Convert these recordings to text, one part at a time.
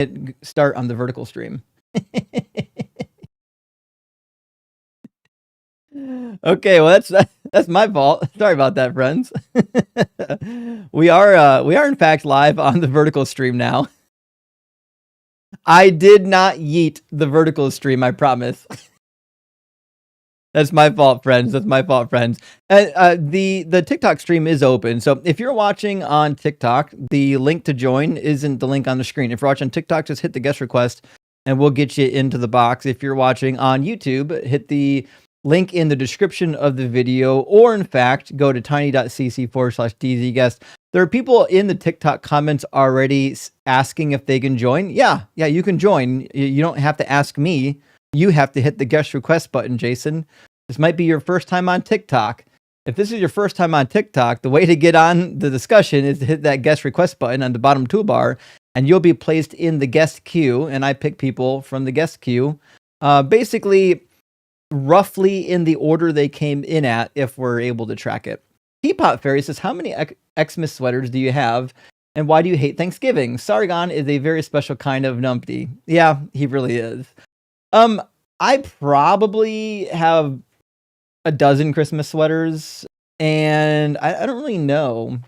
hit start on the vertical stream. Okay, well that's my fault. Sorry about that, friends. We are in fact live on the vertical stream now. I did not yeet the vertical stream, I promise. That's my fault, friends. That's my fault, friends. The TikTok stream is open. So if you're watching on TikTok, the link to join isn't the link on the screen. If you're watching TikTok, just hit the guest request and we'll get you into the box. If you're watching on YouTube, hit the link in the description of the video, or in fact, go to tiny.cc/dzguest. There are people in the TikTok comments already asking if they can join. Yeah, you can join. You don't have to ask me. You have to hit the guest request button, Jason. This might be your first time on TikTok. If this is your first time on TikTok, the way to get on the discussion is to hit that guest request button on the bottom toolbar, and you'll be placed in the guest queue, and I pick people from the guest queue. Basically, roughly in the order they came in at, if we're able to track it. Teapot Fairy says, how many Xmas sweaters do you have, and why do you hate Thanksgiving? Sargon is a very special kind of numpty. Yeah, he really is. I probably have a dozen Christmas sweaters, and I don't really know.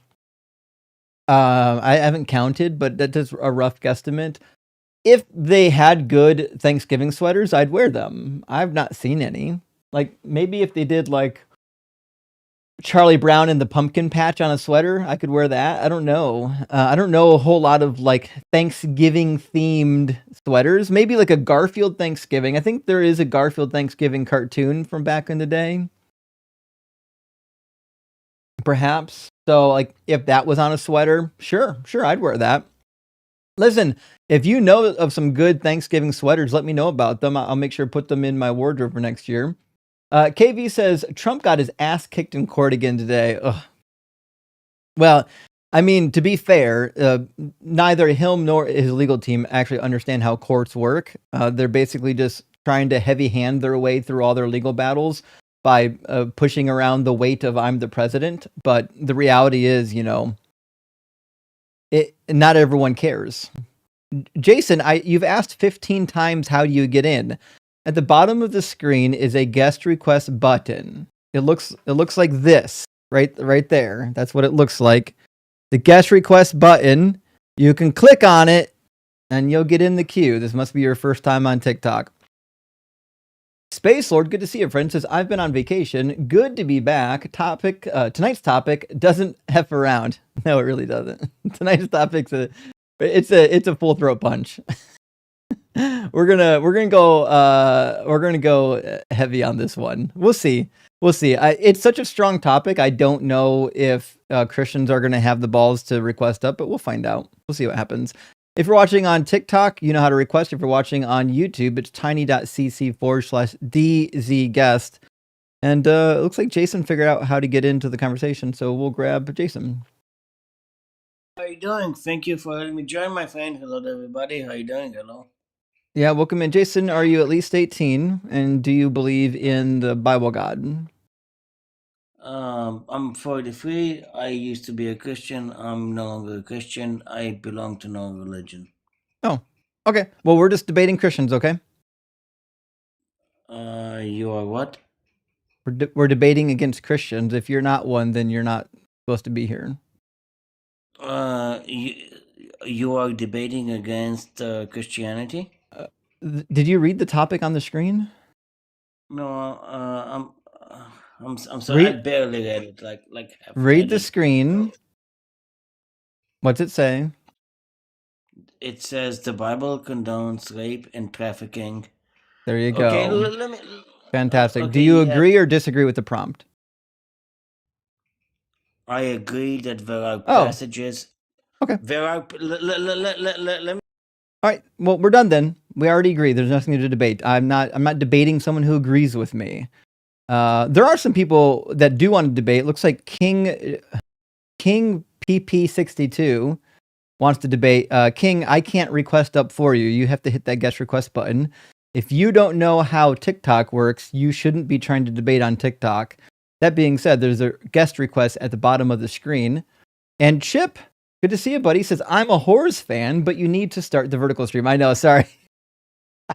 I haven't counted, but that's just a rough guesstimate. If they had good Thanksgiving sweaters, I'd wear them. I've not seen any. Like, maybe if they did, like, Charlie Brown and the pumpkin patch on a sweater, I could wear that. I don't know. I don't know a whole lot of, like, Thanksgiving-themed sweaters. Maybe, like, a Garfield Thanksgiving. I think there is a Garfield Thanksgiving cartoon from back in the day. Perhaps. So, like, if that was on a sweater, sure, I'd wear that. Listen, if you know of some good Thanksgiving sweaters, let me know about them. I'll make sure to put them in my wardrobe for next year. KV says, Trump got his ass kicked in court again today. Ugh. Well, I mean, to be fair, neither him nor his legal team actually understand how courts work. They're basically just trying to heavy hand their way through all their legal battles by pushing around the weight of I'm the president. But the reality is, you know, not everyone cares. Jason, you've asked 15 times how do you get in. At the bottom of the screen is a guest request button. It looks like this, right there. That's what it looks like. The guest request button. You can click on it, and you'll get in the queue. This must be your first time on TikTok. Space Lord, good to see you, friend. Says, I've been on vacation. Good to be back. Tonight's topic doesn't F around. No, it really doesn't. Tonight's topic's it's a full throat punch. We're gonna go heavy on this one. We'll see. It's such a strong topic. I don't know if Christians are gonna have the balls to request up, but we'll find out. We'll see what happens. If you're watching on TikTok, you know how to request. If you're watching on YouTube, it's tiny.cc/dzguest. And it looks like Jason figured out how to get into the conversation, so we'll grab Jason. How are you doing? Thank you for letting me join, my friend. Hello to everybody. How are you doing? Hello. Yeah, welcome in. Jason, are you at least 18? And do you believe in the Bible God? I'm 43. I used to be a Christian. I'm no longer a Christian. I belong to no religion. Oh, okay. Well, we're just debating Christians, okay? You are what? We're debating against Christians. If you're not one, then you're not supposed to be here. You are debating against Christianity? Did you read the topic on the screen? No, I'm sorry. I barely read it. Like read the screen. What's it say? It says the Bible condones rape and trafficking. There you go. Okay, let me. Fantastic. Do you agree or disagree with the prompt? I agree that there are passages. Okay. There are. Let me. All right. Well, we're done then. We already agree. There's nothing to debate. I'm not debating someone who agrees with me. There are some people that do want to debate. Looks like King PP62 wants to debate. King, I can't request up for you. You have to hit that guest request button. If you don't know how TikTok works, you shouldn't be trying to debate on TikTok. That being said, there's a guest request at the bottom of the screen. And Chip, Good to see you, buddy. He says, I'm a Horrors fan, but you need to start the vertical stream. I know, sorry.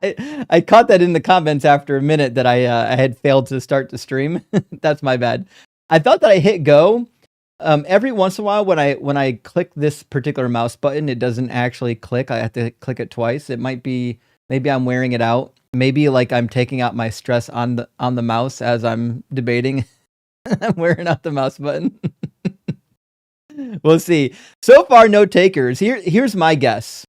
I caught that in the comments after a minute that I had failed to start the stream. That's my bad. I thought that I hit go. Every once in a while when I click this particular mouse button, it doesn't actually click. I have to click it twice. It might be maybe I'm wearing it out. Maybe like I'm taking out my stress on the mouse as I'm debating. I'm wearing out the mouse button. We'll see. So far, no takers. Here's my guess.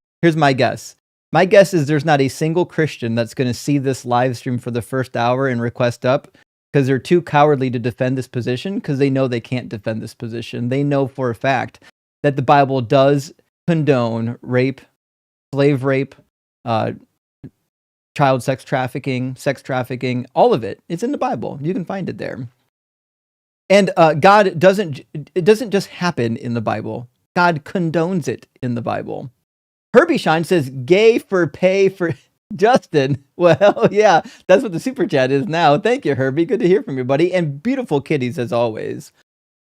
My guess is there's not a single Christian that's going to see this live stream for the first hour and request up because they're too cowardly to defend this position because they know they can't defend this position. They know for a fact that the Bible does condone rape, slave rape, child sex trafficking, all of it. It's in the Bible. You can find it there. And God doesn't just happen in the Bible. God condones it in the Bible. Herbie Shine says, gay for pay for Justin. Well, yeah, that's what the super chat is now. Thank you, Herbie. Good to hear from you, buddy. And beautiful kitties as always.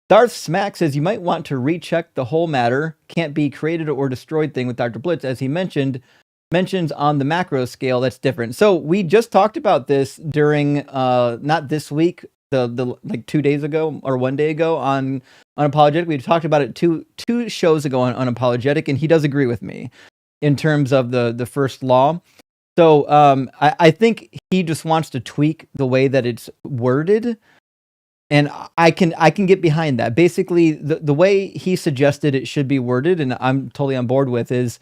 Darth Smack says, you might want to recheck the whole matter. Can't be created or destroyed thing with Dr. Blitz, as he mentions on the macro scale. That's different. So we just talked about this during, not this week, the like 2 days ago or 1 day ago on Unapologetic. We talked about it two shows ago on Unapologetic, and he does agree with me in terms of the first law. So I think he just wants to tweak the way that it's worded, and I can get behind that. Basically, the way he suggested it should be worded, and I'm totally on board with, is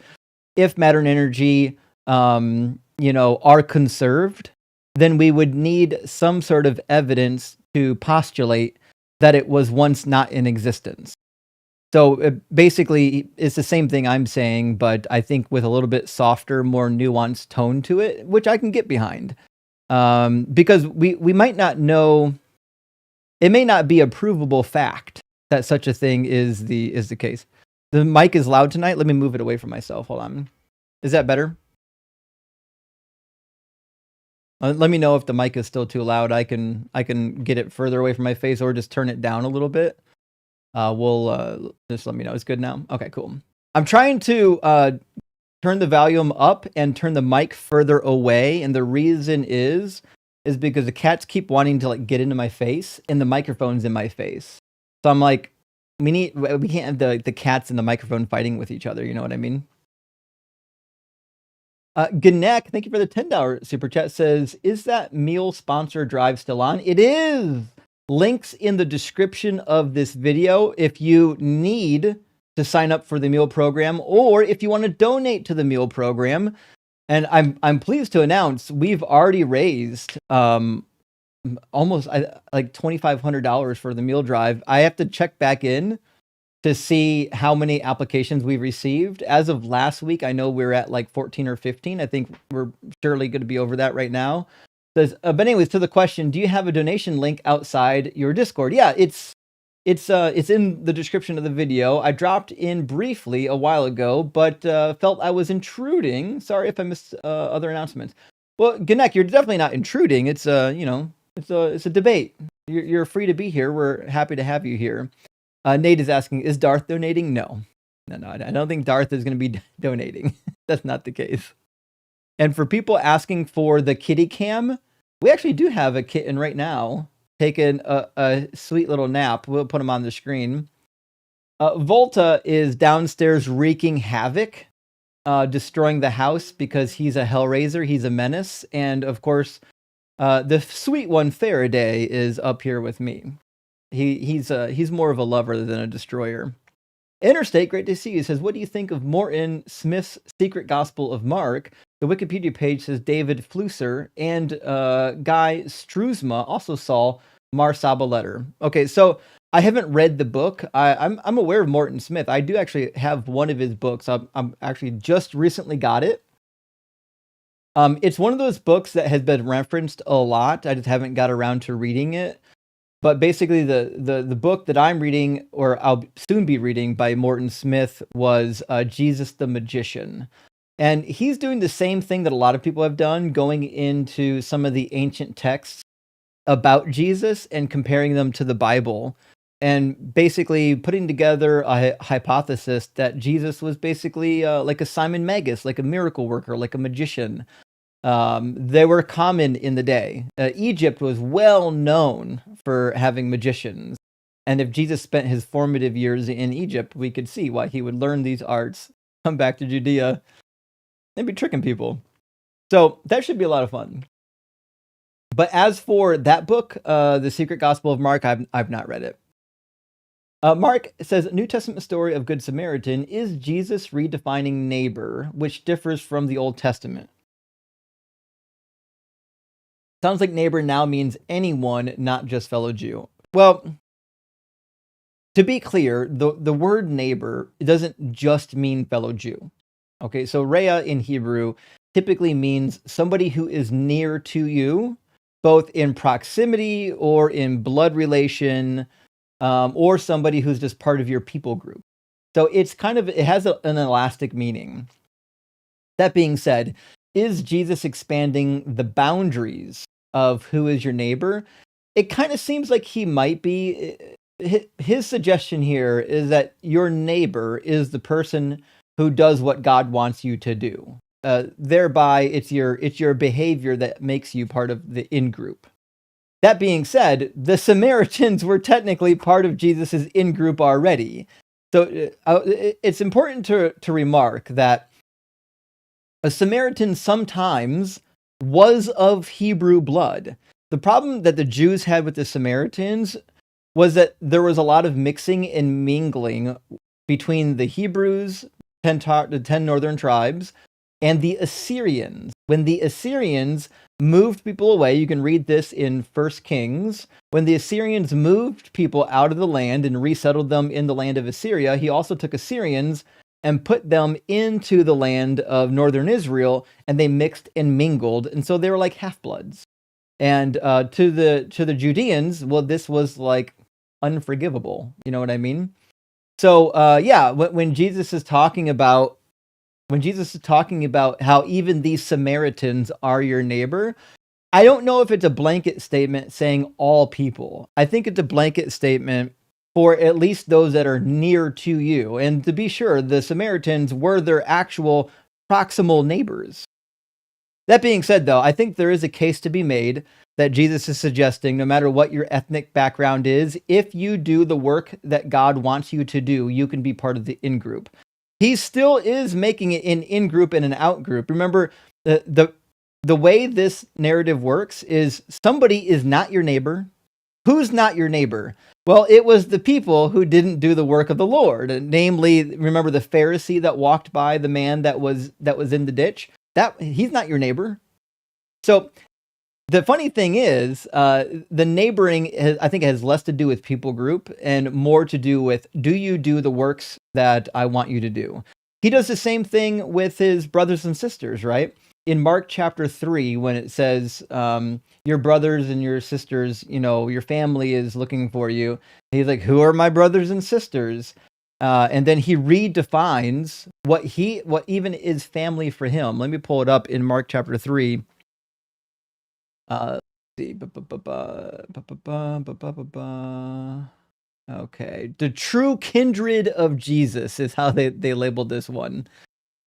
if matter and energy are conserved, then we would need some sort of evidence to postulate that it was once not in existence. So basically, it's the same thing I'm saying, but I think with a little bit softer, more nuanced tone to it, which I can get behind. Because we might not know, it may not be a provable fact that such a thing is the case. The mic is loud tonight. Let me move it away from myself. Hold on. Is that better? Let me know if the mic is still too loud. I can get it further away from my face or just turn it down a little bit. We'll just let me know. It's good now. Okay, cool. I'm trying to turn the volume up and turn the mic further away, and the reason is because the cats keep wanting to like get into my face, and the microphone's in my face. So I'm like, we can't have the cats and the microphone fighting with each other. You know what I mean? Gnek, thank you for the $10 super chat, says, is that meal sponsor drive still on? It is. Links in the description of this video if you need to sign up for the meal program or if you want to donate to the meal program. And I'm pleased to announce we've already raised almost like $2,500 for the meal drive. I have to check back in to see how many applications we've received. As of last week, I know we're at like 14 or 15. I think we're surely going to be over that right now. But anyways, to the question, do you have a donation link outside your Discord? Yeah, it's in the description of the video. I dropped in briefly a while ago, but felt I was intruding. Sorry if I missed other announcements. Well, Gnek, you're definitely not intruding. It's it's a debate. You're free to be here. We're happy to have you here. Nate is asking, is Darth donating? No, I don't think Darth is going to be donating. That's not the case. And for people asking for the kitty cam, we actually do have a kitten right now taking a sweet little nap. We'll put him on the screen. Volta is downstairs wreaking havoc, destroying the house because he's a hellraiser. He's a menace. And of course, the sweet one, Faraday, is up here with me. He's more of a lover than a destroyer. Interstate, great to see you, says, what do you think of Morton Smith's Secret Gospel of Mark? The Wikipedia page says David Flusser and Guy Struzma also saw Mar Saba letter. Okay, so I haven't read the book. I'm aware of Morton Smith. I do actually have one of his books. I'm actually just recently got it. It's one of those books that has been referenced a lot. I just haven't got around to reading it. But basically, the book that I'm reading, or I'll soon be reading by Morton Smith, was Jesus the Magician. And he's doing the same thing that a lot of people have done, going into some of the ancient texts about Jesus and comparing them to the Bible. and basically putting together a hypothesis that Jesus was basically like a Simon Magus, like a miracle worker, like a magician. They were common in the day. Egypt was well known for having magicians. And if Jesus spent his formative years in Egypt, we could see why he would learn these arts, come back to Judea, and be tricking people. So that should be a lot of fun. But as for that book, The Secret Gospel of Mark, I've not read it. Mark says, New Testament story of Good Samaritan is Jesus redefining neighbor, which differs from the Old Testament. Sounds like neighbor now means anyone, not just fellow Jew. Well, to be clear, the word neighbor doesn't just mean fellow Jew. Okay, so Rhea in Hebrew typically means somebody who is near to you, both in proximity or in blood relation, or somebody who's just part of your people group. So it has an elastic meaning. That being said, is Jesus expanding the boundaries of who is your neighbor? It kind of seems like he might be. His suggestion here is that your neighbor is the person who does what God wants you to do. Thereby, it's your behavior that makes you part of the in-group. That being said, the Samaritans were technically part of Jesus's in-group already. So it's important to remark that a Samaritan sometimes was of Hebrew blood. The problem that the Jews had with the Samaritans was that there was a lot of mixing and mingling between the Hebrews, the 10 northern tribes, and the Assyrians. When the Assyrians moved people away, you can read this in 1 Kings. When the Assyrians moved people out of the land and resettled them in the land of Assyria, he also took Assyrians and put them into the land of northern Israel, and they mixed and mingled, and so they were like half-bloods. And to the Judeans, well, this was like unforgivable. You know what I mean? So when Jesus is talking about how even these Samaritans are your neighbor, I don't know if it's a blanket statement saying all people. I think it's a blanket statement for at least those that are near to you. And to be sure, the Samaritans were their actual proximal neighbors. That being said, though, I think there is a case to be made that Jesus is suggesting no matter what your ethnic background is, if you do the work that God wants you to do, you can be part of the in-group. He still is making it an in-group and an out-group. Remember, the way this narrative works is somebody is not your neighbor. Who's not your neighbor? Well, it was the people who didn't do the work of the Lord. Namely, remember the Pharisee that walked by the man that was in the ditch? He's not your neighbor. So the funny thing is, the neighboring, I think, has less to do with people group and more to do with, do you do the works that I want you to do? He does the same thing with his brothers and sisters, right? In Mark chapter 3, when it says, your brothers and your sisters, your family is looking for you. He's like, who are my brothers and sisters? And then he redefines what even is family for him. Let me pull it up in Mark chapter 3. Let's see. Okay. The true kindred of Jesus is how they labeled this one.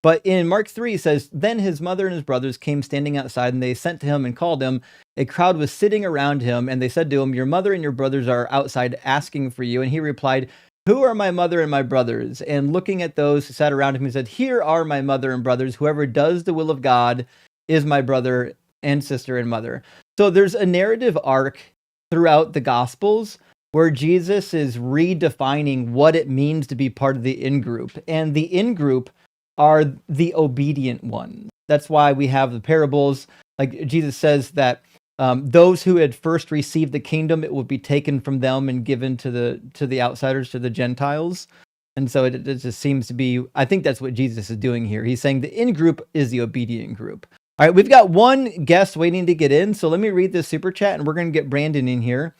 But in Mark 3, it says, Then his mother and his brothers came standing outside, and they sent to him and called him. A crowd was sitting around him, and they said to him, Your mother and your brothers are outside asking for you. And he replied, Who are my mother and my brothers? And looking at those who sat around him, he said, Here are my mother and brothers. Whoever does the will of God is my brother and sister and mother. So there's a narrative arc throughout the Gospels where Jesus is redefining what it means to be part of the in-group. And the in-group are the obedient ones. That's why we have the parables. Like Jesus says that those who had first received the kingdom, it would be taken from them and given to the outsiders, to the Gentiles. And so it just seems to be, I think that's what Jesus is doing here. He's saying the in-group is the obedient group. All right, we've got one guest waiting to get in. So let me read this super chat and we're going to get Brandon in here.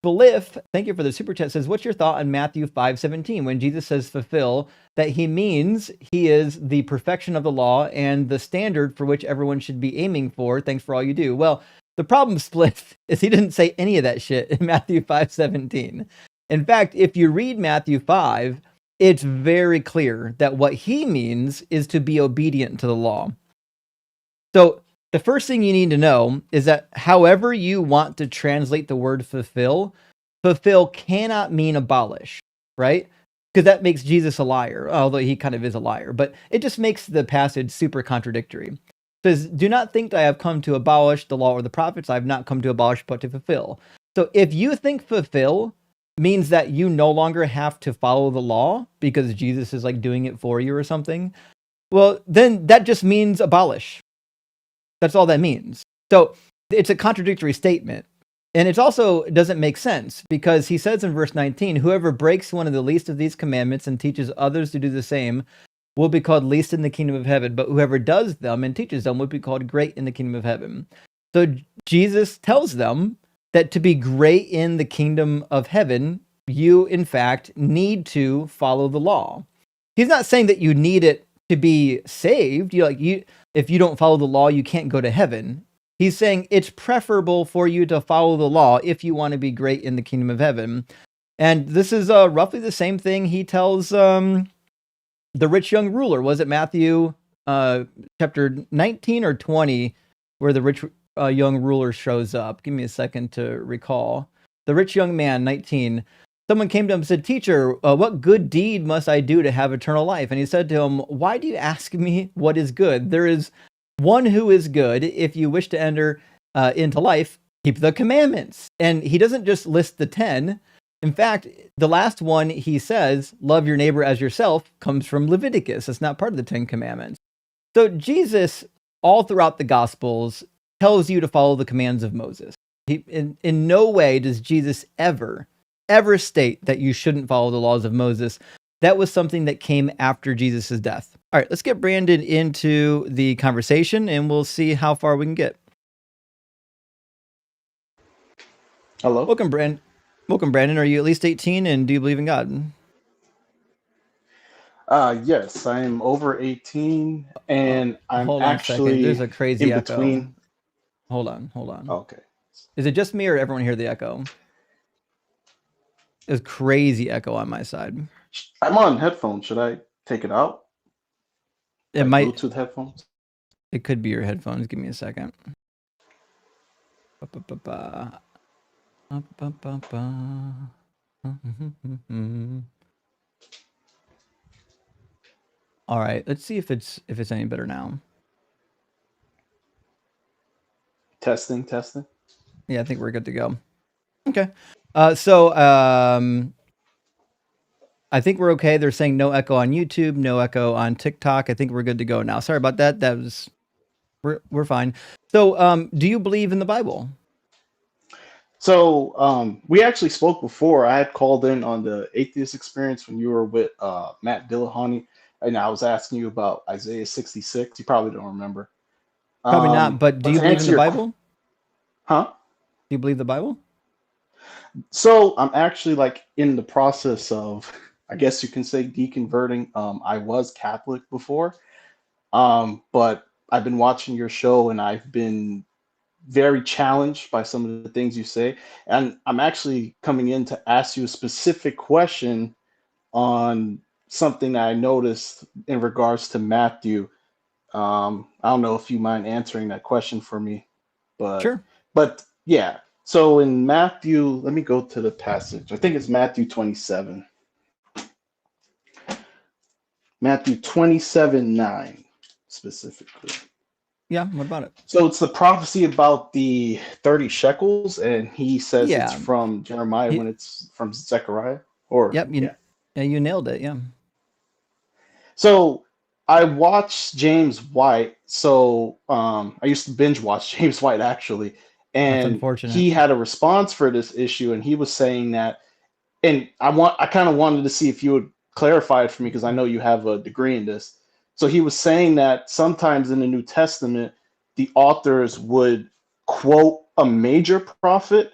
Beliff, thank you for the super chat, says, what's your thought on Matthew 5:17 when Jesus says fulfill, that he means he is the perfection of the law and the standard for which everyone should be aiming for. Thanks for all you do. Well, the problem, Spliff, is he didn't say any of that shit in Matthew 5:17. In fact, if you read Matthew 5, it's very clear that what he means is to be obedient to the law. So the first thing you need to know is that however you want to translate the word fulfill cannot mean abolish, right? Because that makes Jesus a liar, although he kind of is a liar, but it just makes the passage super contradictory. It says, do not think that I have come to abolish the law or the prophets. I have not come to abolish, but to fulfill. So if you think fulfill means that you no longer have to follow the law because Jesus is like doing it for you or something, well, then that just means abolish. That's all that means. So it's a contradictory statement. And it also doesn't make sense because he says in verse 19, whoever breaks one of the least of these commandments and teaches others to do the same will be called least in the kingdom of heaven. But whoever does them and teaches them will be called great in the kingdom of heaven. So Jesus tells them that to be great in the kingdom of heaven, you, in fact, need to follow the law. He's not saying that you need it to be saved. If you don't follow the law, you can't go to heaven. He's saying it's preferable for you to follow the law if you want to be great in the kingdom of heaven. And this is roughly the same thing he tells the rich young ruler. Was it Matthew chapter 19 or 20 where the rich young ruler shows up? Give me a second to recall. The rich young man, 19. Someone came to him and said, teacher, what good deed must I do to have eternal life? And he said to him, why do you ask me what is good? There is one who is good. If you wish to enter into life, keep the commandments. And he doesn't just list the 10. In fact, the last one he says, love your neighbor as yourself, comes from Leviticus. It's not part of the 10 commandments. So Jesus, all throughout the Gospels, tells you to follow the commands of Moses. In no way does Jesus ever state that you shouldn't follow the laws of Moses. That was something that came after Jesus' death. All right, let's get Brandon into the conversation and we'll see how far we can get. Hello. Welcome, Brandon. Are you at least 18 and do you believe in God? Yes, I'm over 18 and I'm Hold on a second. There's actually a crazy in echo. between. Hold on. Okay. Is it just me or everyone hear the echo? There's crazy echo on my side. I'm on headphones. Should I take it out? It Like might. Bluetooth headphones? It could be your headphones. Give me a second. Ba-ba-ba-ba. Ba-ba-ba-ba. All right, let's see if it's any better now. Testing. Yeah, I think we're good to go. Okay. So I think we're okay. They're saying no echo on YouTube, no echo on TikTok. I think we're good to go now. Sorry about that. We're fine. So do you believe in the Bible? So we actually spoke before. I had called in on the atheist experience when you were with Matt Dillahunty, and I was asking you about Isaiah 66. You probably don't remember. Probably not, but do But you to believe in answer the your, Bible? Do huh? you believe the Bible? So I'm actually like in the process of, I guess you can say, deconverting. I was Catholic before, but I've been watching your show and I've been very challenged by some of the things you say. And I'm actually coming in to ask you a specific question on something that I noticed in regards to Matthew. I don't know if you mind answering that question for me, but Sure. but yeah. So in Matthew, let me go to the passage. I think it's Matthew 27. Matthew 27:9 specifically. Yeah. What about it? So it's the prophecy about the 30 shekels, and he says it's Yeah. from Jeremiah He, when it's from Zechariah. Or yep. yeah. You nailed it. Yeah. So I watched James White. So I used to binge watch James White actually, That's and unfortunate. he had a response for this issue, and he was saying that, and I kind of wanted to see if you would clarify it for me because I know you have a degree in this. So he was saying that sometimes in the New Testament, the authors would quote a major prophet,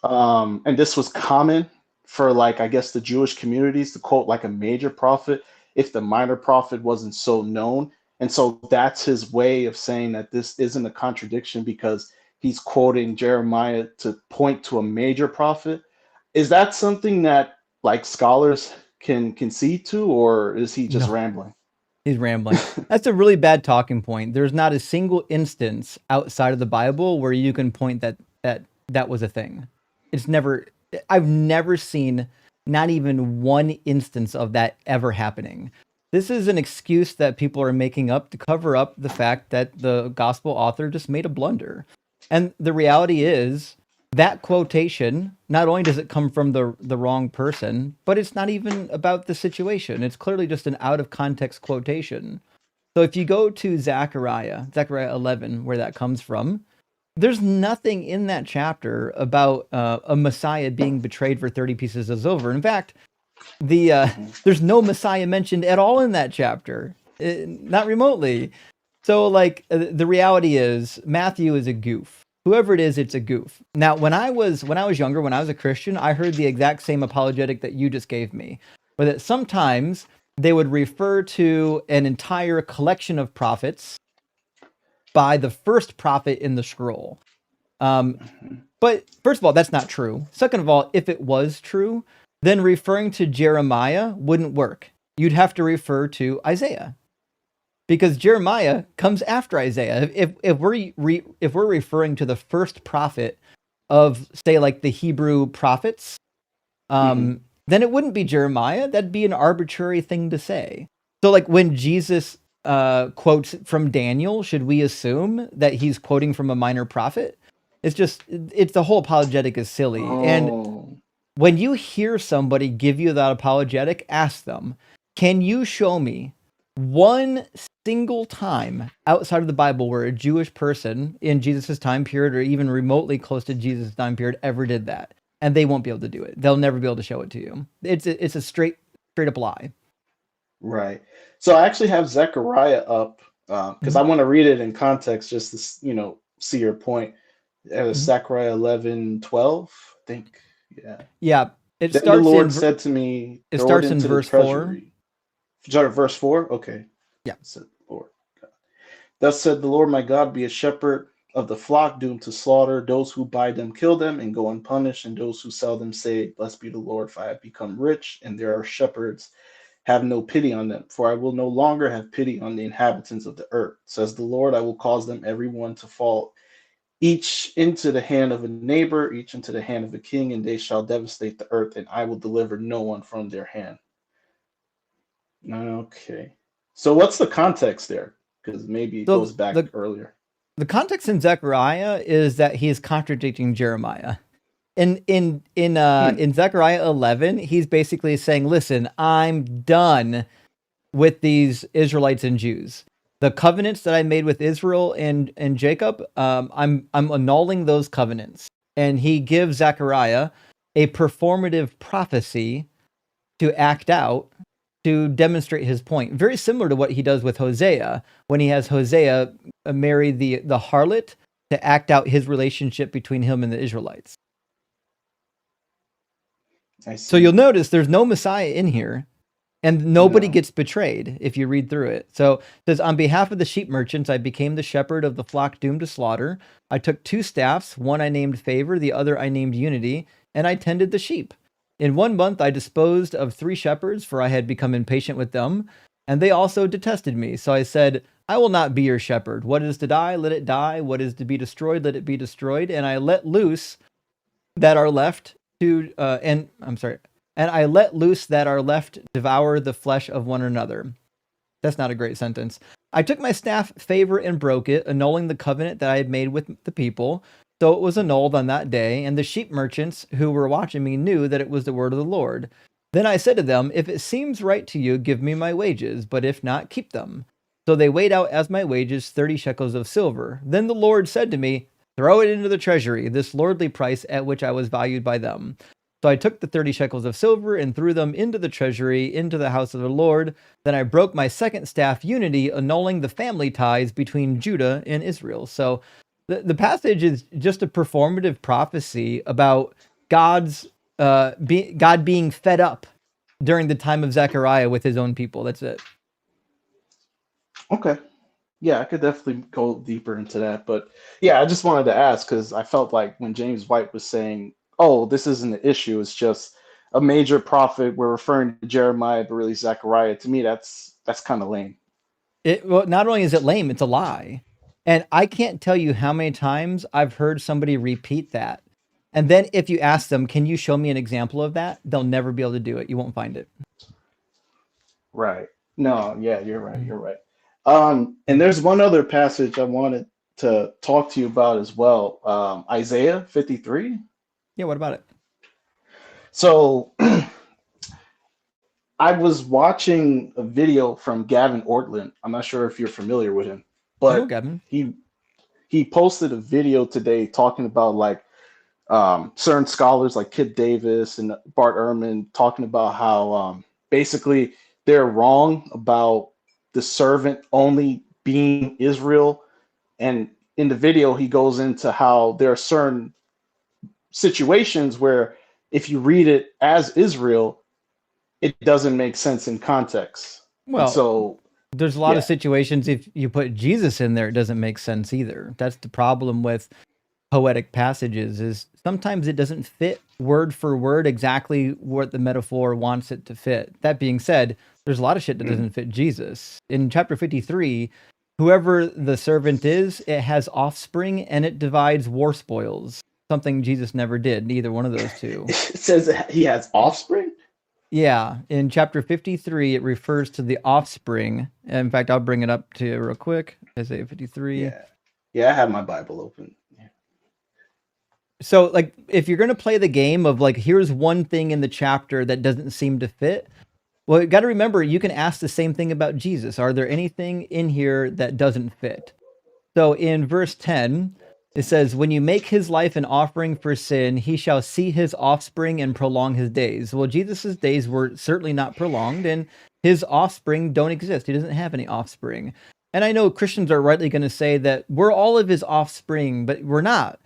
and this was common for, like, I guess the Jewish communities to quote like a major prophet if the minor prophet wasn't so known. And so that's his way of saying that this isn't a contradiction because he's quoting Jeremiah to point to a major prophet. Is that something that like scholars can concede to, or is he just No, rambling? he's rambling. That's a really bad talking point. There's not a single instance outside of the Bible where you can point that was a thing. It's never. I've never seen not even one instance of that ever happening. This is an excuse that people are making up to cover up the fact that the gospel author just made a blunder. And the reality is that quotation, not only does it come from the wrong person, but it's not even about the situation. It's clearly just an out of context quotation. So if you go to Zechariah 11, where that comes from, there's nothing in that chapter about a Messiah being betrayed for 30 pieces of silver. In fact, there's no Messiah mentioned at all in that chapter, not remotely. So the reality is Matthew is a goof. Whoever it is, it's a goof. Now, when I was younger, when I was a Christian, I heard the exact same apologetic that you just gave me, but that sometimes they would refer to an entire collection of prophets by the first prophet in the scroll. But first of all, that's not true. Second of all, if it was true, then referring to Jeremiah wouldn't work. You'd have to refer to Isaiah, because Jeremiah comes after Isaiah. If we're referring to the first prophet of, say, like the Hebrew prophets, then it wouldn't be Jeremiah. That'd be an arbitrary thing to say. So like when Jesus quotes from Daniel, should we assume that he's quoting from a minor prophet? It's the whole apologetic is silly. And Oh, when you hear somebody give you that apologetic, ask them, can you show me one single time outside of the Bible where a Jewish person in Jesus' time period or even remotely close to Jesus' time period ever did that? And they won't be able to do it. They'll never be able to show it to you. It's a straight up lie. right. So I actually have Zechariah up because I Mhm, want to read it in context just to see your point. mhm. Zechariah 11:12, I think. Yeah. Yeah, it Then the starts Lord in said to me, it throw it starts in into the verse 4. treasury. Sorry, verse 4? Okay. Yeah. Said the Lord. Thus said the Lord my God, be a shepherd of the flock doomed to slaughter. Those who buy them kill them and go unpunished, and those who sell them say, blessed be the Lord, for I have become rich, and there are shepherds. Have no pity on them, for I will no longer have pity on the inhabitants of the earth. Says the Lord, I will cause them every one to fall, each into the hand of a neighbor, each into the hand of a king, and they shall devastate the earth, and I will deliver no one from their hand. Okay. So what's the context there? Because maybe it goes So back earlier. the context in Zechariah is that he is contradicting Jeremiah. Hmm. In Zechariah 11, he's basically saying, "Listen, I'm done with these Israelites and Jews. The covenants that I made with Israel and Jacob, I'm annulling those covenants." And he gives Zechariah a performative prophecy to act out to demonstrate his point. Very similar to what he does with Hosea when he has Hosea marry the harlot to act out his relationship between him and the Israelites. I So you'll see. notice there's no Messiah in here, and nobody No. gets betrayed if you read through it. So it says, on behalf of the sheep merchants, I became the shepherd of the flock doomed to slaughter. I took two staffs, one I named Favor, the other I named Unity, and I tended the sheep. In 1 month, I disposed of 3 shepherds, for I had become impatient with them, and they also detested me. So I said, I will not be your shepherd. What is to die, let it die. What is to be destroyed, let it be destroyed. And I let loose that are left to, and I'm sorry, and I let loose that are left devour the flesh of one another. That's not a great sentence. I took my staff Favor and broke it, annulling the covenant that I had made with the people. So it was annulled on that day, and the sheep merchants who were watching me knew that it was the word of the Lord. Then I said to them, if it seems right to you, give me my wages, but if not, keep them. So they weighed out as my wages 30 shekels of silver. Then the Lord said to me, throw it into the treasury, this lordly price at which I was valued by them. So I took the 30 shekels of silver and threw them into the treasury, into the house of the Lord. Then I broke my second staff, Unity, annulling the family ties between Judah and Israel. So the passage is just a performative prophecy about God being fed up during the time of Zechariah with his own people. That's it. Okay. Yeah, I could definitely go deeper into that. But yeah, I just wanted to ask because I felt like when James White was saying, oh, this isn't an issue. It's just a major prophet. We're referring to Jeremiah, but really Zechariah. To me, that's kind of lame. Well, not only is it lame, it's a lie. And I can't tell you how many times I've heard somebody repeat that. And then if you ask them, can you show me an example of that? They'll never be able to do it. You won't find it. Right. No, yeah, you're right. Mm. You're right. And there's one other passage I wanted to talk to you about as well. Isaiah 53. Yeah, what about it? So I was watching a video from Gavin Ortland. I'm not sure if you're familiar with him, I know but Gavin. he posted a video today talking about like certain scholars like Kip Davis and Bart Ehrman talking about how basically they're wrong about the servant only being Israel. And in the video, he goes into how there are certain situations where if you read it as Israel, it doesn't make sense in context. And Well, so, there's a lot of yeah, situations if you put Jesus in there, it doesn't make sense either. That's the problem with poetic passages is sometimes it doesn't fit word for word exactly what the metaphor wants it to fit. That being said, there's a lot of shit that doesn't fit Jesus. In chapter 53, whoever the servant is, it has offspring and it divides war spoils. Something Jesus never did, neither one of those two. it says that he has offspring. Yeah, in chapter 53, it refers to the offspring. In fact, I'll bring it up to you real quick. Isaiah 53. Yeah, I have my Bible open. Yeah. So, like, if you're going to play the game of, like, here's one thing in the chapter that doesn't seem to fit, well, you got to remember, you can ask the same thing about Jesus. Are there anything in here that doesn't fit? So, in verse 10, it says, when you make his life an offering for sin, he shall see his offspring and prolong his days. Well, Jesus' days were certainly not prolonged, and his offspring don't exist. He doesn't have any offspring. And I know Christians are rightly going to say that we're all of his offspring, but we're not.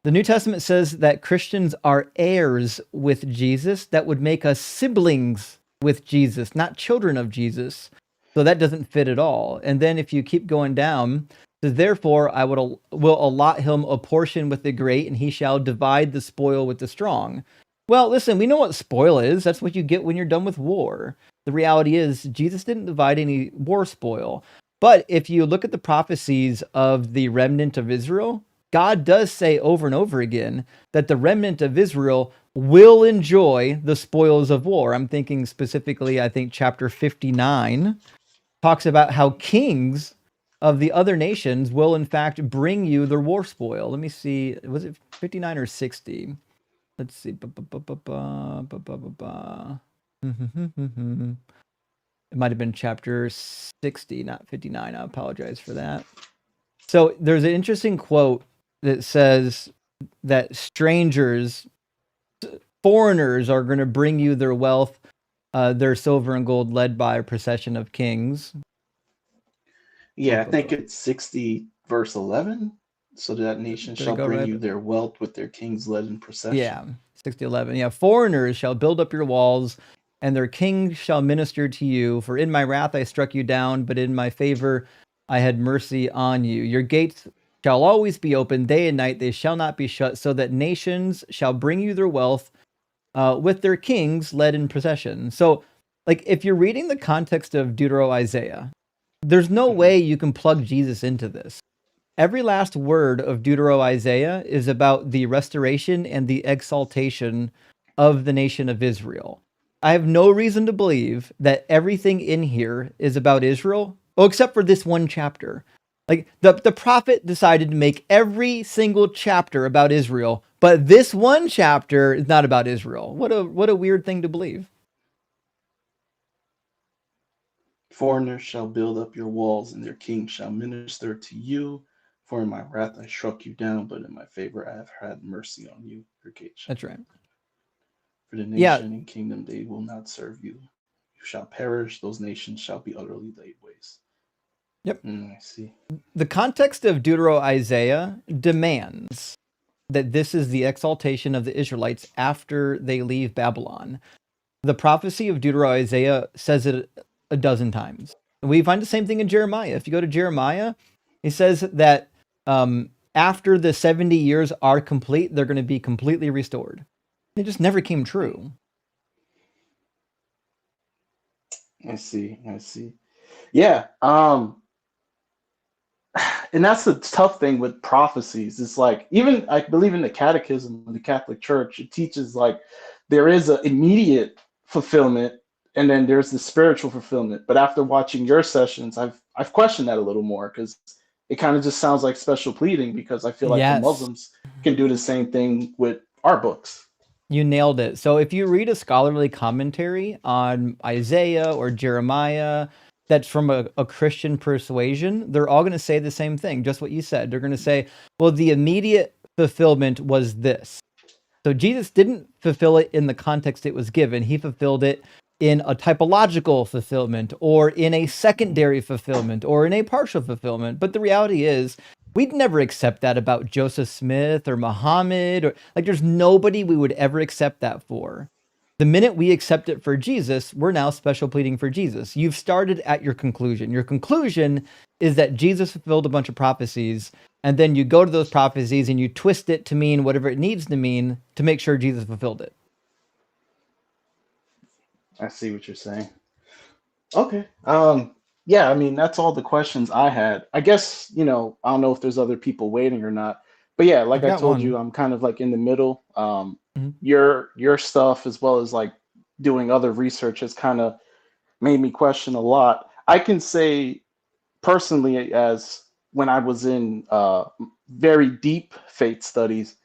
The New Testament says that Christians are heirs with Jesus. That would make us siblings with Jesus, not children of Jesus. So that doesn't fit at all. And then if you keep going down, so therefore I will allot him a portion with the great, and he shall divide the spoil with the strong. Well, listen, we know what spoil is. That's what you get when you're done with war. The reality is Jesus didn't divide any war spoil. But if you look at the prophecies of the remnant of Israel, God does say over and over again that the remnant of Israel will enjoy the spoils of war. I'm thinking specifically, I think chapter 59 talks about how kings of the other nations will in fact bring you their war spoil. Let me see, was it 59 or 60? Let's see. It might have been chapter 60, not 59. I apologize for that. So there's an interesting quote that says that strangers, foreigners are going to bring you their wealth, their silver and gold led by a procession of kings. Yeah, I think it's 60 verse 11. So that nation shall bring you their wealth with their kings led in procession. Yeah, 60:11. Yeah, foreigners shall build up your walls, and their king shall minister to you. For in my wrath I struck you down, but in my favor I had mercy on you. Your gates shall always be open, day and night they shall not be shut, so that nations shall bring you their wealth with their kings led in procession. So, like, if you're reading the context of Deutero-Isaiah, there's no way you can plug Jesus into this. Every last word of Deutero-Isaiah is about the restoration and the exaltation of the nation of Israel. I have no reason to believe that everything in here is about Israel, except for this one chapter. Like, the prophet decided to make every single chapter about Israel, but this one chapter is not about Israel. What a weird thing to believe. Foreigners shall build up your walls, and their king shall minister to you. For in my wrath I struck you down, but in my favor I have had mercy on you. Your gate shall That's right. For the nation and kingdom they will not serve you. You shall perish, those nations shall be utterly laid waste. Yep. I see. The context of Deutero-Isaiah demands that this is the exaltation of the Israelites after they leave Babylon. The prophecy of Deutero-Isaiah says it a dozen times. We find the same thing in Jeremiah. If you go to Jeremiah, he says that after the 70 years are complete, they're going to be completely restored. It just never came true. I see. I see. Yeah. And that's the tough thing with prophecies. It's like, even I believe in the Catechism of the Catholic Church, it teaches like there is an immediate fulfillment, and then there's the spiritual fulfillment. But after watching your sessions, I've questioned that a little more, because it kind of just sounds like special pleading, because I feel like the Yes. Muslims can do the same thing with our books. You nailed it. So if you read a scholarly commentary on Isaiah or Jeremiah that's from a Christian persuasion, they're all going to say the same thing, just what you said. They're going to say, well, the immediate fulfillment was this. So Jesus didn't fulfill it in the context it was given. He fulfilled it in a typological fulfillment, or in a secondary fulfillment, or in a partial fulfillment. But the reality is, we'd never accept that about Joseph Smith or Muhammad, or like there's nobody we would ever accept that for. The minute we accept it for Jesus, we're now special pleading for Jesus. You've started at your conclusion. Your conclusion is that Jesus fulfilled a bunch of prophecies, and then you go to those prophecies and you twist it to mean whatever it needs to mean to make sure Jesus fulfilled it. I see what you're saying. Okay. Yeah, I mean, that's all the questions I had. I guess, I don't know if there's other people waiting or not. But yeah, like I've I got told you, one. I'm kind of like in the middle. Mhm. Your stuff, as well as like doing other research, has kind of made me question a lot. I can say personally, as when I was in very deep faith studies,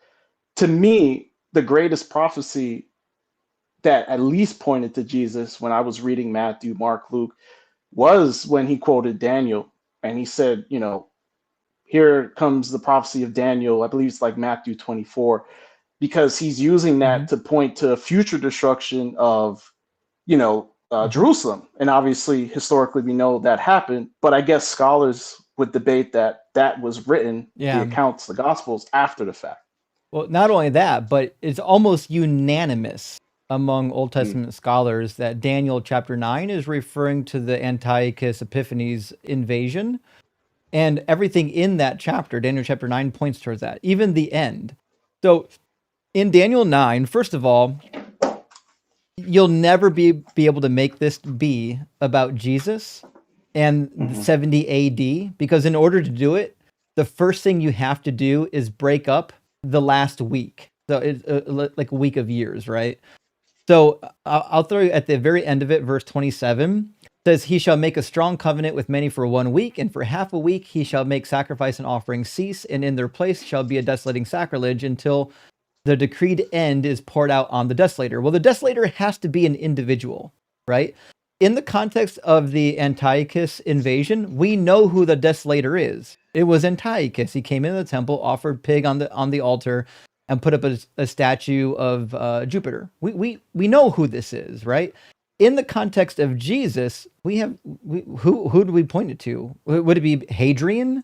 to me, the greatest prophecy that at least pointed to Jesus, when I was reading Matthew, Mark, Luke, was when he quoted Daniel, and he said, here comes the prophecy of Daniel. I believe it's like Matthew 24, because he's using that Mhm. to point to future destruction of, Mhm. Jerusalem. And obviously, historically, we know that happened. But I guess scholars would debate that that was written, the Yeah. accounts, the Gospels, after the fact. Well, not only that, but it's almost unanimous among Old Mm. Testament scholars that Daniel chapter 9 is referring to the Antiochus Epiphanes invasion. And everything in that chapter, Daniel chapter 9, points towards that, even the end. So in Daniel 9, first of all, you'll never be able to make this be about Jesus and 70 AD, because in order to do it, the first thing you have to do is break up the last week. So it's like a week of years, right? So I'll throw you at the very end of it, verse 27 says, he shall make a strong covenant with many for 1 week, and for half a week he shall make sacrifice and offering cease, and in their place shall be a desolating sacrilege until the decreed end is poured out on the desolator. Well, the desolator has to be an individual, right? In the context of the Antiochus invasion, we know who the desolator is. It was Antiochus. He came into the temple, offered pig on the altar, and put up a statue of Jupiter. We know who this is, right? In the context of Jesus, who do we point it to? Would it be Hadrian?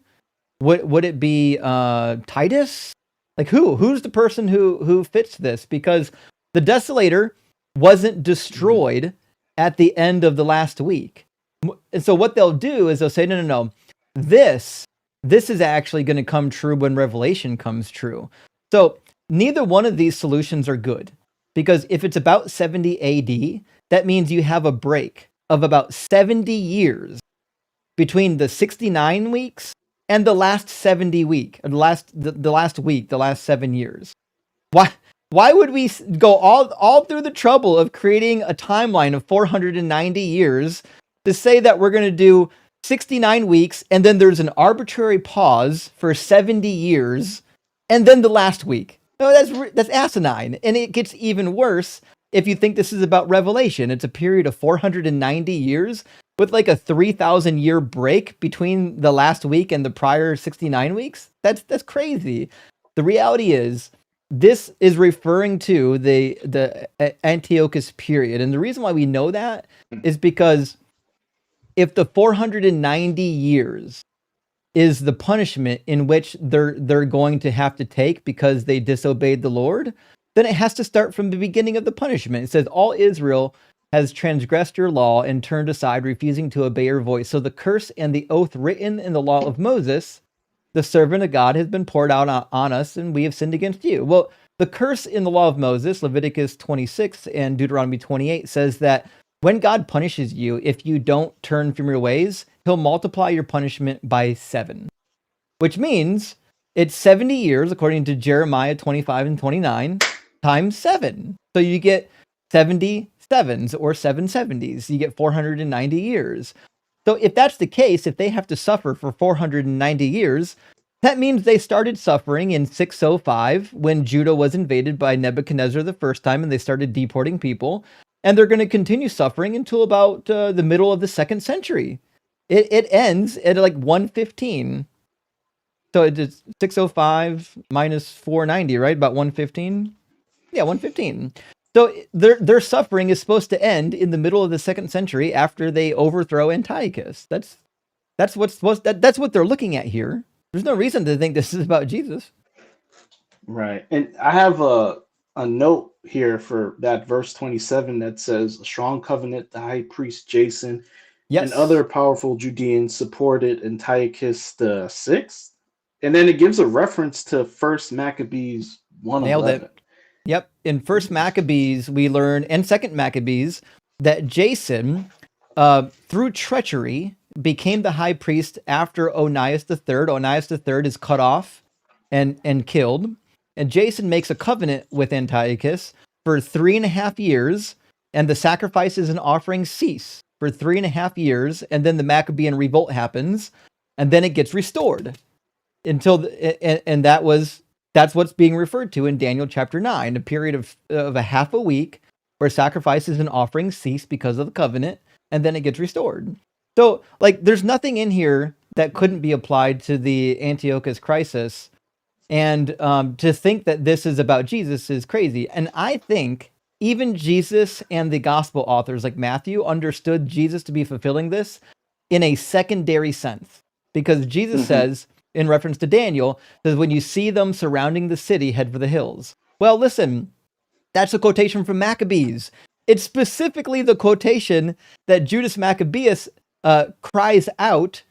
Would it be Titus? Like who's the person who fits this? Because the desolator wasn't destroyed at the end of the last week. And so what they'll do is they'll say, no. This is actually going to come true when Revelation comes true. So neither one of these solutions are good, because if it's about 70 AD, that means you have a break of about 70 years between the 69 weeks and the last 70 week, or the last week, the last 7 years. Why would we go all through the trouble of creating a timeline of 490 years to say that we're going to do 69 weeks, and then there's an arbitrary pause for 70 years, and then the last week? No, that's asinine. And it gets even worse if you think this is about Revelation. It's a period of 490 years with like a 3,000 year break between the last week and the prior 69 weeks. That's crazy. The reality is, this is referring to the Antiochus period. And the reason why we know that is because if the 490 years is the punishment in which they're going to have to take because they disobeyed the Lord, then it has to start from the beginning of the punishment. It says, all Israel has transgressed your law and turned aside, refusing to obey your voice. So the curse and the oath written in the law of Moses, the servant of God, has been poured out on us, and we have sinned against you. Well, The curse in the law of Moses, Leviticus 26 and Deuteronomy 28, says that when God punishes you, if you don't turn from your ways, he'll multiply your punishment by 7, which means it's 70 years, according to Jeremiah 25 and 29, times 7. So you get 77s or 770s. You get 490 years. So if that's the case, if they have to suffer for 490 years, that means they started suffering in 605 when Judah was invaded by Nebuchadnezzar the first time and they started deporting people. And they're going to continue suffering until about the middle of the 2nd century. It ends at like 115. So it's 605 minus 490, right? About 115? Yeah, 115. So their suffering is supposed to end in the middle of the 2nd century after they overthrow Antiochus. That's what they're looking at here. There's no reason to think this is about Jesus. Right. And I have a note here for that verse 27 that says, a strong covenant, the high priest Jason and other powerful Judeans supported Antiochus the sixth. And then it gives a reference to First Maccabees 1:11. Nailed it. Yep. In First Maccabees, we learn, and Second Maccabees, that Jason, through treachery, became the high priest after Onias III. Onias III is cut off and killed. And Jason makes a covenant with Antiochus for 3.5 years, and the sacrifices and offerings cease for 3.5 years, and then the Maccabean revolt happens, and then it gets restored until that's what's being referred to in Daniel chapter 9, a period of a half a week where sacrifices and offerings cease because of the covenant, and then it gets restored. So, like, there's nothing in here that couldn't be applied to the Antiochus crisis, and to think that this is about Jesus is crazy. And I think even Jesus and the gospel authors like Matthew understood Jesus to be fulfilling this in a secondary sense, because Jesus says, in reference to Daniel, that when you see them surrounding the city, head for the hills. Well, listen, that's a quotation from Maccabees. It's specifically the quotation that Judas Maccabeus cries out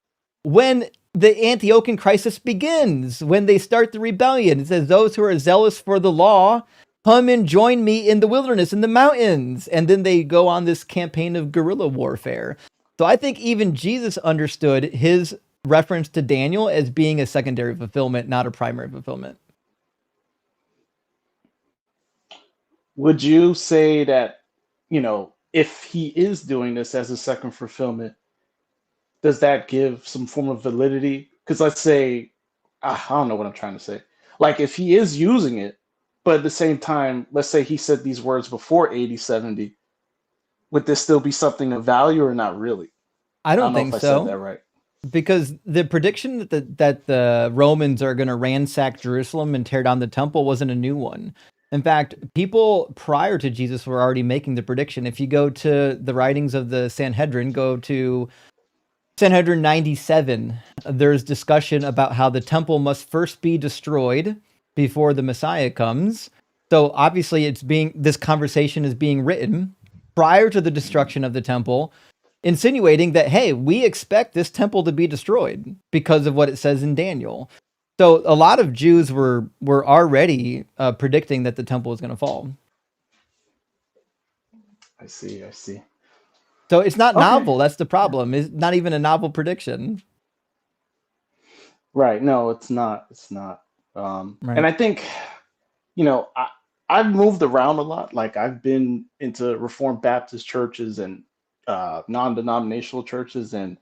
when the Antiochian crisis begins, when they start the rebellion. It says, those who are zealous for the law, come and join me in the wilderness, in the mountains. And then they go on this campaign of guerrilla warfare. So I think even Jesus understood his reference to Daniel as being a secondary fulfillment, not a primary fulfillment. Would you say that, if he is doing this as a second fulfillment, does that give some form of validity? Because let's say, I don't know what I'm trying to say. Like, if he is using it, but at the same time, let's say he said these words before 80-70, would this still be something of value or not really? I don't think know if so. I said that right. Because the prediction that the Romans are going to ransack Jerusalem and tear down the temple wasn't a new one. In fact, people prior to Jesus were already making the prediction. If you go to the writings of the Sanhedrin, go to Sanhedrin 97, there's discussion about how the temple must first be destroyed before the Messiah comes. So obviously this conversation is being written prior to the destruction of the temple, insinuating that, hey, we expect this temple to be destroyed because of what it says in Daniel. So a lot of Jews were already predicting that the temple was going to fall. I see. So it's not novel. That's the problem. It's not even a novel prediction. Right. No, it's not. Right. And I think, I've moved around a lot. Like, I've been into Reformed Baptist churches and non-denominational churches, and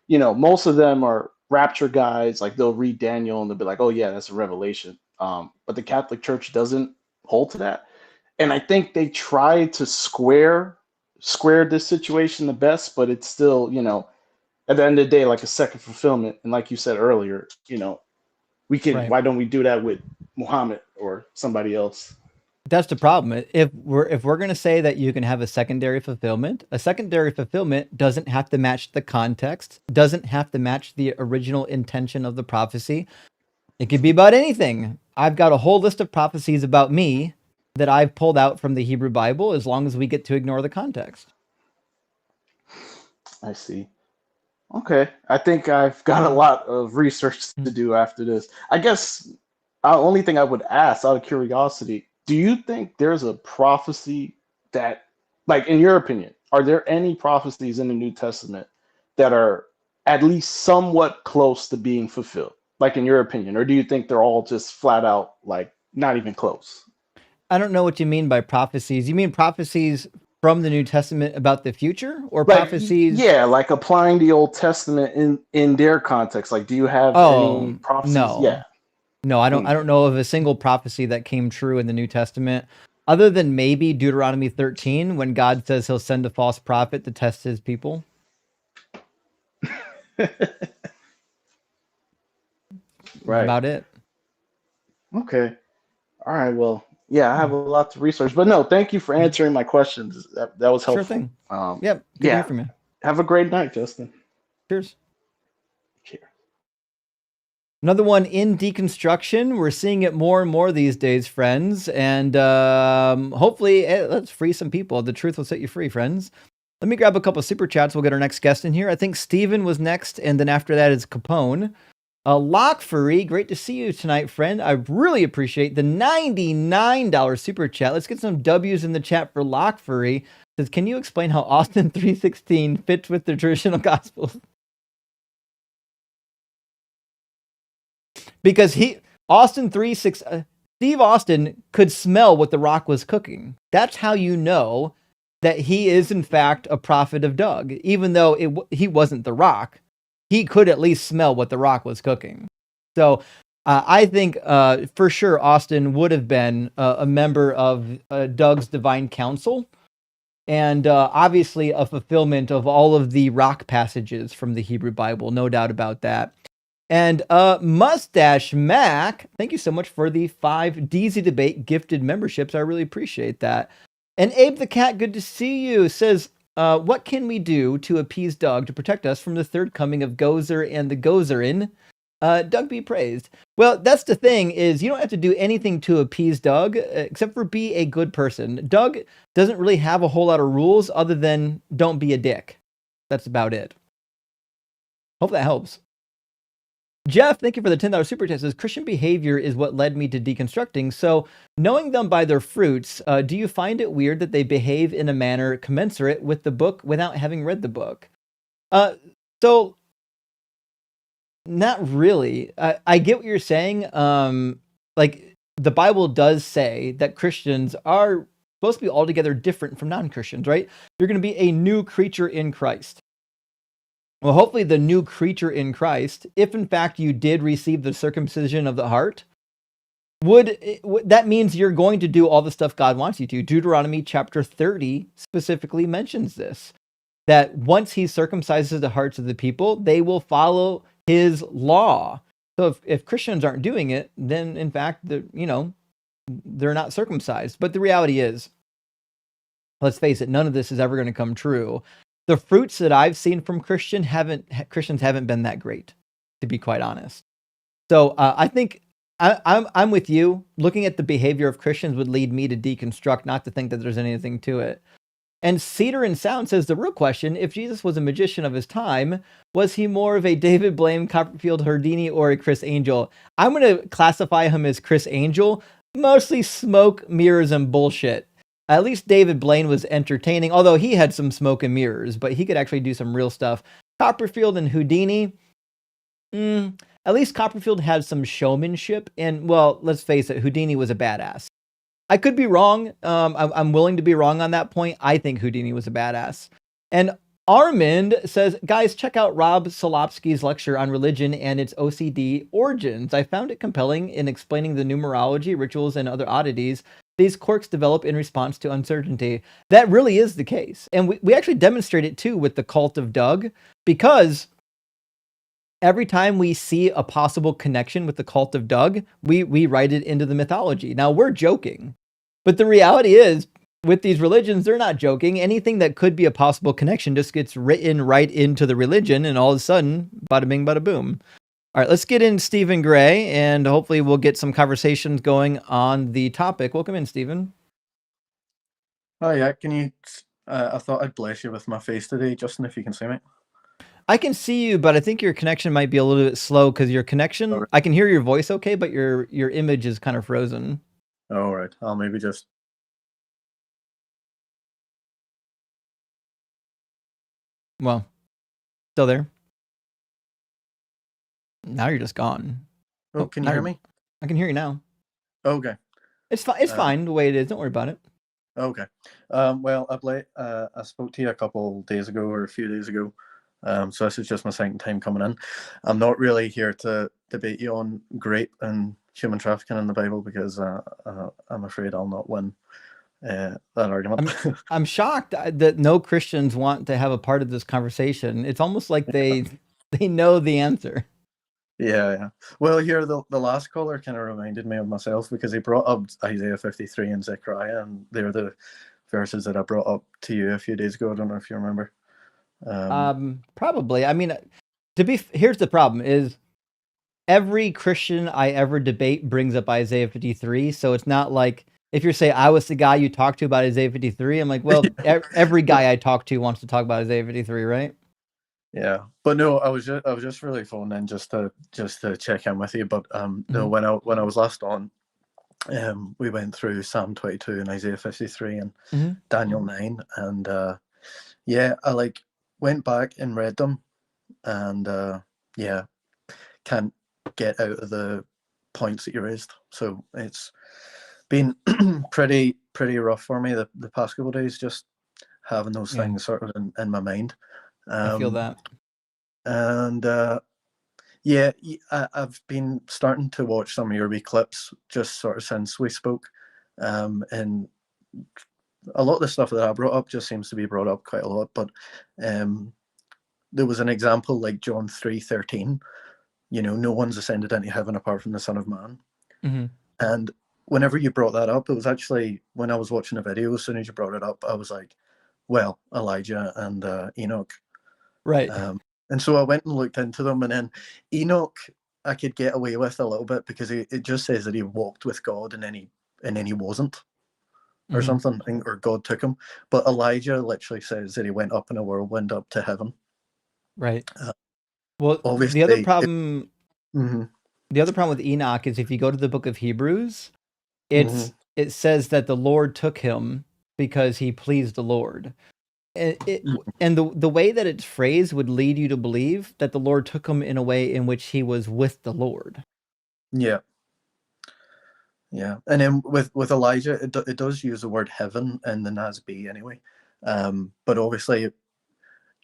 most of them are rapture guys. Like, they'll read Daniel and they'll be like, oh yeah, that's a revelation. But the Catholic Church doesn't hold to that, and I think they try to square this situation the best, but it's still, at the end of the day, like a second fulfillment. And like you said earlier, we can, Right. Why don't we do that with Muhammad or somebody else? That's the problem. If we're going to say that you can have a secondary fulfillment doesn't have to match the context, doesn't have to match the original intention of the prophecy. It could be about anything. I've got a whole list of prophecies about me that I've pulled out from the Hebrew Bible, as long as we get to ignore the context. I see. Okay. I think I've got a lot of research to do after this. I guess the only thing I would ask out of curiosity, do you think there's a prophecy that, like, in your opinion, are there any prophecies in the New Testament that are at least somewhat close to being fulfilled? Like, in your opinion, or do you think they're all just flat out, like, not even close? I don't know what you mean by prophecies. You mean prophecies from the New Testament about the future, or Like, prophecies? yeah, like applying the Old Testament in their context. Like, do you have any Oh, prophecies? Yeah. no. No, I don't. Mm. I don't know of a single prophecy that came true in the New Testament, other than maybe Deuteronomy 13, when God says He'll send a false prophet to test His people. That's Right. about it. Okay. All right. Well, yeah, I have a lot to research, but no, thank you for answering my questions. That was Sure helpful. thing. Yep. Good to hear Yeah. from you. Have a great night, Justin. Cheers. Cheers. Another one in deconstruction. We're seeing it more and more these days, friends. And hopefully, let's free some people. The truth will set you free, friends. Let me grab a couple super chats. We'll get our next guest in here. I think Steven was next. And then after that is Capone. Lockfury, great to see you tonight, friend. I really appreciate the $99 super chat. Let's get some W's in the chat for Lockfury. Says, can you explain how Austin 3:16 fits with the traditional gospels? Because Steve Austin could smell what the Rock was cooking. That's how you know that he is in fact a prophet of Doug, even though he wasn't the Rock. He could at least smell what the Rock was cooking. So I think for sure Austin would have been a member of Doug's divine council, and obviously a fulfillment of all of the Rock passages from the Hebrew Bible, no doubt about that. And Mustache Mac, thank you so much for the 5 DZ Debate gifted memberships. I really appreciate that. And Abe the Cat, good to see you, says, what can we do to appease Doug to protect us from the third coming of Gozer and the Gozerin? Doug be praised. Well, that's the thing, is you don't have to do anything to appease Doug, except for be a good person. Doug doesn't really have a whole lot of rules other than don't be a dick. That's about it. Hope that helps. Jeff, thank you for the $10 super chat. Says Christian behavior is what led me to deconstructing. So, knowing them by their fruits, do you find it weird that they behave in a manner commensurate with the book without having read the book? So, not really. I get what you're saying. Like the Bible does say that Christians are supposed to be altogether different from non-Christians, right? You're going to be a new creature in Christ. Well, hopefully the new creature in Christ, if in fact you did receive the circumcision of the heart, that means you're going to do all the stuff God wants you to. Deuteronomy chapter 30 specifically mentions this, that once he circumcises the hearts of the people, they will follow his law. So if Christians aren't doing it, then in fact, they're not circumcised. But the reality is, let's face it, none of this is ever going to come true. The fruits that I've seen from Christians haven't been that great, to be quite honest. So I think I'm with you. Looking at the behavior of Christians would lead me to deconstruct, not to think that there's anything to it. And Cedar and Sound says the real question: if Jesus was a magician of his time, was he more of a David Blaine, Copperfield, Houdini, or a Chris Angel? I'm going to classify him as Chris Angel, mostly smoke, mirrors, and bullshit. At least David Blaine was entertaining, although he had some smoke and mirrors, but he could actually do some real stuff. Copperfield and Houdini, at least Copperfield had some showmanship, and, well, let's face it, Houdini was a badass. I could be wrong. I'm willing to be wrong on that point. I think Houdini was a badass. And Armand says, guys, check out Rob Solopsky's lecture on religion and its OCD origins. I found it compelling in explaining the numerology, rituals, and other oddities these quirks develop in response to uncertainty. That really is the case. And we actually demonstrate it too with the cult of Doug, because every time we see a possible connection with the cult of Doug, we write it into the mythology. Now, we're joking, but the reality is, with these religions, they're not joking. Anything that could be a possible connection just gets written right into the religion, and all of a sudden, bada bing, bada boom. All right, let's get in Stephen Gray, and hopefully we'll get some conversations going on the topic. Welcome in, Stephen. Oh, yeah, can you... I thought I'd bless you with my face today, Justin, if you can see me. I can see you, but I think your connection might be a little bit slow, because your connection, I can hear your voice okay, but your image is kind of frozen. All right. I'll maybe just. Well, still there? Now you're just gone. Oh, can you hear me? I can hear you now. Okay. It's fine. It's fine the way it is. Don't worry about it. Okay. Well, I spoke to you a couple days ago or a few days ago. So this is just my second time coming in. I'm not really here to debate you on grape and human trafficking in the Bible because I'm afraid I'll not win that argument. I'm shocked that no Christians want to have a part of this conversation. It's almost like they know the answer. Yeah. Well, here the last caller kind of reminded me of myself because he brought up Isaiah 53 and Zechariah, and they're the verses that I brought up to you a few days ago. I don't know if you remember. Probably. I mean, here's the problem: is every Christian I ever debate brings up Isaiah 53, so it's not like if you're saying I was the guy you talked to about Isaiah 53, I'm like, well, every guy I talk to wants to talk about Isaiah 53, right? Yeah, but no, I was just really phoning in just to check in with you. But no, when I was last on, we went through Psalm 22 and Isaiah 53 and Daniel 9, and yeah, I went back and read them, and yeah, can't get out of the points that you raised. So it's been pretty rough for me the past couple of days, just having those things sort of in my mind. I feel that. And yeah, I've been starting to watch some of your wee clips just sort of since we spoke, and a lot of the stuff that I brought up just seems to be brought up quite a lot. But there was an example like John 3:13. No one's ascended into heaven apart from the Son of Man. And whenever you brought that up, it was actually when I was watching a video. As soon as you brought it up, I was like, well, Elijah and Enoch. Right. And so I went and looked into them, and then Enoch I could get away with a little bit because it just says that he walked with God and then he wasn't, or something, or God took him. But Elijah literally says that he went up in a whirlwind up to heaven. Right. Well, obviously, the other problem with Enoch is if you go to the book of Hebrews, it says that the Lord took him because he pleased the Lord. And the way that it's phrased would lead you to believe that the Lord took him in a way in which he was with the Lord. Yeah. And then with Elijah, it does use the word heaven in the NASB anyway. But obviously,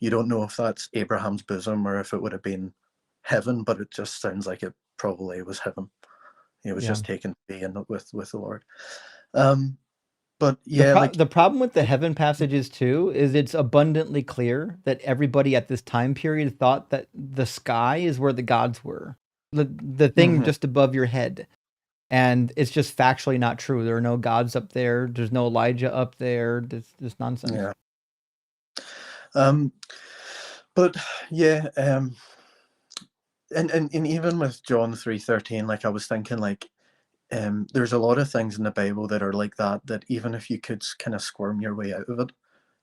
you don't know if that's Abraham's bosom or if it would have been heaven, but it just sounds like it probably was heaven. It was just taken to be in with the Lord. But yeah, the problem with the heaven passages too is it's abundantly clear that everybody at this time period thought that the sky is where the gods were, the thing just above your head, and it's just factually not true. There are no gods up there. There's no Elijah up there. This nonsense. Yeah. But yeah. And even with John 3:13, I was thinking there's a lot of things in the Bible that are like that even if you could kind of squirm your way out of it,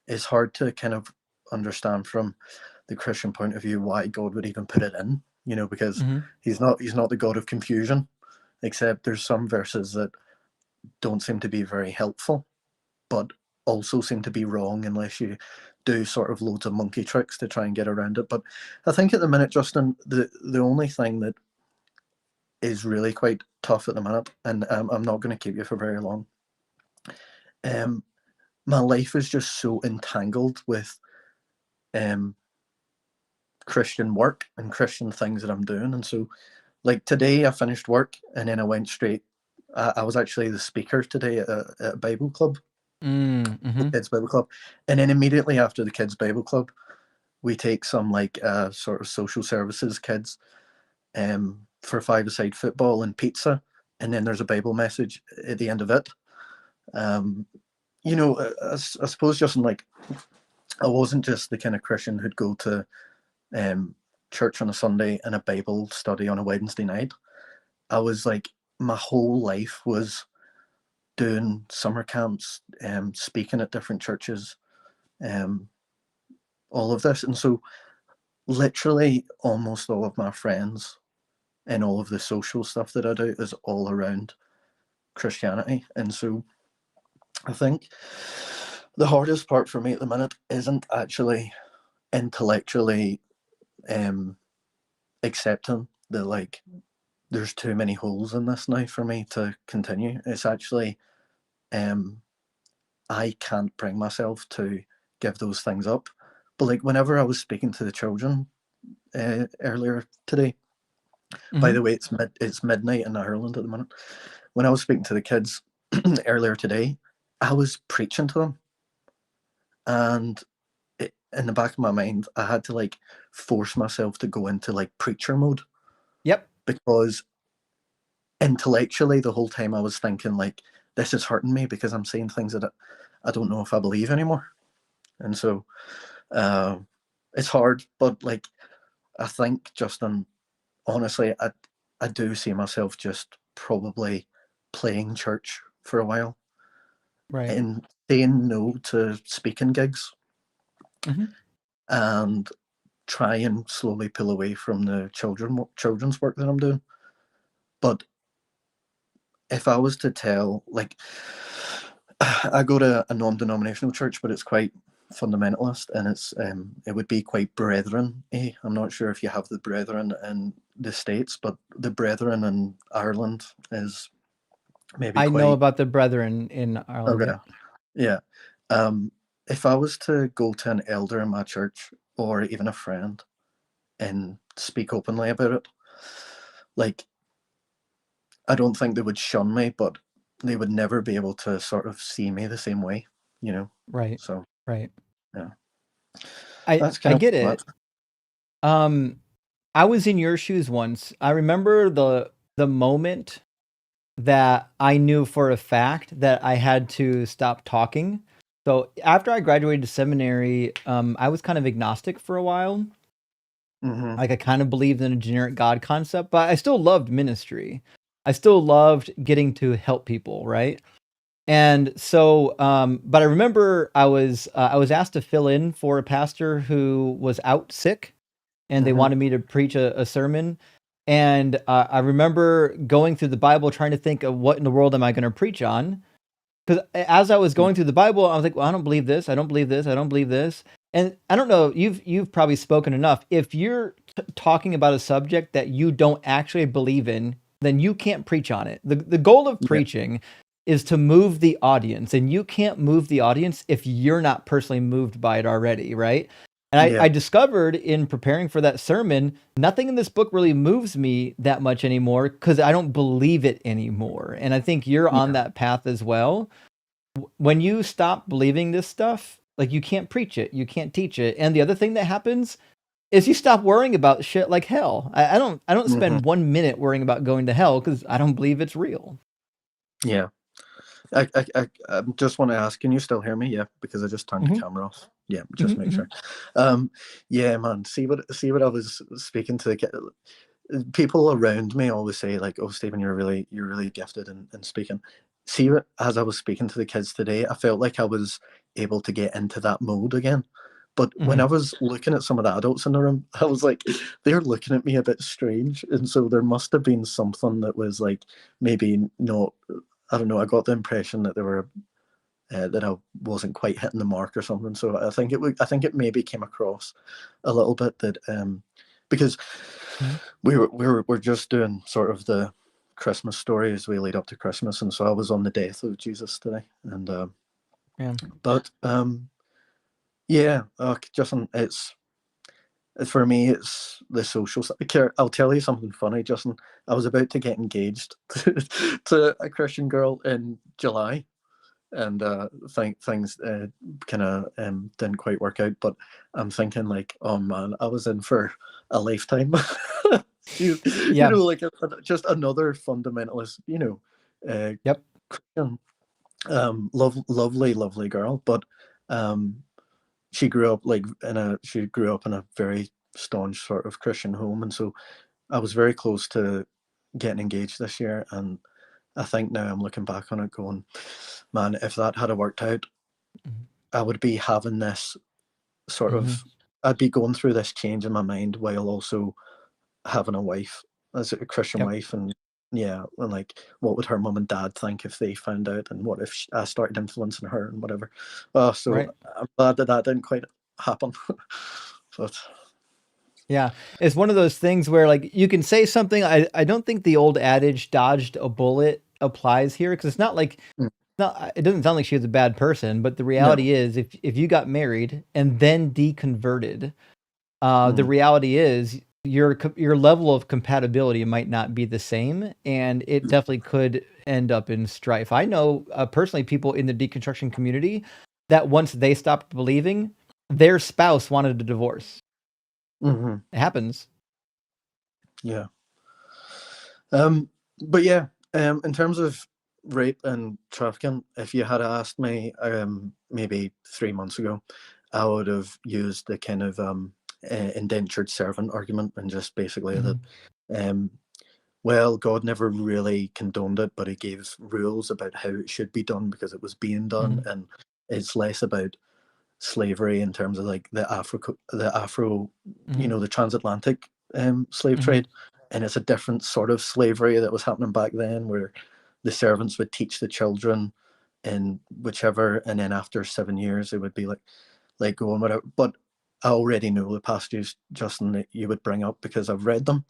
it's hard to kind of understand from the Christian point of view why God would even put it in, because he's not the God of confusion, except there's some verses that don't seem to be very helpful, but also seem to be wrong unless you do sort of loads of monkey tricks to try and get around it. But I think at the minute, Justin, the only thing that is really quite tough at the minute, and I'm not going to keep you for very long. My life is just so entangled with Christian work and Christian things that I'm doing, and so today I finished work and then I went straight. I was actually the speaker today at a Bible club, kids Bible club, and then immediately after the kids Bible club, we take some sort of social services kids for five-a-side football and pizza, and then there's a Bible message at the end of it. I suppose just I wasn't just the kind of Christian who'd go to church on a Sunday and a Bible study on a Wednesday night. I was my whole life was doing summer camps, speaking at different churches, all of this. And so literally almost all of my friends and all of the social stuff that I do is all around Christianity. And so I think the hardest part for me at the minute isn't actually intellectually accepting that like there's too many holes in this now for me to continue. It's actually I can't bring myself to give those things up. But like whenever I was speaking to the children earlier today, by the way, it's midnight in Ireland at the minute. When I was speaking to the kids earlier today, I was preaching to them, and in the back of my mind, I had to like force myself to go into like preacher mode. Yep. Because intellectually, the whole time I was thinking like, this is hurting me because I'm saying things that I don't know if I believe anymore. And so it's hard, but like I think, Justin, honestly, I do see myself just probably playing church for a while, Right. and saying no to speaking gigs, and try and slowly pull away from the children's work that I'm doing. But if I was to tell, like, I go to a non-denominational church, but it's quite fundamentalist, and it would be quite brethren. I'm not sure if you have the brethren in the States, but the brethren in Ireland is maybe I quite know about the brethren in Ireland. okay. Yeah. If I was to go to an elder in my church or even a friend and speak openly about it, like I don't think they would shun me, but they would never be able to sort of see me the same way, you know. Right. So Right. yeah, I that's kind of get what. it. I was in your shoes once. I remember the moment that I knew for a fact that I had to stop talking. So after I graduated seminary, I was kind of agnostic for a while. Mm-hmm. Like I kind of believed in a generic God concept, but I still loved ministry. I still loved getting to help people, right? And so, but I remember I was asked to fill in for a pastor who was out sick, and they Mm-hmm. wanted me to preach a sermon. And I remember going through the Bible, trying to think of what in the world am I going to preach on. Because as I was going through the Bible, I was like, well, I don't believe this. I don't believe this. I don't believe this. And I don't know, you've probably spoken enough. If you're talking about a subject that you don't actually believe in, then you can't preach on it. The goal of Yeah. preaching is to move the audience, and you can't move the audience if you're not personally moved by it already, right? And Yeah. I discovered in preparing for that sermon, nothing in this book really moves me that much anymore because I don't believe it anymore. And I think you're on that path as well. When you stop believing this stuff, like you can't preach it, you can't teach it. And the other thing that happens is you stop worrying about shit like hell. I don't spend 1 minute worrying about going to hell because I don't believe it's real. Yeah. I just want to ask, can you still hear me? Yeah, because I just turned the camera off. Yeah, just make sure. Yeah, man. See what I was speaking to the people around me always say like, "Oh, Stephen, you're really gifted in speaking." See, as I was speaking to the kids today, I felt like I was able to get into that mode again. But when I was looking at some of the adults in the room, I was like, they're looking at me a bit strange, and so there must have been something that was like maybe not. I don't know. I got the impression that they were that I wasn't quite hitting the mark or something. So I think it maybe came across a little bit that because we're just doing sort of the Christmas story as we lead up to Christmas, and so I was on the death of Jesus today, and but yeah, Justin, it's for me, it's the social stuff. I'll tell you something funny, Justin. I was about to get engaged to a Christian girl in July, and things kind of didn't quite work out. But I'm thinking like, oh man, I was in for a lifetime. you Yeah. know, like just another fundamentalist, Yep. Christian, lovely girl, but she grew up in a very staunch sort of Christian home, and so I was very close to getting engaged this year, and I think now I'm looking back on it going, man, if that had worked out, I would be having this sort of, I'd be going through this change in my mind while also having a wife, as a Christian wife, and Yeah, and like, what would her mum and dad think if they found out, and what if I started influencing her and whatever. So Right. I'm glad that didn't quite happen. But Yeah, it's one of those things where like you can say something. I don't think the old adage "dodged a bullet" applies here because it's not like mm, it doesn't sound like she was a bad person, but the no, reality is if you got married and then deconverted, the mm, reality is your level of compatibility might not be the same, and it definitely could end up in strife. I know personally people in the deconstruction community that once they stopped believing, their spouse wanted a divorce. hmm It happens. yeah. But yeah, in terms of rape and trafficking, if you had asked me maybe 3 months ago, I would have used the kind of indentured servant argument, and just basically that, Mhm. um, well, God never really condoned it, but he gave rules about how it should be done because it was being done, Mhm. and it's less about slavery in terms of like the Afro, Mhm. the transatlantic slave Mhm. trade, and it's a different sort of slavery that was happening back then, where the servants would teach the children in whichever, and then after 7 years, it would be like go and whatever. But I already know the passages, Justin, that you would bring up because I've read them,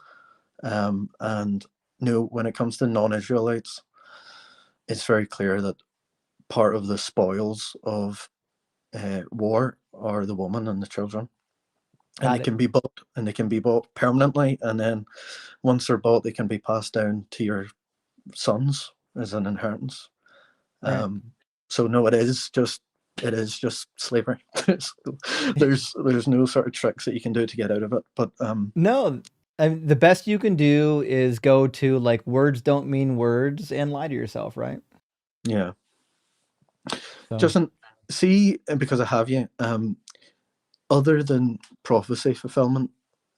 and no, when it comes to non-Israelites, it's very clear that part of the spoils of war are the woman and the children, and they Got it. can be bought, and they can be bought permanently, and then once they're bought, they can be passed down to your sons as an inheritance. Right. So no, it is just slavery. there's no sort of tricks that you can do to get out of it. But No, the best you can do is go to like words don't mean words and lie to yourself, right? yeah, So Justin, see, because I have you, other than prophecy fulfillment,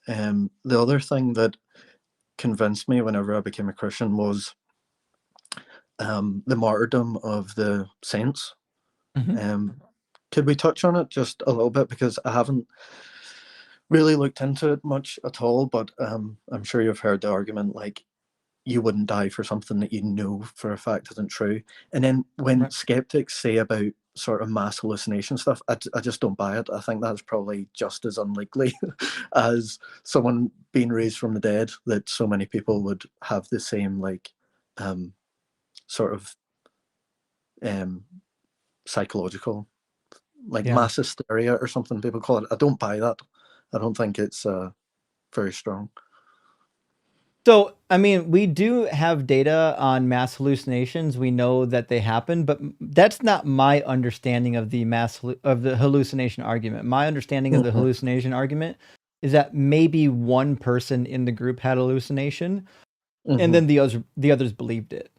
the other thing that convinced me whenever I became a Christian was the martyrdom of the saints. Mhm. Um, could we touch on it just a little bit, because I haven't really looked into it much at all, but I'm sure you've heard the argument like you wouldn't die for something that you know for a fact isn't true. And then when Right. skeptics say about sort of mass hallucination stuff, I just don't buy it. I think that's probably just as unlikely as someone being raised from the dead, that so many people would have the same like um, sort of um, psychological, like Yeah. mass hysteria or something people call it. I don't buy that. I don't think it's very strong. So, I mean, we do have data on mass hallucinations. We know that they happen, but that's not my understanding of of the hallucination argument. My understanding of the Mhm, hallucination argument is that maybe one person in the group had hallucination, and mhm. then the others believed it.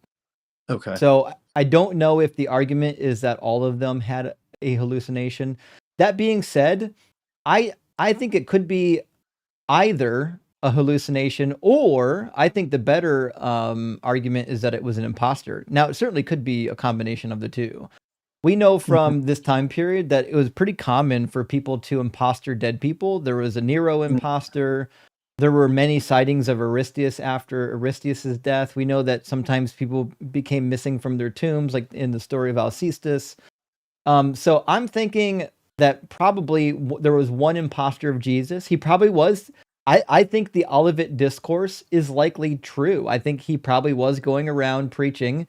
Okay. So I don't know if the argument is that all of them had a hallucination. That being said, I think it could be either a hallucination, or I think the better argument is that it was an imposter. Now, it certainly could be a combination of the two. We know Mhm, from this time period that it was pretty common for people to imposter dead people. There was a Nero mm, imposter. There were many sightings of Aristeas after Aristeas's death. We know that sometimes people became missing from their tombs, like in the story of Alcestis. So I'm thinking that probably there was one imposter of Jesus. He probably was. I think the Olivet Discourse is likely true. I think he probably was going around preaching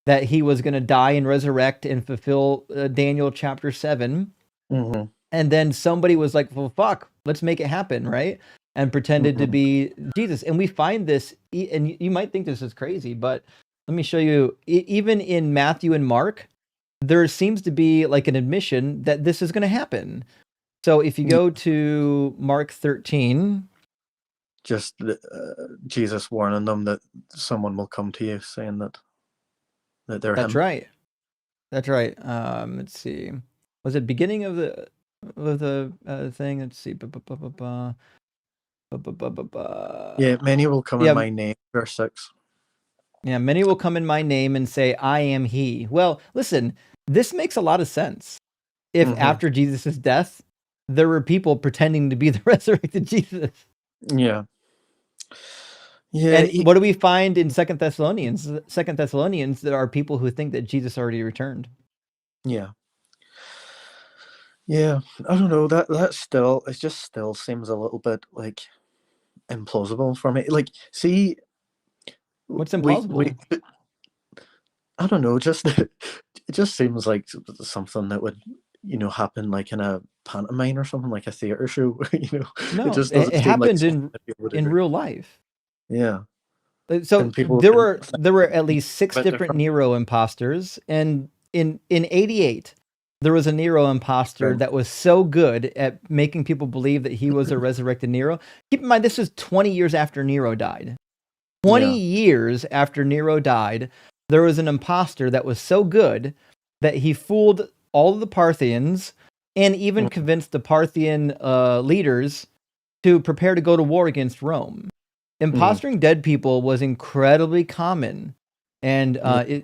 that he was going to die and resurrect and fulfill Daniel chapter 7. mhm, And then somebody was like, well, fuck, let's make it happen, right? And pretended to mhm. be Jesus. And we find this, and you might think this is crazy, but let me show you, even in Matthew and Mark, there seems to be like an admission that this is going to happen. So if you Yeah, go to Mark 13, just Jesus warning them that someone will come to you saying that they're that's him. right. That's right. Let's see. Was it beginning of the thing? Let's see. Yeah, many will come in Yeah, my name, verse 6. yeah. Many will come in my name and say, "I am He." Well, listen. This makes a lot of sense. If Hmm. after Jesus' death, there were people pretending to be the resurrected Jesus. Yeah. Yeah, And what do we find in Second Thessalonians? Second Thessalonians, there are people who think that Jesus already returned. yeah, yeah. I don't know. That still, it just still seems a little bit like implausible for me. Like, see, What's we implausible? I don't know. Just it just seems like something that would happen like in a pantomime or something, like a theater show. It No, just doesn't it seem like happened something that people would in agree. real life. Yeah, So and people there can were think there were at least 6 a bit different different. Nero imposters, and in 88 there was a Nero imposter Right. that was so good at making people believe that he was a resurrected Nero. Keep in mind, this is 20 years after Nero died. 20 Yeah. years after Nero died, there was an imposter that was so good that he fooled all of the Parthians and even Mm, convinced the Parthian leaders to prepare to go to war against Rome. mm, Impostoring dead people was incredibly common, and yeah.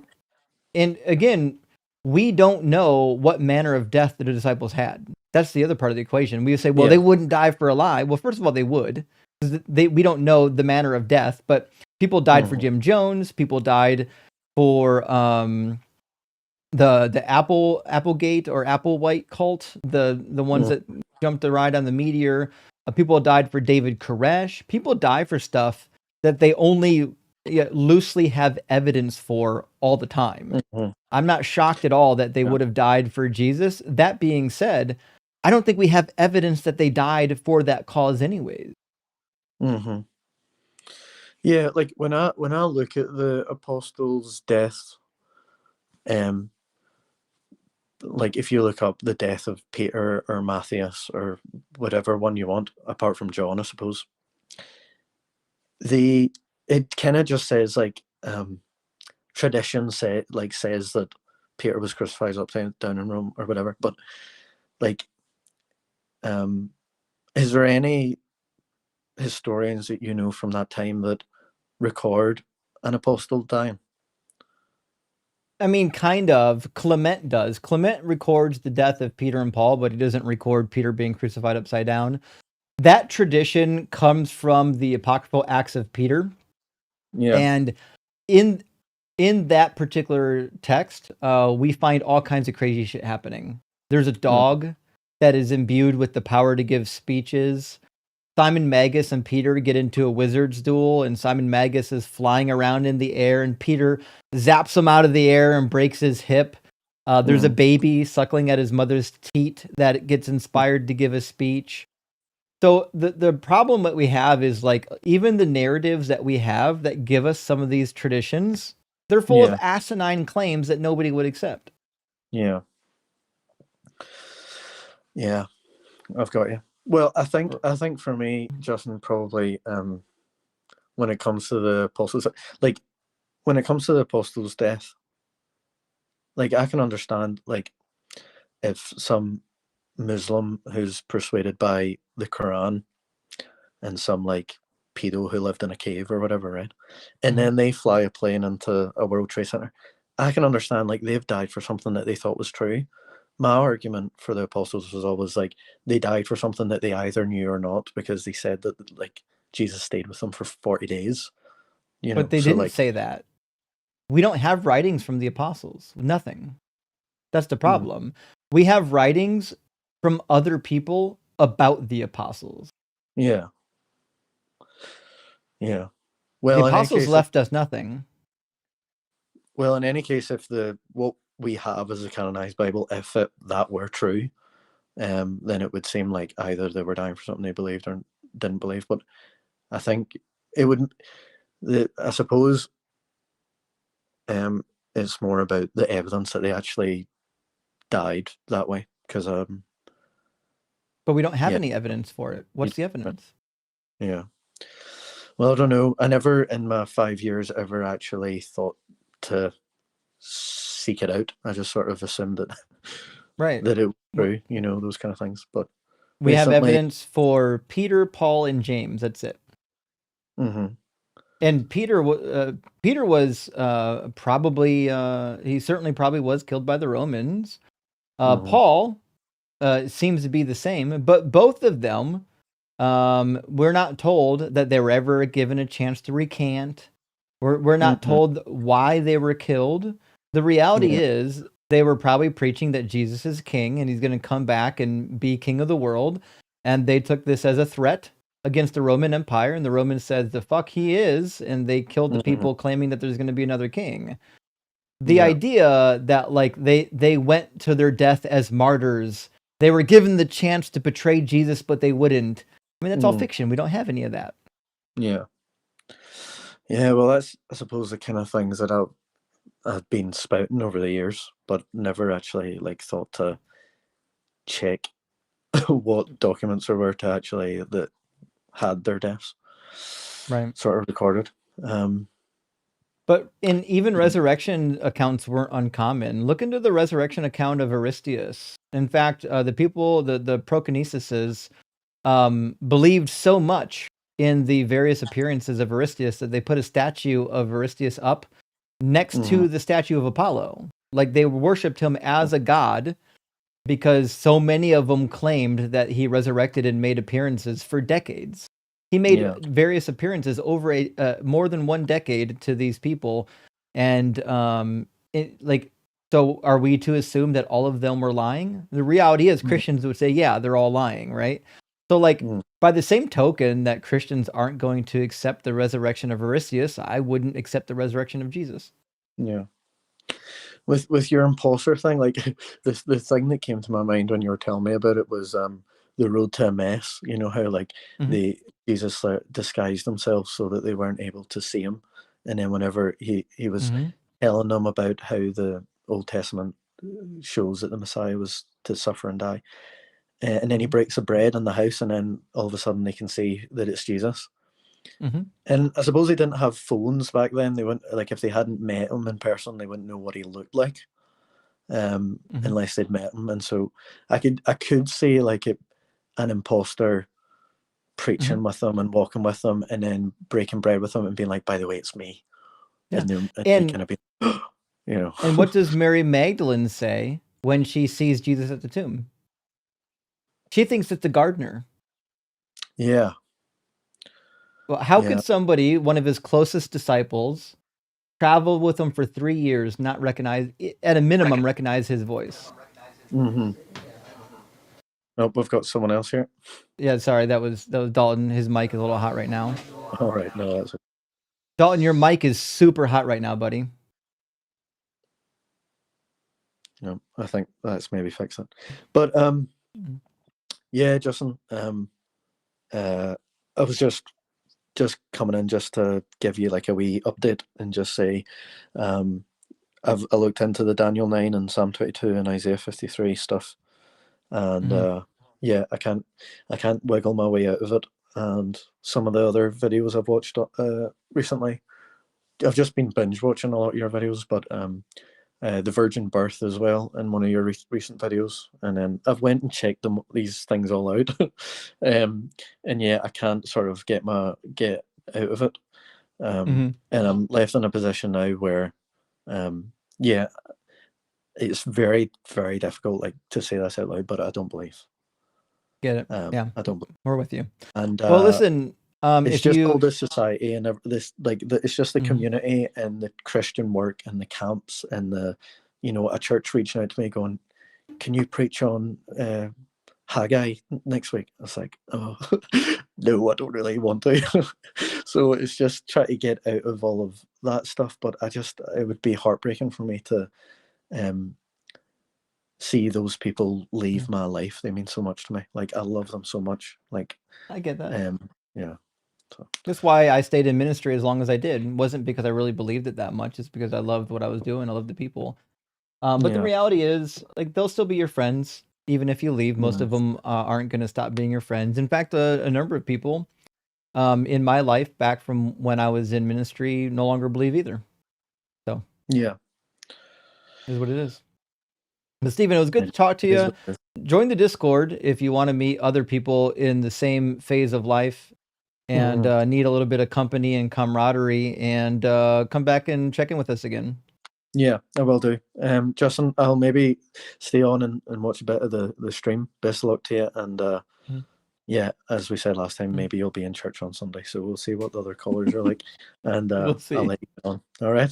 and again, we don't know what manner of death the disciples had. That's the other part of the equation. We say, well, they Yeah. wouldn't die for a lie. Well, first of all, they would, because we don't know the manner of death. But people died for Mhm, Jim Jones. People died for the Applegate or Applewhite cult, the ones mm, that jumped the ride on the meteor. People died for David Koresh. People die for stuff that they only loosely have evidence for all the time. mhm, I'm not shocked at all that they yeah. would have died for Jesus. That being said, I don't think we have evidence that they died for that cause anyways. Mhm. Yeah, like when I look at the apostles' death, um, like if you look up the death of Peter or Matthias or whatever one you want, apart from John, I suppose, the it kind of just says like tradition says that Peter was crucified upside down in Rome or whatever. But like, um, is there any historians that you know from that time that record an apostle dying? I mean, kind of. Clement does. Clement records the death of Peter and Paul, but he doesn't record Peter being crucified upside down. That tradition comes from the apocryphal Acts of Peter, Yeah. and in that particular text, we find all kinds of crazy shit happening. There's a Mm, dog that is imbued with the power to give speeches. Simon Magus and Peter get into a wizard's duel, and Simon Magus is flying around in the air, and Peter zaps him out of the air and breaks his hip. There's a mm, baby suckling at his mother's teat that gets inspired to give a speech. So the problem that we have is like even the narratives that we have that give us some of these traditions, they're full of yeah. asinine claims that nobody would accept. Yeah. Yeah. I've got you. Well, I think for me, Justin, probably when it comes to the apostles, like when it comes to the apostles' death, like I can understand like if some Muslim who's persuaded by the Quran and some like pedo who lived in a cave or whatever, right? And Mhm. then they fly a plane into a World Trade Center. I can understand like they've died for something that they thought was true. My argument for the apostles was always like they died for something that they either knew or not because they said that like Jesus stayed with them for 40 days, But they So didn't like, say that. We don't have writings from the apostles. Nothing. That's the mm, problem. We have writings from other people about the apostles. yeah, yeah. The Well, in any apostles case, if, left us nothing. well, in any case, if the what we have as a canonized Bible, if that were true, then it would seem like either they were dying for something they believed or didn't believe. But I think it would. I suppose it's more about the evidence that they actually died that way. Because But we don't have yeah, any evidence for it. you- What's the evidence? yeah. Well, I don't know. I never in my 5 years ever actually thought to seek it out. I just sort of assumed that Right. that it was W- true. Those kind of things. But We have recently, evidence for Peter, Paul, and James. That's it. hmm And Peter was probably he certainly probably was killed by the Romans. hmm Paul seems to be the same, but both of them We're not told that they were ever given a chance to recant. We're not Mhm. told why they were killed. The reality Yeah. is they were probably preaching that Jesus is king and he's going to come back and be king of the world. And they took this as a threat against the Roman Empire. And the Romans said, the fuck he is. And they killed the Mhm. people claiming that there's going to be another king. The Yeah. idea that like they went to their death as martyrs, they were given the chance to betray Jesus, but they wouldn't. I mean, that's all Mm. fiction. We don't have any of that. Yeah. Yeah, well, that's, I suppose, the kind of things that I've been spouting over the years, but never actually like thought to check what documents there were to actually that had their deaths Right. sort of recorded. But in even Mm. resurrection accounts weren't uncommon. Look into the resurrection account of Aristeas. In fact, the people, the proconesises, believed so much in the various appearances of Aristeas that they put a statue of Aristeas up next Mhm. to the statue of Apollo. Like they worshipped him as a god because so many of them claimed that he resurrected and made appearances for decades. He made Yeah. various appearances over more than one decade to these people, and so are we to assume that all of them were lying? The reality is Mm. Christians would say, yeah, they're all lying, right? So like Mm. by the same token that Christians aren't going to accept the resurrection of Aristeas, I wouldn't accept the resurrection of Jesus. Yeah. With your imposter thing, like the thing that came to my mind when you were telling me about it was the road to Emmaus. You know how like Mhm. Jesus disguised himself so that they weren't able to see him, and then whenever he was Mhm. telling them about how the Old Testament shows that the Messiah was to suffer and die, and then he Mhm. breaks the bread in the house, and then all of a sudden they can see that it's Jesus. Mhm. And I suppose they didn't have phones back then. They wouldn't, like, if they hadn't met him in person, they wouldn't know what he looked like, Mhm. unless they'd met him. And so I could see like an imposter Mhm. preaching with them and walking with them, and then breaking bread with them and being like, "By the way, it's me," Yeah. and they And kind of be, you know, And what does Mary Magdalene say when she sees Jesus at the tomb? She thinks it's the gardener. yeah, Well, how yeah, could somebody, one of his closest disciples, travel with him for 3 years, not recognize, at a minimum, recognize his voice? mm-hmm. Oh, we've got someone else here. Yeah, sorry, that was Dalton. His mic is a little hot right now. All right, no, that's Dalton, your mic is super hot right now, buddy. no. I think that's maybe fix it. But Mhm. yeah, Justin, I was just coming in just to give you like a wee update and just say, I looked into the Daniel 9 and Psalm 22 and Isaiah 53 stuff, and Mhm. yeah, I can't wiggle my way out of it. And some of the other videos I've watched recently, I've just been binge watching a lot of your videos, but the virgin birth as well in one of your recent videos, and then I've went and checked these things all out, and yeah, I can't sort of get out of it, Mhm. and I'm left in a position now where, yeah, it's very very difficult like to say this out loud, but I don't believe, Get it. Yeah, I don't believe, we're with you. and Well, listen, it's if just all you the society and this like it's just the Mhm. community and the Christian work and the camps and the, you know, a church reaching out to me going, can you preach on Haggai next week? I was like, oh, no, I don't really want to. So it's just trying to get out of all of that stuff. But it would be heartbreaking for me to um, see those people Yeah, leave my life. They mean so much to me. Like, I love them so much. Like, I get that. yeah. So, That's why I stayed in ministry as long as I did. It wasn't because I really believed it that much. It's because I loved what I was doing. I loved the people. But the yeah. reality is, like, they'll still be your friends even if you leave. Most Mm, of them aren't going to stop being your friends. In fact, a number of people in my life back from when I was in ministry no longer believe either. So, yeah. is what it is. But Stephen, it was good It to talk to is you. what it is. Join the Discord if you want to meet other people in the same phase of life and Mhm. need a little bit of company and camaraderie, and come back and check in with us again. Yeah, I will do. Justin, I'll maybe stay on and watch a bit of the stream. Best of luck to you, and Mhm. Yeah, as we said last time, maybe you'll be in church on Sunday, so we'll see what the other callers are like, and We'll see. I'll let you get on. All right.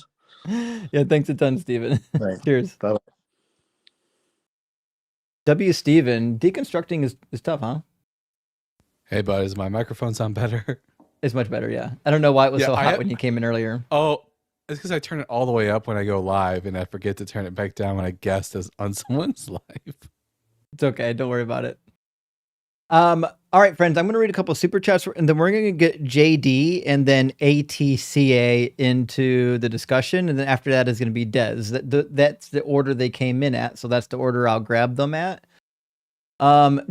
Yeah, thanks a ton, Steven. Right. Cheers. Bye. W. Steven, deconstructing is tough, huh? Hey, bud, does my microphone sound better? It's much better, yeah. I don't know why it was Yeah, so I hot had- when you came in earlier. Oh, it's because I turn it all the way up when I go live, and I forget to turn it back down when I guest as on someone's live. It's okay. Don't worry about it. All right, friends, I'm going to read a couple of super chats, and then we're going to get JD and then ATCA into the discussion. And then after that is going to be Dez. That's the order they came in at. So that's the order I'll grab them at.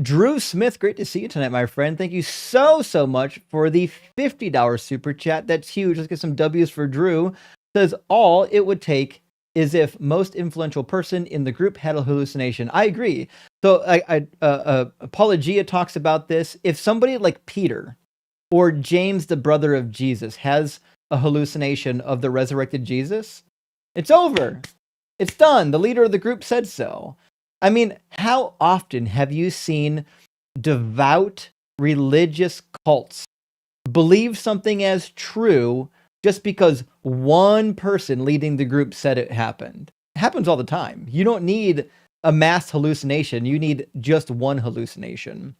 Drew Smith, great to see you tonight, my friend. Thank you so much for the $50 super chat. That's huge. Let's get some W's for Drew. Says all it would take is if most influential person in the group had a hallucination. I agree. So Apologia talks about this. If somebody like Peter or James, the brother of Jesus, has a hallucination of the resurrected Jesus, it's over. It's done. The leader of the group said so. I mean, how often have you seen devout religious cults believe something as true just because one person leading the group said it happened? It happens all the time. You don't need a mass hallucination. You need just one hallucination.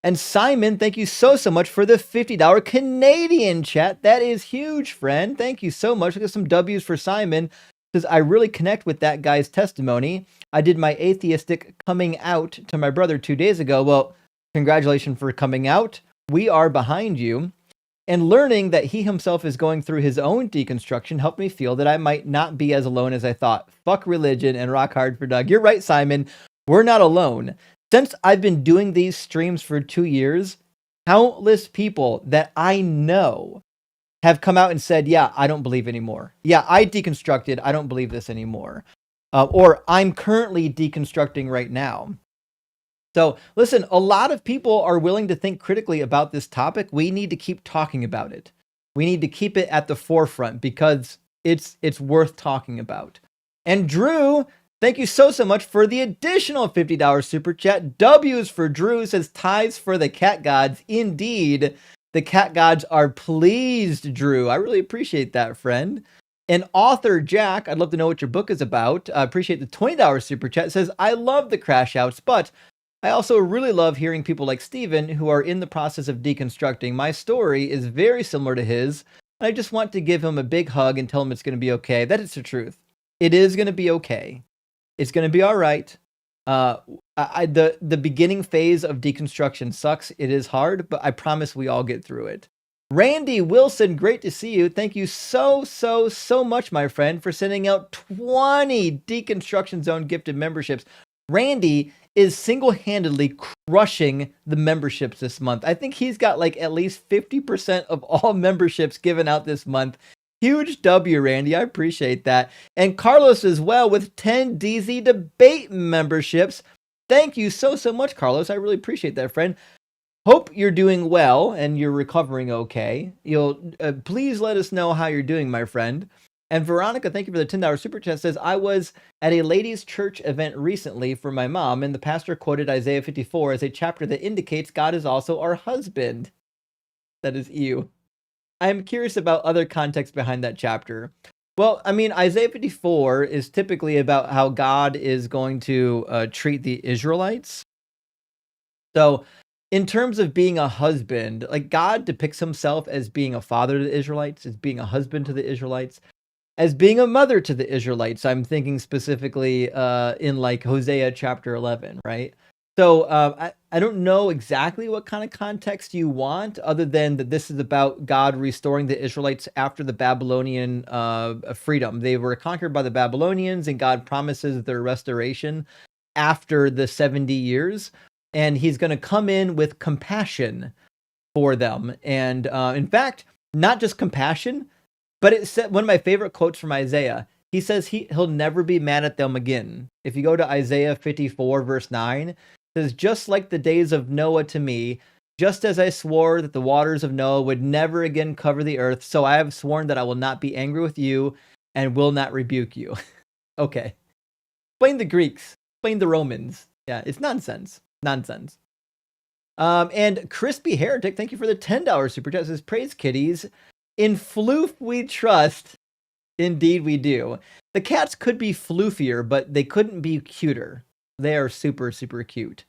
And Simon, thank you so much for the $50 Canadian chat. That is huge, friend. Thank you so much. Look at some W's for Simon. Says, I really connect with that guy's testimony. I did my atheistic coming out to my brother 2 days ago. Well, congratulations for coming out. We are behind you. And learning that he himself is going through his own deconstruction helped me feel that I might not be as alone as I thought. Fuck religion and rock hard for Doug. You're right, Simon. We're not alone. Since I've been doing these streams for 2 years, countless people that I know have come out and said, yeah, I don't believe anymore. Yeah, I deconstructed. I don't believe this anymore. Or I'm currently deconstructing right now. So listen, a lot of people are willing to think critically about this topic. We need to keep talking about it. We need to keep it at the forefront because it's worth talking about. And Drew, thank you so much for the additional $50 super chat. W's for Drew, says ties for the cat gods. Indeed, the cat gods are pleased, Drew. I really appreciate that, friend. And author Jack, I'd love to know what your book is about. I appreciate the $20 super chat. Says, I love the crash outs, but I also really love hearing people like Steven who are in the process of deconstructing. My story is very similar to his, and I just want to give him a big hug and tell him it's going to be okay. That is the truth. It is going to be okay. It's going to be all right. The beginning phase of deconstruction sucks. It is hard, but I promise we all get through it. Randy Wilson, great to see you. Thank you so much, my friend, for sending out 20 Deconstruction Zone gifted memberships. Randy is single-handedly crushing the memberships this month. I think he's got like at least 50% of all memberships given out this month. Huge W, Randy. I appreciate that. And Carlos as well with 10 DZ debate memberships. Thank you so much, Carlos. I really appreciate that, friend. Hope you're doing well and you're recovering okay. You'll please let us know how you're doing, my friend. And Veronica, thank you for the $10 super chat. Says, I was at a ladies' church event recently for my mom, and the pastor quoted Isaiah 54 as a chapter that indicates God is also our husband. That is you. I am curious about other context behind that chapter. Well, I mean, Isaiah 54 is typically about how God is going to treat the Israelites. So, in terms of being a husband, like God depicts himself as being a father to the Israelites, as being a husband to the Israelites, as being a mother to the Israelites. I'm thinking specifically in like Hosea chapter 11, right? So I don't know exactly what kind of context you want, other than that this is about God restoring the Israelites after the Babylonian freedom. They were conquered by the Babylonians, and God promises their restoration after the 70 years. And he's going to come in with compassion for them. And in fact, not just compassion, but it said one of my favorite quotes from Isaiah. He says he'll never be mad at them again. If you go to Isaiah 54, verse 9, it says, just like the days of Noah to me, just as I swore that the waters of Noah would never again cover the earth, so I have sworn that I will not be angry with you and will not rebuke you. Okay. Blame the Greeks. Blame the Romans. Yeah, it's nonsense. Nonsense. And Crispy Heretic, thank you for the $10 super chat. Says, praise kitties. In floof we trust. Indeed we do. The cats could be floofier, but they couldn't be cuter. They are super, super cute.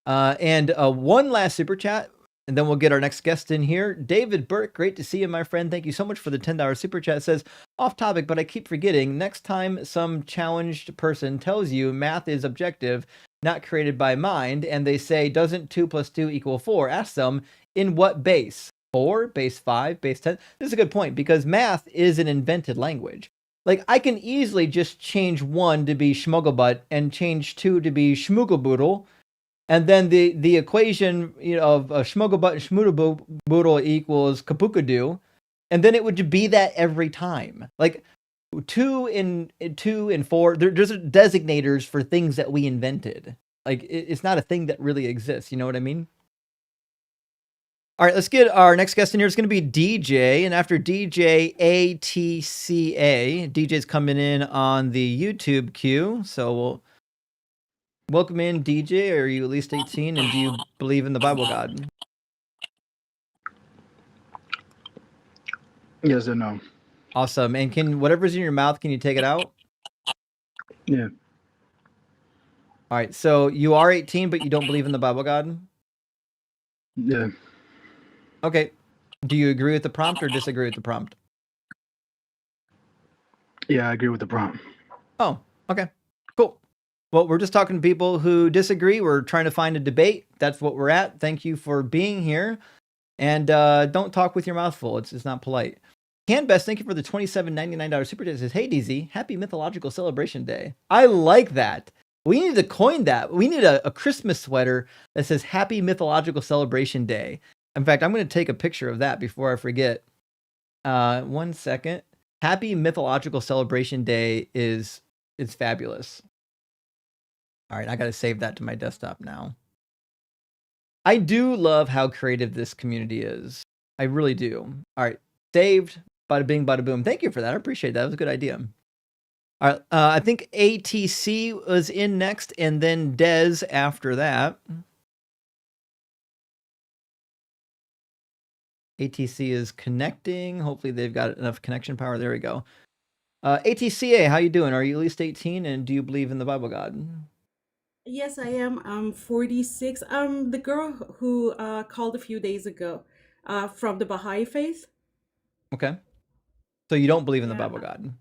And one last super chat, and then we'll get our next guest in here. David Burke, great to see you, my friend. Thank you so much for the $10 super chat. It says, off topic, but I keep forgetting. Next time some challenged person tells you math is objective, not created by mind, and they say, doesn't 2 + 2 = 4? Ask them, in what base? 4, base 5, base 10? This is a good point, because math is an invented language. Like, I can easily just change 1 to be schmuggelbutt and change 2 to be schmoogelboodle, and then the equation, of schmuggelbutt and schmoogelboodle equals kapukadoo, and then it would be that every time. Like, 2 and 4, there's designators for things that we invented. Like, it's not a thing that really exists. You know what I mean? All right, let's get our next guest in here. It's going to be DJ, and after DJ, ATCA. DJ's coming in on the YouTube queue, so we'll welcome in DJ. Are you at least 18, and do you believe in the Bible God? Yes or no? Awesome. And can whatever's in your mouth, can you take it out? Yeah. All right, so you are 18, but you don't believe in the Bible God? Yeah. Okay. Do you agree with the prompt or disagree with the prompt? Yeah, I agree with the prompt. Oh, okay. Cool. Well, we're just talking to people who disagree. We're trying to find a debate. That's what we're at. Thank you for being here. And don't talk with your mouth full. It's not polite. Canbest, thank you for the $27.99 super chat. It says, hey, DZ, happy Mythological Celebration Day. I like that. We need to coin that. We need a Christmas sweater that says Happy Mythological Celebration Day. In fact, I'm going to take a picture of that before I forget. 1 second. Happy Mythological Celebration Day is fabulous. All right, I got to save that to my desktop now. I do love how creative this community is. I really do. All right, saved. Bada bing, bada boom. Thank you for that. I appreciate that. It was a good idea. All right, I think ATC was in next, and then Dez after that. ATC is connecting. Hopefully they've got enough connection power. There we go. ATCA, how you doing? Are you at least 18, and do you believe in the Bible God? Yes, I am. I'm 46. I'm the girl who called a few days ago from the Baha'i faith. Okay. So you don't believe in the Yeah. Bible God?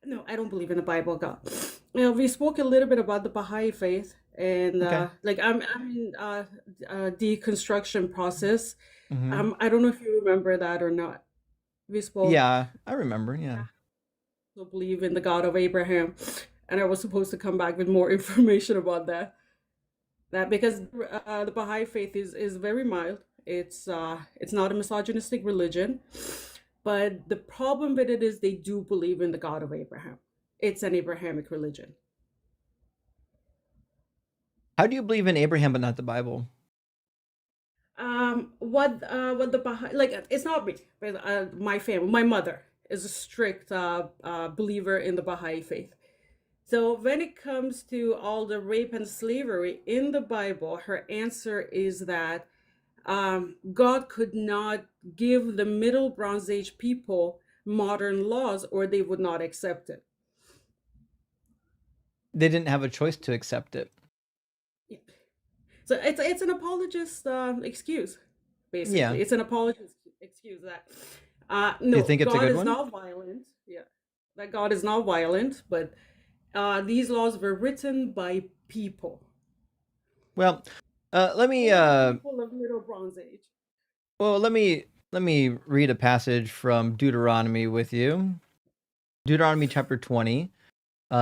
No, I don't believe in the Bible God. We spoke a little bit about the Baha'i faith, and Okay. like I'm in deconstruction process. Mhm. I don't know if you remember that or not. We spoke. Yeah, I remember. Yeah. To believe in the God of Abraham, and I was supposed to come back with more information about that. That because the Baha'i faith is very mild. It's not a misogynistic religion, but the problem with it is they do believe in the God of Abraham. It's an Abrahamic religion. How do you believe in Abraham but not the Bible? What the Baha'i, like, it's not me, but my family, my mother is a strict believer in the Baha'i faith. So when it comes to all the rape and slavery in the Bible, her answer is that God could not give the Middle Bronze Age people modern laws, or they would not accept it. They didn't have a choice to accept it. So it's an apologist excuse, basically. Yeah. It's an apologist excuse that Do you no, think it's a God good is one? not violent. Yeah, that God is not violent, but these laws were written by people. Well, let me People of Middle Bronze Age. well, let me read a passage from Deuteronomy with you. Deuteronomy chapter 20.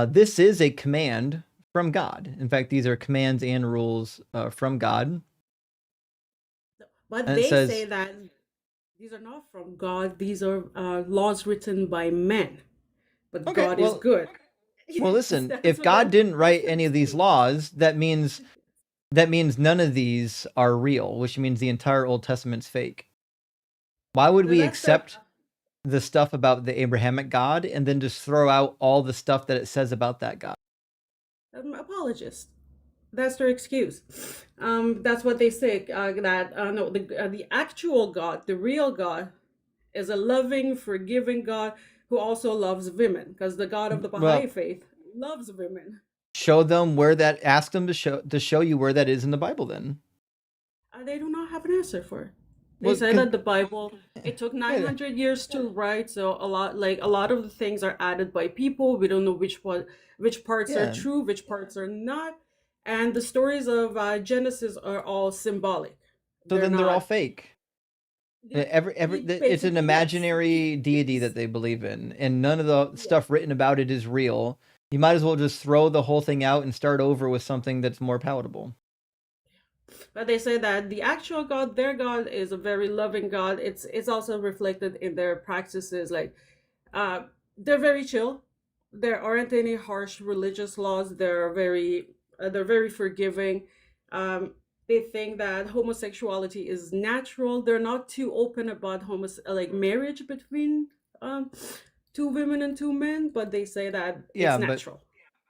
This is a command from God. In fact, these are commands and rules from God. But And it they says- say that these are not from God. These are laws written by men. But Okay, God well- is good. Well, listen, That's if what God I'm- didn't write any of these laws, that means none of these are real, which means the entire Old Testament's fake. Why would we That's accept the stuff about the Abrahamic God and then just throw out all the stuff that it says about that God? I'm an apologist. That's their excuse. That's what they say. That no, the actual God, the real God, is a loving, forgiving God who also loves women, because the God of the Baha'i Well, faith loves women. show them where that. Ask them to show you where that is in the Bible. Then, They do not have an answer for it. They well, say that the Bible, it took yeah, 900 years to write, so a lot of the things are added by people. We don't know which parts are yeah. true, which parts are not, and the stories of Genesis are all symbolic. So They're then they're all not. fake. The, It's an basically, yes. imaginary deity that they believe in, and none of the Yes. stuff written about it is real. You might as well just throw the whole thing out and start over with something that's more palatable. But they say that the actual God, their God, is a very loving God. It's also reflected in their practices. Like, uh, they're very chill. There aren't any harsh religious laws. They're very forgiving. Um, they think that homosexuality is natural. They're not too open about like marriage between um, two women and two men, but they say that it's Yeah, natural.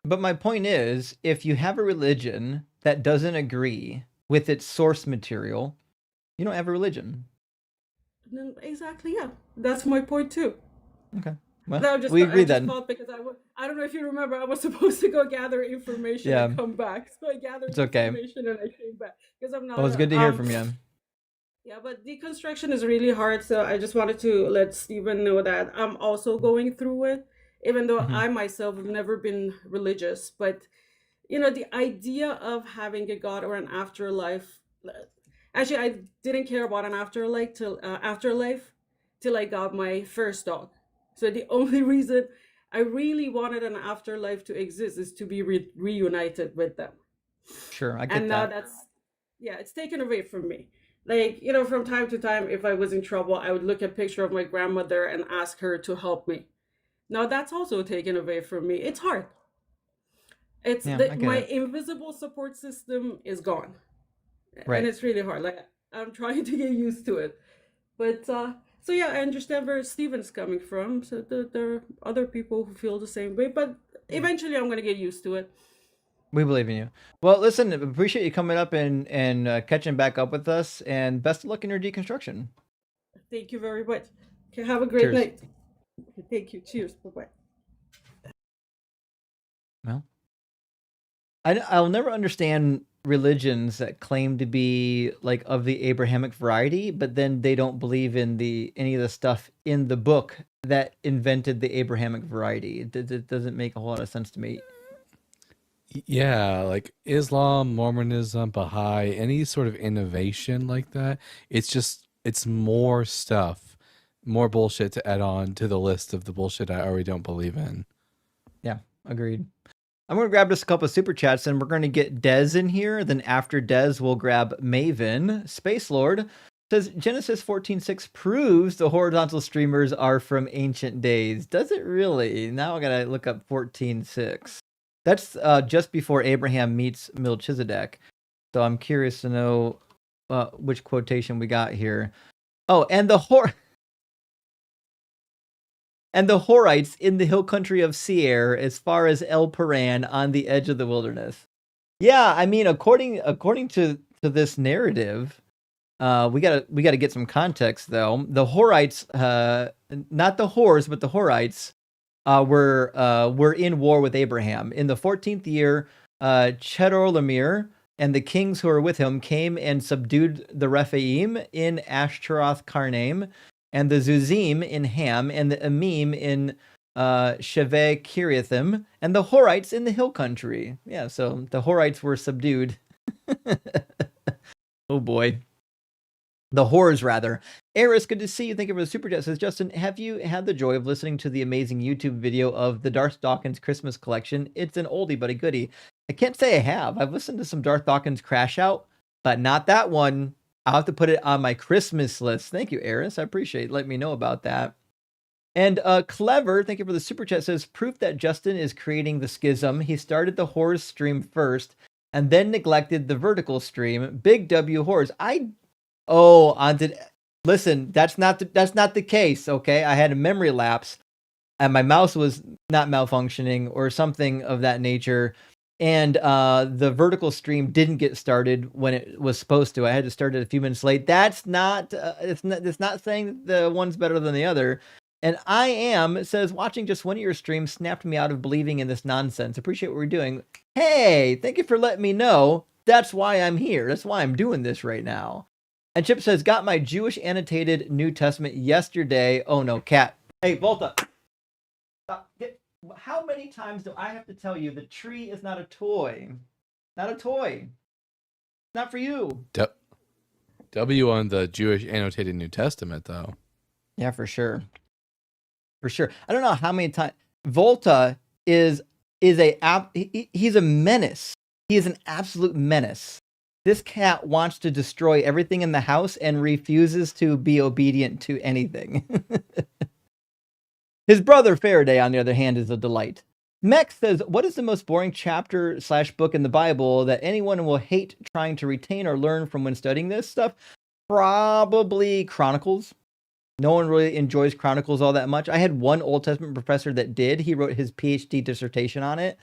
but my point is, if you have a religion that doesn't agree with its source material, you don't have a religion. Exactly, yeah. That's my point too. Okay. Well, No, just we I agree just then. called because I don't know if you remember, I was supposed to go gather information Yeah, and come back. So I gathered it's okay. information and I came back because I'm Well, not it's a good to hear from you. yeah, but deconstruction is really hard. So I just wanted to let Stephen know that I'm also going through it, even though Mhm. I myself have never been religious. But the idea of having a god or an afterlife. Actually, I didn't care about an afterlife till I got my first dog. So the only reason I really wanted an afterlife to exist is to be reunited with them. Sure, I And get now that. yeah, it's taken away from me. Like, from time to time, if I was in trouble, I would look at a picture of my grandmother and ask her to help me. Now that's also taken away from me. It's hard. It's Yeah, I that get my it. invisible support system is gone, and Right. it's really hard. Like, I'm trying to get used to it. But so yeah, I understand where Steven's coming from. So there are other people who feel the same way, but eventually I'm gonna get used to it. We believe in you. Well, listen, appreciate you coming up and catching back up with us, and best of luck in your deconstruction. Thank you very much. Okay, have a great Cheers. night. Thank you. Cheers. Bye bye. Well, I'll never understand religions that claim to be like of the Abrahamic variety, but then they don't believe in any of the stuff in the book that invented the Abrahamic variety. It doesn't make a whole lot of sense to me. Yeah, like Islam, Mormonism, Baha'i, any sort of innovation like that, it's more stuff, more bullshit to add on to the list of the bullshit I already don't believe in. Yeah, agreed. I'm going to grab just a couple of super chats and we're going to get Dez in here. Then after Dez, we'll grab Maven. Space Lord says Genesis 14:6 proves the horizontal streamers are from ancient days. Does it really? Now I got to look up 14:6. That's just before Abraham meets Melchizedek. So I'm curious to know which quotation we got here. Oh, and the Horites in the hill country of Seir, as far as El Paran on the edge of the wilderness. Yeah, I mean, according to this narrative, we gotta get some context though. The Horites, not the Hors, but the Horites, were in war with Abraham in the 14th year. Chedorlaomer and the kings who were with him came and subdued the Rephaim in Ashtaroth Karnaim, and the Zuzim in Ham, and the Emim in Sheve Kiriathim, and the Horites in the hill country. Yeah, so the Horites were subdued. Oh boy. The Whores, rather. Eris, good to see you. Thank you for the super chat. Says Justin, have you had the joy of listening to the amazing YouTube video of the Darth Dawkins Christmas collection? It's an oldie but a goodie. I can't say I have. I've listened to some Darth Dawkins Crash Out, but not that one. I'll have to put it on my Christmas list. Thank you, Eris. I appreciate it. Let me know about that. And Clever, thank you for the super chat, says proof that Justin is creating the schism. He started the Horrors stream first and then neglected the vertical stream. Big W Horrors. Listen, that's not the case, okay? I had a memory lapse and my mouse was not malfunctioning or something of that nature. and the vertical stream didn't get started when it was supposed to. I had to start it a few minutes late. That's not it's not saying that the one's better than the other. And I am, it says, watching just one of your streams snapped me out of believing in this nonsense. Appreciate what we're doing. Hey, thank you for letting me know. That's why I'm here. That's why I'm doing this right now. And Chip says, got my Jewish annotated New Testament yesterday. Oh no, cat. Hey, Volta. How many times do I have to tell you the tree is not a toy? Not a toy. Not for you. W on the Jewish annotated New Testament, though. Yeah, for sure. For sure. I don't know how many times Volta he's a menace. He is an absolute menace. This cat wants to destroy everything in the house and refuses to be obedient to anything. His brother Faraday, on the other hand, is a delight. Mex says, what is the most boring chapter / book in the Bible that anyone will hate trying to retain or learn from when studying this stuff? Probably Chronicles. No one really enjoys Chronicles all that much. I had one Old Testament professor that did. He wrote his PhD dissertation on it.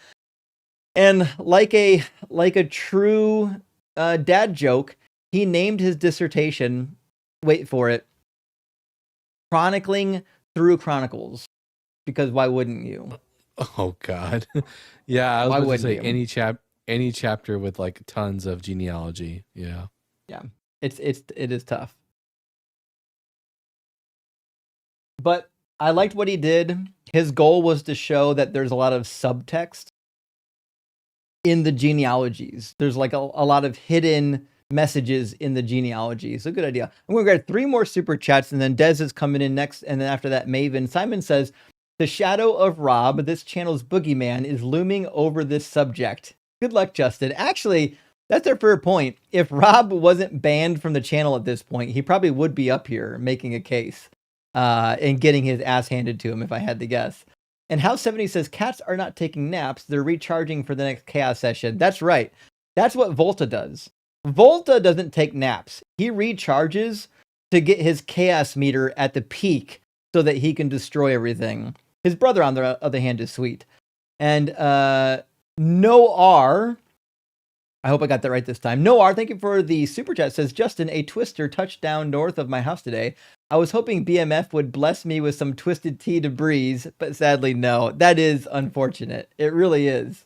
And like a true dad joke, he named his dissertation, wait for it, Chronicling Through Chronicles. Because why wouldn't you? Oh God. Yeah, I was Why about to wouldn't say you? any chapter with like tons of genealogy. Yeah. Yeah. It is tough. But I liked what he did. His goal was to show that there's a lot of subtext in the genealogies. There's like a lot of hidden messages in the genealogies. A good idea. I'm going to grab 3 more super chats, and then Dez is coming in next, and then after that, Maven. Simon says, the shadow of Rob, this channel's boogeyman, is looming over this subject. Good luck, Justin. Actually, that's their fair point. If Rob wasn't banned from the channel at this point, he probably would be up here making a case and getting his ass handed to him, if I had to guess. And House 70 says, cats are not taking naps. They're recharging for the next chaos session. That's right. That's what Volta does. Volta doesn't take naps. He recharges to get his chaos meter at the peak so that he can destroy everything. His brother, on the other hand, is sweet. And Noar, I hope I got that right this time. Noar, thank you for the super chat. Says, Justin, a twister touched down north of my house today. I was hoping BMF would bless me with some Twisted Tea to breeze, but sadly, no. That is unfortunate. It really is.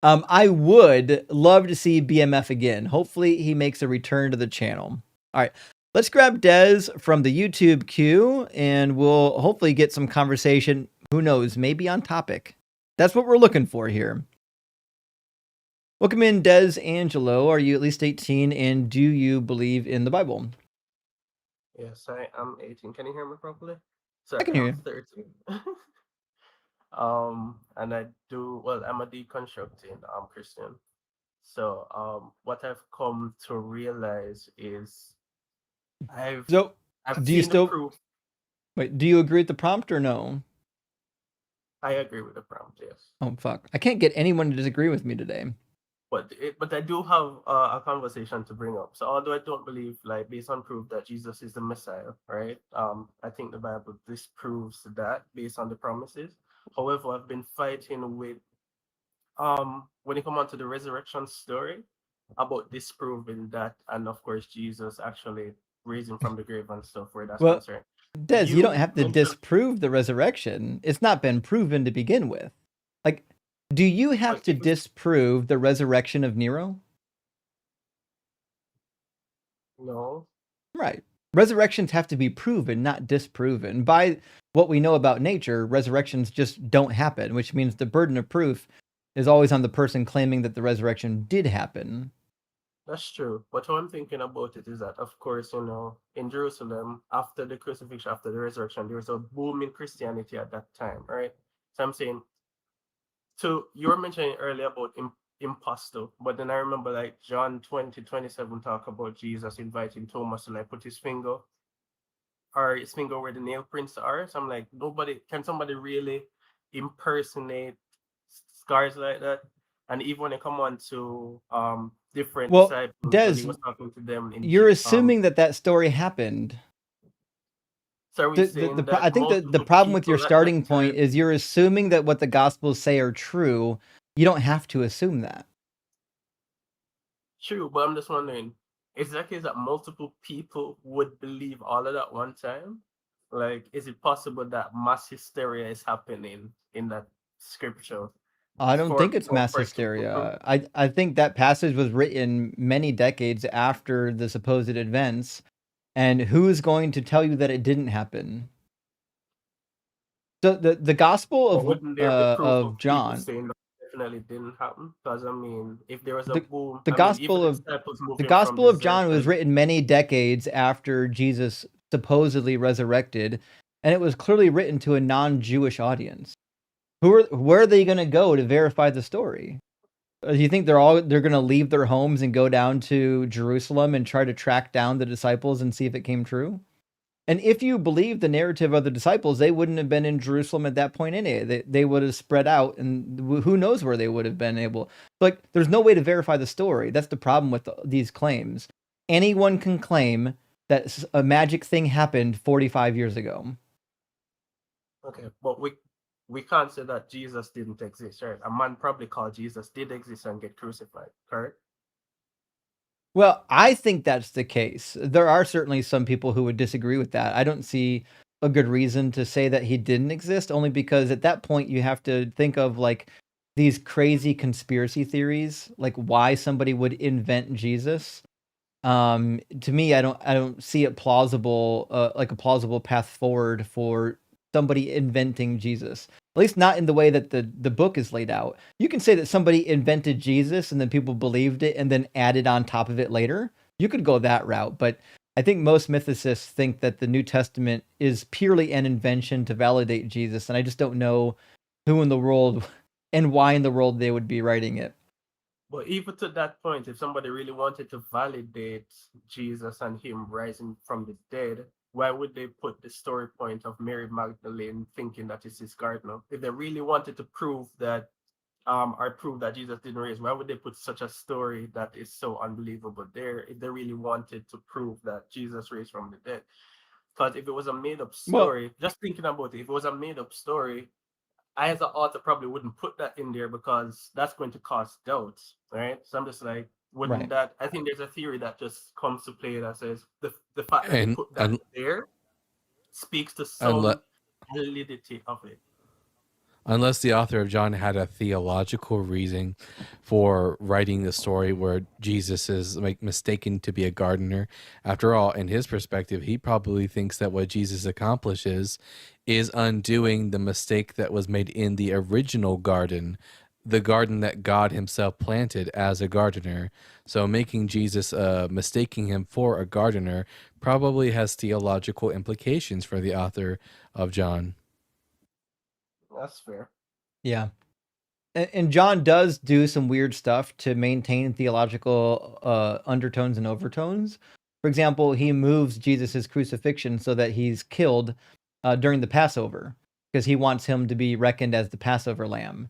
I would love to see BMF again. Hopefully, he makes a return to the channel. All right. Let's grab Dez from the YouTube queue, and we'll hopefully get some conversation. Who knows? Maybe on topic. That's what we're looking for here. Welcome in, Dez Angelo. Are you at least 18, and do you believe in the Bible? Yes, I am 18. Can you hear me properly? Sorry, I can hear I'm you. 13. And I'm a deconstructing Christian. So what I've come to realize is I've So, I've do you seen the still proof. wait? Do you agree with the prompt or no? I agree with the prompt, yes. Oh fuck! I can't get anyone to disagree with me today. But I do have a conversation to bring up. So although I don't believe, like, based on proof that Jesus is the Messiah, right? I think the Bible disproves that based on the promises. However, I've been fighting with when it comes on to the resurrection story about disproving that, and of course Jesus actually raising from the grave and stuff where that's Well, concerned. Des, you don't You have to mentioned disprove the resurrection. It's not been proven to begin with. Like, do you have but to it was disprove the resurrection of Nero? no. Right. Resurrections have to be proven, not disproven. By what we know about nature, resurrections just don't happen, which means the burden of proof is always on the person claiming that the resurrection did happen. That's true. But what I'm thinking about it is that, of course, in Jerusalem, after the crucifixion, after the resurrection, there was a boom in Christianity at that time, right? So I'm saying, so you were mentioning earlier about impostor, but then I remember like John 20:27 talk about Jesus inviting Thomas to like put his finger where the nail prints are. So I'm like, can somebody really impersonate scars like that? And even when they come on to different Well, disciples when he Des, was talking to them you're assuming that story happened. so are we saying I that think the multiple problem with your people at that starting point time, is you're assuming that what the Gospels say are true you don't have to assume that. True, but I'm just wondering, is that case that multiple people would believe all of that one time? Like, is it possible that mass hysteria is happening in that scripture I don't think it's mass for it to prove? hysteria. I think that passage was written many decades after the supposed events, and who's going to tell you that it didn't happen? So the But wouldn't there be proof Of of people John, saying that definitely didn't happen? Because I mean, if there was a the boom, the I mean, even gospel the of disciples the moving from Gospel of John was desertion. written many decades after Jesus supposedly resurrected, and it was clearly written to a non-Jewish audience. Where are they going to go to verify the story? Do you think they're going to leave their homes and go down to Jerusalem and try to track down the disciples and see if it came true? And if you believe the narrative of the disciples, they wouldn't have been in Jerusalem at that point anyway. They would have spread out, and who knows where they would have been able. Like, there's no way to verify the story. That's the problem with these claims. Anyone can claim that a magic thing happened 45 years ago. Okay, but we can't say that Jesus didn't exist, right? A man probably called Jesus did exist and get crucified, correct? Well, I think that's the case. There are certainly some people who would disagree with that. I don't see a good reason to say that he didn't exist, only because at that point you have to think of like these crazy conspiracy theories, like why somebody would invent Jesus. To me, I don't see it plausible, like a plausible path forward for somebody inventing Jesus. At least not in the way that the book is laid out. You can say that somebody invented Jesus and then people believed it and then added on top of it later. You could go that route, but I think most mythicists think that the New Testament is purely an invention to validate Jesus, and I just don't know who in the world and why in the world they would be writing it. But even to that point, if somebody really wanted to validate Jesus and him rising from the dead, why would they put the story point of Mary Magdalene thinking that it's his gardener? If they really wanted to prove that or prove that Jesus didn't raise, why would they put such a story that is so unbelievable there if they really wanted to prove that Jesus raised from the dead? Because if it was a made up Well, story, just thinking about it, if it was a made up story, I as an author probably wouldn't put that in there because that's going to cause doubts, right? So I'm just like, wouldn't right. that? I think there's a theory that just comes to play that says the fact that they And put that there speaks to unless some validity of it. unless the author of John had a theological reason for writing the story where Jesus is like mistaken to be a gardener. After all, in his perspective, he probably thinks that what Jesus accomplishes is undoing the mistake that was made in the original garden, the garden that God himself planted as a gardener. So making Jesus, mistaking him for a gardener, probably has theological implications for the author of John. That's fair. Yeah. And John does do some weird stuff to maintain theological undertones and overtones. For example, he moves Jesus' crucifixion so that he's killed during the Passover because he wants him to be reckoned as the Passover lamb,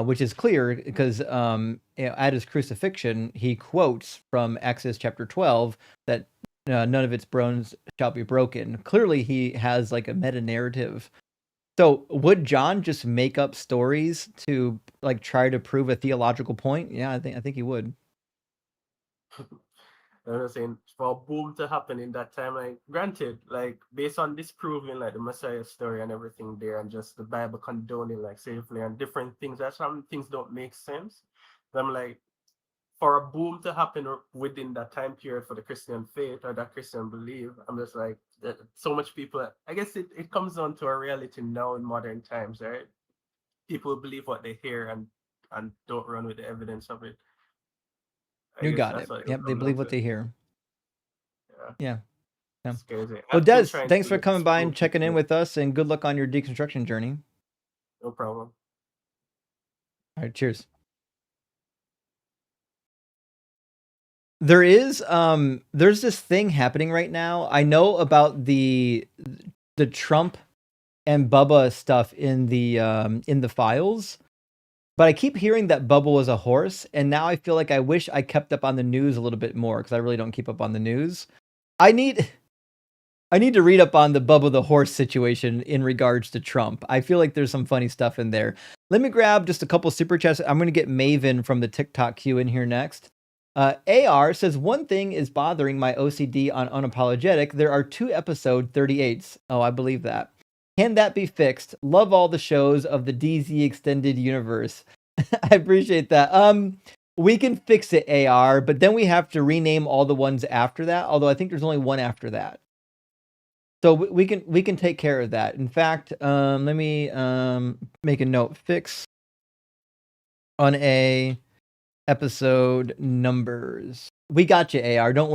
which is clear because at his crucifixion, he quotes from Exodus chapter 12 that none of its bones shall be broken. Clearly, he has like a meta narrative. So would John just make up stories to like try to prove a theological point? Yeah, I think he would. I'm saying for a boom to happen in that time, like granted, like based on disproving like the Messiah story and everything there, and just the Bible condoning like safely and different things, that some things don't make sense. But I'm like, for a boom to happen within that time period for the Christian faith or that Christian belief, I'm just like, so much people. I guess it comes down to a reality now in modern times, right? People believe what they hear and don't run with the evidence of it. I You guess got that's it. what it'll Yep, they come down believe what to. they hear. Yeah, Yeah. Yeah. it's crazy. Well, I've been Des, trying thanks to for coming by and disprove checking in it. with us, and good luck on your deconstruction journey. No problem. All right, cheers. There's this thing happening right now. I know about the Trump and Bubba stuff in the files, but I keep hearing that Bubba was a horse, and now I feel like I wish I kept up on the news a little bit more because I really don't keep up on the news. I need I need to read up on the Bubba the Horse situation in regards to Trump. I feel like there's some funny stuff in there. Let me grab just a couple super chats. I'm going to get Maven from the TikTok queue in here next. AR says, one thing is bothering my OCD on Unapologetic. There are 2 episode 38s. Oh, I believe that. Can that be fixed? Love all the shows of the DZ extended universe. I appreciate that. We can fix it, AR, but then we have to rename all the ones after that. Although I think there's only one after that. So we can take care of that. In fact, let me make a note. Fix on a episode numbers. We got you, AR. Don't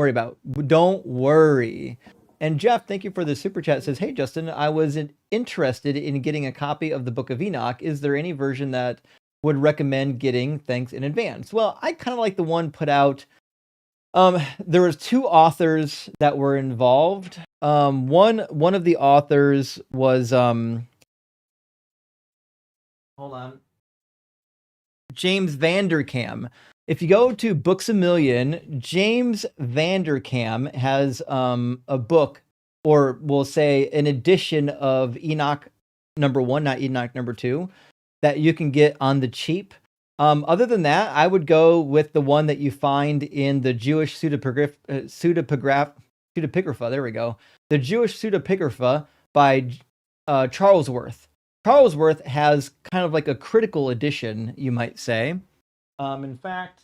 worry. And Jeff, thank you for the super chat. Says, hey Justin, I was interested in getting a copy of the Book of Enoch. Is there any version that would recommend getting? Thanks in advance. Well, I kind of like the one put out. There was 2 authors that were involved. One of the authors was hold on. James Vanderkam. If you go to Books A Million, James Vanderkam has a book, or we'll say an edition of Enoch number 1, not Enoch number 2, that you can get on the cheap. Other than that, I would go with the one that you find in the Jewish pseudepigrapha. There we go. The Jewish pseudepigrapha by Charles Worth. Charles Worth has kind of like a critical edition, you might say. In fact,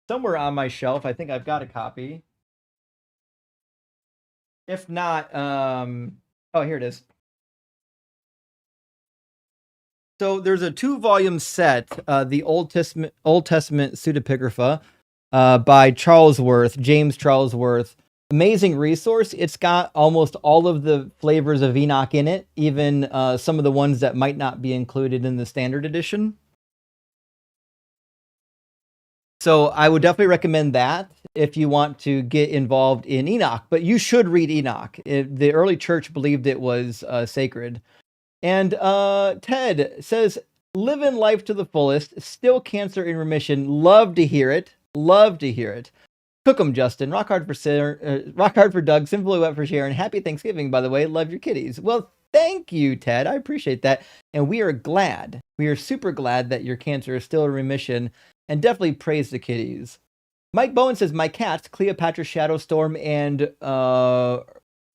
somewhere on my shelf, I think I've got a copy. If not, oh, here it is. So there's a 2-volume set, the Old Testament pseudepigrapha by Charles Worth, James Charles Worth. Amazing resource. It's got almost all of the flavors of Enoch in it, even some of the ones that might not be included in the standard edition. So I would definitely recommend that if you want to get involved in Enoch. But you should read Enoch. The early church believed it was sacred. And Ted says, living life to the fullest, still cancer in remission. Love to hear it. Cook 'em, Justin. Rock hard for Doug. Simply wet for Sharon. Happy Thanksgiving, by the way. Love your kitties. Well, thank you, Ted. I appreciate that. And we are super glad that your cancer is still in remission. And definitely praise the kitties. Mike Bowen says, my cats, Cleopatra Shadowstorm and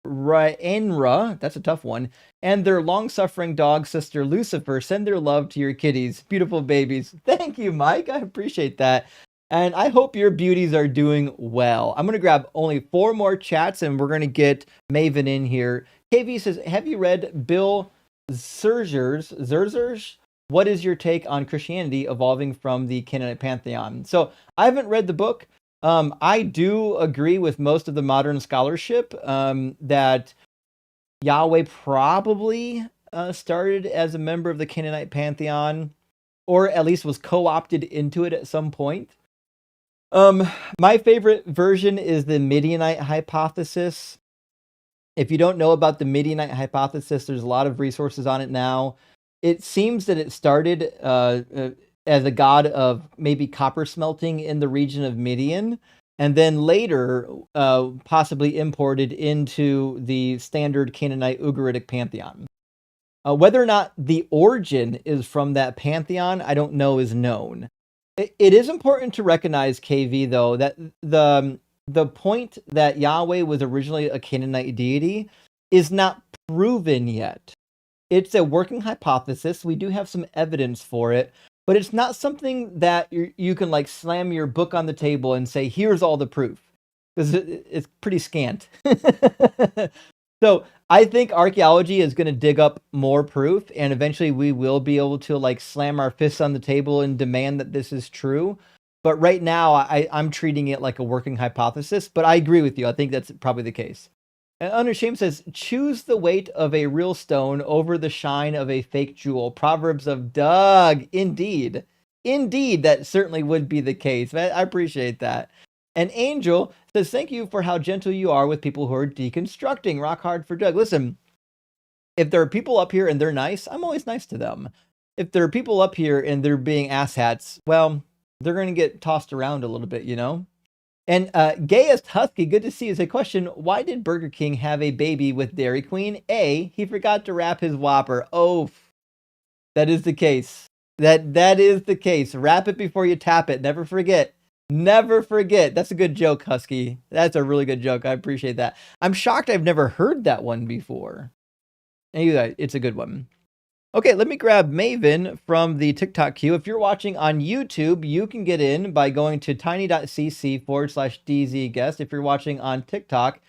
Rhaenra, that's a tough one, and their long-suffering dog sister Lucifer send their love to your kitties. Beautiful babies. Thank you, Mike. I appreciate that. And I hope your beauties are doing well. I'm going to grab only 4 more chats and we're going to get Maven in here. KV says, have you read Bill Zerzer's What is your take on Christianity evolving from the Canaanite pantheon? So I haven't read the book. I do agree with most of the modern scholarship that Yahweh probably started as a member of the Canaanite pantheon, or at least was co-opted into it at some point. My favorite version is the Midianite hypothesis. If you don't know about the Midianite hypothesis, there's a lot of resources on it now. It seems that it started as a god of maybe copper smelting in the region of Midian, and then later possibly imported into the standard Canaanite Ugaritic pantheon. Whether or not the origin is from that pantheon, I don't know is known. It is important to recognize, KV, though, that the point that Yahweh was originally a Canaanite deity is not proven yet. It's a working hypothesis. We do have some evidence for it, but it's not something that you can like slam your book on the table and say, here's all the proof, because it's pretty scant. So I think archaeology is going to dig up more proof, and eventually we will be able to like slam our fists on the table and demand that this is true. But right now I'm treating it like a working hypothesis, but I agree with you. I think that's probably the case. And Unashamed says, choose the weight of a real stone over the shine of a fake jewel. Proverbs of Doug. Indeed. Indeed, that certainly would be the case. I appreciate that. And Angel says, thank you for how gentle you are with people who are deconstructing. Rock hard for Doug. Listen, if there are people up here and they're nice, I'm always nice to them. If there are people up here and they're being asshats, well, they're going to get tossed around a little bit, you know? And Gayest Husky, good to see you. Say question: why did Burger King have a baby with Dairy Queen? A, he forgot to wrap his Whopper. Oh, that is the case. That is the case. Wrap it before you tap it. Never forget. Never forget. That's a good joke, Husky. That's a really good joke. I appreciate that. I'm shocked I've never heard that one before. Anyway, it's a good one. Okay, let me grab Maven from the TikTok queue. If you're watching on YouTube, you can get in by going to tiny.cc/DZ guest. If you're watching on TikTok,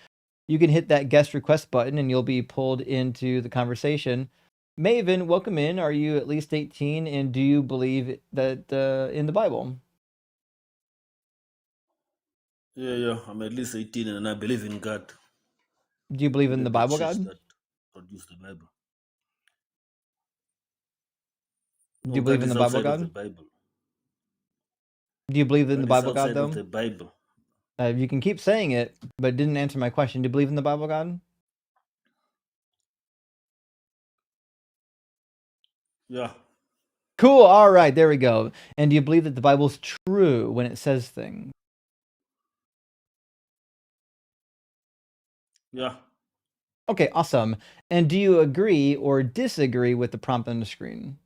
you can hit that guest request button and you'll be pulled into the conversation. Maven, welcome in. Are you at least 18 and do you believe that in the Bible? Yeah, I'm at least 18 and I believe in God. Do you believe in the Bible, church God? that produced the Bible. Do No, you believe God in the is Bible, outside of the God? Bible. Do you believe in the God is Bible, God, outside of though? the Bible. You can keep saying it, but didn't answer my question. Do you believe in the Bible, God? Yeah, Cool. All right, there we go. And do you believe that the Bible's true when it says things? yeah. Okay, awesome. And do you agree or disagree with the prompt on the screen?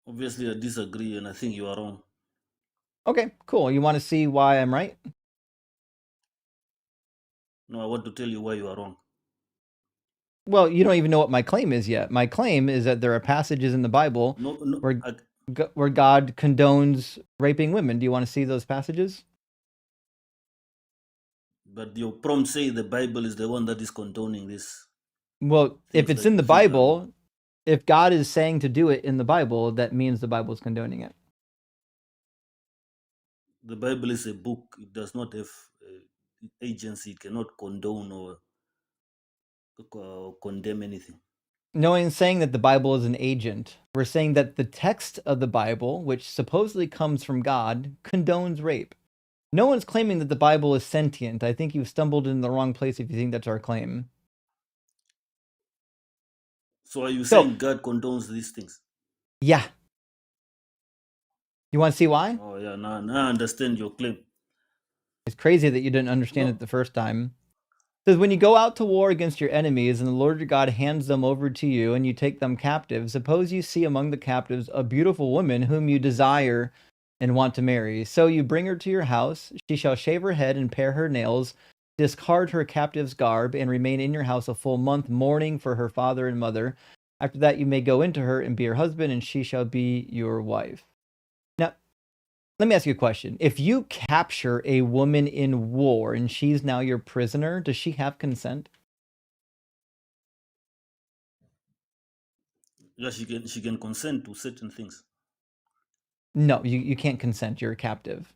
Obviously, I disagree and I think you are wrong. Okay, cool. You want to see why I'm right? No, I want to tell you why you are wrong. Well, you don't even know what my claim is yet. My claim is that there are passages in the Bible No, where where God condones raping women. Do you want to see those passages? but your prompt say the Bible is the one that is condoning this. Well, if Things it's like in the physical. Bible, if God is saying to do it in the Bible, that means the Bible is condoning it. The Bible is a book. It does not have agency. It cannot condone or condemn anything. No one's saying that the Bible is an agent. We're saying that the text of the Bible, which supposedly comes from God, condones rape. No one's claiming that the Bible is sentient. I think you've stumbled in the wrong place if you think that's our claim. So are you So, saying God condones these things? yeah. You want to see why? Oh yeah, now I understand your claim. It's crazy that you didn't understand it the first time. It says, when you go out to war against your enemies and the Lord your God hands them over to you and you take them captive, suppose you see among the captives a beautiful woman whom you desire and want to marry. So you bring her to your house. She shall shave her head and pare her nails, discard her captive's garb, and remain in your house a full month, mourning for her father and mother. After that, you may go into her and be her husband, and she shall be your wife. Now, let me ask you a question. If you capture a woman in war and she's now your prisoner, does she have consent? Yeah, she can consent to certain things. No, you can't consent. You're a captive.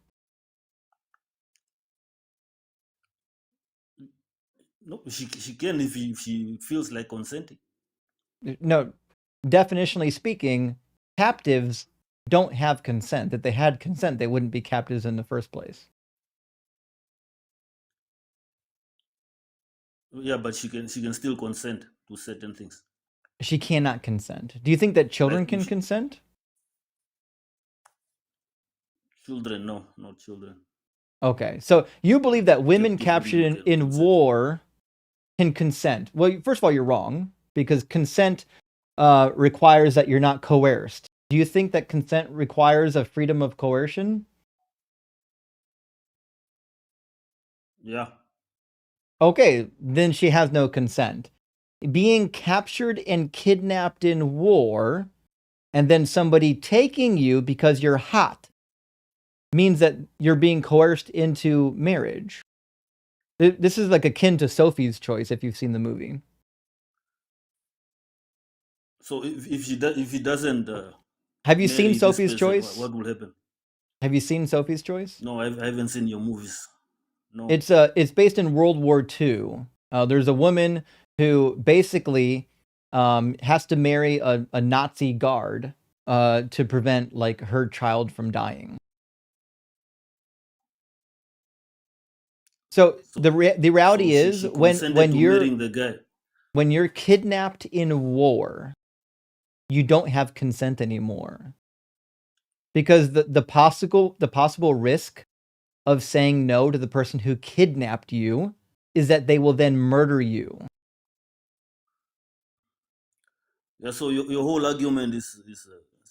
No, she can if she feels like consenting. No, definitionally speaking, captives don't have consent. If they had consent, they wouldn't be captives in the first place. Yeah, but she can still consent to certain things. She cannot consent. Do you think that children Like can consent? Children, no, not children. Okay, so you believe that women Captive captured women can in consent. war can consent. Well, first of all, you're wrong because consent requires that you're not coerced. Do you think that consent requires a freedom of coercion? Yeah. Okay, then she has no consent. Being captured and kidnapped in war, and then somebody taking you because you're hot, means that you're being coerced into marriage. This is like akin to Sophie's Choice if you've seen the movie. So if he doesn't Have you seen marry this Sophie's person, Choice? what will happen? Have you seen Sophie's Choice? No, I haven't seen your movies. No. It's based in World War II. There's a woman who basically has to marry a Nazi guard to prevent like her child from dying. So the reality is she when consented to marrying the guy. when you're kidnapped in war, you don't have consent anymore. because the possible risk of saying no to the person who kidnapped you is that they will then murder you. Yeah, so your whole argument is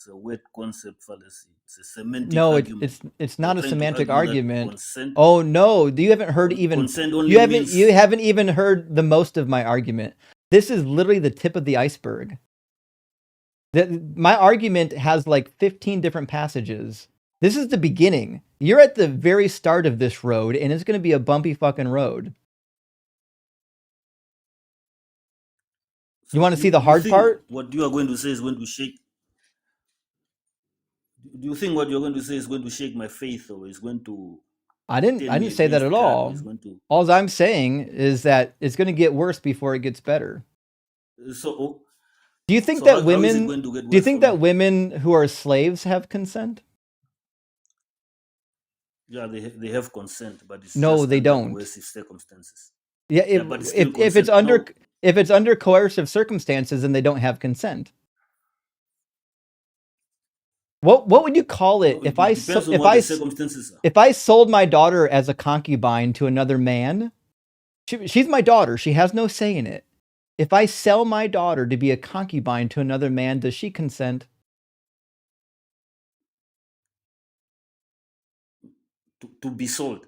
a weird concept fallacy. It's a semantic No, argument. it's You're not a trying to semantic argue that argument. consent Oh no, you haven't heard even consent only means you haven't even heard the most of my argument. This is literally the tip of the iceberg. My argument has like 15 different passages. This is the beginning. You're at the very start of this road, and it's going to be a bumpy fucking road. so You want to see the you hard think part? what you are going to say is going to shake. Do you think what you're going to say is going to shake my faith, or is going to I turn didn't me say that against at God, or all. is going to All I'm saying is that it's going to get worse before it gets better. so Do you think so that how is it women going to get do you worse think for that me? women who are slaves have consent? Yeah, they have consent, but it's No, just they under don't. coercive circumstances. Yeah, Yeah, but it's still if it's consent. How if it's under coercive circumstances, then they don't have consent. What would you call it no, it depends on what the circumstances are. if I sold my daughter as a concubine to another man? She's my daughter. She has no say in it. If I sell my daughter to be a concubine to another man, does she consent? To be sold.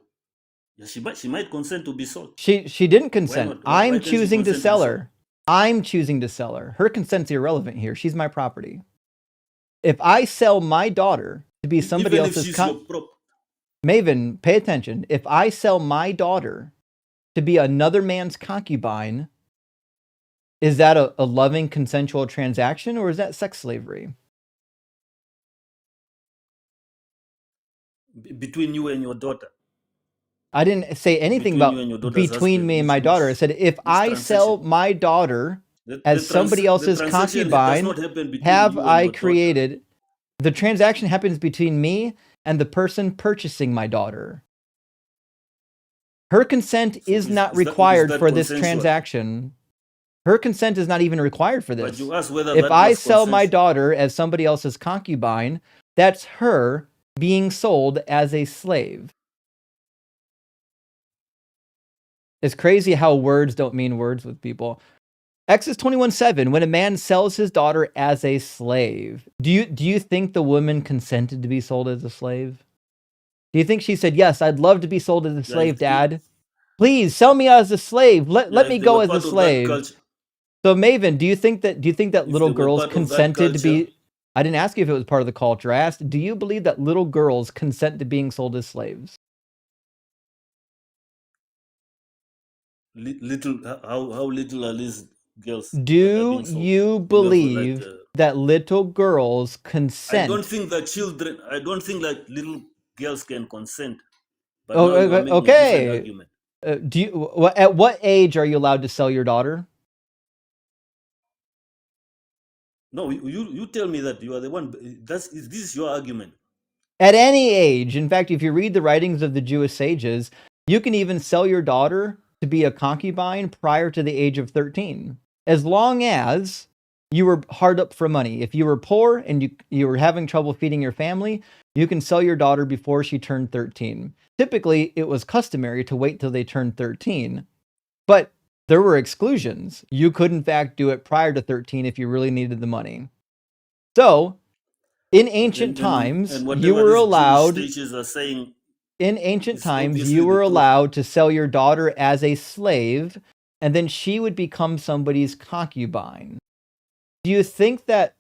Yeah, she might consent to be sold. She didn't Why consent. not? Why I'm can't she choosing to consent to be sell sold? her. I'm choosing to sell her. Her consent's irrelevant here. She's my property. If I sell my daughter to be somebody Even if else's she's your prop. Maven, pay attention. If I sell my daughter to be another man's concubine, is that a loving consensual transaction, or is that sex slavery? Between you and your daughter. I didn't say anything Between you about and your daughter's between husband. me and my daughter. I said if I sell transaction. my daughter as somebody The else's transaction does not concubine, happen between have you and I your daughter. created the transaction happens between me and the person purchasing my daughter. Her consent So is not is required that for this consensual? transaction. Her consent is not even required for But this. you asked whether If that I was sell my consensual. daughter as somebody else's concubine, that's her being sold as a slave. It's crazy how words don't mean words with people. Exodus 21:7, when a man sells his daughter as a slave, do you think the woman consented to be sold as a slave? Do you think she said, yes, I'd love to be sold as a slave, Dad? Please sell me as a slave. Let me if they go were as a part of that slave. culture, So Maven, do you think that if little they were girls part of that consented to culture, be I didn't ask you if it was part of the culture. I asked, do you believe that little girls consent to being sold as slaves? little how little are these girls that are Do being sold? you You have believe that little girls I consent? don't think that little girls can consent. But Oh, now you are making a different okay. argument. At what age are you allowed to sell your daughter? No, you tell me that you are the one. This is your argument. At any age. In fact, if you read the writings of the Jewish sages, you can even sell your daughter to be a concubine prior to the age of 13, as long as you were hard up for money. If you were poor and you were having trouble feeding your family, you can sell your daughter before she turned 13. Typically, it was customary to wait till they turned 13, but there were exclusions. You could, in fact, do it prior to 13 if you really needed the money. So, in ancient times, you were allowed. Jewish are saying, in ancient times, you were allowed to sell your daughter as a slave, and then she would become somebody's concubine. Do you think that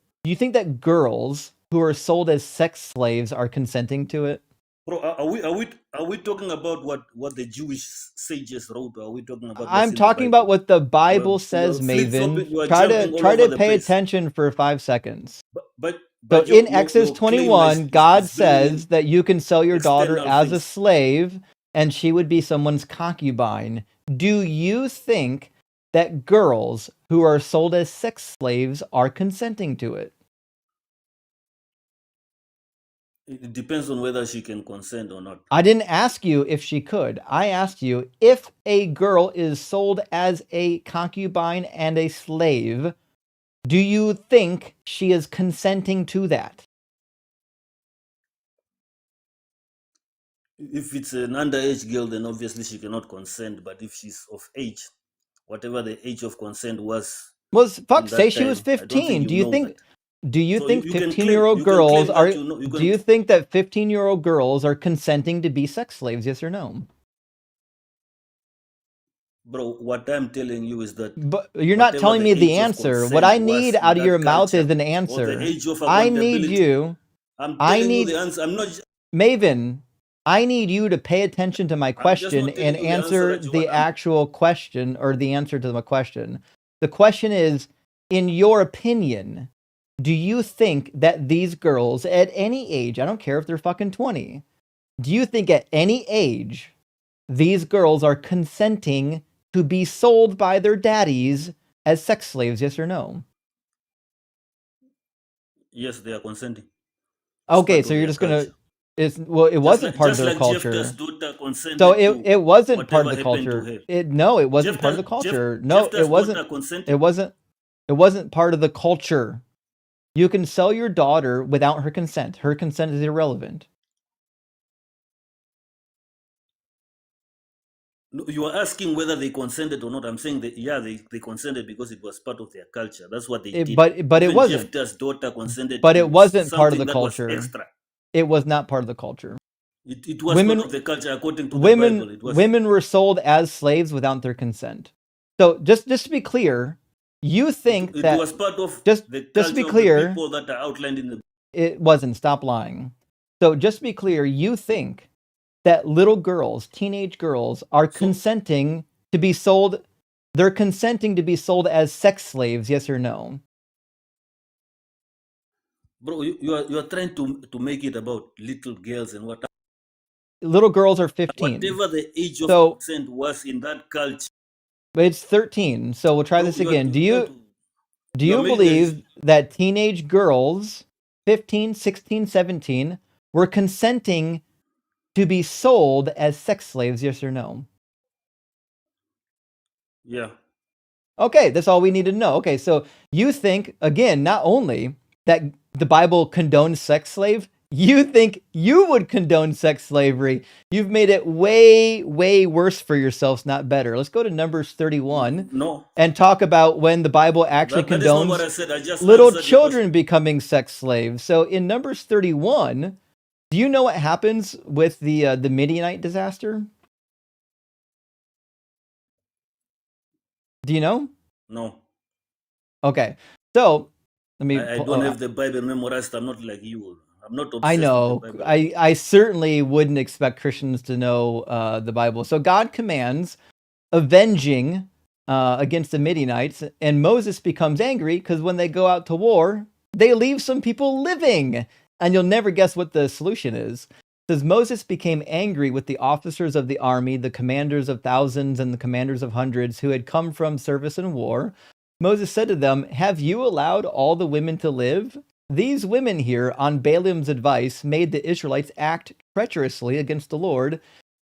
girls who are sold as sex slaves are consenting to it? Bro, are we talking about what the Jewish sages wrote, or are we talking about? I'm talking about what the Bible says, Maven. Try to pay attention for 5 seconds. So in Exodus 21, God says that you can sell your daughter as a slave, and she would be someone's concubine. Do you think that girls who are sold as sex slaves are consenting to it? It depends on whether she can consent or not. I didn't ask you if she could. I asked you if a girl is sold as a concubine and a slave, do you think she is consenting to that? If it's an underage girl, then obviously she cannot consent. But if she's of age, whatever the age of consent was Fuck, in say that she was time, I don't think 15. you know that. Do you So think you can 15-year-old you can girls claim are that you know you do can. you think that 15-year-old girls are consenting to be sex slaves, yes or no? Bro, what I'm telling you is that But you're not whatever telling me the the age of answer. What consent I need was in out of your that mouth is culture, an or the answer. age of I need accountability, you. I'm I telling you need the answer. I'm not. Maven. I need you to pay attention to my I'm just question not and telling you the answer answer that you want. the actual question or the answer to my question. The question is, in your opinion, do you think that these girls at any age, I don't care if they're fucking 20, do you think at any age these girls are consenting to be sold by their daddies as sex slaves, yes or no? Yes, they are consenting. It's Okay, part so of you're their just gonna culture. it wasn't part of Just their like Jephthah's culture. daughter So consented to it wasn't part of whatever the happened to culture. her. No, it wasn't part of the culture. No, it Jephthah's wasn't. daughter consented. It wasn't. It wasn't part of the culture. You can sell your daughter without her consent. Her consent is irrelevant. No, you are asking whether they consented or not. I'm saying that yeah, they consented because it was part of their culture. That's what they did. But it Even wasn't. Jephthah's daughter consented But it to wasn't part of something the that was culture. extra. It was not part of the culture. It was part Women of the culture according to the Bible. It was. women were sold as slaves without their consent. So just to be clear, you think It that was part of just the to be culture of the clear, people that are outlined in the. it wasn't. Stop lying. So just to be clear, you think that little girls, teenage girls, are So, consenting to be sold. They're consenting to be sold as sex slaves, yes or no? bro, you are trying to make it about little girls and what. Little girls are 15. Whatever the age of So, consent was in that culture, but it's 13. So we'll try bro, this again. Do you making a. believe that teenage girls, 15, 16, 17, were consenting to be sold as sex slaves, yes or no? Yeah. Okay, that's all we need to know. Okay, so you think, again, not only that the Bible condones sex slave, you think you would condone sex slavery. You've made it way, way worse for yourselves, not better. Let's go to Numbers 31 No, and talk about when the Bible actually that is not what condones I said. I just little answered your question. children becoming sex slaves. So in Numbers 31, do you know what happens with the Midianite disaster? Do you know? No, Okay, so let me. I don't have the Bible memorized. I'm not like you. I'm not I obsessed know. with the Bible. I certainly wouldn't expect Christians to know the Bible. So God commands avenging against the Midianites, and Moses becomes angry because when they go out to war, they leave some people living. And you'll never guess what the solution is. It says Moses became angry with the officers of the army, the commanders of thousands and the commanders of hundreds who had come from service in war. Moses said to them, "Have you allowed all the women to live? These women here, on Balaam's advice, made the Israelites act treacherously against the Lord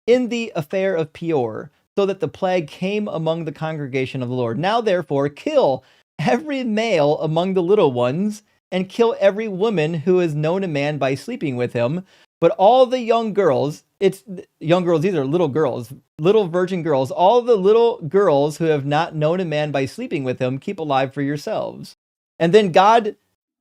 in the affair of Peor, so that the plague came among the congregation of the Lord. Now, therefore, kill every male among the little ones, and kill every woman who has known a man by sleeping with him. But all the young girls, it's young girls, these are little girls, little virgin girls, all the little girls who have not known a man by sleeping with him, keep alive for yourselves." And then God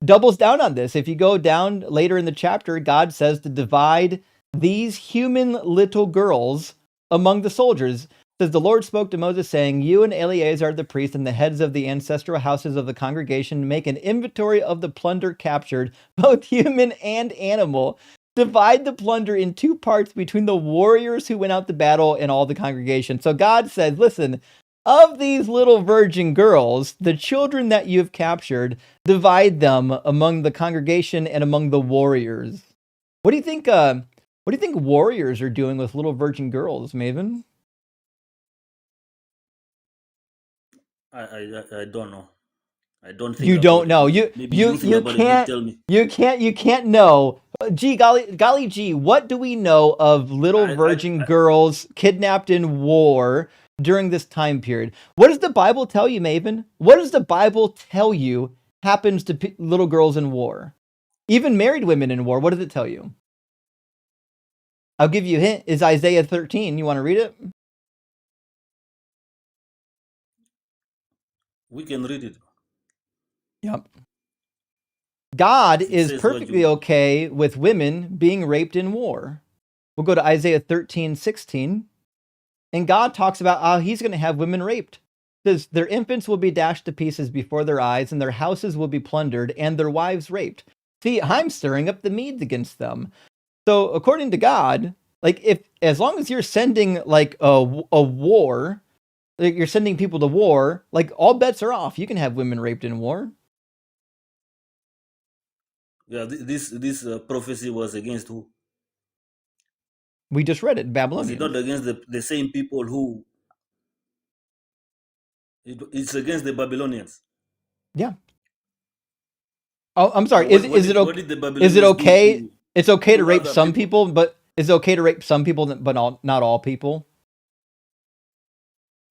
doubles down on this. If you go down later in the chapter, God says to divide these human little girls among the soldiers. It says the Lord spoke to Moses, saying, "You and Eleazar the priest and the heads of the ancestral houses of the congregation make an inventory of the plunder captured, both human and animal. Divide the plunder in two parts between the warriors who went out to battle and all the congregation." So God says, listen, of these little virgin girls, the children that you've captured, divide them among the congregation and among the warriors. What do you think? What do you think warriors are doing with little virgin girls, Maven? I don't know. I don't think You about don't it. know. Maybe you think about it. You tell me. You can't know. Gee, golly gee, what do we know of little virgin girls kidnapped in war during this time period? What does the Bible tell you, Maven? What does the Bible tell you happens to little girls in war? Even married women in war, what does it tell you? I'll give you a hint. Is Isaiah 13. You want to read it? We can read it. Yep. God If it is says what perfectly you okay with women being raped in war. We'll go to Isaiah 13:16. And God talks about how he's going to have women raped. It says, their infants will be dashed to pieces before their eyes, and their houses will be plundered, and their wives raped. See, I'm stirring up the Medes against them. So according to God, like if as long as you're sending like a war, like you're sending people to war, like all bets are off. You can have women raped in war. Yeah, this prophecy was against who? We just read it, Was it Babylonians. not against the same people who? It's against the Babylonians. Yeah. Oh, I'm sorry. What, Is it what okay? did the Is Babylonians it okay? do It's okay to to rape other some people? people, but is it okay to rape some people, but not all people?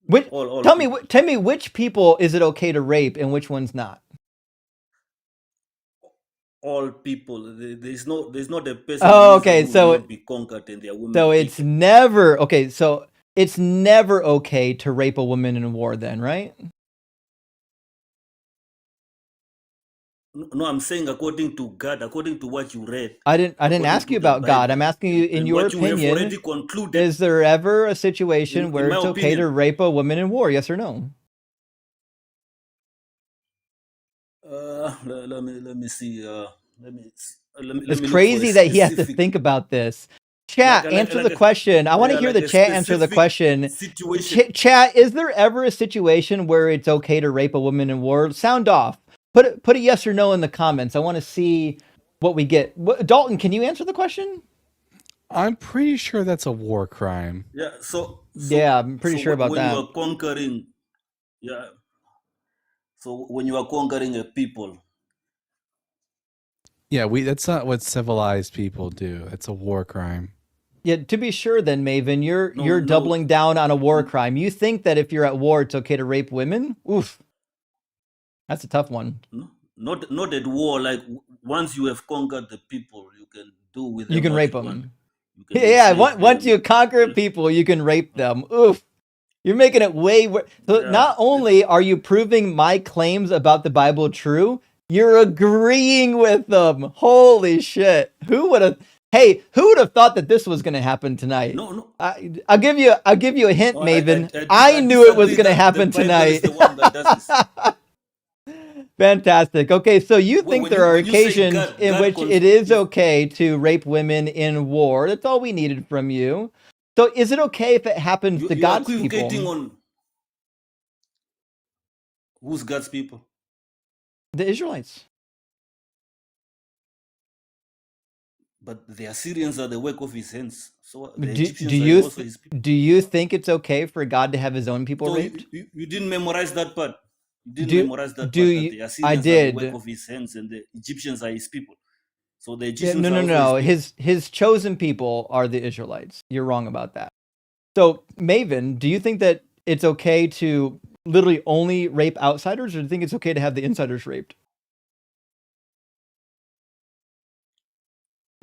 Which All tell me people. tell me which people is it okay to rape and which ones not? All people. There's not a person in Oh, Israel okay. who will not be conquered and their women It's taken. never okay. So it's never okay to rape a woman in war, then, right? No, I'm saying according to God, according to what you read, I didn't according ask to you the about God. I'm Bible, asking you, in and your what you have opinion, already concluded, is there ever a situation where in my it's okay to opinion, rape a woman in war? Yes or no? let me see. Let It's me look for a crazy that he has to specific, think about this. Chat, answer the question. I want to yeah, hear like the a chat answer the specific question. situation. Chat, is there ever a situation where it's okay to rape a woman in war? Sound off. Put a yes or no in the comments. I want to see what we get. Dalton, can you answer the question? I'm pretty sure that's a war crime. Yeah. Yeah, I'm pretty sure about When you that. are conquering, yeah. So when you are conquering a people, Yeah, that's not what civilized people do. It's a war crime. Yeah, to be sure then, Maven, you're no, doubling down on a war crime. You think that if you're at war, it's okay to rape women? Oof. That's a tough one. no, not at war. Like once you have conquered the people, you can do with You them can what rape you want. them. You can Yeah, enslave once them. you conquer people, you can rape them. Oof. You're making it way worse. So Yeah. not only are you proving my claims about the Bible true, you're agreeing with them. Holy shit. Who would have thought that this was going to happen tonight? No. I'll give you a hint, No, Maven. I I knew it was disagree going to that the happen Bible is tonight. the one that does this. Fantastic. Okay, so you think there are When you say occasions God, in which it is okay to rape women in war. That's all we needed from you. So is it okay if it happens to you are God's equivocating people? on who's God's people. The Israelites. But the Assyrians are the work of his hands. So the Do Egyptians are you also his people. do you think it's okay for God to have his own people So raped? you didn't memorize that part. You didn't Do memorize that do part that you? the I Assyrians are the work did. of his hands and the Egyptians are his people. So the Yeah, Egyptians are also his no. people. His chosen people are the Israelites. You're wrong about that. So, Maven, do you think that it's okay to literally only rape outsiders, or do you think it's okay to have the insiders raped?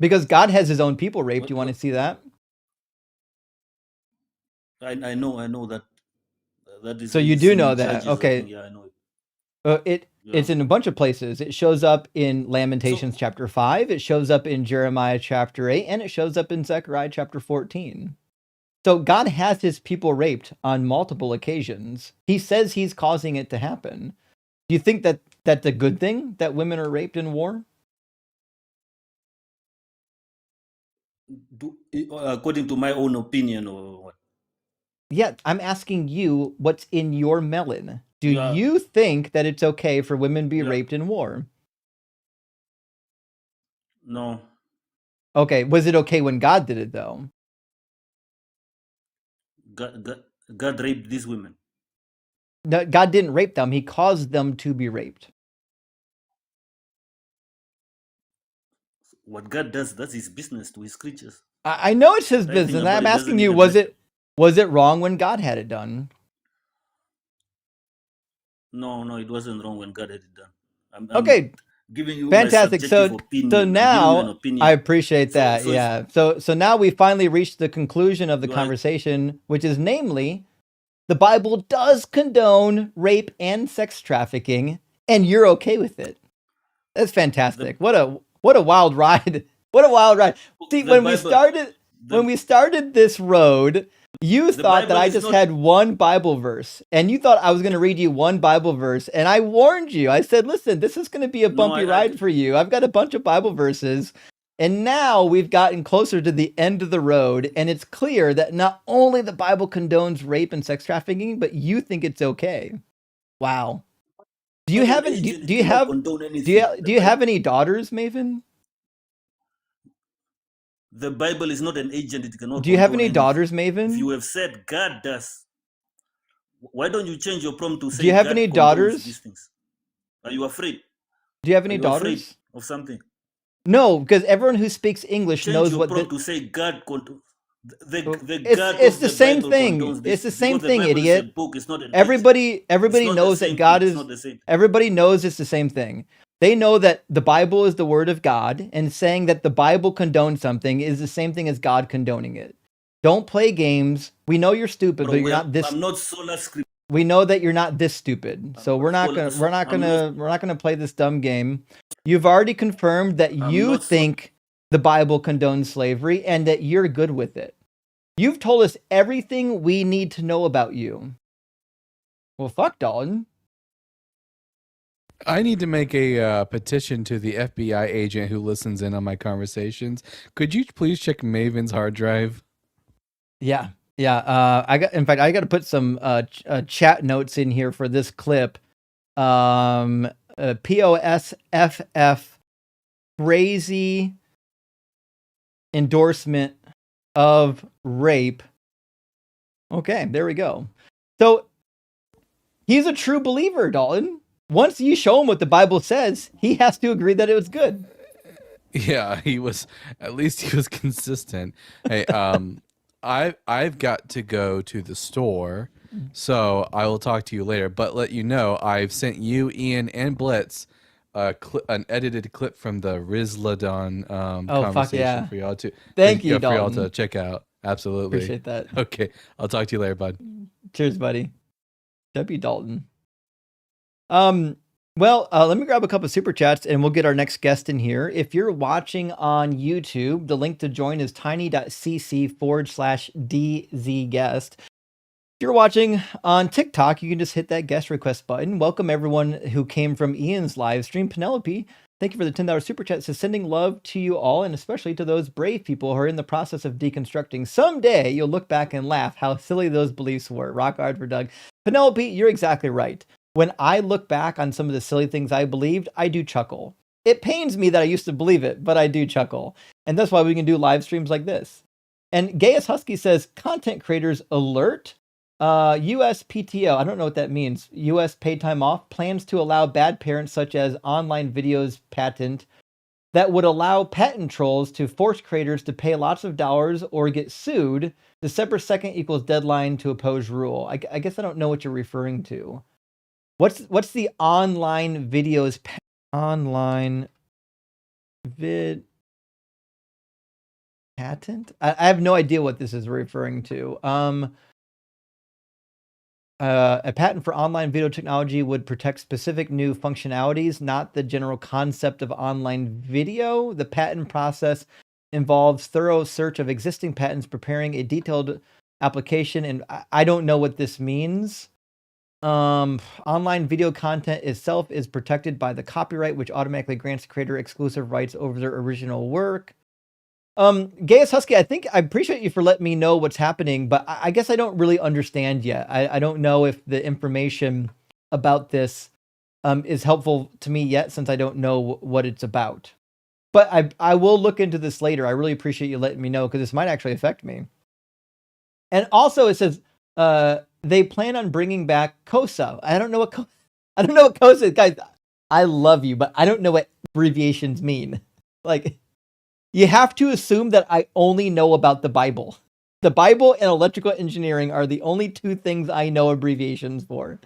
Because God has his own people raped. You want to see that? I know that is So you it's do in know that. Judges, I think. Okay. Yeah, I know it. It's Yeah. in a bunch of places. It shows up in Lamentations So chapter 5, it shows up in Jeremiah chapter 8, and it shows up in Zechariah chapter 14. So God has his people raped on multiple occasions. He says he's causing it to happen. Do you think that that's a good thing that women are raped in war? according to my own opinion or what? Yeah, I'm asking you what's in your melon. Do Yeah, you think that it's okay for women to be yeah. raped in war? No. Okay, was it okay when God did it though? God raped these women. No, God didn't rape them, he caused them to be raped. What God does, that's his business to his creatures. I know it's his Writing business. about I'm it asking doesn't you, even was matter. it wrong when God had it done? No, it wasn't wrong when God had it done. Okay, giving you my Fantastic. subjective So opinion. I'm giving you an now opinion. I appreciate So that. so if Yeah. So now we finally reached the conclusion of the you are conversation, which is namely the Bible does condone rape and sex trafficking, and you're okay with it. That's the fantastic. What a wild ride. What a wild ride. See, the Bible when the we started this road, you the thought that Bible I is just not had one Bible verse, and you thought I was going to read you one Bible verse, and I warned you. I said, "Listen, this is going to be a no bumpy ride for you. I've got a bunch of Bible verses." And now we've gotten closer to the end of the road, and it's clear that not only the Bible condones rape and sex trafficking, but you think it's okay. Wow. Do you not an have any? agent. Do It you cannot have? condone Do anything. you do you have any daughters, Maven? The Bible is not an agent. It cannot Do you have condone any anything. daughters, If you Maven? have said God does, why don't you change your prompt to Do you say have God any condones these daughters? things? Are you afraid? Do you have Are any you afraid daughters? of something? No, because everyone who speaks English Change knows your what prompt the to say God condones. The it's God it's of the the same Bible thing. condones these It's the things same because the thing, Bible is a idiot. book. It's not an agent. Everybody It's not the knows that same God thing. It's is not the same. everybody knows it's the same thing. They know that the Bible is the word of God, and saying that the Bible condones something is the same thing as God condoning it. Don't play games. We know you're stupid, Bro, but you're not this I'm not sola scriptura. we know that you're not this stupid. I'm So not sola. we're not gonna play this dumb game. You've already confirmed that I'm you not sola. think the Bible condones slavery and that you're good with it. You've told us everything we need to know about you. Well, fuck, Dalton. I need to make a petition to the FBI agent who listens in on my conversations. Could you please check Maven's hard drive? Yeah, yeah. In fact, I got to put some chat notes in here for this clip. POSFF crazy endorsement of rape. Okay, there we go. So he's a true believer, Dalton. Once you show him what the Bible says, he has to agree that it was good. Yeah, at least he was consistent. Hey, I've got to go to the store, so I will talk to you later. But let you know, I've sent you, Ian, and Blitz an edited clip from the Rizladon Oh, fuck conversation yeah. for y'all to Thank you, for y'all to Dalton. check out. Absolutely. Appreciate that. Okay, I'll talk to you later, bud. Cheers, buddy. W. Dalton. Well, let me grab a couple of super chats and we'll get our next guest in here. If you're watching on YouTube, the link to join is tiny.cc/dzguest. If you're watching on TikTok, you can just hit that guest request button. Welcome everyone who came from Ian's live stream. Penelope, thank you for the $10 super chat. So sending love to you all, and especially to those brave people who are in the process of deconstructing. Someday you'll look back and laugh how silly those beliefs were. Rock hard for Doug. Penelope, you're exactly right. When I look back on some of the silly things I believed, I do chuckle. It pains me that I used to believe it, but I do chuckle. And that's why we can do live streams like this. And Gaius Husky says, content creators alert. USPTO, I don't know what that means. US paid time off plans to allow bad parents such as online videos patent that would allow patent trolls to force creators to pay lots of dollars or get sued. December 2nd equals deadline to oppose rule. I guess I don't know what you're referring to. What's the online videos online vid patent? I have no idea what this is referring to. A patent for online video technology would protect specific new functionalities, not the general concept of online video. The patent process involves thorough search of existing patents, preparing a detailed application, and I don't know what this means. Online video content itself is protected by the copyright, which automatically grants the creator exclusive rights over their original work. Gaius Husky, I appreciate you for letting me know what's happening, but I guess I don't really understand yet. I don't know if the information about this is helpful to me yet, since I don't know what it's about. But I will look into this later. I really appreciate you letting me know, because this might actually affect me. And also, it says they plan on bringing back COSA. I don't know what COSA is, guys. I love you, but I don't know what abbreviations mean. Like, you have to assume that I only know about the Bible. The Bible and electrical engineering are the only two things I know abbreviations for.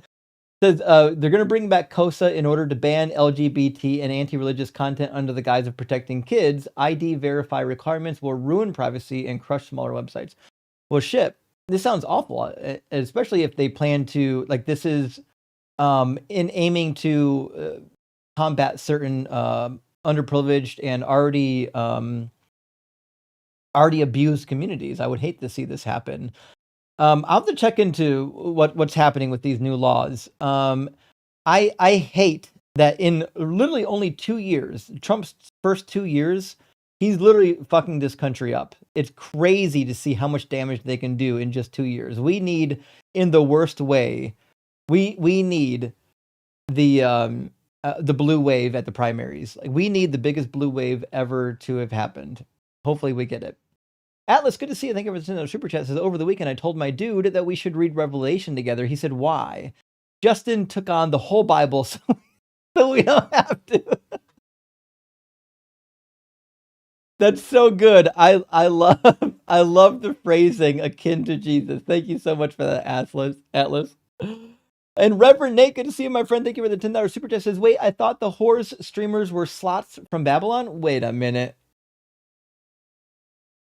Says they're going to bring back COSA in order to ban LGBT and anti-religious content under the guise of protecting kids. ID verify requirements will ruin privacy and crush smaller websites. Well, shit, this sounds awful, especially if they plan to, like, this is in aiming to combat certain underprivileged and already abused communities. I would hate to see this happen. I'll have to check into what's happening with these new laws. I hate that in literally only 2 years, Trump's first 2 years, he's literally fucking this country up. It's crazy to see how much damage they can do in just 2 years. We need, in the worst way, we need the blue wave at the primaries. Like, we need the biggest blue wave ever to have happened. Hopefully we get it. Atlas, good to see you. Thank you for sending a super chat. Says, over the weekend, I told my dude that we should read Revelation together. He said, why? Justin took on the whole Bible, so we don't have to. That's so good. I love the phrasing akin to Jesus. Thank you so much for that, Atlas. And Reverend Nate, good to see you, my friend. Thank you for the $10 super chat. Says, wait, I thought the whores streamers were slots from Babylon. Wait a minute.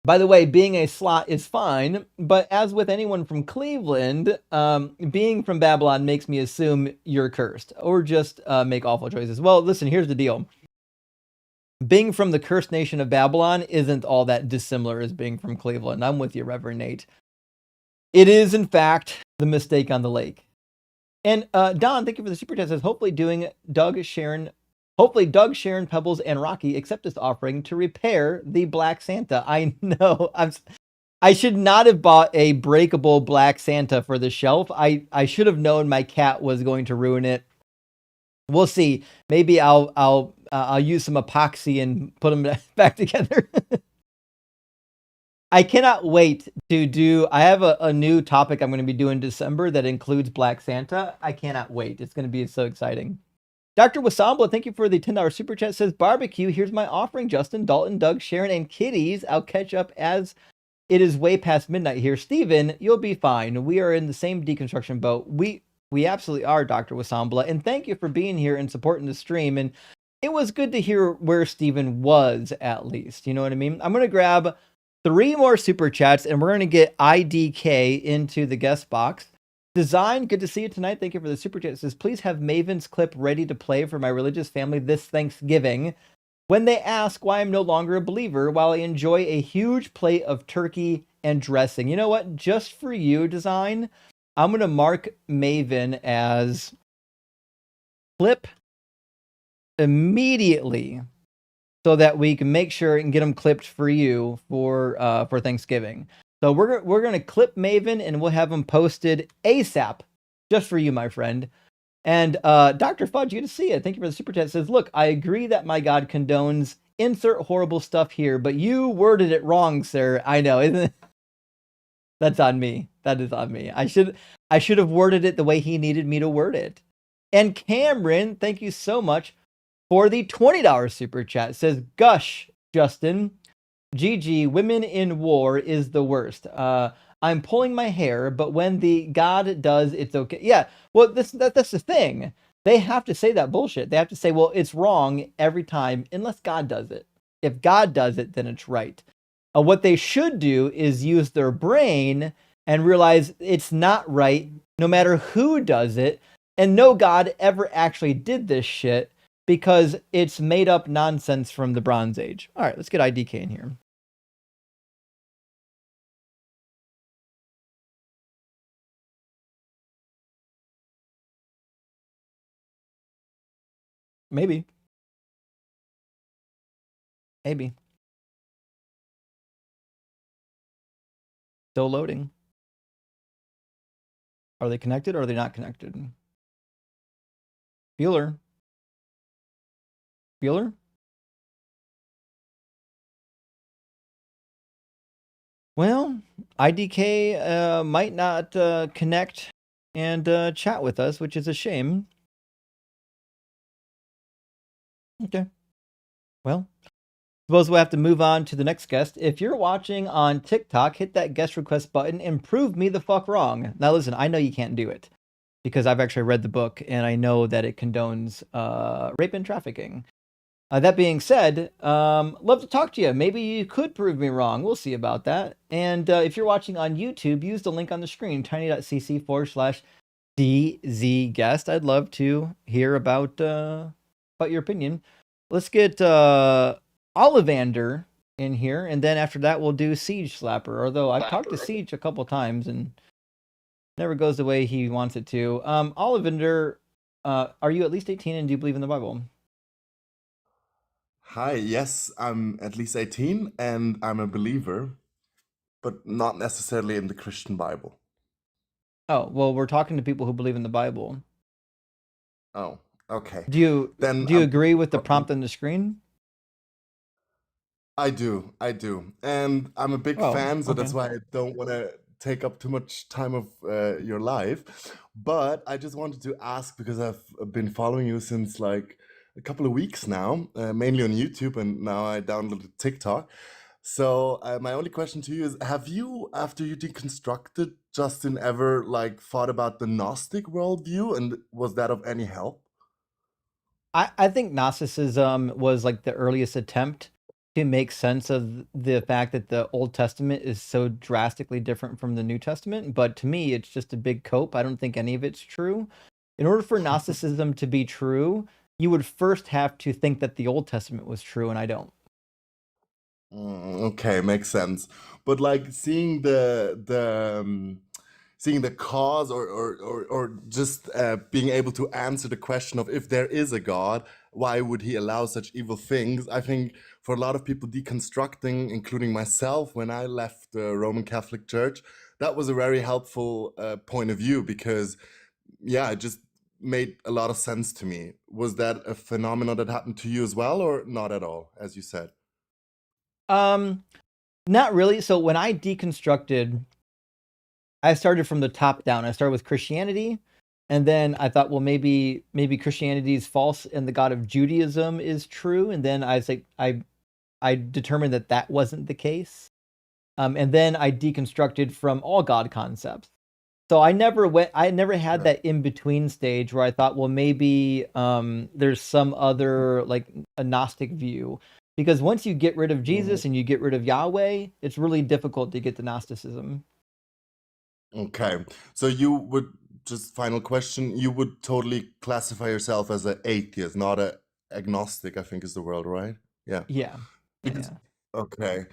By the way, being a slot is fine, but as with anyone from Cleveland, being from Babylon makes me assume you're cursed or just make awful choices. Well, listen, here's the deal. Being from the cursed nation of Babylon isn't all that dissimilar as being from Cleveland. I'm with you, Reverend Nate. It is, in fact, the mistake on the lake. And Don, thank you for the super chat. Says, hopefully Doug, Sharon, Pebbles, and Rocky accept this offering to repair the Black Santa. I know. I should not have bought a breakable Black Santa for the shelf. I should have known my cat was going to ruin it. We'll see. Maybe I'll use some epoxy and put them back together. I cannot wait to do. I have a new topic I'm going to be doing in December that includes Black Santa. I cannot wait. It's going to be so exciting. Dr. Wasambla, thank you for the $10 super chat. Says, barbecue, here's my offering. Justin, Dalton, Doug, Sharon, and kitties. I'll catch up as it is way past midnight here. Steven, you'll be fine. We are in the same deconstruction boat. We absolutely are, Dr. Wasambla. And thank you for being here and supporting the stream. And it was good to hear where Steven was, at least. You know what I mean? I'm going to grab 3 more super chats, and we're going to get IDK into the guest box. Design, good to see you tonight. Thank you for the super chat. It says, please have Maven's clip ready to play for my religious family this Thanksgiving when they ask why I'm no longer a believer while I enjoy a huge plate of turkey and dressing. You know what? Just for you, Design, I'm going to mark Maven as clip immediately so that we can make sure and get them clipped for you for Thanksgiving. So we're gonna clip Maven and we'll have them posted ASAP, just for you, my friend. And Dr. Fudge, good to see you. Thank you for the super chat. It says, look, I agree that my God condones insert horrible stuff here, but you worded it wrong, sir. I know, isn't it? That's on me. That is on me. I should have worded it the way he needed me to word it. And Cameron, thank you so much for the $20 super chat. It says, gush, Justin. GG, women in war is the worst. I'm pulling my hair, but when the God does, it's okay. Yeah, well, that's the thing. They have to say that bullshit. They have to say, well, it's wrong every time, unless God does it. If God does it, then it's right. What they should do is use their brain and realize it's not right, no matter who does it, and no God ever actually did this shit, because it's made up nonsense from the Bronze Age. All right, let's get IDK in here. Maybe. Still loading. Are they connected or are they not connected? Bueller? Well, IDK might not connect and chat with us, which is a shame. Okay. Well, suppose we'll have to move on to the next guest. If you're watching on TikTok, hit that guest request button and prove me the fuck wrong. Now listen, I know you can't do it. because I've actually read the book and I know that it condones rape and trafficking. That being said, love to talk to you. Maybe you could prove me wrong. We'll see about that. And if you're watching on YouTube, use the link on the screen, tiny.cc/DZGuest. I'd love to hear about your opinion. Let's get Ollivander in here, and then after that we'll do Siege Slapper. Although I've talked to Siege a couple times and never goes the way he wants it to. Ollivander, are you at least 18 and do you believe in the Bible? Hi, yes, I'm at least 18 and I'm a believer, but not necessarily in the Christian Bible. Oh, well, we're talking to people who believe in the Bible. Oh, okay. Do you Then agree with the prompt on the screen? I do. And I'm a big Oh, fan, so that's okay. why I don't want to take up too much time of your life. But I just wanted to ask because I've been following you since like a couple of weeks now, mainly on YouTube, and now I downloaded TikTok. So my only question to you is, have you, after you deconstructed, Justin, ever like thought about the Gnostic worldview, and was that of any help? I think Gnosticism was like the earliest attempt to make sense of the fact that the Old Testament is so drastically different from the New Testament. But to me, it's just a big cope. I don't think any of it's true. In order for Gnosticism to be true, you would first have to think that the Old Testament was true, and I don't. Okay, makes sense. But like seeing the cause or just being able to answer the question of if there is a God, why would he allow such evil things? I think for a lot of people deconstructing, including myself, when I left the Roman Catholic Church, that was a very helpful point of view because, yeah, it just made a lot of sense to me. Was that a phenomenon that happened to you as well, or not at all, as you said? Not really. So when I deconstructed, I started from the top down. I started with Christianity, and then I thought, well, maybe Christianity is false and the God of Judaism is true. And then I determined that that wasn't the case. And then I deconstructed from all God concepts. So I never had Right. that in between stage where I thought, well, maybe there's some other like a Gnostic view. Because once you get rid of Mhm. Jesus and you get rid of Yahweh, it's really difficult to get to Gnosticism. Okay. So you would, just final question, you would totally classify yourself as an atheist, not a agnostic, I think is the word, right? Yeah. Yeah. Because, Yeah. okay.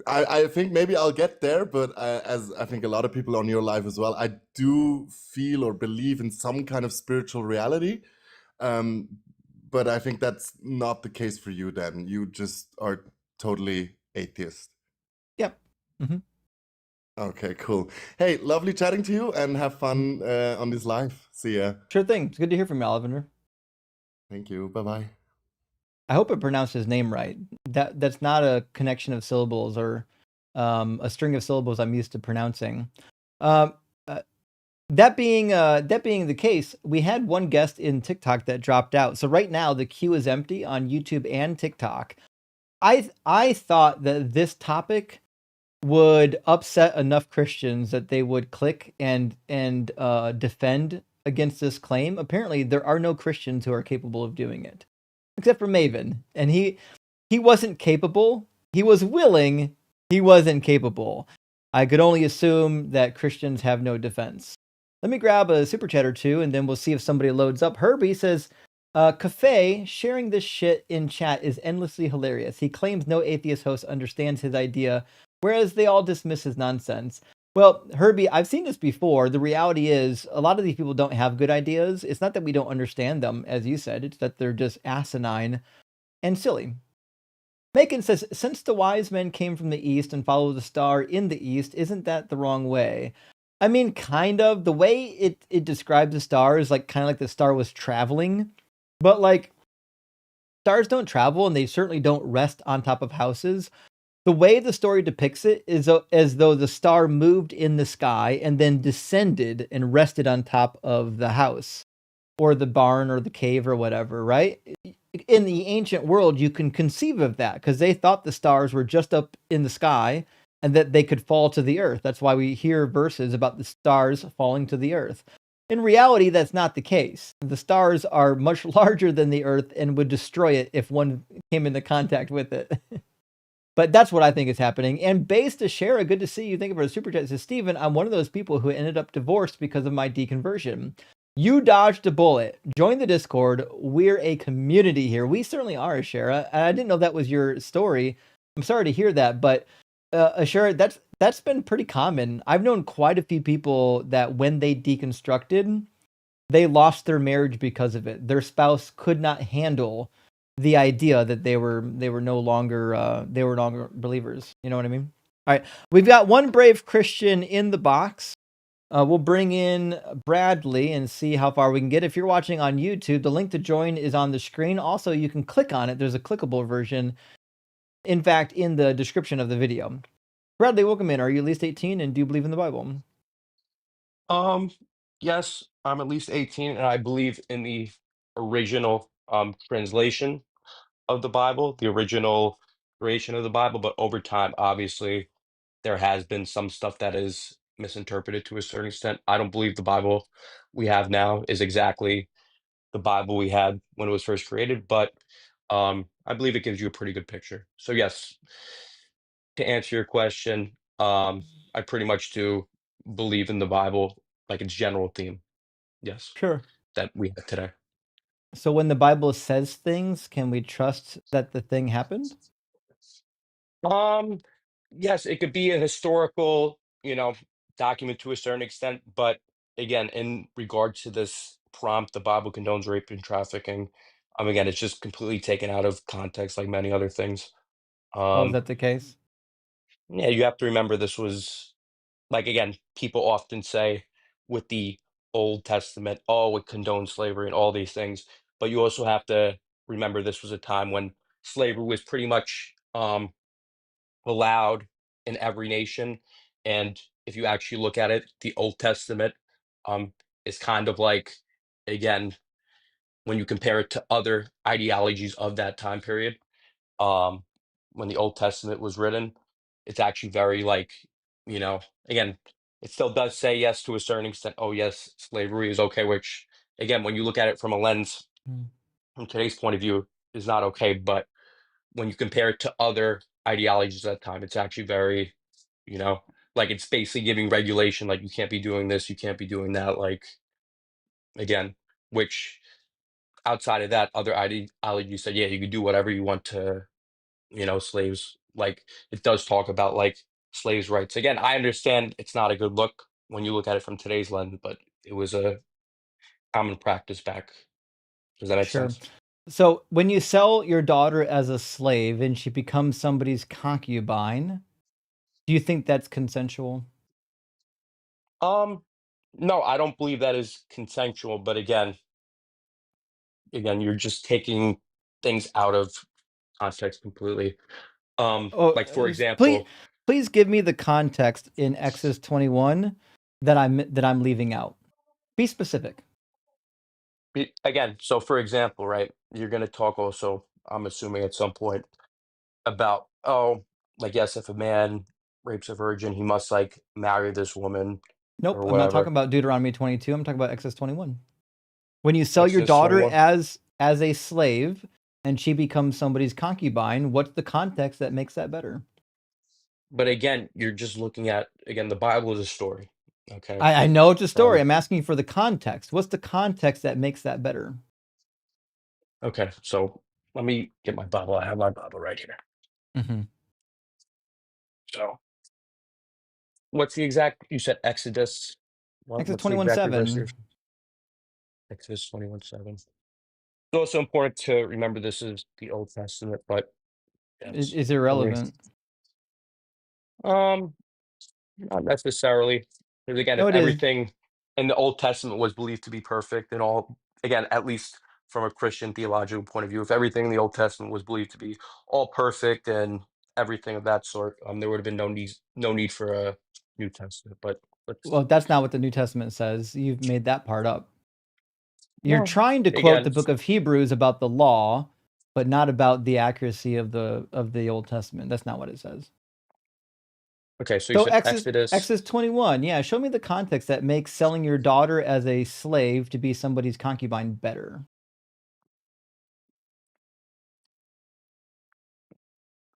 I think maybe I'll get there, but as I think a lot of people on your life as well, I do feel or believe in some kind of spiritual reality. Um, but I think that's not the case for you then. You just are totally atheist. Yep. Hmm. Okay, cool. Hey, lovely chatting to you and have fun on this live. See ya. Sure thing. It's good to hear from you, Ollivander. Thank you. Bye bye. I hope I pronounced his name right. That's not a connection of syllables or a string of syllables I'm used to pronouncing. Um, uh, that being the case, we had one guest in TikTok that dropped out. So right now the queue is empty on YouTube and TikTok. I thought that this topic would upset enough Christians that they would click and defend against this claim. Apparently, there are no Christians who are capable of doing it, except for Maven, and he wasn't capable. He was willing. He wasn't capable. I could only assume that Christians have no defense. Let me grab a super chat or two, and then we'll see if somebody loads up. Herbie says, Cafe sharing this shit in chat is endlessly hilarious. He claims no atheist host understands his idea, whereas they all dismiss his nonsense. Well, Herbie, I've seen this before. The reality is, a lot of these people don't have good ideas. It's not that we don't understand them, as you said. It's that they're just asinine and silly. Macon says, since the wise men came from the east and follow the star in the east, isn't that the wrong way? I mean, kind of. The way it describes the star is like kind of like the star was traveling, but like stars don't travel and they certainly don't rest on top of houses. The way the story depicts it is as though the star moved in the sky and then descended and rested on top of the house or the barn or the cave or whatever, right? In the ancient world, you can conceive of that because they thought the stars were just up in the sky and that they could fall to the earth. That's why we hear verses about the stars falling to the earth. In reality, that's not the case. The stars are much larger than the Earth and would destroy it if one came into contact with it. But that's what I think is happening. And Base to Shara, good to see you. Thank you for the super chat. Says Steven, I'm one of those people who ended up divorced because of my deconversion. You dodged a bullet. Join the Discord. We're a community here. We certainly are, Shara. I didn't know that was your story. I'm sorry to hear that, but Shara, that's been pretty common. I've known quite a few people that when they deconstructed, they lost their marriage because of it. Their spouse could not handle the idea that they were no longer believers. You know what I mean? All right, we've got one brave Christian in the box. We'll bring in Bradley and see how far we can get. If you're watching on YouTube, the link to join is on the screen. Also, you can click on it. There's a clickable version, in fact, in the description of the video. Bradley, welcome in. Are you at least 18 and do you believe in the Bible? Yes, I'm at least 18, and I believe in the original translation of the Bible, the original creation of the Bible, but over time, obviously, there has been some stuff that is misinterpreted to a certain extent. I don't believe the Bible we have now is exactly the Bible we had when it was first created, but I believe it gives you a pretty good picture. So yes, to answer your question, I pretty much do believe in the Bible, like its general theme. Yes, Sure. that we have today. So when the Bible says things, can we trust that the thing happened? Um, yes, it could be a historical, document to a certain extent, but again, in regard to this prompt, the Bible condones rape and trafficking. Again, it's just completely taken out of context, like many other things. Oh, is Um, that the case? yeah, you have to remember this was like again, people often say with the Old Testament, oh, it condones slavery and all these things, but you also have to remember this was a time when slavery was pretty much allowed in every nation. And if you actually look at it, the Old Testament is kind of like, again, when you compare it to other ideologies of that time period, um, when the Old Testament was written, it's actually very like, you know, again, it still does say yes to a certain extent. Oh, yes, slavery is okay, which again, when you look at it from a lens Mm. from today's point of view, is not okay. But when you compare it to other ideologies at that time, it's actually very, you know, like it's basically giving regulation, like you can't be doing this, you can't be doing that. Like again, which outside of that, other ideologies said, yeah, you could do whatever you want to, slaves. Like it does talk about like slaves' rights. Again, I understand it's not a good look when you look at it from today's lens, but it was a common practice back. Does that make Sure. sense? So when you sell your daughter as a slave and she becomes somebody's concubine, do you think that's consensual? Um, no, I don't believe that is consensual, but again, you're just taking things out of context completely. Oh, Like for please, example, please give me the context in Exodus 21 that I'm leaving out. Be specific. again, so for example, right, you're going to talk also, I'm assuming at some point about, oh, like, yes, if a man rapes a virgin, he must like marry this woman Nope, or I'm not talking whatever. about Deuteronomy 22. I'm talking about Exodus 21. When you sell your Exodus daughter 21. as a slave and she becomes somebody's concubine, what's the context that makes that better? But again, you're just looking at, again, the Bible is a story. Okay. I know it's a story. Um, I'm asking for the context. What's the context that makes that better? okay. So let me get my Bible. I have my Bible right here. Mm-hmm. So what's the exact, you said Exodus. Exodus What's the exact reverse here? 21:7. Exodus 21:7. It's also important to remember this is the Old Testament, but yes. Is Let me, irrelevant. um, not necessarily. Because again, No, if it is. everything in the Old Testament was believed to be perfect and all, again, at least from a Christian theological point of view, if everything in the Old Testament was believed to be all perfect and everything of that sort, there would have been no need for a New Testament. But let's Well, that's not what the New Testament says. You've made that part up. You're well trying to quote the again, book of Hebrews about the law, but not about the accuracy of the Old Testament. That's not what it says. Okay, so you So said Exodus. Exodus 21. Yeah, show me the context that makes selling your daughter as a slave to be somebody's concubine better.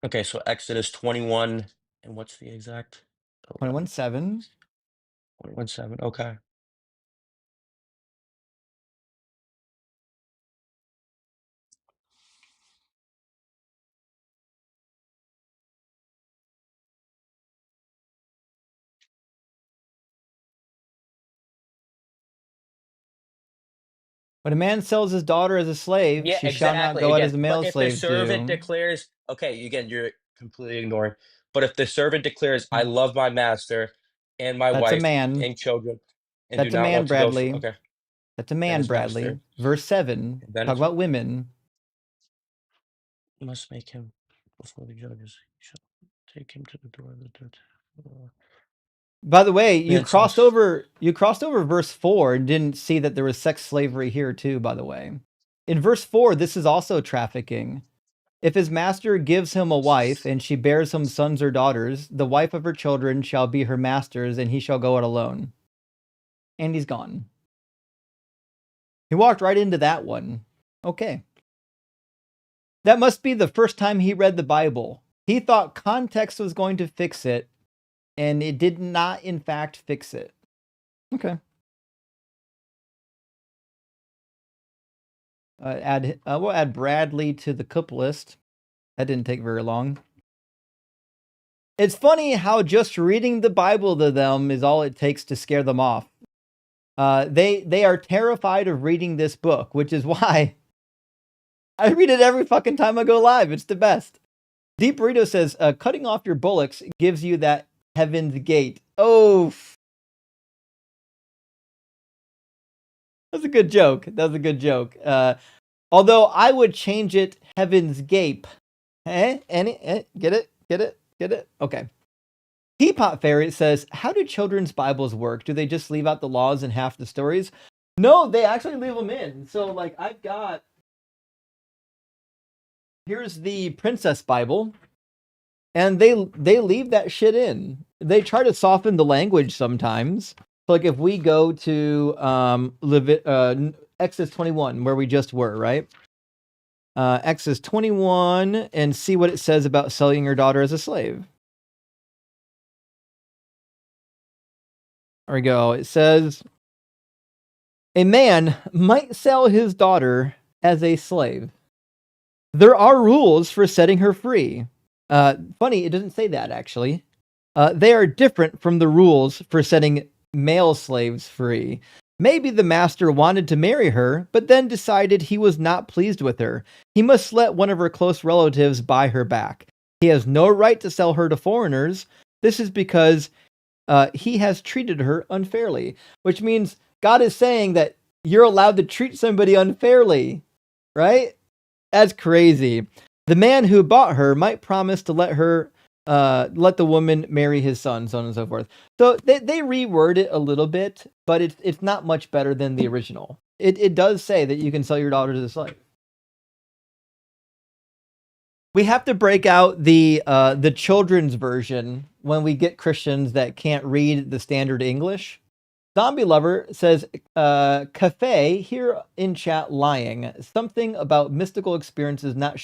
Okay, so Exodus 21, and what's the exact? 21:7. 21:7. Okay. When a man sells his daughter as a slave, Yeah, she shall not exactly. go out Again, as a but male if the slave servant do. declares, okay, again, you're completely ignoring. But if the servant declares, I Mm. love my master and my That's a wife man. and children, and do That's a not man, want to go for, Bradley. okay, That's a then man, his Bradley. master, Verse 7. then Talk his, about women. must make him before the judges. He shall take him to the door of the dead. By the way, you Man crossed says, over verse 4 and didn't see that there was sex slavery here too, by the way. In verse 4, this is also trafficking. If his master gives him a wife, and she bears him sons or daughters, the wife of her children shall be her master's, and he shall go out alone. And he's gone. He walked right into that one. Okay. That must be the first time he read the Bible. He thought context was going to fix it, and it did not, in fact, fix it. Okay. We'll add Bradley to the cup list. That didn't take very long. It's funny how just reading the Bible to them is all it takes to scare them off. They are terrified of reading this book, which is why I read it every fucking time I go live. It's the best. Deep Burrito says, cutting off your bullocks gives you that heaven's gate. Oh, that's a good joke. That's a good joke. Although I would change it Heaven's Gape. Get it? Get it? Get it? Okay. Teapot Fairy says, how do children's Bibles work? Do they just leave out the laws and half the stories? No, they actually leave them in. So, like, here's the Princess Bible, and they leave that shit in. They try to soften the language sometimes. So, like, if we go to Exodus 21, where we just were, right? Exodus 21, and see what it says about selling your daughter as a slave. There we go. It says, a man might sell his daughter as a slave. There are rules for setting her free. Funny, it doesn't say that, actually. They are different from the rules for setting male slaves free. Maybe the master wanted to marry her, but then decided he was not pleased with her. He must let one of her close relatives buy her back. He has no right to sell her to foreigners. This is because he has treated her unfairly, which means God is saying that you're allowed to treat somebody unfairly, right? That's crazy. The man who bought her might promise to let the woman marry his son, so on and so forth. So they reword it a little bit, but it's not much better than the original. It does say that you can sell your daughter to the slave. We have to break out the children's version when we get Christians that can't read the standard English. Zombie Lover says, cafe here in chat lying. Something about mystical experiences not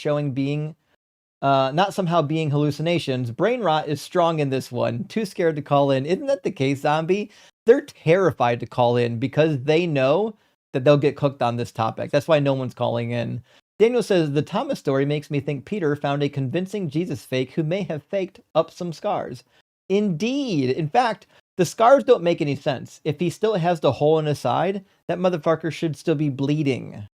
somehow being hallucinations. Brain rot is strong in this one. Too scared to call in. Isn't that the case, Zombie? They're terrified to call in because they know that they'll get cooked on this topic. That's why no one's calling in. Daniel says, the Thomas story makes me think Peter found a convincing Jesus fake who may have faked up some scars. Indeed. In fact, the scars don't make any sense. If he still has the hole in his side, that motherfucker should still be bleeding.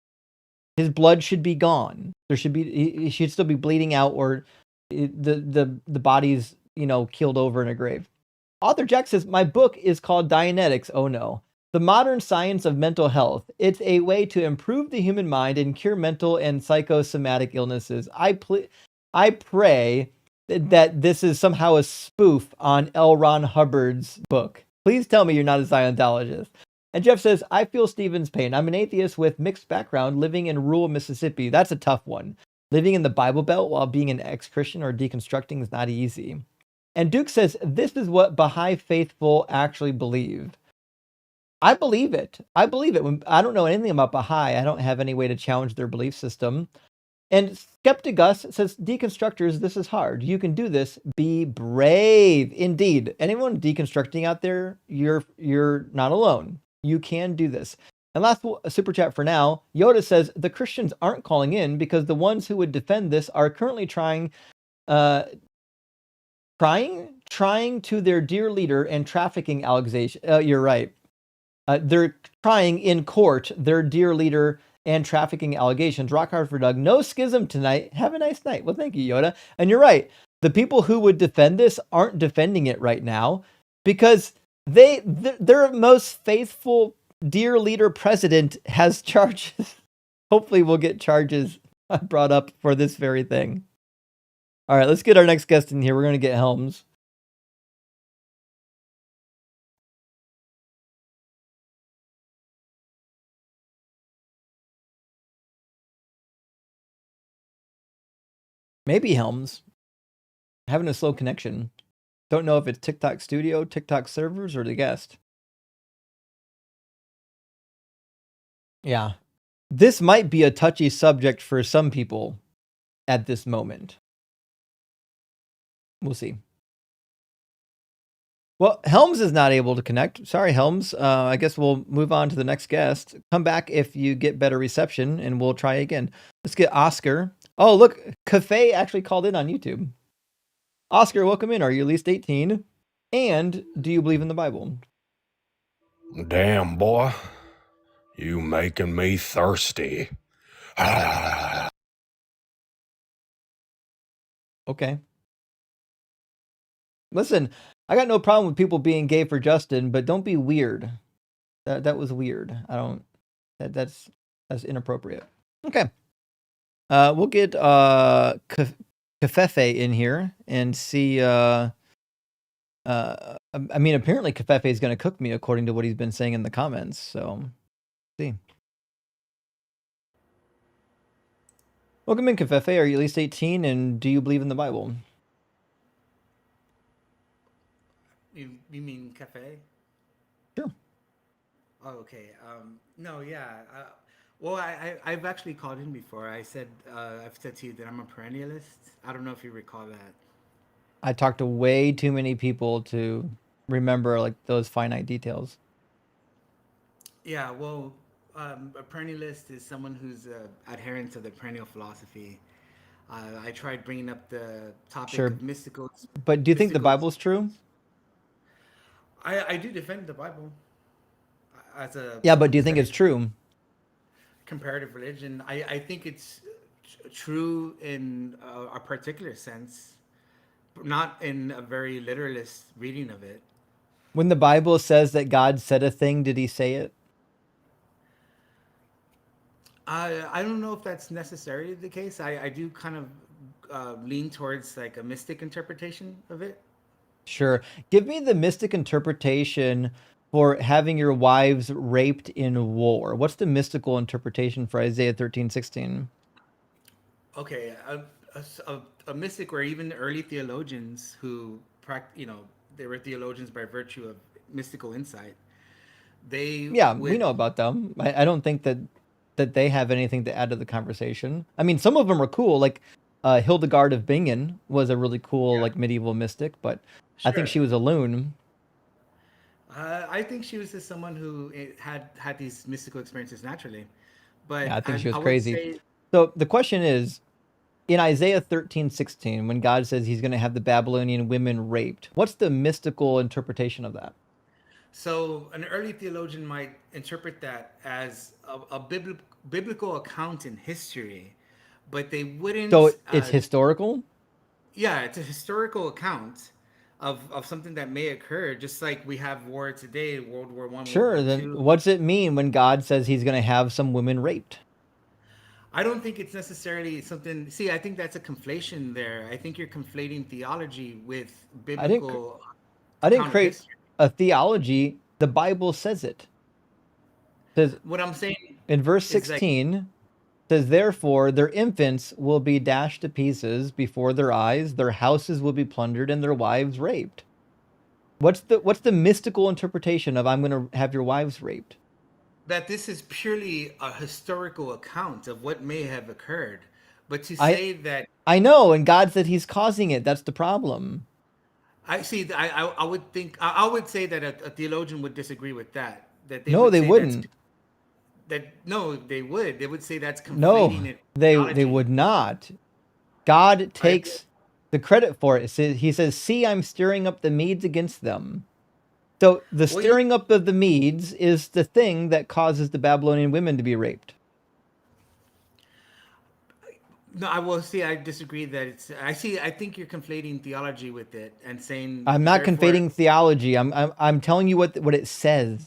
His blood should be gone. He should still be bleeding out, or the body's keeled over in a grave. Author Jack says, my book is called Dianetics. Oh no. The Modern Science of Mental Health. It's a way to improve the human mind and cure mental and psychosomatic illnesses. I pray that this is somehow a spoof on L. Ron Hubbard's book. Please tell me you're not a Scientologist. And Jeff says, I feel Stephen's pain. I'm an atheist with mixed background living in rural Mississippi. That's a tough one. Living in the Bible Belt while being an ex-Christian or deconstructing is not easy. And Duke says, this is what Baha'i faithful actually believe. I believe it. I believe it. When I don't know anything about Baha'i, I don't have any way to challenge their belief system. And Skeptic Gus says, deconstructors, this is hard. You can do this. Be brave. Indeed. Anyone deconstructing out there, you're not alone. You can do this. And last super chat for now, Yoda says, the Christians aren't calling in because the ones who would defend this are currently trying to their dear leader and trafficking allegation. You're right. They're trying in court their dear leader and trafficking allegations. Rock hard for Doug. No schism tonight. Have a nice night. Well, thank you, Yoda. And you're right. The people who would defend this aren't defending it right now because their most faithful dear leader president has charges. Hopefully we'll get charges brought up for this very thing. All right, let's get our next guest in here. We're going to get Helms. Maybe Helms. Having a slow connection. Don't know if it's TikTok Studio, TikTok servers, or the guest. Yeah. This might be a touchy subject for some people at this moment. We'll see. Well, Helms is not able to connect. Sorry, Helms. I guess we'll move on to the next guest. Come back if you get better reception, and we'll try again. Let's get Oscar. Oh, look. Cafe actually called in on YouTube. Oscar, welcome in. Are you at least 18? And do you believe in the Bible? Damn, boy. You making me thirsty. Okay. Listen, I got no problem with people being gay for Justin, but don't be weird. That was weird. I don't. That's inappropriate. Okay. We'll get Kafefe in here and see. I mean, apparently Kafefe is going to cook me according to what he's been saying in the comments. So, see. Welcome in, Kafefe. Are you at least 18? And do you believe in the Bible? You mean cafe? Sure. Oh, okay. No, yeah. Well, I've actually called in before. I've said to you that I'm a perennialist. I don't know if you recall that. I talked to way too many people to remember like those finite details. Yeah, well, a perennialist is someone who's adherent to the perennial philosophy. I tried bringing up the topic Sure. of mystical. But do you think the Bible is true? I do defend the Bible as a. Yeah, but do you think it's true? Comparative religion. I think it's true in a particular sense, not in a very literalist reading of it. When the Bible says that God said a thing, did he say it? I don't know if that's necessarily the case. I do kind of lean towards like a mystic interpretation of it. Sure. Give me the mystic interpretation for having your wives raped in war. What's the mystical interpretation for Isaiah 13:16? Okay, a mystic, or even early theologians who they were theologians by virtue of mystical insight. We know about them. I don't think that they have anything to add to the conversation. I mean, some of them are cool. Like Hildegard of Bingen was a really cool like medieval mystic, but I think she was a loon. I think she was just someone who had these mystical experiences naturally. But Yeah, I think she was would crazy. say- So the question is, in Isaiah 13:16, when God says he's going to have the Babylonian women raped, what's the mystical interpretation of that? So an early theologian might interpret that as a biblical account in history, but they wouldn't. So it's historical? Yeah, it's a historical account of something that may occur, just like we have war today, World War I. Sure, World War then II. what's it mean when God says he's going to have some women raped? I don't think it's necessarily something. See, I think that's a conflation there. I think you're conflating theology with biblical. I didn't account of create history. a theology. The Bible says it. Says What I'm saying in verse is like- 16 says, therefore, their infants will be dashed to pieces before their eyes, their houses will be plundered, and their wives raped. What's the mystical interpretation of I'm going to have your wives raped? That this is purely a historical account of what may have occurred. But to I say that I know, and God said He's causing it. That's the problem. I see, I would think I would say that a theologian would disagree with that. That they No, would they say that's wouldn't. that no, they would. They would say that's No, conflating it with they theology. would not. God I, takes the credit for it. He says, "See, I'm stirring up the Medes against them." So the well, you, stirring up of the Medes is the thing that causes the Babylonian women to be raped. no, I will see. I disagree that it's. I see. I think you're conflating theology with it and saying I'm not therefore. conflating theology. I'm telling you what it says.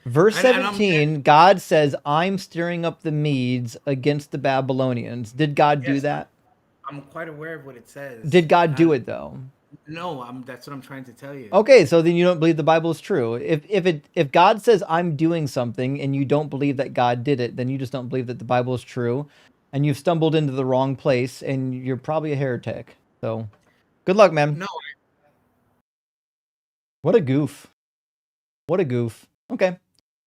Verse And I'm 17, God says, "I'm stirring up the Medes against the Babylonians." Did God do yes, that? I'm quite aware of what it says. Did God do it though? No, that's what I'm trying to tell you. Okay, so then you don't believe the Bible is true. If God says I'm doing something and you don't believe that God did it, then you just don't believe that the Bible is true, and you've stumbled into the wrong place, and you're probably a heretic. So, good luck, man. No, What a goof. What a goof. Okay.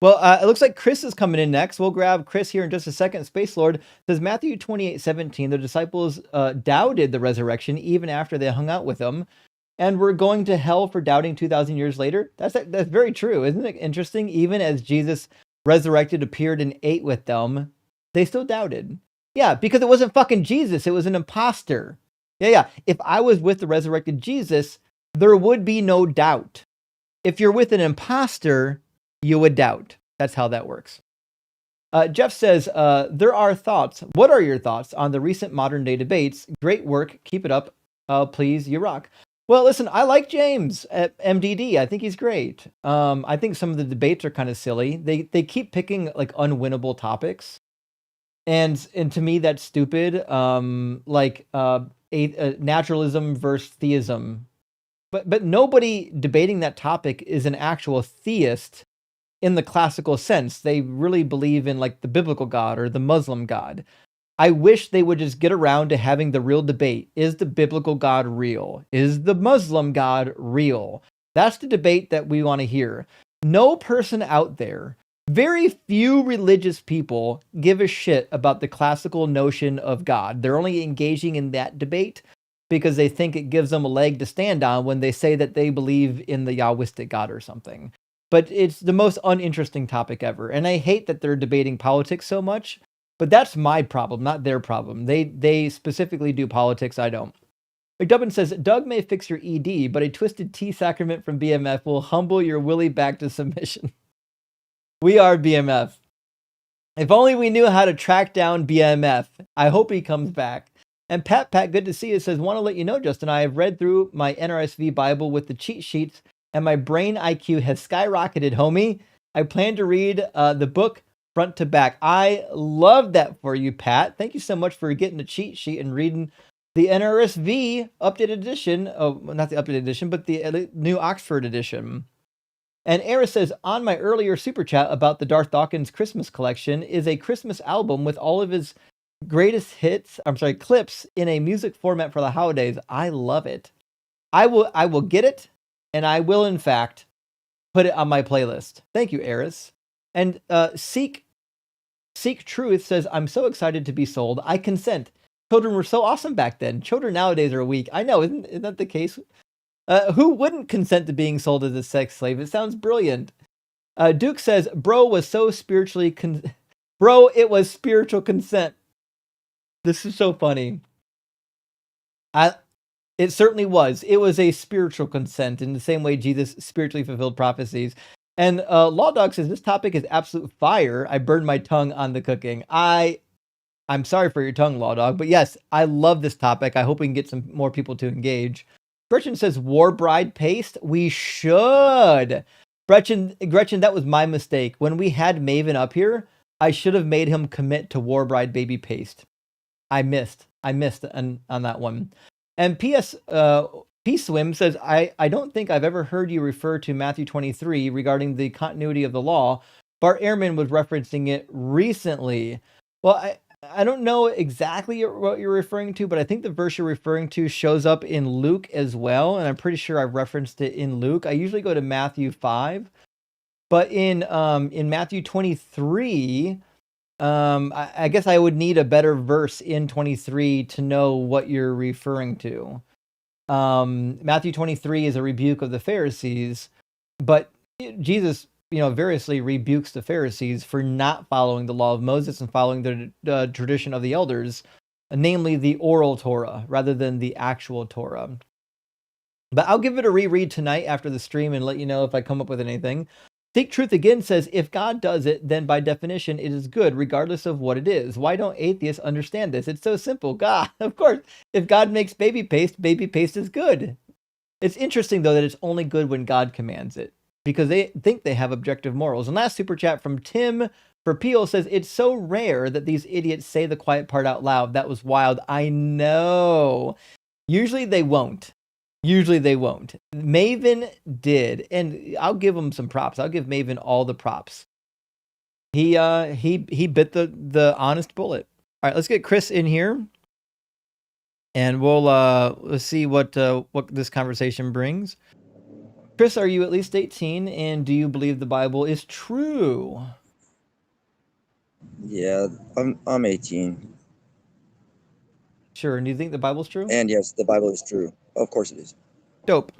Well, it looks like Chris is coming in next. We'll grab Chris here in just a second. Space Lord says Matthew 28:17. The disciples doubted the resurrection even after they hung out with him, and we're going to hell for doubting 2,000 years later. That's very true. Isn't it interesting? Even as Jesus resurrected, appeared, and ate with them, they still doubted. Yeah, because it wasn't fucking Jesus. It was an imposter. Yeah. If I was with the resurrected Jesus, there would be no doubt. If you're with an imposter, you would doubt. That's how that works. Jeff says, there are thoughts. What are your thoughts on the recent modern day debates? Great work. Keep it up. Please, you rock. Well, listen, I like James at MDD. I think he's great. I think some of the debates are kind of silly. They keep picking like unwinnable topics. And to me, that's stupid. Naturalism versus theism. But nobody debating that topic is an actual theist in the classical sense. They really believe in like the biblical God or the Muslim God. I wish they would just get around to having the real debate. Is the biblical God real? Is the Muslim God real? That's the debate that we want to hear. No person out there, very few religious people give a shit about the classical notion of God. They're only engaging in that debate because they think it gives them a leg to stand on when they say that they believe in the Yahwistic God or something. But it's the most uninteresting topic ever. And I hate that they're debating politics so much, but that's my problem, not their problem. They specifically do politics, I don't. McDubbin says, Doug may fix your ED, but a twisted T sacrament from BMF will humble your Willie back to submission. We are BMF. If only we knew how to track down BMF. I hope he comes back. And Pat, good to see you, says, want to let you know, Justin, I have read through my NRSV Bible with the cheat sheets, and my brain IQ has skyrocketed, homie. I plan to read the book front to back. I love that for you, Pat. Thank you so much for getting the cheat sheet and reading the NRSV updated edition. Oh, not the updated edition, but the new Oxford edition. And Eris says, on my earlier super chat about the Darth Dawkins Christmas collection is a Christmas album with all of his greatest hits, clips in a music format for the holidays. I love it. I will get it, and I will, in fact, put it on my playlist. Thank you, Eris. And Seek Truth says, I'm so excited to be sold. I consent. Children were so awesome back then. Children nowadays are weak. I know, isn't that the case? Who wouldn't consent to being sold as a sex slave? It sounds brilliant. Duke says, bro was so spiritually... Bro, it was spiritual consent. This is so funny. It certainly was. It was a spiritual consent in the same way Jesus spiritually fulfilled prophecies. And Law Dog says, this topic is absolute fire. I burned my tongue on the cooking. I'm sorry for your tongue, Law Dog. But yes, I love this topic. I hope we can get some more people to engage. Gretchen says, War Bride paste? We should. Gretchen, that was my mistake. When we had Maven up here, I should have made him commit to War Bride baby paste. I missed on that one. And P.S. P-Swim says, I don't think I've ever heard you refer to Matthew 23 regarding the continuity of the law. Bart Ehrman was referencing it recently. Well, I don't know exactly what you're referring to, but I think the verse you're referring to shows up in Luke as well, and I'm pretty sure I've referenced it in Luke. I usually go to Matthew 5, but in Matthew 23, I guess I would need a better verse in 23 to know what you're referring to. Matthew 23 is a rebuke of the Pharisees, but Jesus, variously rebukes the Pharisees for not following the law of Moses and following the tradition of the elders, namely the oral Torah rather than the actual Torah. But I'll give it a reread tonight after the stream and let you know if I come up with anything. Seek Truth Again says, if God does it, then by definition it is good, regardless of what it is. Why don't atheists understand this? It's so simple. God, of course, if God makes baby paste is good. It's interesting, though, that it's only good when God commands it, because they think they have objective morals. And last super chat from Tim for Peel says, it's so rare that these idiots say the quiet part out loud. That was wild. I know. Usually they won't. Maven did, and I'll give him some props. I'll give Maven all the props. He bit the honest bullet. All right, let's get Chris in here, and we'll let's see what this conversation brings. Chris, are you at least 18, and do you believe the Bible is true? Yeah, I'm 18. Sure. And do you think the Bible's true? And yes, the Bible is true. Of course it is. Dope.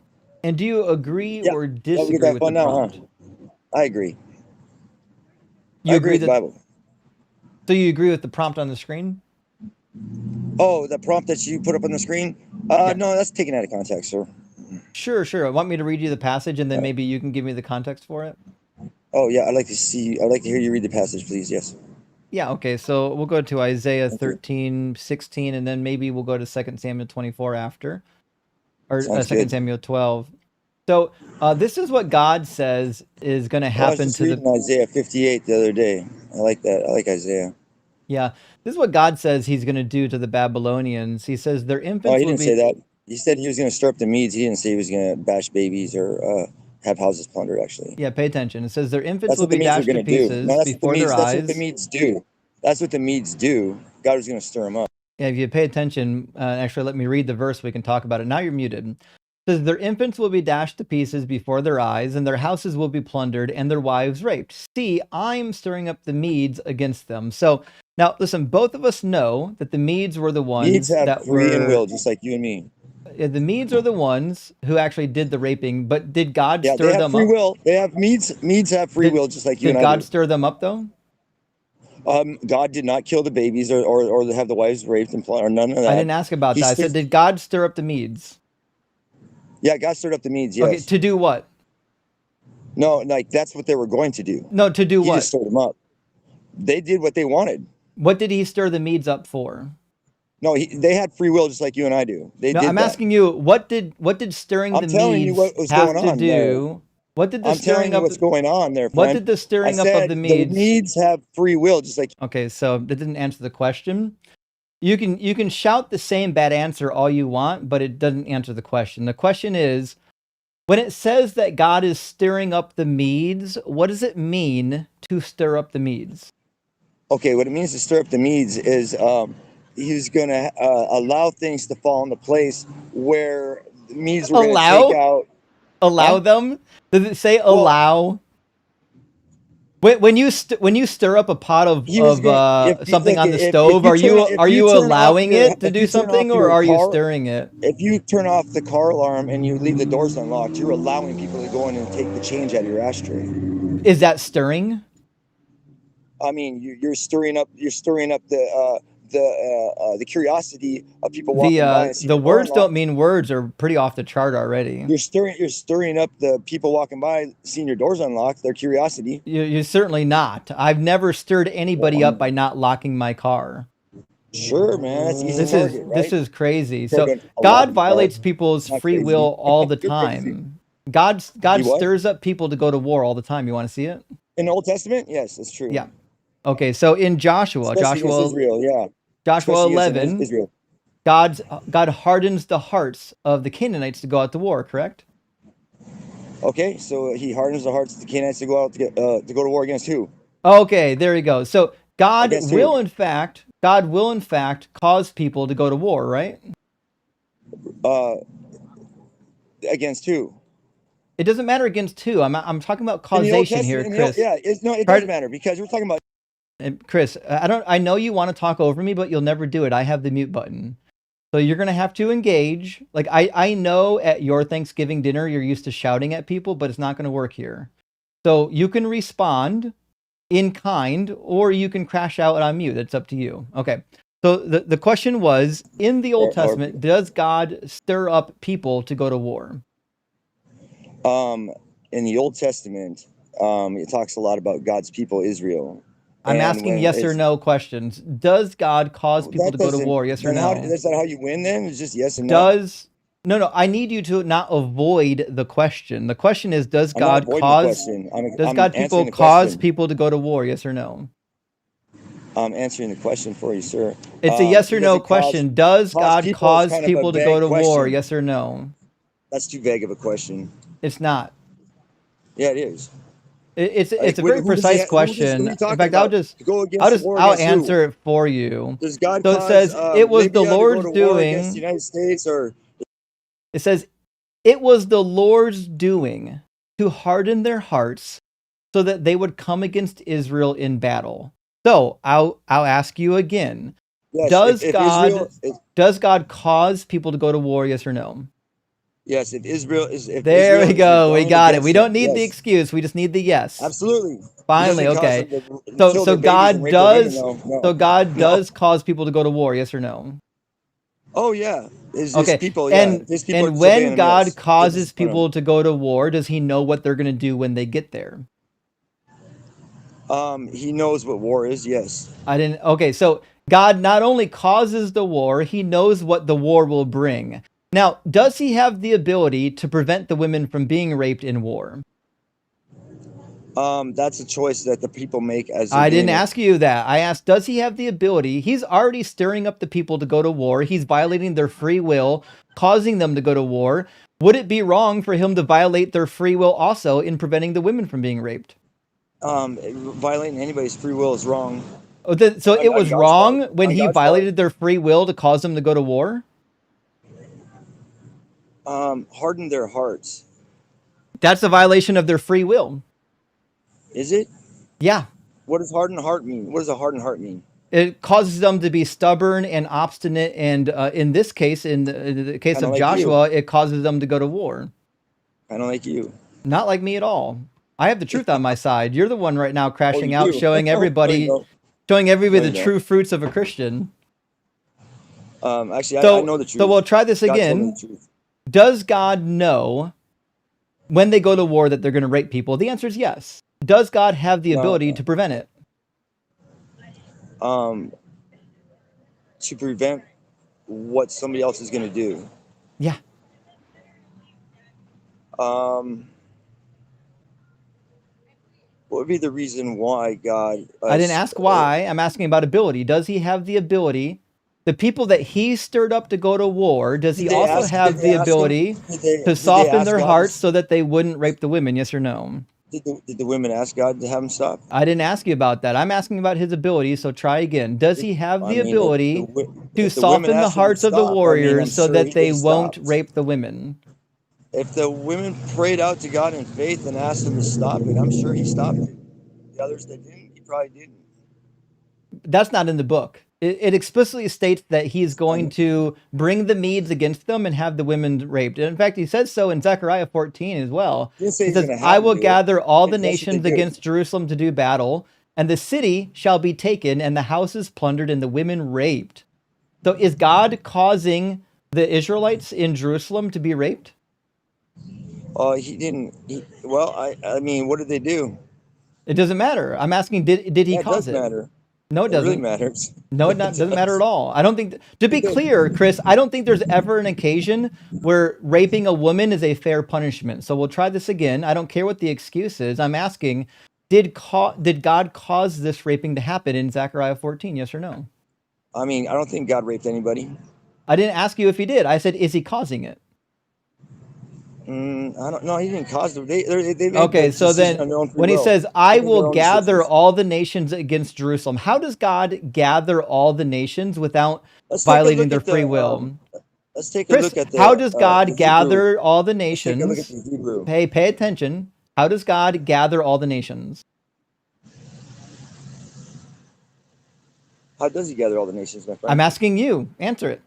And do you agree or we get disagree that with the fun now, prompt? huh? I agree. You I agree with the that Bible. So you agree with the prompt on the screen? Oh, the prompt that you put up on the screen? Yeah. No, that's taken out of context, sir. Sure. Want me to read you the passage and then maybe you can give me the context for it? Oh yeah, I'd like to hear you read the passage, please. Yes. Yeah, okay. So we'll go to Isaiah 13, 16, and then maybe we'll go to 2 Samuel 24 after. Or 2 Samuel 12. So this is what God says is going to happen I was just reading Isaiah 58 the other day. I like that. I like Isaiah. Yeah, this is what God says he's going to do to the Babylonians. He says their infants Oh, he will didn't say that. He said he was going to stir up the Medes. He didn't say he was going to bash babies or have houses plundered, actually. Yeah, pay attention. It says their infants will be dashed to pieces before their eyes. That's what the Medes do. That's what the Medes do. God was going to stir them up. Yeah, if you pay attention, actually, let me read the verse. We can talk about it. Now you're muted. It says their infants will be dashed to pieces before their eyes, and their houses will be plundered, and their wives raped. See, I'm stirring up the Medes against them. So now, listen, both of us know that the Medes were the ones Medes have that free were and will, just like you and me. The Medes are the ones who actually did the raping, but did God stir them up? Yeah, they have free will. They have Medes have free will, just like you and I do. Did God stir them up, though? God did not kill the babies or have the wives raped and or none of that. I didn't ask about that. I said, did God stir up the Medes? Yeah, God stirred up the Medes, yes. Okay, to do what? No, like that's what they were going to do. No, to do what? He just stirred them up. They did what they wanted. What did he stir the Medes up for? No, they had free will just like you and I do. I'm asking you, what did stirring the Medes have to do? What did the stirring up? What's going on there, friend? What did the stirring up of the Medes? The Medes have free will, just like. Okay, so that didn't answer the question. You can shout the same bad answer all you want, but it doesn't answer the question. The question is, when it says that God is stirring up the Medes, what does it mean to stir up the Medes? Okay, what it means to stir up the Medes is he's going to allow things to fall into place where the Medes were going to take out. Allow them? Does it say allow? When you stir up a pot of something on the stove, are you allowing it to do something, or are you stirring it? If you turn off the car alarm and you leave the doors unlocked, you're allowing people to go in and take the change out of your ashtray. Is that stirring? I mean, you're stirring up the curiosity of people walking by. The words don't mean words are pretty off the chart already. You're stirring up the people walking by, seeing your doors unlocked, their curiosity. You're certainly not. I've never stirred anybody up by not locking my car. Sure, man. That's easy target, right? This is crazy. So God violates people's free will all the time. God stirs up people to go to war all the time. You want to see it? In the Old Testament? Yes, that's true. Yeah. Okay, so in Joshua 11, Israel. God hardens the hearts of the Canaanites to go out to war, correct? Okay, so he hardens the hearts of the Canaanites to go out to go to war against who? Okay, there you go. So God will, in fact, God will in fact cause people to go to war, right? Against who? It doesn't matter against who. I'm talking about In the Old causation here, Testament, Chris. it Try does to- matter because we're talking about. And Chris, I know you want to talk over me, but you'll never do it. I have the mute button. So you're gonna have to engage. Like I know at your Thanksgiving dinner you're used to shouting at people, but it's not gonna work here. So you can respond in kind, or you can crash out on mute. It's up to you. Okay. So the question was, in the Old Testament, does God stir up people to go to war? In the Old Testament, it talks a lot about God's people, Israel. I'm And asking when yes or it's- no questions. Does God cause people that to go to doesn't- war? Yes or then how- no? Is that how you win then? It's just yes and no? No, I need you to not avoid the question. The question is, does I'm not God avoiding the cause question. does I'm God answering the cause question. people to go to war? Yes or no? I'm answering the question for you, sir. It's a yes or He no doesn't cause- question. Does cause God people is cause kind of a people to vague go to war? question. Yes or no? That's too vague of a question. It's not. Yeah, it is. It's Like, a very who does precise he- who question. are you talking In fact, about? To go against war I'll against who? answer it for you. Does God So it cause says it was the Libya to go Lord's to war against the doing. United States, or It says it was the Lord's doing to harden their hearts so that they would come against Israel in battle. So I'll ask you again. yes? Does if God Israel, does God cause people to go to war? Yes or no? yes, if Israel is, if There Israel we is go. We rebelling got it. against We him, don't need the yes. excuse. We just need the yes. Absolutely. Finally, He doesn't cause okay. them to So kill so their babies and God rape their women, does no. so God No. does cause people to go to war. Yes or no? Oh yeah, his Okay. people. Yeah, And his people. and disobeying when him, God yes. They causes discipline people to go to war, does He know what they're going to do when they get there? him. He knows what war is. Yes. Okay, so God not only causes the war, He knows what the war will bring. Now, does He have the ability to prevent the women from being raped in war? That's a choice that the people make as I they're didn't doing it. ask you that. I asked, does He have the ability? He's already stirring up the people to go to war. He's violating their free will, causing them to go to war. Would it be wrong for Him to violate their free will also in preventing the women from being raped? Violating anybody's free will is wrong. So it was God's wrong part. when On He God's violated their free will to cause them to go to war? Harden their hearts. That's a violation of their free will. Is it? Yeah. What does hardened heart mean? What does a hardened heart mean? It causes them to be stubborn and obstinate, and in this case, in the case Kinda of like Joshua, it causes them to go to war. Kind of like you. Not like me at all. I have the truth on my side. You're the one right now crashing you out, do. showing No, you everybody, don't. the No, you true fruits of a Christian. Actually, So, I know the truth. so we'll try this God told me again. the truth. Does God know when they go to war that they're going to rape people? The answer is yes. Does God have the ability to prevent it? To prevent what somebody else is going to do. Yeah. What would be the reason why God? I didn't ask why. I'm asking about ability. Does He have the ability? The people that He stirred up to go to war, does He also have the ability to soften their hearts so that they wouldn't rape the women? Yes or no? Did the women ask God to have him stop? I didn't ask you about that. I'm asking about His ability, so try again. Does He have the ability to soften the hearts of the warriors so that they won't rape the women? If the women prayed out to God in faith and asked him to stop it, I'm sure He stopped it. The others that didn't, He probably didn't. That's not in the book. It explicitly states that He's going to bring the Medes against them and have the women raped. And in fact, He says so in Zechariah 14 as well. He says, I will gather all the nations against Jerusalem to do battle, and the city shall be taken, and the houses plundered, and the women raped. So is God causing the Israelites in Jerusalem to be raped? He didn't. I mean, what did they do? It doesn't matter. I'm asking, did He cause it? It does matter. No, it doesn't. Really matters. No, it doesn't matter at all. I don't think, to be clear, Chris, I don't think there's ever an occasion where raping a woman is a fair punishment. So we'll try this again. I don't care what the excuse is. I'm asking, did God cause this raping to happen in Zechariah 14? Yes or no? I mean, I don't think God raped anybody. I didn't ask you if He did. I said, is He causing it? I don't know. He didn't cause them. They made Okay, the so decision on then their own free when he will. says, They I made their will own gather decisions. all the nations against Jerusalem, how does God gather all the nations without Let's take a violating look their at free the will? let's take a Chris, look at how does the God Hebrew. gather all the Let's take a look at nations? the Hebrew. Pay attention. How does God gather all the nations? How does he gather all the nations, my friend? I'm asking you. Answer it.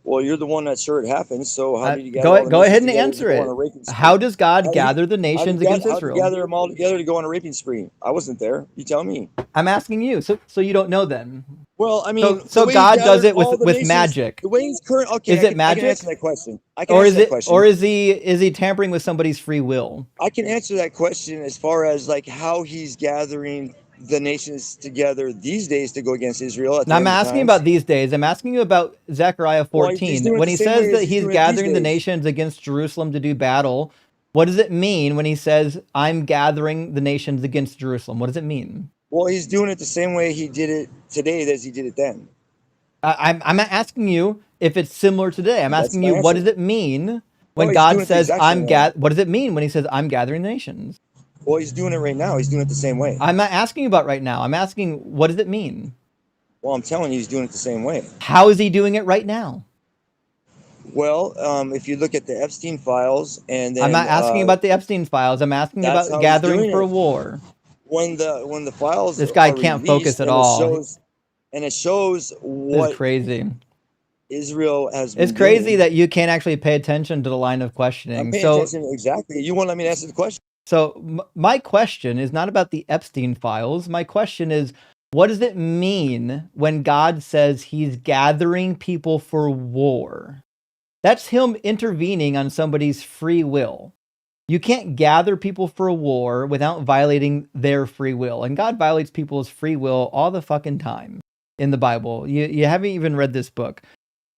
Well, you're the one that's sure it happens. So how did he gather Go all the go nations ahead and together to answer go on it. a raping spree? How does God How gather the nations against How did he Israel? gather them all together to go on a raping spree? I wasn't there. You tell me. I'm asking you, so you don't know then. Well, I mean, So the way he God does gathered it all the with nations, magic. the way he's current. Okay, Is it I can answer magic? that question. I can answer that question. Or is he tampering with somebody's free will? I can answer that question as far as like how he's gathering the nations together these days to go against Israel at Now the I'm end of asking times. about these days. I'm asking you about Zechariah Well, he's 14. doing it When the he same says way as that he's he's doing it these gathering the days. nations against Jerusalem to do battle, what does it mean when he says, I'm gathering the nations against Jerusalem? What does it mean? Well, he's doing it the same way he did it today as he did it then. I'm not asking you if it's similar today. I'm That's asking my you, what answer. does it mean when No, he's God doing it the says, exact same way. what does it mean when he says, I'm gathering the nations? Well, he's doing it right now. He's doing it the same way. I'm not asking you about right now. I'm asking, what does it mean? Well, I'm telling you, he's doing it the same way. How is he doing it right now? Well, if you look at the Epstein files, and then I'm not asking about the Epstein files. I'm asking that's about how he's gathering doing for it. war. When the files This guy are can't released, focus at all. This and it shows is what crazy. Israel has It's been crazy doing. that you can't actually pay attention to the line of I'm questioning. paying So, attention exactly. You won't let me answer the question. my question is not about the Epstein files. My question is, what does it mean when God says he's gathering people for war? That's him intervening on somebody's free will. You can't gather people for a war without violating their free will. And God violates people's free will all the fucking time in the Bible. You haven't even read this book.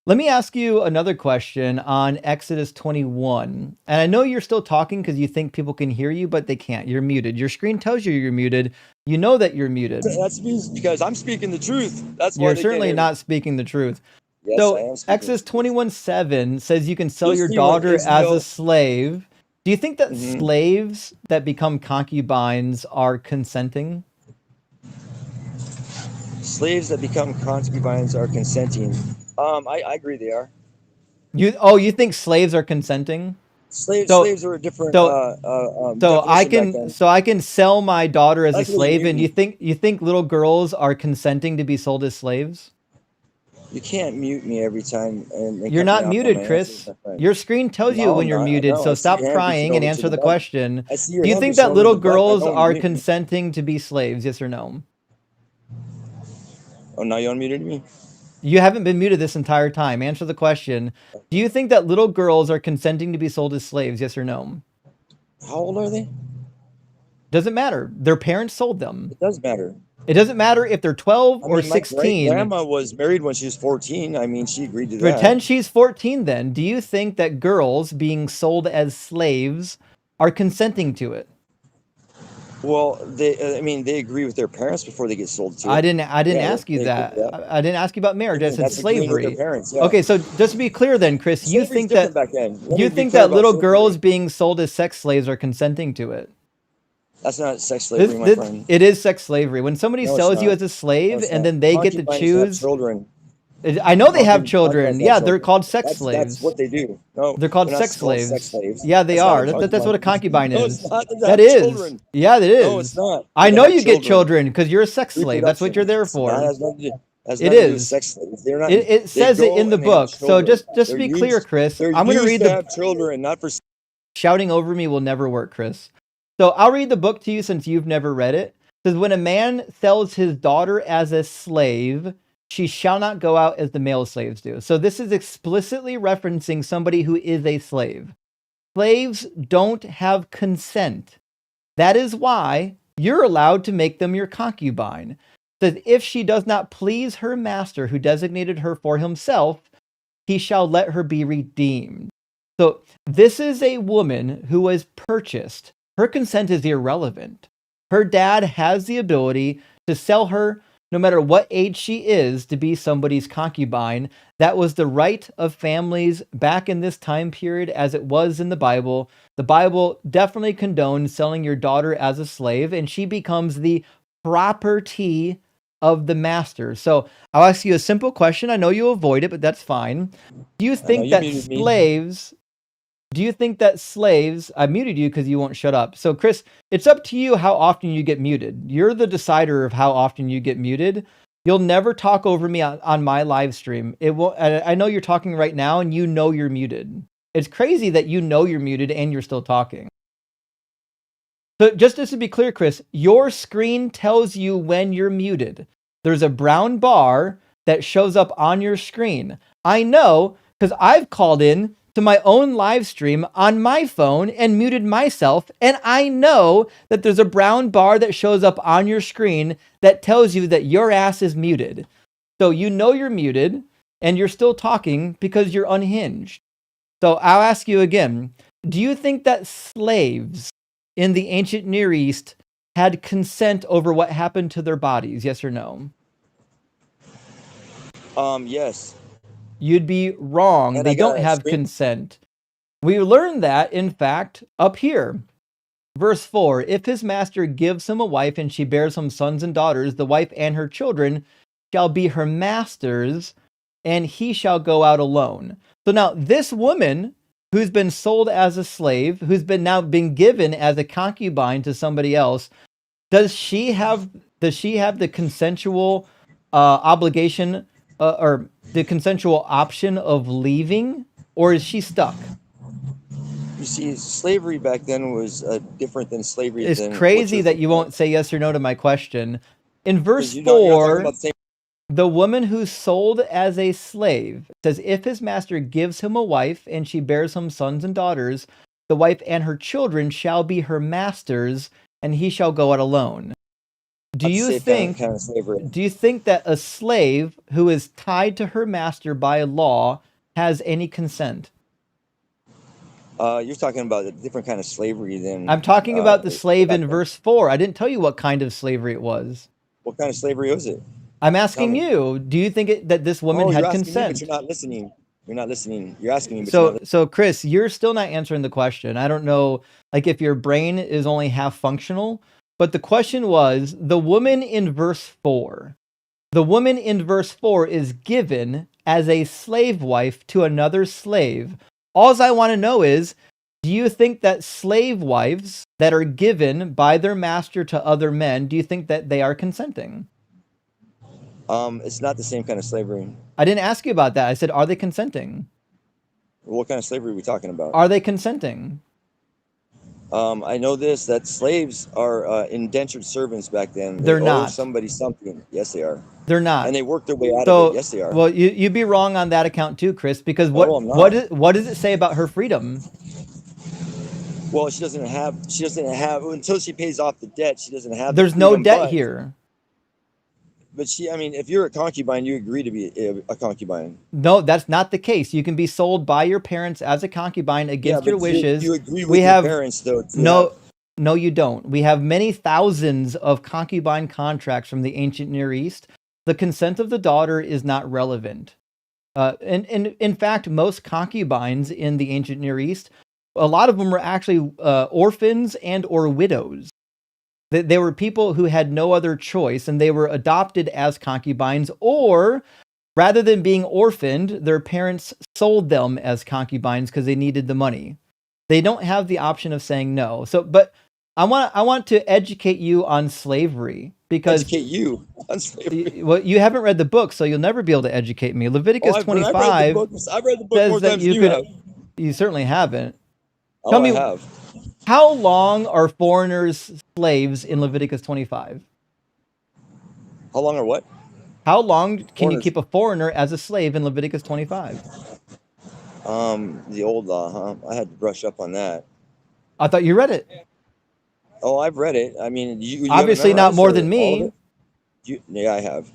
Let me ask you another question on Exodus 21. And I know you're still talking because you think people can hear you, but they can't. You're muted. Your screen tells you you're muted. You know that you're muted. That's because I'm speaking the truth. That's why You're they can't certainly hear me. not speaking the truth. Yes, So I am speaking Exodus the truth. 21:7 says you can sell You'll your see when daughter as a Israel. slave. Do you think that Mhm. slaves that become concubines are consenting? Slaves that become concubines are consenting. I agree they are. You think slaves are consenting? So Slaves are a different so definition back then. I can sell my daughter as a That's really slave, and mutiny. you think little girls are consenting to be sold as slaves? You can't mute me every time and You're cut me not off on muted, my answers, Chris. my friend. Your screen tells you No, when I'm you're not. I muted, know. so I see stop your hand reaching crying and over to answer the the button. question. I see your Do you hand think reaching that over to little the button. I girls know when are you mute me. consenting to be slaves? Yes or no? Oh, now you unmuted me? You haven't been muted this entire time. Answer the question. Do you think that little girls are consenting to be sold as slaves? Yes or no? How old are they? Doesn't matter. Their parents sold them. It does matter. It doesn't matter if they're 12 I or mean, my 16. grandma was married when she was 14. I mean, she agreed to that. Pretend she's 14 then. Do you think that girls being sold as slaves are consenting to it? Well, I mean, they agree with their parents before they get sold to I it. didn't Yeah, ask you they agree to that. that. I didn't ask you about marriage. I said That's agreeing with their slavery. parents. Yeah. Okay, so just to be clear then, Chris, you Slavery's think different that back then. Let me you be think clear that about little slavery. girls being sold as sex slaves are consenting to it? That's not sex slavery, my friend. It is sex slavery. When somebody No, it's sells you not. as a slave No, it's and not. then they get to Concubines have choose, children. I know they have Concubines children. have Yeah, they're children. called sex That's slaves. what they do. No, They're called they're not sex called sex slaves. slaves. Yeah, they That's not are. what That's what a concubine No, is. it's not. They That have is. children. Yeah, that is. No, it's not. I They know have you get children. children because you're a sex slave. That's what you're there Reproduction. That for. has nothing to do. Has It nothing to do with is. sex slaves. They're not. It They says it go in the and they have book. So children. just to be clear, Chris, They're I'm going to used read to the have children, not for. shouting over me will never work, Chris. So I'll read the book to you since you've never read it. It says, when a man sells his daughter as a slave, she shall not go out as the male slaves do. So this is explicitly referencing somebody who is a slave. Slaves don't have consent. That is why you're allowed to make them your concubine. It says, if she does not please her master who designated her for himself, he shall let her be redeemed. So this is a woman who was purchased. Her consent is irrelevant. Her dad has the ability to sell her no matter what age she is, to be somebody's concubine. That was the right of families back in this time period as it was in the Bible. The Bible definitely condones selling your daughter as a slave, and she becomes the property of the master. So I'll ask you a simple question. I know you avoid it, but that's fine. Do you I know think you that muted me. slaves I muted you because you won't shut up. So Chris, it's up to you how often you get muted. You're the decider of how often you get muted. You'll never talk over me on my live stream. It will. I know you're talking right now and you know you're muted. It's crazy that you know you're muted and you're still talking. So just to be clear, Chris, your screen tells you when you're muted. There's a brown bar that shows up on your screen. I know because I've called in to my own live stream on my phone and muted myself, and I know that there's a brown bar that shows up on your screen that tells you that your ass is muted. So you know you're muted and you're still talking because you're unhinged. So I'll ask you again, do you think that slaves in the ancient Near East had consent over what happened to their bodies? Yes or no? Yes. You'd be wrong. And They I got don't a have screen. consent. We learned that, in fact, up here. Verse 4, if his master gives him a wife and she bears him sons and daughters, the wife and her children shall be her master's, and he shall go out alone. So now this woman who's been sold as a slave, who's been given as a concubine to somebody else, does she have the consensual obligation or the consensual option of leaving, or is she stuck? You see, slavery back then was different than slavery. It's than crazy that you won't say yes or no to my question. In verse you're not talking 4, about the same. the woman who's sold as a slave says, if his master gives him a wife and she bears him sons and daughters, the wife and her children shall be her master's, and he shall go out alone. Do you think that a slave who is tied to her master by law has any consent? You're talking about a different kind of slavery than. I'm talking about the slave in verse 4. I didn't tell you what kind of slavery it was. What kind of slavery was it? I'm asking you. Do you think that this woman had consent? Me, but you're not listening. You're not listening. You're asking me, but you're not listening. So Chris, you're still not answering the question. I don't know, like if your brain is only half functional, but the question was the woman in verse 4. The woman in verse 4 is given as a slave wife to another slave. All I want to know is, do you think that slave wives that are given by their master to other men, do you think that they are consenting? It's not the same kind of slavery. I didn't ask you about that. I said, are they consenting? What kind of slavery are we talking about? Are they consenting? I know that slaves are indentured servants back then. They're not. Owe somebody something. Yes, they are. They're not. And they work their way out of it. Yes, they are. Well, you'd be wrong on that account too, Chris, because what does it say about her freedom? Well, she doesn't have until she pays off the debt. She doesn't have. There's no debt here. But if you're a concubine, you agree to be a concubine. No, that's not the case. You can be sold by your parents as a concubine against your wishes. You agree with your parents, though. No, you don't. We have many thousands of concubine contracts from the ancient Near East. The consent of the daughter is not relevant. And in fact, most concubines in the ancient Near East, a lot of them were actually orphans and or widows. They were people who had no other choice, and they were adopted as concubines, or rather than being orphaned, their parents sold them as concubines because they needed the money. They don't have the option of saying no. So, but I want to educate you on slavery, because educate you on slavery. Well, you haven't read the book, so you'll never be able to educate me. Leviticus 25 I've read the book more times than you have. You certainly haven't. Oh, Tell me, I have. How long are foreigners slaves in Leviticus 25? How long are what? How long can you keep a foreigner as a slave in Leviticus 25? The old law, huh? I had to brush up on that. I thought you read it. Oh, I've read it. I mean, you obviously not more than me. Yeah, I have.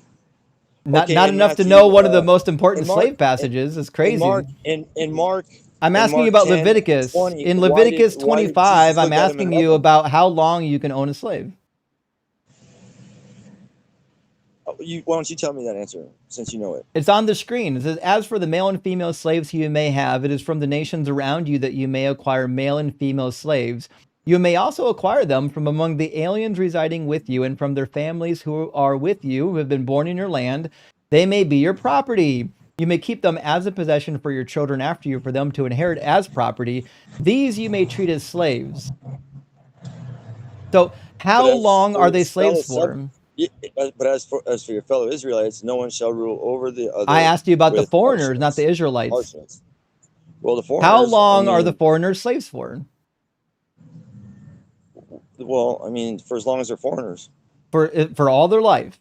Not enough to know one of the most important slave passages. It's crazy. In Mark. I'm asking you about Leviticus. In Leviticus 25, I'm asking you about how long you can own a slave. Why don't you tell me that answer since you know it? It's on the screen. It says, as for the male and female slaves you may have, it is from the nations around you that you may acquire male and female slaves. You may also acquire them from among the aliens residing with you and from their families who are with you, who have been born in your land. They may be your property. You may keep them as a possession for your children after you, for them to inherit as property. These you may treat as slaves. So how long are they slaves for? But as for your fellow Israelites, no one shall rule over the other. I asked you about the with foreigners, not harshness. the Israelites. Harshness. Well, the foreigners. How long are the foreigners slaves for? Well, I mean, for as long as they're foreigners. For all their life.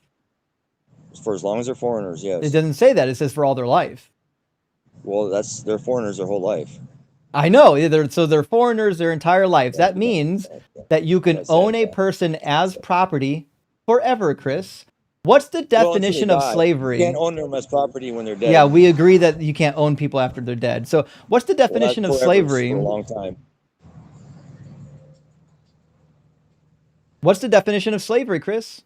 For as long as they're foreigners, yes. It doesn't say that. It says for all their life. Well, they're foreigners their whole life. I know. So they're foreigners their entire lives. That means that you can own a person as property forever, Chris. What's the definition of slavery? You can't own them as property when they're dead. Yeah, we agree that you can't own people after they're dead. So what's the definition of slavery? For a long time. What's the definition of slavery, Chris?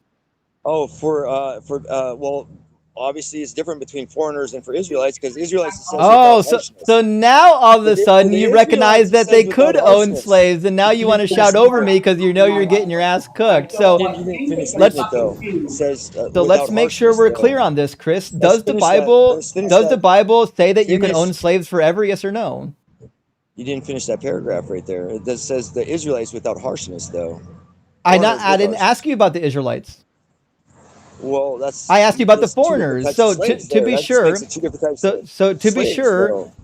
Oh, well, obviously it's different between foreigners and for Israelites because Israelites. So now all of a sudden you recognize that they could own slaves, and now you want to shout over me because you know you're getting your ass cooked. So let's make sure we're clear on this, Chris. Does the Bible say that you can own slaves forever? Yes or no? You didn't finish that paragraph right there. It says the Israelites without harshness, though. I didn't ask you about the Israelites. Well, I asked you about the foreigners. So to be sure,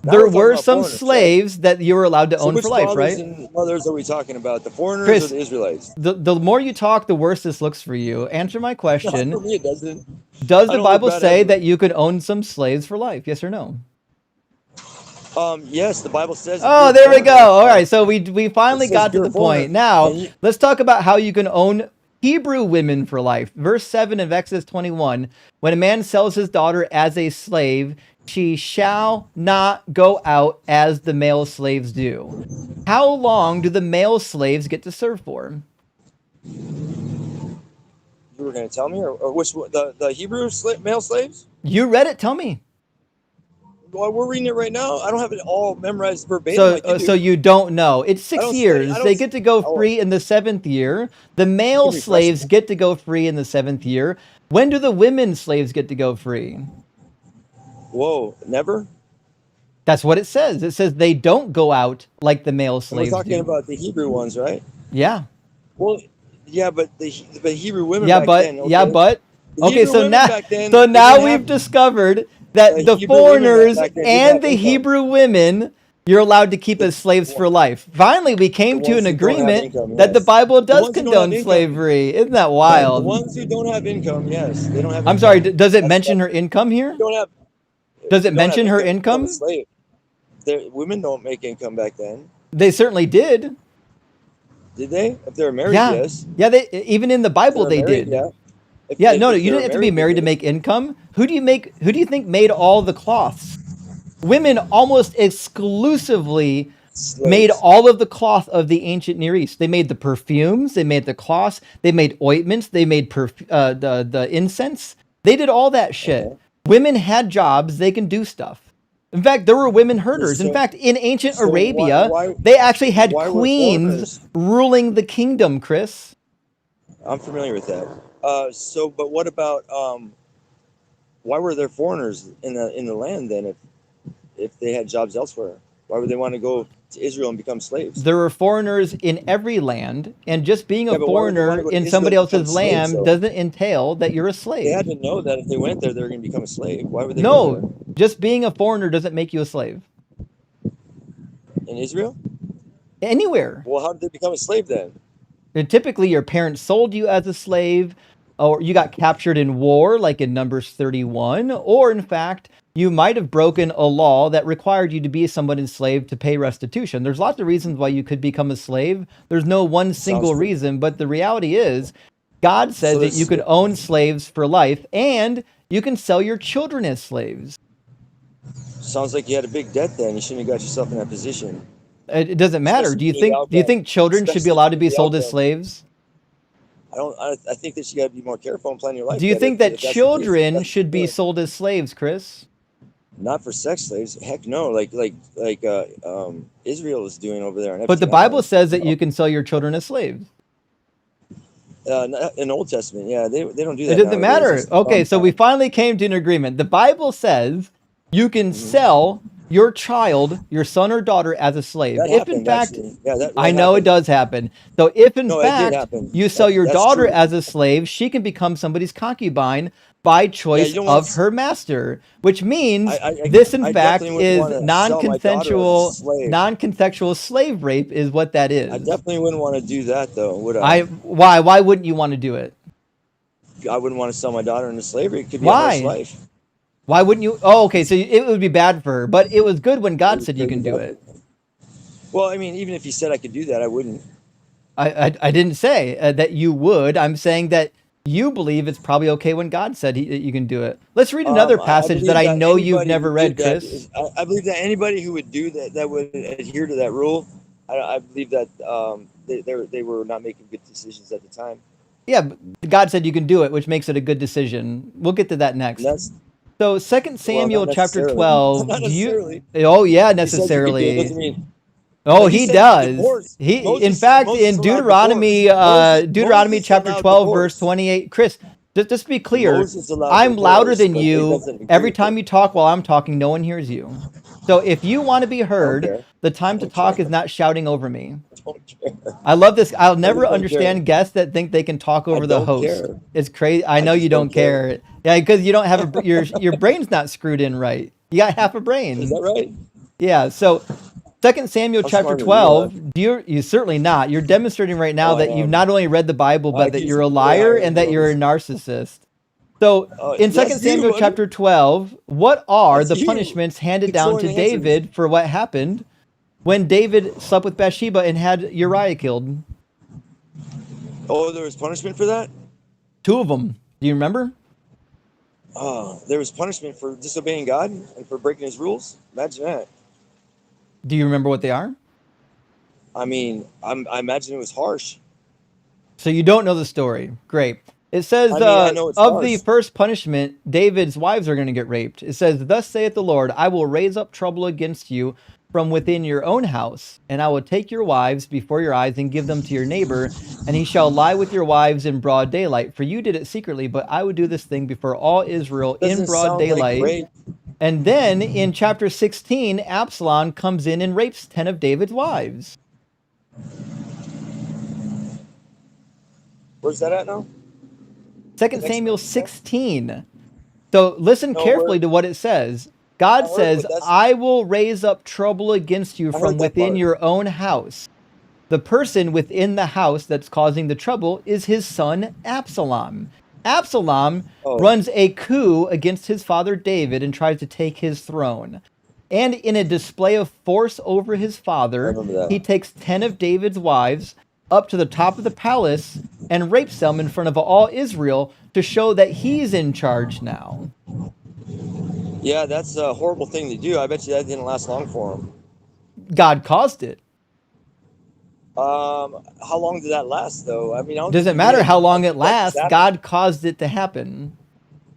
there were some slaves that you were allowed to own for life, right? Which fathers and mothers are we talking about? The foreigners or the Israelites? The more you talk, the worse this looks for you. Answer my question. For me, it doesn't. Does the Bible say that you could own some slaves for life? Yes or no? Yes, the Bible says. Oh, there we go. All right, so we finally got to the point. Now, let's talk about how you can own Hebrew women for life. Verse 7 of Exodus 21, when a man sells his daughter as a slave, she shall not go out as the male slaves do. How long do the male slaves get to serve for? You were going to tell me, or which the Hebrew male slaves? You read it. Tell me. Well, we're reading it right now. I don't have it all memorized verbatim. So you don't know. It's 6 years. They get to go free in the 7th year. The male slaves get to go free in the 7th year. When do the women slaves get to go free? Whoa, never? That's what it says. It says they don't go out like the male slaves do. We're talking about the Hebrew ones, right? Yeah. Well, yeah, but the Hebrew women back then. Okay, so now we've discovered that the foreigners and the Hebrew women you're allowed to keep as slaves for life. Finally, we came to an agreement that the Bible does condone slavery. Isn't that wild? The ones who don't have income, yes, they don't have. I'm sorry. Does it mention her income here? Does it mention her income? Women don't make income back then. They certainly did. Did they? If they're married, yes. Yeah, even in the Bible they did. Yeah. You didn't have to be married to make income. Who do you think made all the cloths? Women almost exclusively made all of the cloth of the ancient Near East. They made the perfumes, they made the cloths, they made ointments, they made the incense. They did all that shit. Okay. Women had jobs, they can do stuff. In fact, there were women herders. In fact, in ancient Arabia, they actually had queens ruling the kingdom, Chris. I'm familiar with that. But what about why were there foreigners in the land then if they had jobs elsewhere? Why would they want to go to Israel and become slaves? There were foreigners in every land, and just being a foreigner in somebody else's land doesn't entail that you're a slave. They had to know that if they went there, they were going to become a slave. Why would they go there? Just being a foreigner doesn't make you a slave. In Israel? Anywhere. Well, how did they become a slave then? And typically, your parents sold you as a slave, or you got captured in war, like in Numbers 31, or in fact, you might have broken a law that required you to be someone enslaved to pay restitution. There's lots of reasons why you could become a slave. There's no one single reason, but the reality is, God says that you could own slaves for life, and you can sell your children as slaves. Sounds like you had a big debt then. You shouldn't have got yourself in that position. It doesn't matter. Do you think children should be allowed to be sold as slaves? I think that you got to be more careful and plan your life Do you better think that if that's the case. If children that's should be the sold as slaves, Chris? not for sex slaves. Heck no. Like Israel is doing over there on But the Epstein Bible Island. says that you can sell your children as slaves. In Old Testament, yeah, they don't do It that doesn't nowadays. matter. That's Okay, so we traumatizing. finally came to an agreement. The Bible says you can Mhm. sell your child, your son or daughter, as a slave. That If in happened fact, actually. Yeah, that I know it happened. does happen. So if in No, it did fact happen. you sell your That's daughter true. as a slave, she can become somebody's concubine by Yeah, choice you don't want of her master, which means I this in fact definitely wouldn't is want to sell my daughter as a slave. non-consensual slave rape is what that I is. definitely wouldn't want to do that though, would I? Why wouldn't you want to do it? I wouldn't want to sell my daughter into slavery. It could be a harsh Why? life. Why wouldn't you? Oh, okay. So it would be bad for her, but it was good when It God would said you be can do bad it. for- Well, I mean, even if he said I could do that, I wouldn't. I didn't say that you would. I'm saying that you believe it's probably okay when God said you can do it. Let's read another I passage that believe I that know you've anybody never who read, did that Chris. is, I believe that anybody who would do that, that would adhere to that rule, I believe that they were not making good decisions at the time. Yeah, but God said you can do it, which makes it a good decision. We'll get to that And next. that's So 2 well, Samuel not chapter necessarily. 12, Not do you necessarily. Oh yeah, He says you could do it doesn't necessarily. mean. Oh, Like he he said, you could does. divorce. He in Moses fact in Deuteronomy Deuteronomy Moses chapter allowed 12 verse divorce. 28, Chris, just be clear, Moses allowed I'm louder divorce, than but it you. doesn't agree Every with time it. you talk while I'm talking, no one hears you. So if you want to be I don't heard, care. the time I to don't talk care. is not shouting over me. I don't care. I love this. I'll I never just don't care. understand guests that think they can talk I over the don't host. care. It's crazy. I I know just you don't don't care. care. Yeah, because you don't have your brain's not screwed in right. You got half a Is brain. that right? Yeah. So 2 Samuel I'm chapter smarter than you are. 12, you're certainly not. You're demonstrating right now Oh, I that you've am. not only read the Bible, but that you're a IQ's way liar higher and than that you're a yours. narcissist. So in 2 That's you, Samuel buddy. chapter 12, what are That's the you punishments handed down to controlling the answers. David for what happened when David slept with Bathsheba and had Uriah killed? Oh, there was punishment for that? 2 of them. Do you remember? Oh, there was punishment for disobeying God and for breaking his rules? Imagine that. Do you remember what they are? I mean, I imagine it was harsh. So you don't know the story. Great. It says, I mean, I know it's of the harsh. first punishment, David's wives are going to get raped. It says, thus saith the Lord, I will raise up trouble against you from within your own house, and I will take your wives before your eyes and give them to your neighbor, and he shall lie with your wives in broad daylight. For you did it secretly, but I would do this thing before all Israel in Doesn't broad sound like daylight. rape. And then in chapter 16, Absalom comes in and rapes 10 of David's wives. Where's that at now? 2 Next Samuel verse, yeah. 16. So listen No, carefully where to what it says. I God heard, says, but that's I will raise up trouble against you I from heard that within part. your own house. The person within the house that's causing the trouble is his son Absalom. Absalom Oh, runs a coup against his father David and tries to take his throne. And in a display of force over his I father, remember he that. takes 10 of David's wives up to the top of the palace and rapes them in front of all Israel to show that he's in charge now. Yeah, that's a horrible thing to do. I bet you that didn't last long for him. God caused it. How long did that last, though? I mean, I don't think Doesn't he matter did. how I long it think that just lasts, happened. God caused it to happen.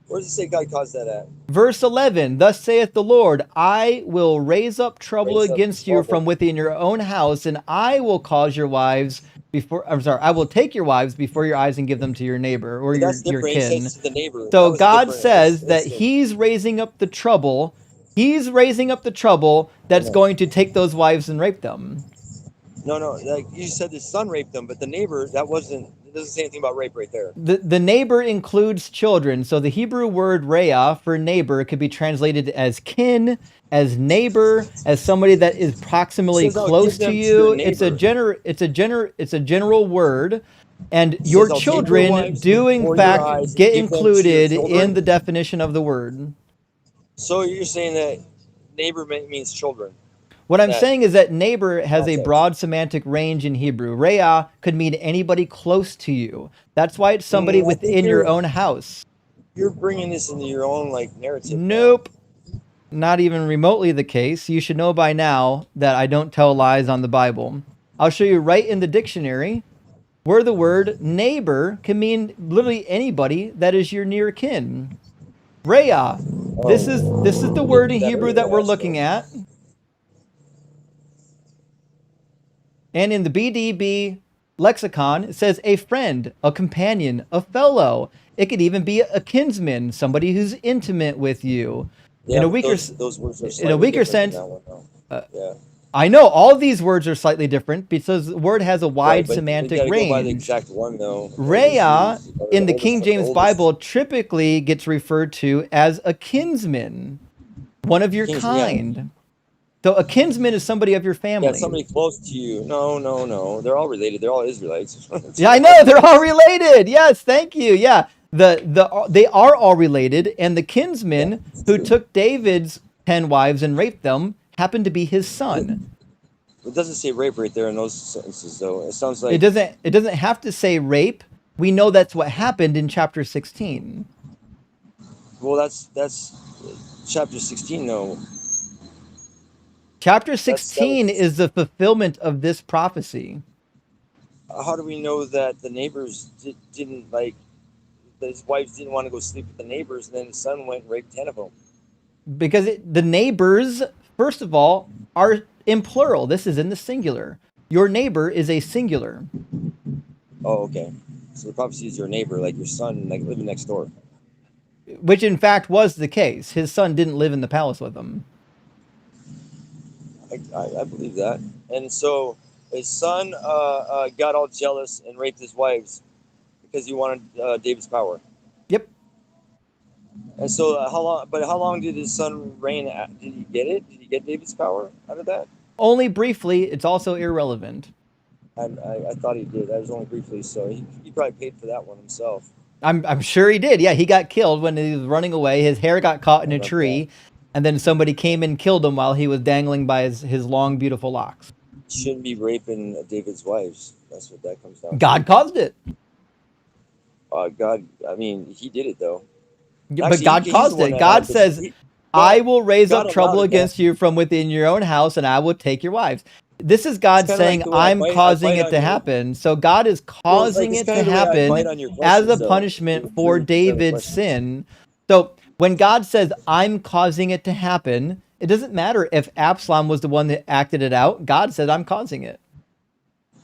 Where does it say God caused that at? Verse 11, thus saith the Lord, I will raise up trouble Raise up against you from trouble. within your own house, and I will cause your wives I will take your wives before your eyes and give them to your neighbor or But that's your different. He kin. says to the neighbor. That So was a God different says that incident. he's raising up the trouble. He's raising up the trouble that's No, going to take those wives and rape them. no, like you said, his son raped them, but the neighbor, that wasn't. It doesn't say anything about rape right there. The neighbor includes children. So the Hebrew word reah for neighbor could be translated as kin, as neighbor, as somebody that is It proximally says, "I'll close give to them to your you. It's a neighbor." general word. And It your says, "I'll take your children wives do in before your fact eyes and get give them to your included in children." the definition of the word. So you're saying that neighbor means children What in I'm that saying is that neighbor has a context. broad semantic range in Hebrew. Reah could mean anybody close to you. That's why it's somebody I think within your own house. you're bringing this into your own like narrative now. Nope. Not even remotely the case. You should know by now that I don't tell lies on the Bible. I'll show you right in the dictionary where the word neighbor can mean literally anybody that is your near kin. Raya. This is the word in Hebrew that we're looking at. And in the BDB lexicon, it says a friend, a companion, a fellow. It could even be a kinsman, somebody who's intimate with you. Yeah, in a but weaker, those words are in a slightly weaker different sense, than that one, though. Yeah. I know all of these words are slightly different because the word has a Right, wide but you semantic gotta go by the range. exact one, though. Raya in the oldest, King James oldest. Bible typically gets referred to as a kinsman, one of your Kinsman, yeah. kind. So a kinsman is somebody of your Yeah, family. somebody close to you. No. They're all related. They're all Israelites. Yeah, I know they're all related. Yes, thank you. Yeah, they are all related, and the kinsman who took David's 10 wives and raped them happened to be his son. It doesn't say rape right there in those sentences, though. It sounds like It doesn't have to say rape. We know that's what happened in chapter 16. Well, that's chapter 16, though. Chapter 16 is the fulfillment of this prophecy. How do we know that the neighbors didn't like? His wives didn't want to go sleep with the neighbors, and then his son went and raped 10 of them. Because the neighbors, first of all, are in plural. This is in the singular. Your neighbor is a singular. Oh, okay. So the prophecy is your neighbor, like your son, like living next door. Which in fact was the case. His son didn't live in the palace with him. I believe that. And so his son got all jealous and raped his wives because he wanted David's power. Yep. And so how long did his son reign? Did he get it? Did he get David's power out of that? Only briefly. It's also irrelevant. I thought he did. That was only briefly, so he probably paid for that one himself. I'm sure he did. Yeah, he got killed when he was running away. His hair got caught in a tree, and then somebody came and killed him while he was dangling by his long, beautiful locks. Shouldn't be raping David's wives. That's what that comes down to. God caused it. God, I mean, he did it though. But God caused it. God says, I will raise up trouble against you from within your own house, and I will take your wives. This is God saying, I'm causing it to happen. So God is causing it to happen as a punishment for David's sin. So when God says, I'm causing it to happen, it doesn't matter if Absalom was the one that acted it out. God said, I'm causing it.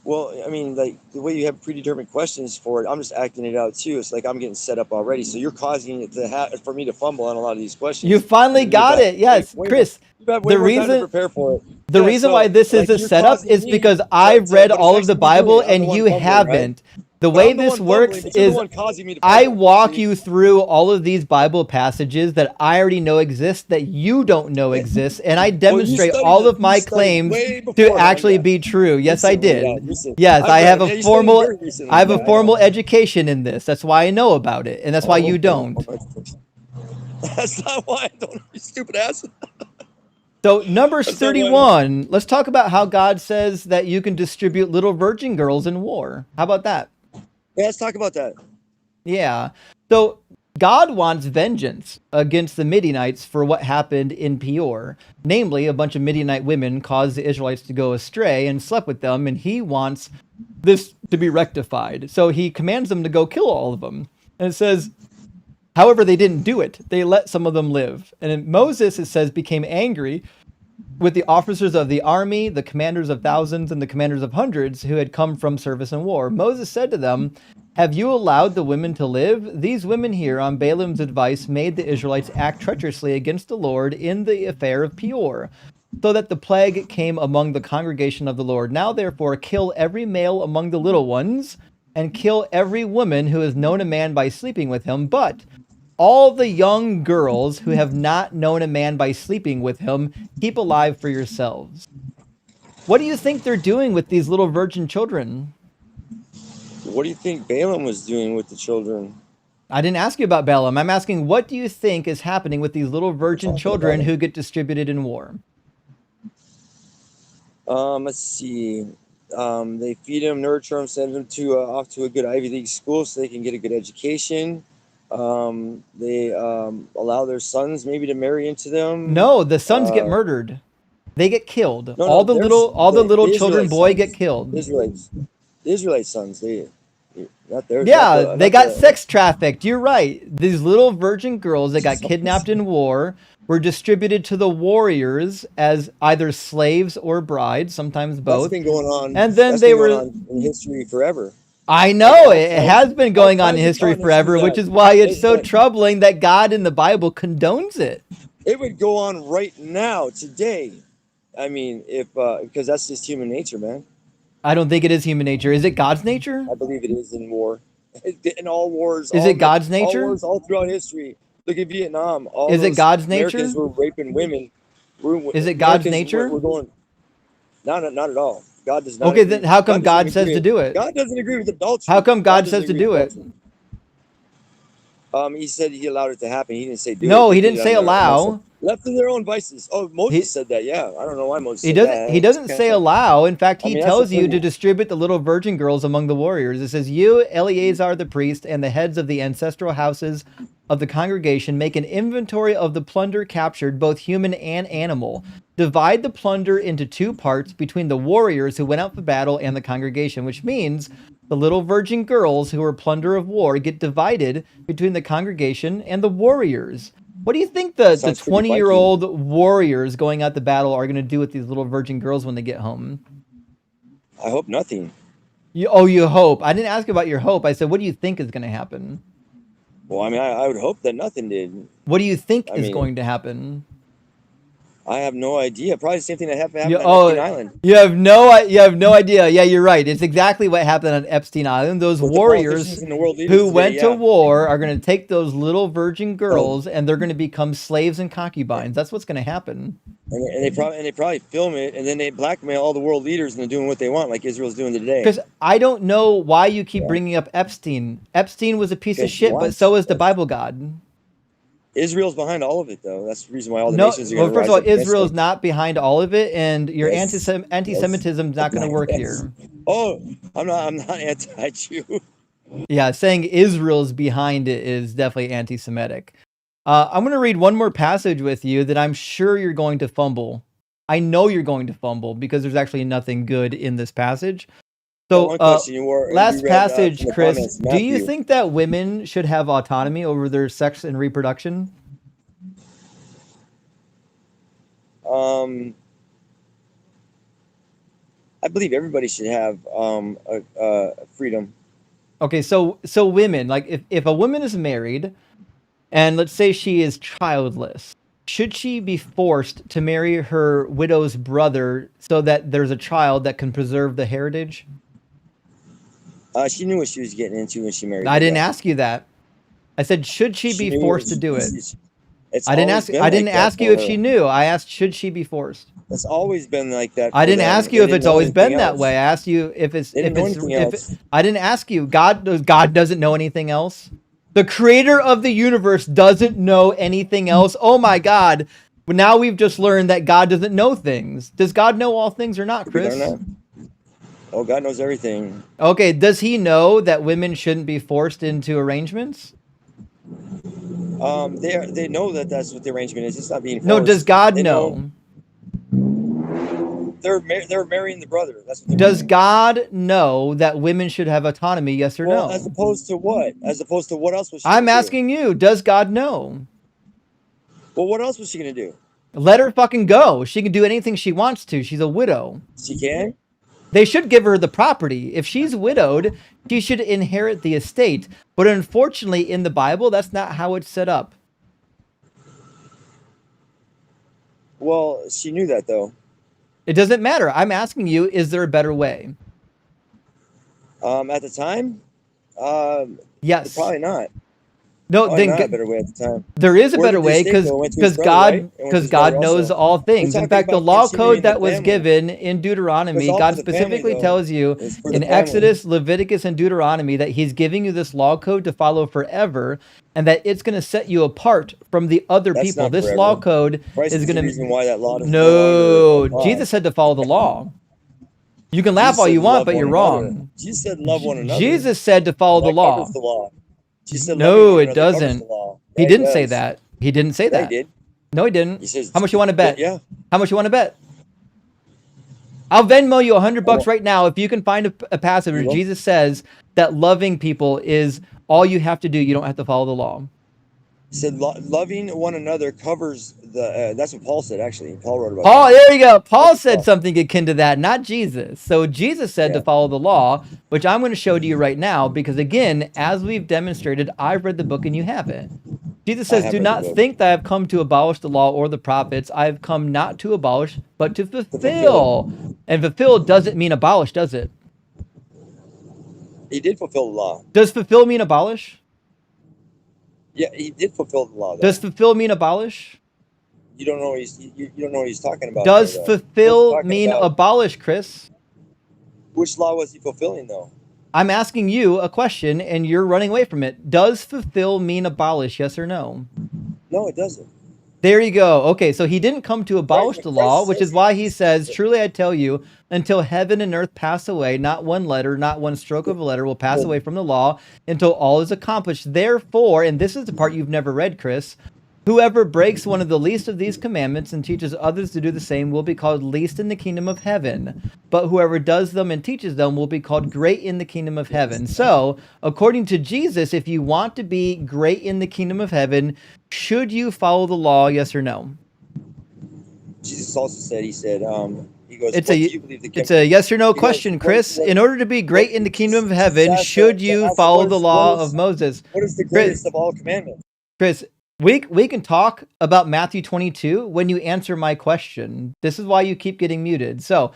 Well, I mean, like the way you have predetermined questions for it, I'm just acting it out too. It's like I'm getting set up already. So you're causing it to for me to fumble on a lot of these questions. You finally got it. Yes, Chris. The reason why this is a setup is because I've read all of the Bible and you haven't. The way this works is I walk you through all of these Bible passages that I already know exist that you don't know exist, and I demonstrate all of my claims to actually be true. Yes, I did. Yes, I have a formal education in this. That's why I know about it, and that's why you don't. That's not why I don't, you stupid ass. So Numbers 31, let's talk about how God says that you can distribute little virgin girls in war. How about that? Yeah, let's talk about that. Yeah. So God wants vengeance against the Midianites for what happened in Peor. Namely, a bunch of Midianite women caused the Israelites to go astray and slept with them, and he wants this to be rectified. So he commands them to go kill all of them. And it says, however, they didn't do it. They let some of them live. And then Moses, it says, became angry with the officers of the army, the commanders of thousands, and the commanders of hundreds who had come from service in war. Moses said to them, have you allowed the women to live? These women here, on Balaam's advice, made the Israelites act treacherously against the Lord in the affair of Peor, so that the plague came among the congregation of the Lord. Now, therefore, kill every male among the little ones, and kill every woman who has known a man by sleeping with him, but all the young girls who have not known a man by sleeping with him, keep alive for yourselves. What do you think they're doing with these little virgin children? What do you think Balaam was doing with the children? I didn't ask you about Balaam. I'm asking, what do you think is happening with these little virgin children who get distributed in war? Let's see. They feed them, nurture them, send them off to a good Ivy League school so they can get a good education. They allow their sons maybe to marry into them. No, the sons get murdered. They get killed. All the little children, boy, get killed. Israelites. The Israelite sons, they not their, Yeah, they not got the. sex trafficked. You're right. These little virgin girls that got kidnapped in war were distributed to the warriors as either slaves or brides, sometimes That's both. been going on. And then That's they been going were. on in history forever. I Like know it has been all going on in kinds of history continents do forever, which that. is why it's so But troubling that God in the Bible condones it. it would go on right now, today. I mean, if because that's just human nature, man. I don't think it is human nature. Is it God's nature? I believe it is in war, in all wars, Is it God's all nature? wars, all throughout history. Look at Vietnam. All Is it those God's Americans nature? were raping women. Is it God's Americans nature? were going. Not at all. God does not Okay, agree. then how come God doesn't God says agree. to do it? God doesn't agree with adultery. How come God doesn't says to agree do with it? adultery. He said he allowed it to happen. He didn't say do it. No, They he did didn't it say on their own. allow. Left to their own vices. Oh, Moses He said that. Yeah, I don't know why Moses he said doesn't he that. doesn't say allow. In fact, I he mean, that's tells you to offending. distribute the little virgin girls among the warriors. It says, "You, Eleazar the priest, and the heads of the ancestral houses of the congregation make an inventory of the plunder captured, both human and animal. Divide the plunder into two parts between the warriors who went out for battle and the congregation," which means the little virgin girls who were plunder of war get divided between the congregation and the warriors. What do you think the Sounds pretty Viking. 20-year-old warriors going out to battle are going to do with these little virgin girls when they get home? I hope nothing. You hope. I didn't ask about your hope. I said, what do you think is going to happen? Well, I mean, I would hope that nothing did. What do you think I is mean, going to happen? I have no idea. Probably the same thing that happened You, on Epstein Island. you have no idea. Yeah, you're right. It's exactly what happened on Epstein Island. Those With the warriors politicians and the world leaders who today, went to yeah. war are going to take those little virgin girls and they're going to become slaves and concubines. That's what's going to happen. And they probably film it, and then they blackmail all the world leaders into doing what they want, like Israel's doing today. Because I don't know why you keep bringing up Epstein. Epstein was a piece of shit, but so is the Bible God. Israel's behind all of it, though. That's the reason why all the No, nations are well, going to first rise of all, up against Israel's them. not behind all of it, and your Yes. anti-Semitism is not going to work Yes. here. Oh, I'm not anti-Jew. Yeah, saying Israel's behind it is definitely anti-Semitic. I'm going to read one more passage with you that I'm sure you're going to fumble. I know you're going to fumble because there's actually nothing good in this passage. So, one question you last read, passage, from the Chris. comments, Do you Matthew. think that women should have autonomy over their sex and reproduction? I believe everybody should have freedom. Okay, so women, like if a woman is married and let's say she is childless, should she be forced to marry her widow's brother so that there's a child that can preserve the heritage? She knew what she was getting into when she married. I the didn't guy. ask you that. I said, should she be knew forced to do it? It's I didn't always ask. been I didn't like that ask you for if her. she knew. I asked, should she be forced? It's always been like that. I for didn't them. ask They you if didn't it's know always been anything that else. way. I asked you if it's They didn't know anything else. I didn't ask you. God doesn't know anything else. The creator of the universe doesn't know anything else. Oh my God. But now we've just learned that God doesn't know things. Does God know all things or not, Could be Chris? darn that. Oh, God knows everything. Okay, does he know that women shouldn't be forced into arrangements? They know that that's what the arrangement is. It's not being forced. No, does God They know? They're marrying the brother. That's what they're Does doing. God know that women should have autonomy, yes or Well, no? as opposed to what? As opposed to what else was she I'm gonna asking you, does God know? do? Well, what else was she gonna do? Let her fucking go. She can do anything she wants to. She's a widow. She can. They should give her the property. If she's widowed, she should inherit the estate. But unfortunately, in the Bible, that's not how it's set up. Well, she knew that though. It doesn't matter. I'm asking you, is there a better way? At the time, Yes. probably not. No, Probably then not a better way at the time. there is a Where better did the way estate because go? It went to his brother, God right? It went to because his God brother knows also. all We're things. In talking fact, the about law continuing code that the was family. given in Deuteronomy, It's all God for the family, specifically though. tells you It's for the in family. Exodus, Leviticus, and Deuteronomy that He's giving you this law code to follow forever, and that it's going to set you apart from the other That's people. not This forever. law code Christ is is the going reason to. why that law does No, longer apply. Jesus said to follow the law. You can laugh Jesus all said you want, love but one you're another. wrong. Jesus said love one another. Jesus said to follow the That law. covers the law. Jesus said No, loving one it another covers doesn't. the law. He Yeah, didn't say does. that. He didn't say Yeah, that. he did. No, he didn't. He says, How much you want to bet? Yeah. How much you want to bet? I'll Venmo you $100 want- right now if you can find a passage where You will? Jesus says that loving people is all you have to do. You don't have to follow the law. He said loving one another covers the. That's what Paul said. Actually, Paul wrote about Paul, that. there you go. Paul That's said Paul. something akin to that, not Jesus. So Jesus said to Yeah. follow the law, which I'm going to show to you right now, because again, as we've demonstrated, I've read the book and you haven't. Jesus I says, have do read the not book. think that I have come to abolish the law or the prophets. I have come not to abolish, but to fulfill fulfill. And fulfill doesn't mean abolish, does it? He did fulfill the law. Does fulfill mean abolish? Yeah, he did fulfill the law. Though. Does fulfill mean abolish? You don't know what he's you don't know what he's talking about. Does there, though. What's he fulfill talking mean about? abolish, Chris? Which law was he fulfilling, though? I'm asking you a question and you're running away from it. Does fulfill mean abolish, yes or no? No, it doesn't. There you go. Okay, so he didn't come to abolish Right, the Christ law, which says is why he says, truly I tell you, until heaven and earth pass away, not one letter, not one stroke of a letter will pass away from the law until all is accomplished. Therefore, and this is the part you've never read, Chris, whoever breaks one of the least of these commandments and teaches others to do the same will be called least in the kingdom of heaven. But whoever does them and teaches them will be called great in the kingdom of heaven. So, according to Jesus, if you want to be great in the kingdom of heaven, should you follow the law, yes or no? Jesus also said, he goes, It's what a do you believe the it's a yes or no he goes, question, what- Chris. what- In order to be great in the kingdom of heaven, Jesus should asked to you ask, follow what the is- law what is- of Moses? What is the Chris, greatest of all commandments? Chris, we can talk about Matthew 22 when you answer my question. This is why you keep getting muted. So,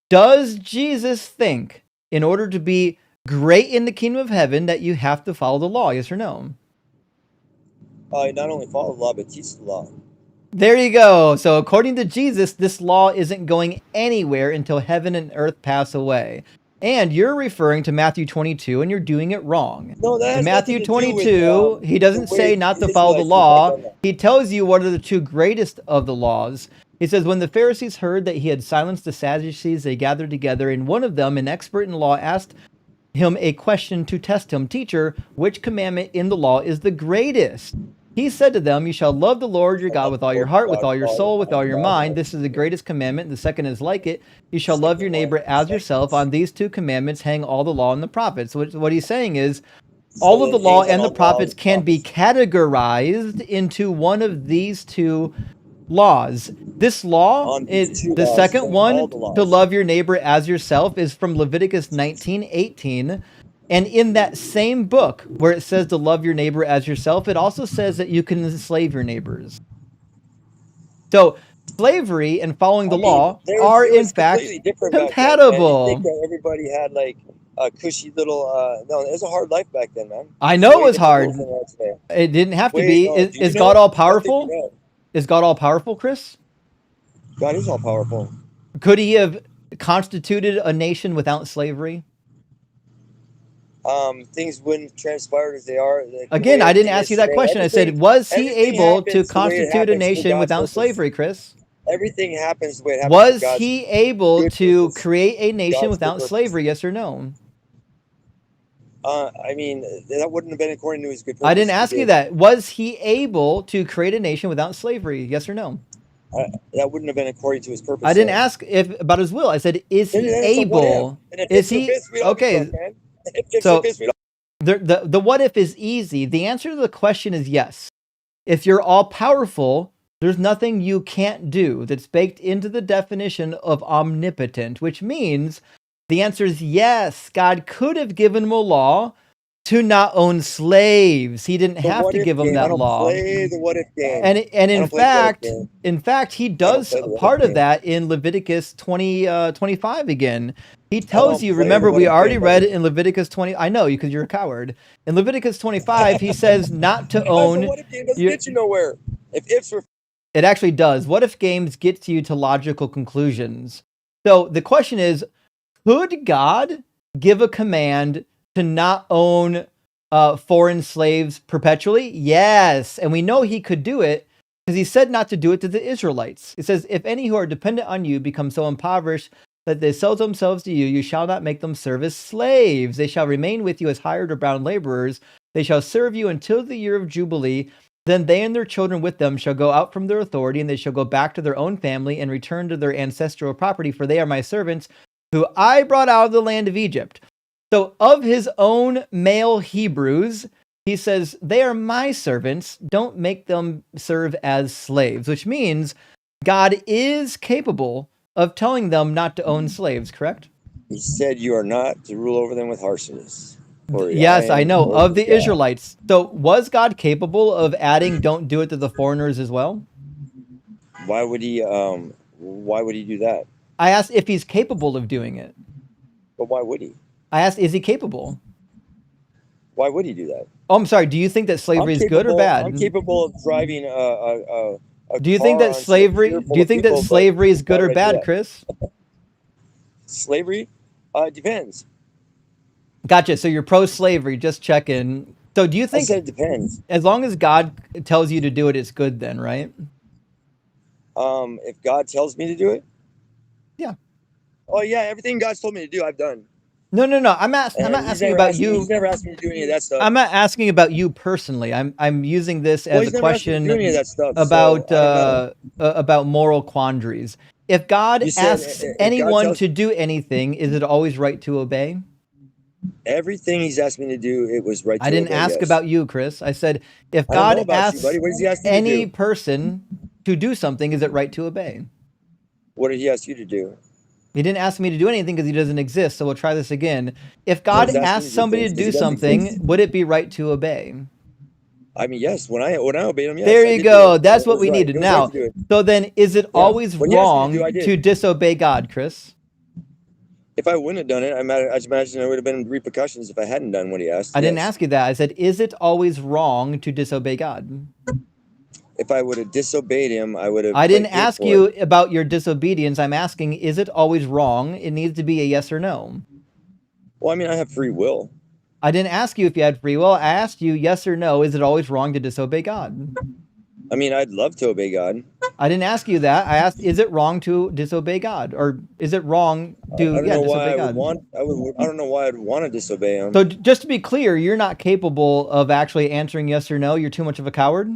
does Jesus think in order to be great in the kingdom of heaven that you have to follow the law, yes or no? Not only follow the law, but teach the law. There you go. So according to Jesus, this law isn't going anywhere until heaven and earth pass away. And you're referring to Matthew 22 and you're doing it wrong. No, that In has Matthew nothing to do with, 22, he doesn't the way say not the to follow the Israelites look law. like on that. He tells you what are the two greatest of the laws. He says, when the Pharisees heard that he had silenced the Sadducees, they gathered together, and one of them, an expert in law, asked him a question to test him. Teacher, which commandment in the law is the greatest? He said to them, you shall love the Lord your God with all your heart, with all your soul, with all your mind. This is the greatest commandment. The second is like it. You shall love your neighbor as yourself. On these two commandments hang all the law and the prophets. So what he's saying is, all of the law and the prophets can be categorized into one of these two laws. This law, the second one, to love your neighbor as yourself, is from Leviticus 19:18. And in that same book where it says to love your neighbor as yourself, it also says that you can enslave your neighbors. So slavery and following the law are in fact compatible. You think that everybody had like a cushy little no, it was a hard life back then, man. I know it was hard. Today. It didn't have to Wait, be. no, Is God all powerful? Is God all powerful, Chris? God is all powerful. Could he have constituted a nation without slavery? Things wouldn't transpire as they are. Again, I didn't ask you that question. I said, was he able to constitute a nation without slavery, Chris? Everything happens the way it happens. Was he able to create a nation without slavery, yes or no? I mean, that wouldn't have been according to his good purpose. I didn't ask you that. Was he able to create a nation without slavery, yes or no? That wouldn't have been according to his purpose. I didn't ask about his will. I said, is he able? Is he okay? So the what if is easy. The answer to the question is yes. If you're all powerful, there's nothing you can't do. That's baked into the definition of omnipotent, which means the answer is yes. God could have given him a law to not own slaves. He didn't have to give them that law. Play the what if game. And in fact, he does part of that in Leviticus 25 again. He tells you, remember, we already read it in Leviticus 20. I know, because you're a coward. In Leviticus 25, he says not to own. What if game doesn't get you nowhere? If ifs were. It actually does. What if games gets you to logical conclusions? So the question is, could God give a command to not own foreign slaves perpetually? Yes. And we know he could do it because he said not to do it to the Israelites. It says, if any who are dependent on you become so impoverished that they sell themselves to you, you shall not make them serve as slaves. They shall remain with you as hired or bound laborers. They shall serve you until the year of Jubilee, Then they and their children with them shall go out from their authority, and they shall go back to their own family and return to their ancestral property, for they are my servants, who I brought out of the land of Egypt. So of his own male Hebrews, he says, they are my servants. Don't make them serve as slaves, which means God is capable of telling them not to own slaves, correct? He said, "You are not to rule over them with harshness." For Yes, I am know. Lord Of the your God. Israelites. So was God capable of adding don't do it to the foreigners as well? Why would he? Why would he do that? I asked if he's capable of doing it. But why would he? I asked, is he capable? Why would he do that? Oh, I'm sorry. Do you think that slavery is good or bad? I'm capable of driving a Do you think car that onto a slavery? pier Do full you of think that people, but slavery is good why or would I do bad, that? Chris? Slavery? It depends. Gotcha. So you're pro-slavery. Just checking. So do you I think, said it depends. as long as God tells you to do it, it's good then, right? If God tells me to do it, Yeah. oh yeah, everything God's told me to do, I've done. No. I'm not And asking about you. He's never asked me to do any of that stuff. I'm not asking about you personally. I'm using this Well, as a he's never asked me to do question any of that stuff. about So I don't know. about moral quandaries. If God You said asks if God anyone tells to do anything, is it always right to obey? everything he's asked me to do, it was right I to didn't obey. ask Yes. about you, Chris. I said if I don't know God about you, buddy. asks What does he ask you to any do? person to do something, is it right to obey? What did he ask you to do? He didn't ask me to do anything because he doesn't exist. So we'll try this again. If Well, God he's asking asks you to do somebody to things because do he doesn't something, exist. would it be right to obey? I mean, yes. When I obeyed him, yes, There I you did do go. it. That's It what was we right. needed. It was right Now, to do it. so then is it Yeah. always When he asked me to do, I wrong did. to disobey God, Chris? If I wouldn't have done it, I just imagine there would have been repercussions if I hadn't done what he asked. I didn't Yes. ask you that. I said, is it always wrong to disobey God? If I would have disobeyed him, I would have I didn't paid ask for you it. about your disobedience. I'm asking, is it always wrong? It needs to be a yes or no. Well, I mean, I have free will. I didn't ask you if you had free will. I asked you yes or no. Is it always wrong to disobey God? I mean, I'd love to obey God. I didn't ask you that. I asked, is it wrong to disobey God? Or is it wrong I to, don't know why disobey I would God? want. I don't know why I'd want to disobey him. So just to be clear, you're not capable of actually answering yes or no. You're too much of a coward.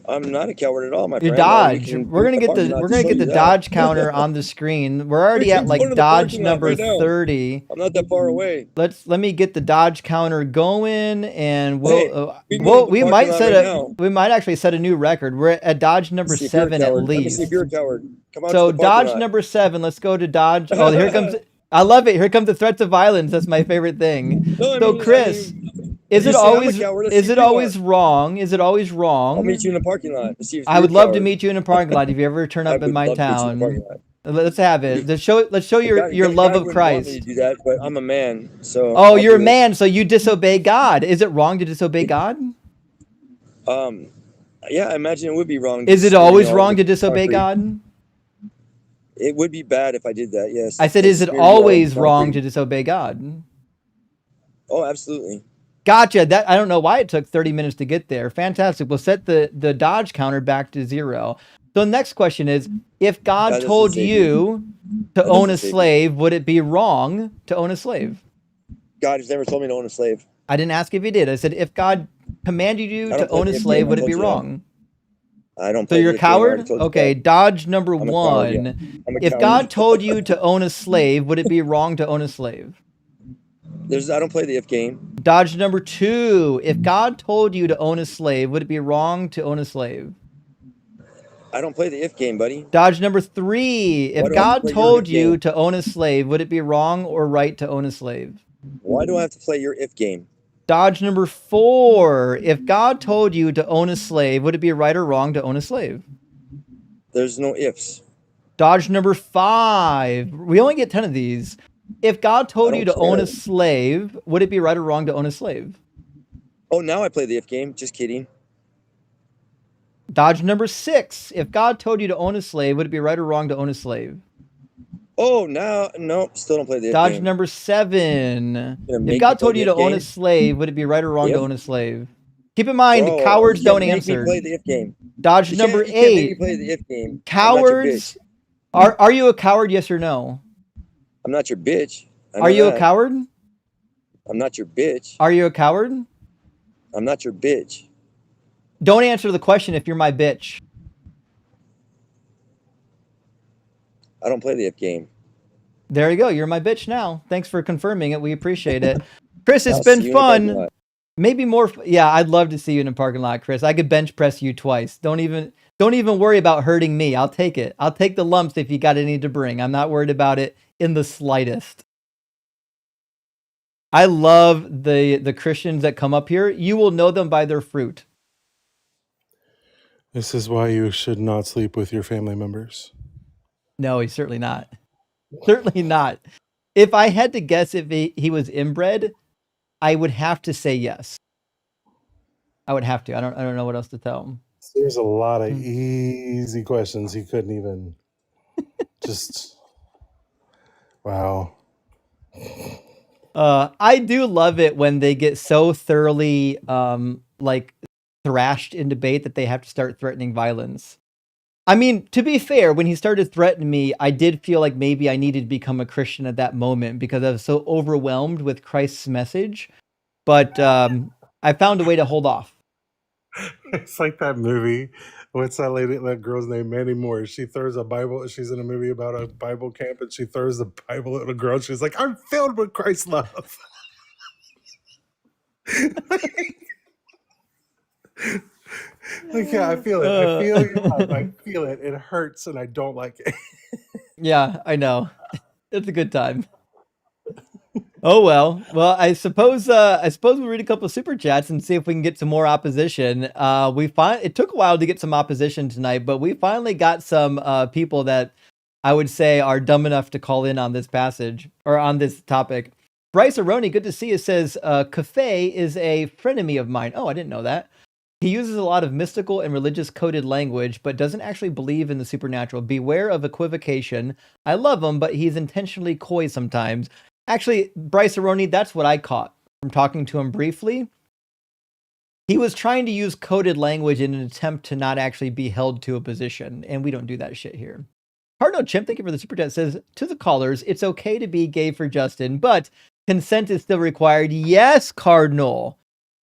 I'm not a coward at all, my You friend. dodge. We can We're go to gonna the get the parking lot we're to gonna show get the you that. dodge counter on the screen. We're already at Go to like the dodge parking lot number right now. 30. I'm not that far away. Let me get the dodge counter going, and Hey, meet me at the we parking might lot set right a now. we might actually set a new record. We're at dodge number See if you're a 7 at coward. Let me see if least. you're a coward. Come out So to the parking dodge lot. number 7. Let's go to dodge. Oh, here comes. I love it. Here comes the threats of violence. That's my favorite thing. No, So Chris, is you it say I'm a always coward. Let's is see if it you always are. wrong? Is it always I'll wrong? meet you in the parking lot to see if I you're would a love to coward. meet you in a parking lot if you ever turn I up in would my love to meet you in the parking town. lot. Let's have it. Let's show your love God of wouldn't want me to Christ. do that, but I'm a man, so Oh, I'll you're a do it. man, so you disobey God. Is it wrong to disobey God? Yeah, I imagine it would be wrong. Is it always wrong to disobey God? It would be bad if I did that. Yes. I said, And is it smear you all with always wrong concrete. to disobey God? Oh, absolutely. Gotcha. That I don't know why it took 30 minutes to get there. Fantastic. We'll set the dodge counter back to 0. So the next question is, if God That doesn't told save you to That own doesn't a save you. slave, would it be wrong to own a slave? God has never told me to own a slave. I didn't ask if he did. I said, if God commanded you I to don't play own a the slave, game. I would it told be you that. wrong? I don't So play you're a the game. I already coward? told you Okay, that. dodge number I'm a coward, yeah. 1. I'm a If coward. God told you to own a slave, would it be wrong to own a slave? I don't play the if game. Dodge number 2. If God told you to own a slave, would it be wrong to own a slave? I don't play the if game, buddy. Dodge number 3. Why If do I have to God play your told if you game? to own a slave, would it be wrong or right to own a slave? Why do I have to play your if game? Dodge number 4. If God told you to own a slave, would it be right or wrong to own a slave? There's no ifs. Dodge number 5. We only get 10 of these. If God told you to own a slave, would it be right or wrong to own a slave? Oh, now I play the if game. Just kidding. Dodge number 6. If God told you to own a slave, would it be right or wrong to own a slave? Oh, now, no, still don't play the if Dodge game. number 7. Gonna If make God me play told the you to if own a game? slave, would it be right or wrong to If? own a slave? Keep in mind, Bro, cowards you don't can't make me answer. play the if game. Dodge You number can't make me 8. play the if game. I'm not your Cowards. bitch. Are you a coward? Yes or no? I'm not your bitch. I know Are you a that. coward? I'm not your bitch. Are you a coward? I'm not your bitch. Don't answer the question if you're my bitch. I don't play the game. There you go. You're my bitch now. Thanks for confirming it. We appreciate it. Chris, it's I'll been see you in a parking fun. lot. Maybe more. Yeah, I'd love to see you in a parking lot, Chris. I could bench press you twice. Don't even worry about hurting me. I'll take it. I'll take the lumps if you got any to bring. I'm not worried about it in the slightest. I love the Christians that come up here. You will know them by their fruit. This is why you should not sleep with your family members. No, he's certainly not. Certainly not. If I had to guess if he was inbred, I would have to say yes. I would have to. I don't know what else to tell him. There's a lot of easy questions he couldn't even just wow. I do love it when they get so thoroughly like thrashed in debate that they have to start threatening violence. I mean, to be fair, when he started threatening me, I did feel like maybe I needed to become a Christian at that moment because I was so overwhelmed with Christ's message. But I found a way to hold off. It's like that movie. What's that lady? That girl's name, Mandy Moore. She throws a Bible. She's in a movie about a Bible camp, and she throws the Bible at a girl. She's like, "I'm filled with Christ's love." Like, yeah, I feel it. I feel your love. I feel it. It hurts, and I don't like it. Yeah, I know. It's a good time. Oh well. Well, I suppose we'll read a couple of super chats and see if we can get some more opposition. It took a while to get some opposition tonight, but we finally got some people that I would say are dumb enough to call in on this passage or on this topic. Bryce Aroni, good to see you, says Cafe is a frenemy of mine. Oh, I didn't know that. He uses a lot of mystical and religious coded language, but doesn't actually believe in the supernatural. Beware of equivocation. I love him, but he's intentionally coy sometimes. Actually, Bryce Aroni, that's what I caught from talking to him briefly. He was trying to use coded language in an attempt to not actually be held to a position, and we don't do that shit here. Cardinal Chimp, thank you for the super chat, says, to the callers, it's okay to be gay for Justin, but consent is still required. Yes, Cardinal.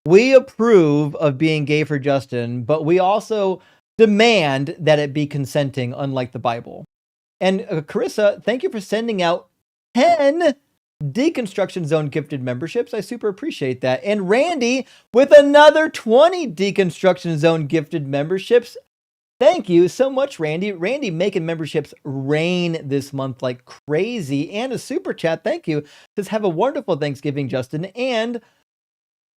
We approve of being gay for Justin, but we also demand that it be consenting, unlike the Bible. And Carissa, thank you for sending out 10 Deconstruction Zone gifted memberships. I super appreciate that. And Randy with another 20 Deconstruction Zone gifted memberships. Thank you so much, Randy. Randy making memberships rain this month like crazy. And a super chat, thank you. Says, have a wonderful Thanksgiving, Justin. And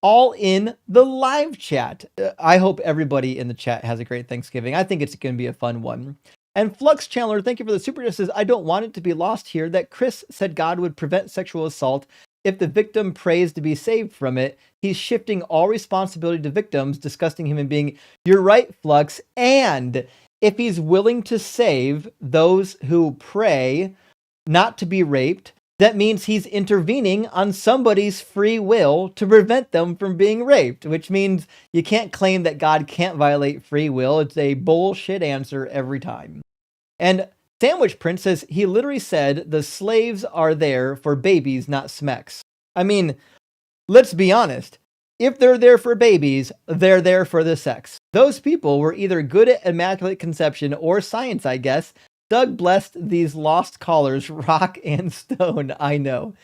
all in the live chat. I hope everybody in the chat has a great Thanksgiving. I think it's going to be a fun one. And Flux Chandler, thank you for the super chat. Says, I don't want it to be lost here that Chris said God would prevent sexual assault if the victim prays to be saved from it. He's shifting all responsibility to victims, disgusting human being. You're right, Flux. And if he's willing to save those who pray not to be raped, that means he's intervening on somebody's free will to prevent them from being raped, which means you can't claim that God can't violate free will. It's a bullshit answer every time. And Sandwich Prince says he literally said the slaves are there for babies, not smecks. I mean, let's be honest. If they're there for babies, they're there for the sex. Those people were either good at immaculate conception or science, I guess. Doug blessed these lost callers, rock and stone. I know.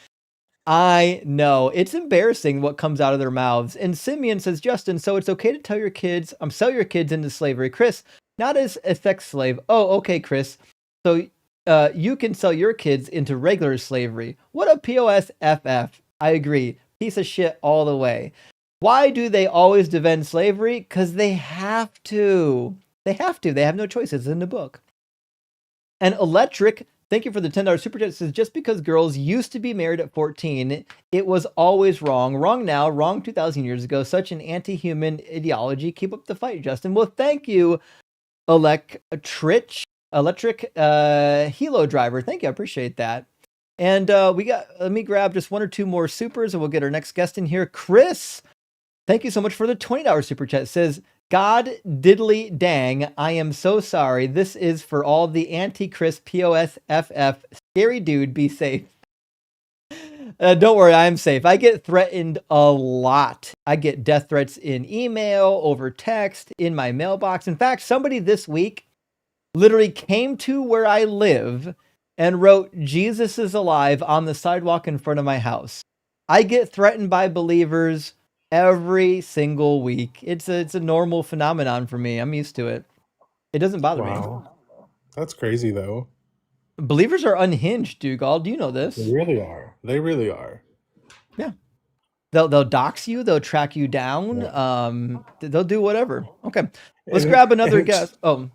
It's embarrassing what comes out of their mouths. And Simeon says, Justin, so it's okay to tell your kids, sell your kids into slavery. Chris, not as a sex slave. Oh, okay, Chris. So you can sell your kids into regular slavery. What a POSFF. I agree. Piece of shit all the way. Why do they always defend slavery? Because they have to. They have to. They have no choices in the book. And Electric, thank you for the $10 super chat. Says, just because girls used to be married at 14, it was always wrong. Wrong now, wrong 2,000 years ago. Such an anti-human ideology. Keep up the fight, Justin. Well, thank you, Electric Helo Driver. Thank you. I appreciate that. And let me grab just one or two more supers and we'll get our next guest in here. Chris, thank you so much for the $20 super chat. It says, God diddly dang, I am so sorry. This is for all the anti-Chris POSFF. Scary dude, be safe. Don't worry, I'm safe. I get threatened a lot. I get death threats in email, over text, in my mailbox. In fact, somebody this week literally came to where I live and wrote "Jesus is alive" on the sidewalk in front of my house. I get threatened by believers every single week. It's a normal phenomenon for me. I'm used to it. It doesn't bother me. Wow. That's crazy, though. Believers are unhinged, Dougal. Do you know They this? really are. They really are. Yeah. They'll dox you. They'll track you down. Yeah. They'll do whatever. Okay. Let's And grab it, another guest. Oh,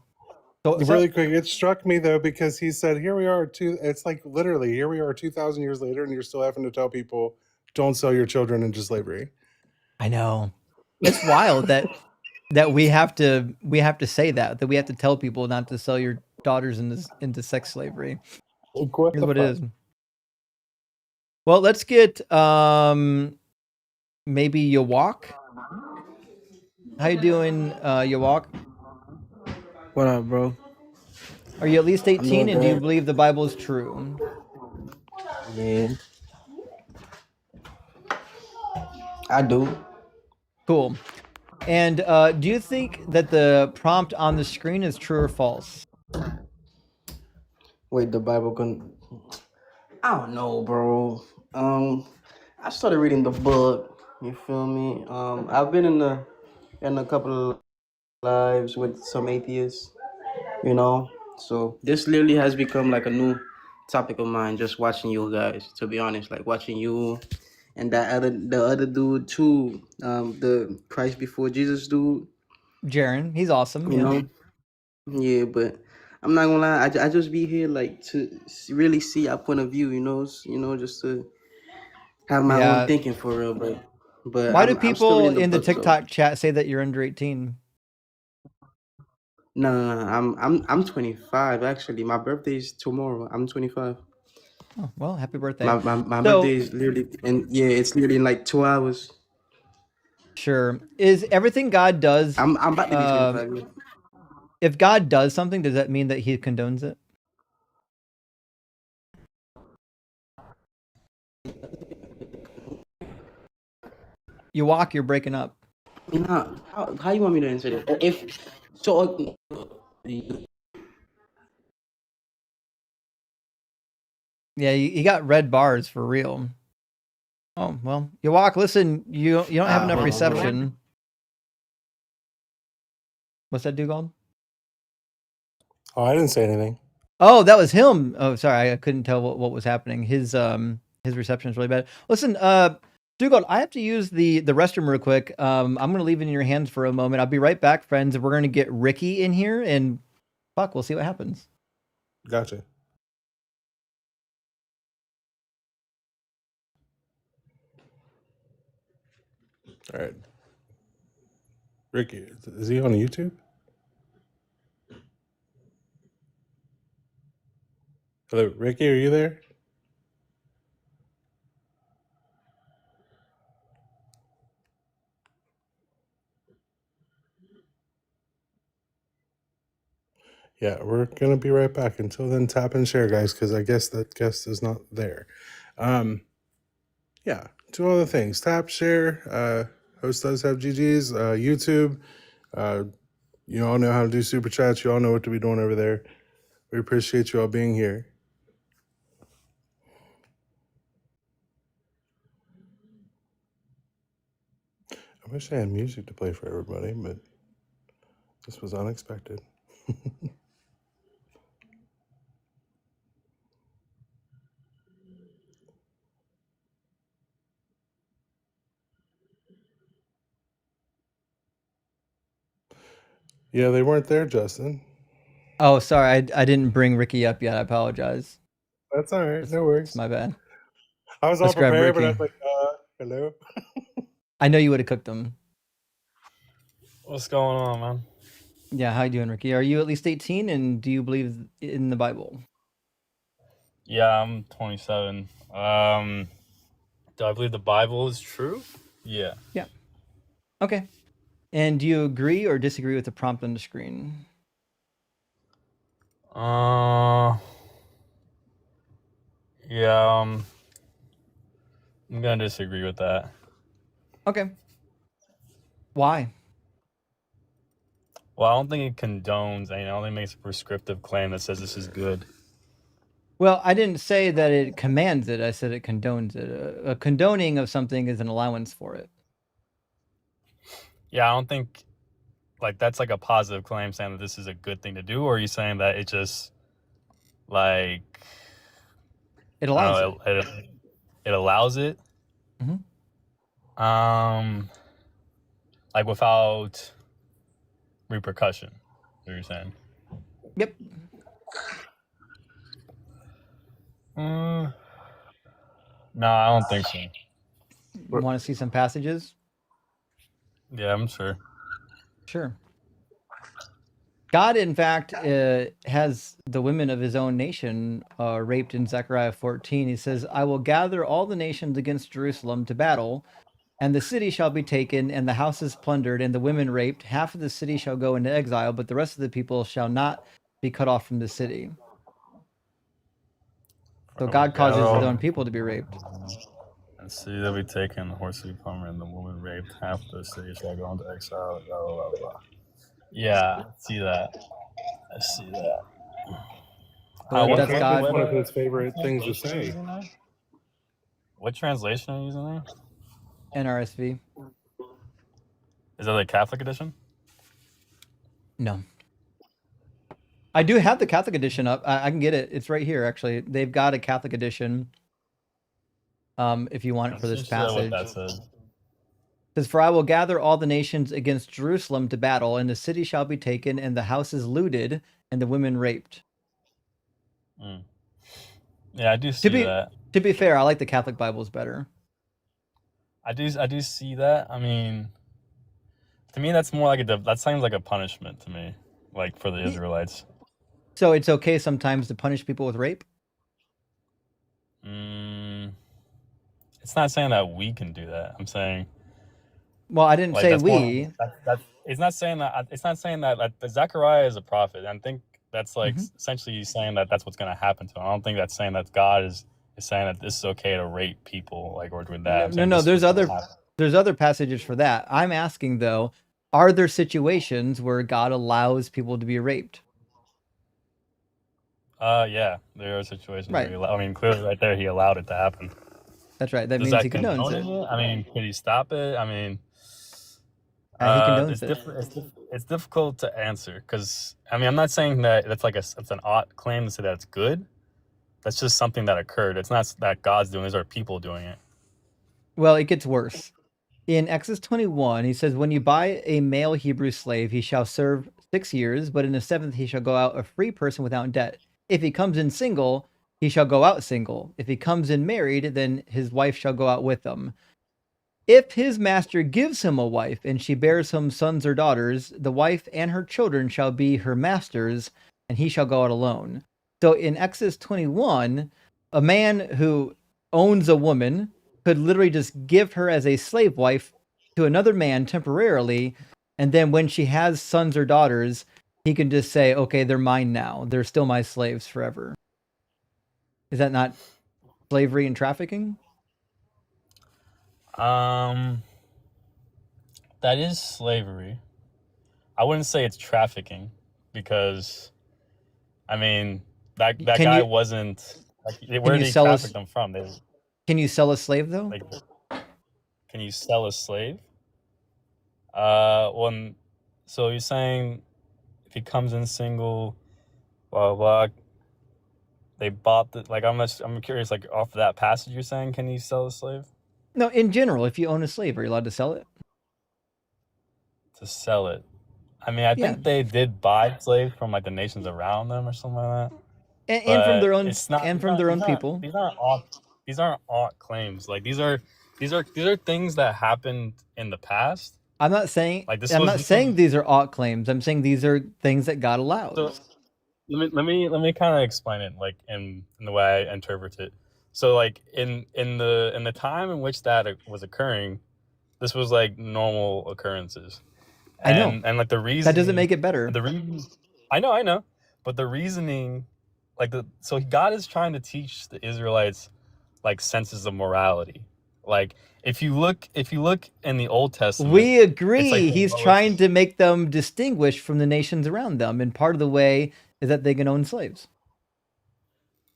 so what's really up? quick, it struck me though because he said, "Here we are." It's like literally here we are 2,000 years later, and you're still having to tell people don't sell your children into slavery. I know. It's wild that we have to say that we have to tell people not to sell your daughters into sex slavery. Like, what Here's the what it fuck? is. Well, let's get maybe you walk. How you doing, you walk? What up, bro? Are you at least I'm 18 doing and do you good. believe the Bible is true? Man, I do. Cool. And do you think that the prompt on the screen is true or false? Wait, the Bible can. I don't know, bro. I started reading the book. You feel me? I've been in a couple of lives with some atheists. You know, so this literally has become like a new topic of mine. Just watching you guys, to be honest, like watching you and the other dude too. The Christ before Jesus dude. Jaren, he's awesome. You Yeah. know. Yeah, but I'm not gonna lie. I just be here like to really see our point of view. Just to have my own Yeah. thinking for real. But Why do I'm still people reading the in the book though. TikTok chat say that you're under 18? No. I'm 25 actually. My birthday is tomorrow. I'm 25. Oh, well, happy birthday. My birthday So, is literally and yeah, it's literally in like 2 hours. sure. Is everything God does, I'm about to be 25. Yeah. if God does something, does that mean that he condones it? You walk, you're breaking up. I mean, how you want me to answer that? If so, Yeah, you got red bars for real. Oh, well, you walk, listen, you don't have enough hold on, hold on. reception. What's that, Dougal? Oh, I didn't say anything. Oh, that was him. Oh, sorry, I couldn't tell what was happening. His reception is really bad. Listen, Dougal, I have to use the restroom real quick. I'm gonna leave it in your hands for a moment. I'll be right back, friends. We're gonna get Ricky in here, and fuck, we'll see what happens. Gotcha. All right. Ricky, is he on YouTube? Hello, Ricky, are you there? Yeah, we're gonna be right back. Until then, tap and share, guys, because I guess that guest is not there. Yeah, two other things. Tap, share. Host does have GGs. YouTube. You all know how to do super chats. You all know what to be doing over there. We appreciate you all being here. I wish I had music to play for everybody, but this was unexpected. Yeah, they weren't there, Justin. Oh, sorry, I didn't bring Ricky up yet. I apologize. That's all right. No It's worries. my bad. I was all Let's grab prepared, but I Ricky. was like, hello. I know you would have cooked them. What's going on, man? Yeah, how you doing, Ricky? Are you at least 18, and do you believe in the Bible? Yeah, I'm 27. Do I believe the Bible is true? Yeah. Yeah. Okay. And do you agree or disagree with the prompt on the screen? Yeah. I'm gonna disagree with that. Okay. Why? Well, I don't think it condones. I don't think it makes a prescriptive claim that says this is good. Well, I didn't say that it commands it. I said it condones it. A condoning of something is an allowance for it. Yeah, I don't think like that's like a positive claim saying that this is a good thing to do, or are you saying that it just like It I allows don't know, it allows it? Mhm. Like without repercussion, what you're saying? Yep. No, I don't think so. Want to see some passages? Yeah, I'm sure. Sure. God, in fact, has the women of his own nation raped in Zechariah 14. He says, I will gather all the nations against Jerusalem to battle, and the city shall be taken, and the houses plundered, and the women raped. Half of the city shall go into exile, but the rest of the people shall not be cut off from the city. So God causes his own people to be raped. And city that be taken, the horse be plundered, and the woman raped. Half the city shall go into exile. Blah blah blah blah. Yeah, I see that. I see that. So that's God. One of his favorite things to say. What translation are you using there? NRSV. Is that the Catholic edition? No. I do have the Catholic edition up. I can get it. It's right here, actually. They've got a Catholic edition. If you want it for this passage. What that says. It says, for I will gather all the nations against Jerusalem to battle, and the city shall be taken, and the houses looted, and the women raped. Yeah, I do see that. To be fair, I like the Catholic Bibles better. I do see that. I mean, to me, that's more like that sounds like a punishment to me, like for the Israelites. So it's okay sometimes to punish people with rape? It's not saying that we can do that. I'm saying. Well, I didn't say we. It's not saying that. It's not saying that Zechariah is a prophet. I think that's like essentially saying that that's what's going to happen to him. I don't think that's saying that God is saying that this is okay to rape people, like or doing that. No. There's other passages for that. I'm asking though, are there situations where God allows people to be raped? Yeah, there are situations where I mean, clearly right there, he allowed it to happen. That's right. That means he condones it. I mean, could he stop it? I mean, he condones it. It's difficult to answer because I mean, I'm not saying that it's an ought claim to say that it's good. That's just something that occurred. It's not that God's doing this or people doing it. Well, it gets worse. In Exodus 21, he says, when you buy a male Hebrew slave, he shall serve 6 years, but in the 7th he shall go out a free person without debt. If he comes in single, he shall go out single. If he comes in married, then his wife shall go out with him. If his master gives him a wife, and she bears him sons or daughters, the wife and her children shall be her master's, and he shall go out alone. So in Exodus 21, a man who owns a woman could literally just give her as a slave wife to another man temporarily, and then when she has sons or daughters, he can just say, okay, they're mine now. They're still my slaves forever. Is that not slavery and trafficking? That is slavery. I wouldn't say it's trafficking because, I mean, that guy wasn't. Like, where did he traffic them from? Can you sell a slave though? Like, can you sell a slave? So you're saying if he comes in single, blah blah. They bought the like. I'm curious. Like off of that passage, you're saying, can you sell a slave? No, in general, if you own a slave, are you allowed to sell it? To sell it, I mean, I think they did buy slaves from like the nations around them or something like that. And from their own people. These aren't ought claims. Like these are things that happened in the past. I'm not saying these are ought claims. I'm saying these are things that God allows. So let me kind of explain it like in the way I interpret it. So like in the time in which that was occurring, this was like normal occurrences. I know. And like the reason that doesn't make it better. I know. But the reasoning, so God is trying to teach the Israelites like senses of morality. Like if you look in the Old Testament, We it's like agree. the He's lowest. trying to make them distinguished from the nations around them, and part of the way is that they can own slaves.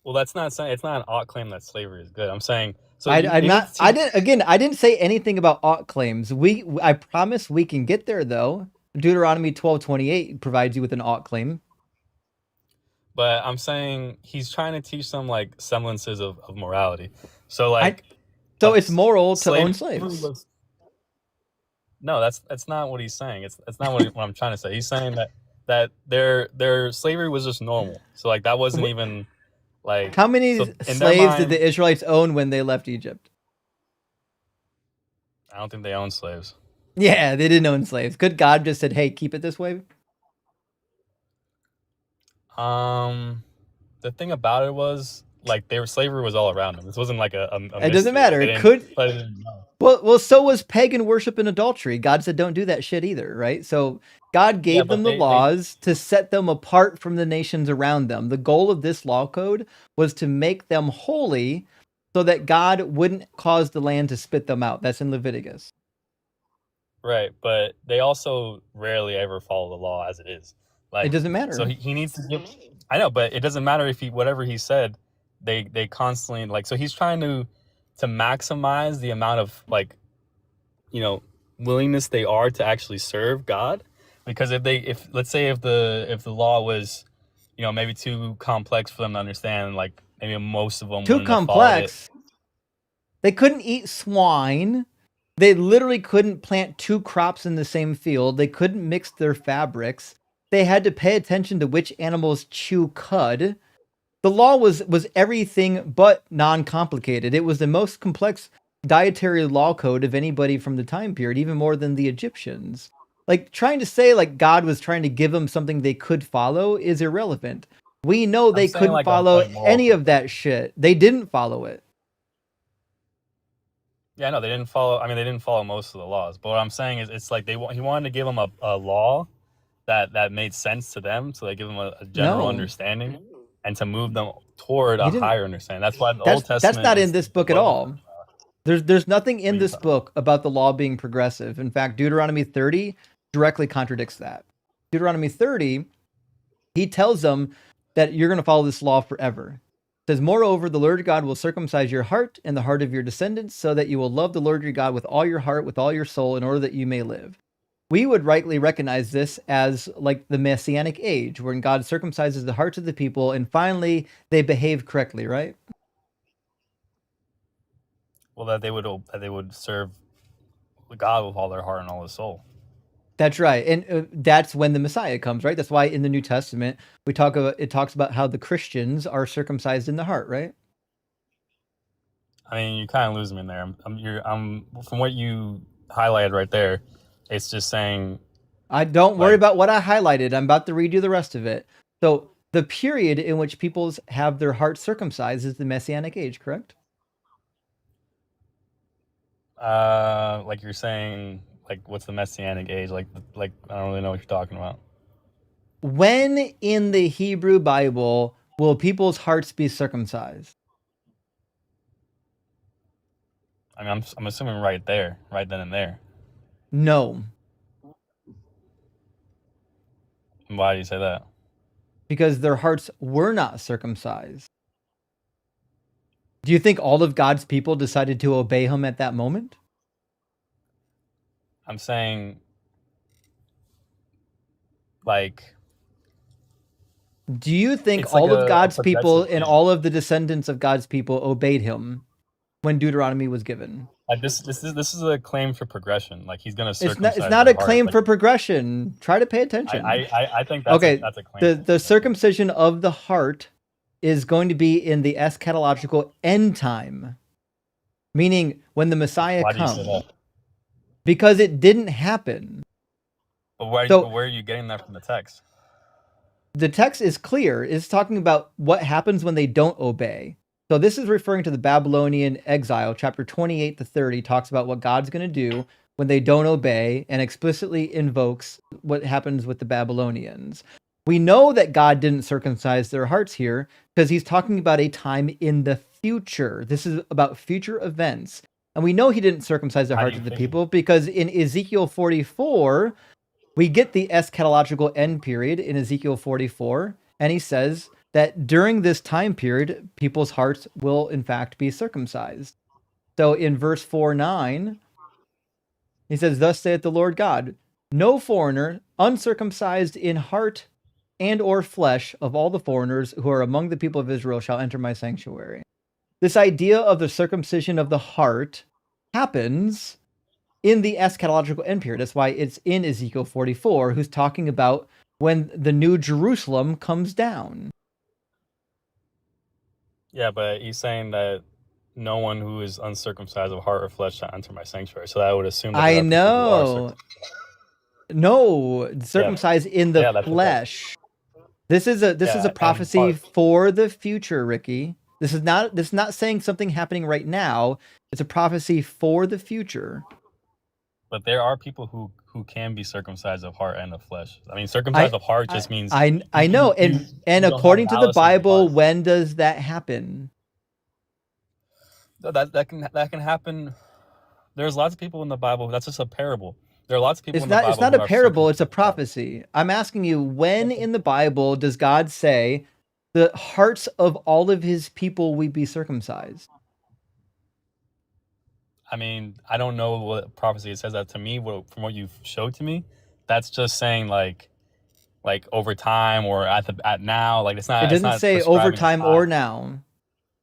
Well, that's not saying, it's not an ought claim that slavery is good. I'm saying so. I'm You need not. to I teach, didn't say anything about ought claims. I promise we can get there though. Deuteronomy 12:28 provides you with an ought claim. but I'm saying he's trying to teach them like semblances of morality. So like, So it's moral to own slavery slaves. was, no, that's not what he's saying. It's not what I'm trying to say. He's saying that their slavery was just normal. So like that wasn't even like, How many so in their slaves did mind, the Israelites own when they left Egypt? I don't think they own slaves. Yeah, they didn't own slaves. Good God just said, "Hey, keep it this way." The thing about it was like slavery was all around them. This wasn't like a It doesn't mystery. matter. They It didn't, could. but they didn't know. Well, so was pagan worship and adultery. God said, "Don't do that shit either," right? So God Yeah, gave but them the laws to set them apart from the nations around them. The goal of this law code was to make them holy, so that God wouldn't cause the land to spit them out. That's in Leviticus. Right, but they also rarely ever follow the law as it is. Like, It doesn't matter. so he needs to give. I know, but it doesn't matter if whatever he said, they constantly like. So he's trying to maximize the amount of like, willingness they are to actually serve God, because if let's say if the law was, maybe too complex for them to understand, like maybe most of them Too wouldn't have followed it. complex. They couldn't eat swine. They literally couldn't plant two crops in the same field. They couldn't mix their fabrics. They had to pay attention to which animals chew cud. The law was everything but non-complicated. It was the most complex dietary law code of anybody from the time period, even more than the Egyptians. Like, trying to say like God was trying to give them something they could follow is irrelevant. We know they saying couldn't like follow moral any of that shit. They didn't follow it. Yeah, no, they didn't follow. I mean, they didn't follow most of the laws. But what I'm saying is, it's like he wanted to give them a law that made sense to them, so they give them a general No. understanding, and to move them toward He a didn't- higher understanding. That's why the Old That's Testament. not is in this book at above- all. There's nothing in this book about the law being progressive. In fact, Deuteronomy 30 directly contradicts that. Deuteronomy 30, he tells them that you're going to follow this law forever. It says, "Moreover, the Lord your God will circumcise your heart and the heart of your descendants, so that you will love the Lord your God with all your heart, with all your soul, in order that you may live." We would rightly recognize this as like the Messianic age, when God circumcises the hearts of the people, and finally they behave correctly, right? Well, that they would serve God with all their heart and all their soul. That's right, and that's when the Messiah comes, right? That's why in the New Testament it talks about how the Christians are circumcised in the heart, right? I mean, you kind of lose me in there. I'm from what you highlighted right there. It's just saying. Don't worry about what I highlighted. I'm about to read you the rest of it. So the period in which peoples have their hearts circumcised is the Messianic age, correct? Like you're saying, like what's the Messianic age? Like I don't really know what you're talking about. When in the Hebrew Bible will people's hearts be circumcised? I mean, I'm assuming right then and there. No. Why do you say that? Because their hearts were not circumcised. Do you think all of God's people decided to obey him at that moment? I'm saying, like, do you think like all of God's people progressive and all of the descendants of God's people obeyed him when Deuteronomy was given? Like this is a claim for progression. Like he's going to circumcise. It's not their a claim heart. for progression. Try to pay attention. I think that's okay. that's a claim. The circumcision of the heart is going to be in the eschatological end time, meaning when the Messiah Why comes. do you say that? Because it didn't happen. But where are you getting that from the text? The text is clear. It's talking about what happens when they don't obey. So this is referring to the Babylonian exile. Chapter 28 to 30 talks about what God's going to do when they don't obey, and explicitly invokes what happens with the Babylonians. We know that God didn't circumcise their hearts here because he's talking about a time in the future. This is about future events. And we know he didn't circumcise the How do hearts you of the figure? people because in Ezekiel 44, we get the eschatological end period in Ezekiel 44. And he says that during this time period, people's hearts will in fact be circumcised. So in verse 4:9, he says, "Thus saith the Lord God, no foreigner uncircumcised in heart and or flesh of all the foreigners who are among the people of Israel shall enter my sanctuary." This idea of the circumcision of the heart happens in the eschatological end period. That's why it's in Ezekiel 44, who's talking about when the new Jerusalem comes down. Yeah, but he's saying that no one who is uncircumcised of heart or flesh shall enter my sanctuary. So that would assume that there I are people who are know. No, circumcised in the that's okay. flesh. This is a prophecy for the future, Ricky. This is not saying something happening right now. It's a prophecy for the future. But there are people who can be circumcised of heart and of flesh. I mean, circumcised of heart just means I know, and you don't according have to the malice in your Bible, heart. when does that happen? That can happen. There's lots of people in the Bible. That's just a parable. There are lots of people in the Bible. It's not who a are parable, it's a prophecy. I'm asking you, when in the Bible does God say the hearts of all of his people will be circumcised? I mean, I don't know what prophecy it says that to me. From what you've showed to me, that's just saying like over time or at now. Like it's not. It doesn't say over time or now.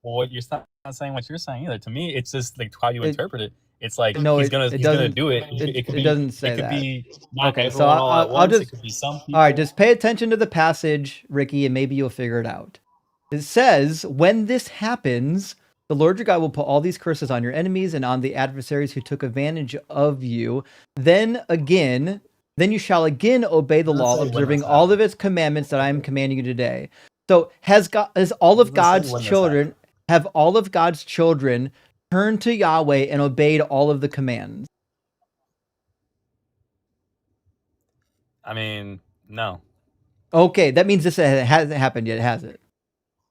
Well, you're not saying what you're saying either. To me, it's just like how you interpret it. It's like No, he's it gonna doesn't do it. It could be. doesn't say It could that. be not Okay, so everyone all at I'll once. just It could be some people. all right. Just pay attention to the passage, Ricky, and maybe you'll figure it out. It says, "When this happens, the Lord your God will put all these curses on your enemies and on the adversaries who took advantage of you. Then you shall again obey the law, observing all of its commandments that I am commanding you today." So have all of God's children turned to Yahweh and obeyed all of the commands? I mean, no, Okay, that means this hasn't happened yet, has it?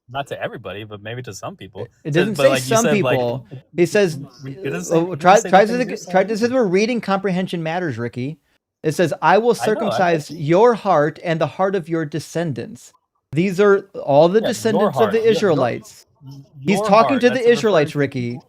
not to everybody, but maybe to some people. It doesn't But say like you some said, people. It says, it doesn't say. It try doesn't say the things you're saying this is where reading comprehension matters, Ricky. It says, "I will I know, circumcise your heart and the heart of your descendants." These are all the descendants of the Israelites. He's talking to the Israelites, Ricky.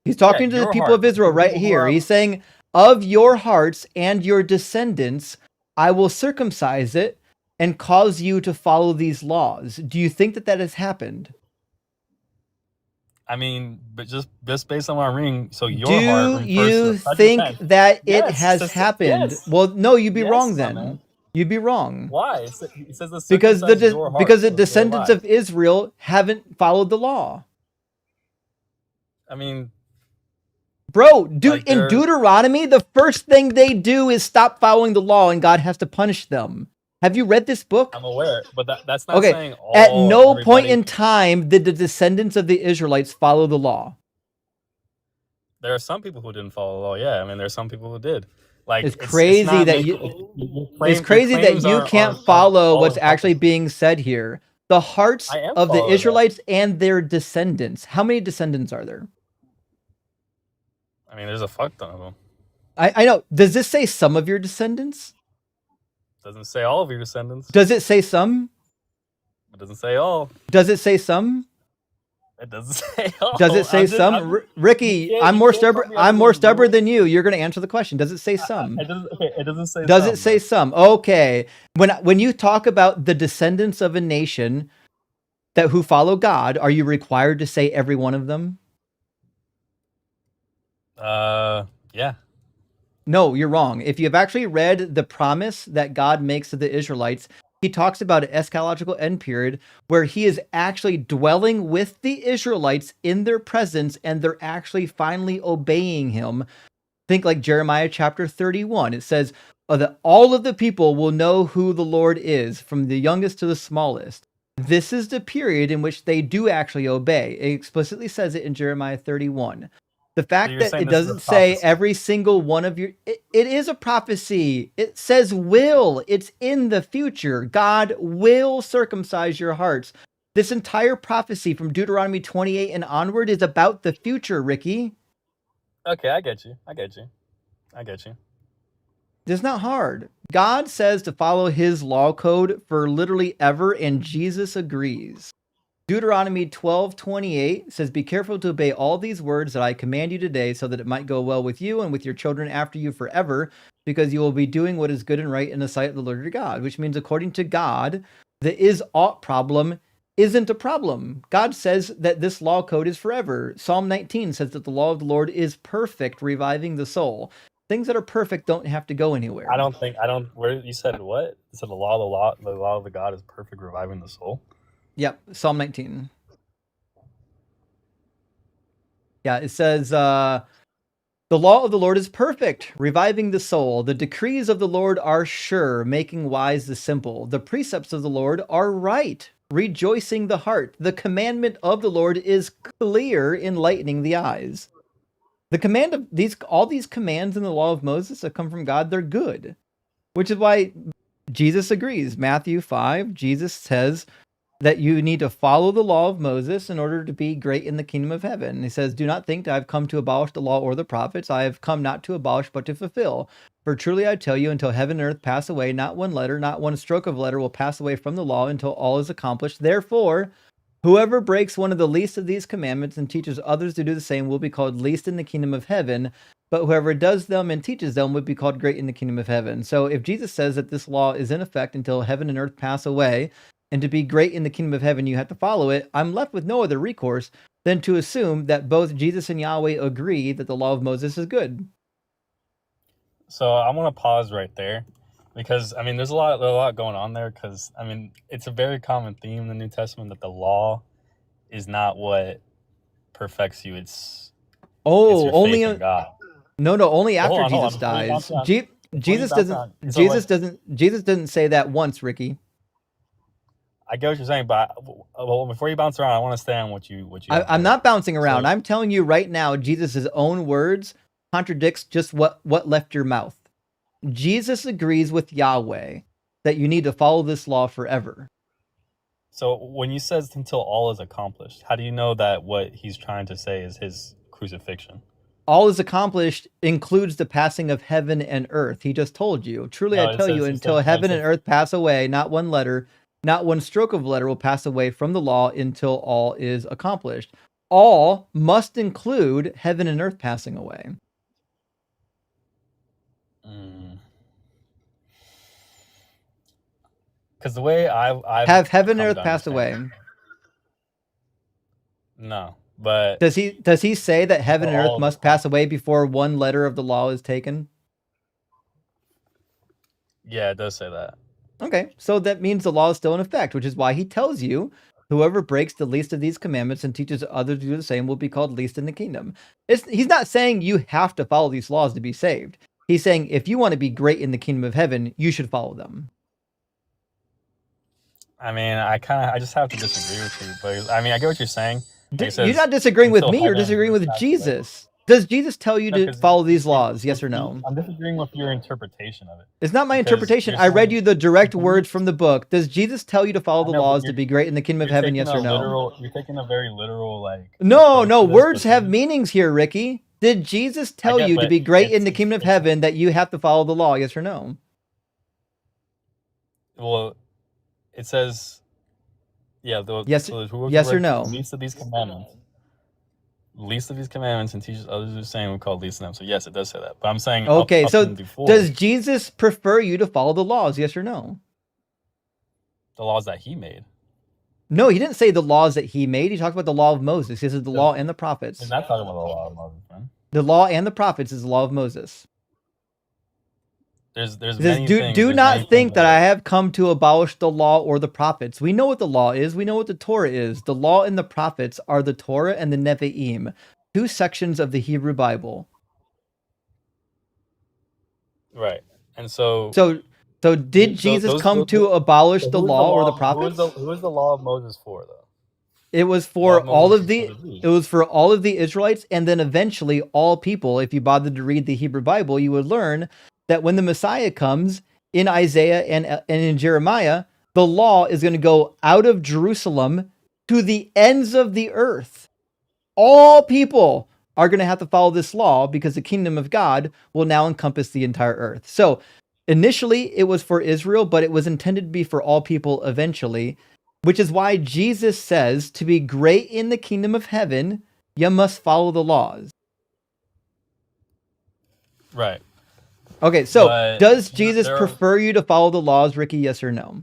He's talking to the people of Israel right here. He's saying, "Of your hearts and your descendants, I will circumcise it and cause you to follow these laws." Do you think that has happened? I mean, but just based on my reading, so your Do heart refers you to think 100%. that it Yes, has says- happened? yes. Well, no, you'd be Yes, wrong my then. man. You'd be wrong. Why? It says the Because circumcise your heart. because the so descendants alive. of Israel haven't followed the law. I mean, Bro, dude, Like in they're- Deuteronomy, the first thing they do is stop following the law and God has to punish them. Have you read this book? I'm aware, but that's not Okay, saying all. at no point everybody- in time did the descendants of the Israelites follow the law. There are some people who didn't follow the law. Yeah, I mean, there's some people who did. Like It's crazy not that making- it's crazy that claims you aren't- can't aren't follow all what's in actually being said here. The hearts I am of the following that. Israelites and their descendants. How many descendants are there? I mean, there's a fuck ton of them. I know. Does this say some of your descendants? Doesn't say all of your descendants. Does it say some? It doesn't say all. Does it say some? It doesn't say all. Does it say I'm just- some? I'm- Ricky, I'm more stubborn. I'm more stubborn than you. You're going to answer the question. Does it say some? It doesn't. Okay, it doesn't say. Does some, it say some? Okay. When you talk about the descendants of a nation who follow God, are you required to say every one of them? Yeah. No, you're wrong. If you've actually read the promise that God makes to the Israelites, he talks about an eschatological end period where he is actually dwelling with the Israelites in their presence and they're actually finally obeying him. Think like Jeremiah chapter 31. It says that all of the people will know who the Lord is, from the youngest to the smallest. This is the period in which they do actually obey. It explicitly says it in Jeremiah 31. The fact you're that saying it this is a doesn't say prophecy. every single one of your... It is a prophecy. It says will. It's in the future. God will circumcise your hearts. This entire prophecy from Deuteronomy 28 and onward is about the future, Ricky. Okay, I get you. I get you. I get you. It's not hard. God says to follow his law code for literally ever, and Jesus agrees. Deuteronomy 12:28 says, "Be careful to obey all these words that I command you today, so that it might go well with you and with your children after you forever, because you will be doing what is good and right in the sight of the Lord your God." Which means, according to God, the is ought problem isn't a problem. God says that this law code is forever. Psalm 19 says that the law of the Lord is perfect, reviving the soul. Things that are perfect don't have to go anywhere. I don't. Where you said what? You said the law of the God is perfect, reviving the soul. Yep, Psalm 19. Yeah, it says, the law of the Lord is perfect, reviving the soul. The decrees of the Lord are sure, making wise the simple. The precepts of the Lord are right, rejoicing the heart. The commandment of the Lord is clear, enlightening the eyes. The command of all these commands in the law of Moses that come from God, they're good. Which is why Jesus agrees. Matthew 5, Jesus says that you need to follow the law of Moses in order to be great in the kingdom of heaven. And he says, "Do not think that I've come to abolish the law or the prophets. I have come not to abolish, but to fulfill. For truly I tell you, until heaven and earth pass away, not one letter, not one stroke of letter will pass away from the law until all is accomplished. Therefore, whoever breaks one of the least of these commandments and teaches others to do the same will be called least in the kingdom of heaven. But whoever does them and teaches them would be called great in the kingdom of heaven." So if Jesus says that this law is in effect until heaven and earth pass away, and to be great in the kingdom of heaven, you have to follow it, I'm left with no other recourse than to assume that both Jesus and Yahweh agree that the law of Moses is good. So I want to pause right there, because I mean, there's a lot going on there. Because I mean, it's a very common theme in the New Testament that the law is not what perfects you. It's your only faith in God. No, only Well, after hold on. Jesus Before you bounce dies. around, Jesus doesn't say that once, Ricky. I get what you're saying, but before you bounce around, I want to stay on what you. I'm not bouncing around. I'm telling you right now, Jesus' own words contradicts just what left your mouth. Jesus agrees with Yahweh that you need to follow this law forever. So when you says until all is accomplished, how do you know that what he's trying to say is his crucifixion? All is accomplished includes the passing of heaven and earth. He just told you. Truly, I tell you, until heaven and earth pass away, not one letter, not one stroke of letter will pass away from the law until all is accomplished. All must include heaven and earth passing away. Because the way I've have heaven and earth passed away. No, but does he say that heaven and earth must pass away before one letter of the law is taken? Yeah, it does say that. Okay, so that means the law is still in effect, which is why he tells you, whoever breaks the least of these commandments and teaches others to do the same will be called least in the kingdom. He's not saying you have to follow these laws to be saved. He's saying if you want to be great in the kingdom of heaven, you should follow them. I mean, I just have to disagree with you, but I mean, I get what you're saying. Like You're not disagreeing with me, you're disagreeing with Jesus. Does Jesus tell you to follow these laws? Yes or no? I'm disagreeing with your interpretation of it. It's not my interpretation. I read you the direct words from the book. Does Jesus tell you to follow the laws to be great in the kingdom of heaven? Yes or no? You're taking a very literal, like... No, words have meanings here, Ricky. Did Jesus tell you to be great in the kingdom of heaven that you have to follow the law? Yes or no? Well, it says... Yeah, yes or no? Least of these commandments and teaches others to do the same, we call least of them. So yes, it does say that. But I'm saying okay. So does Jesus prefer you to follow the laws? Yes or no? The laws that he made. No, he didn't say the laws that he made. He talked about the law of Moses. He said the law and the prophets. He's not talking about the law of Moses, man. The law and the prophets is the law of Moses. There's many things. Do not think that I have come to abolish the law or the prophets. We know what the law is. We know what the Torah is. The law and the prophets are the Torah and the Nevi'im, 2 sections of the Hebrew Bible. Right. And so did Jesus come to abolish the law or the prophets? Who was the law of Moses for, though? It was for all of the Israelites, and then eventually all people. If you bothered to read the Hebrew Bible, you would learn that when the Messiah comes in Isaiah and in Jeremiah, the law is going to go out of Jerusalem to the ends of the earth. All people are going to have to follow this law because the kingdom of God will now encompass the entire earth. So initially it was for Israel, but it was intended to be for all people eventually, which is why Jesus says to be great in the kingdom of heaven, you must follow the laws. Right. Okay, so But does Jesus there are, prefer you to follow the laws, Ricky? Yes or no?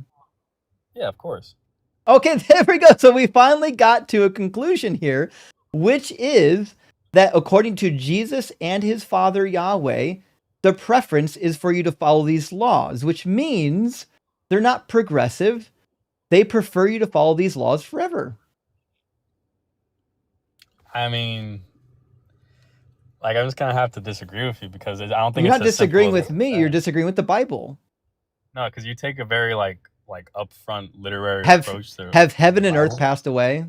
yeah, of course. Okay, there we go. So we finally got to a conclusion here, which is that according to Jesus and his Father Yahweh, the preference is for you to follow these laws, which means they're not progressive. They prefer you to follow these laws forever. I mean, like, I just kind of have to disagree with you because I don't think You're it's not as simple disagreeing as with what me. you're You're saying. disagreeing with the Bible. No, because you take a very like upfront literary Have approach to heaven the and earth Bible. passed away?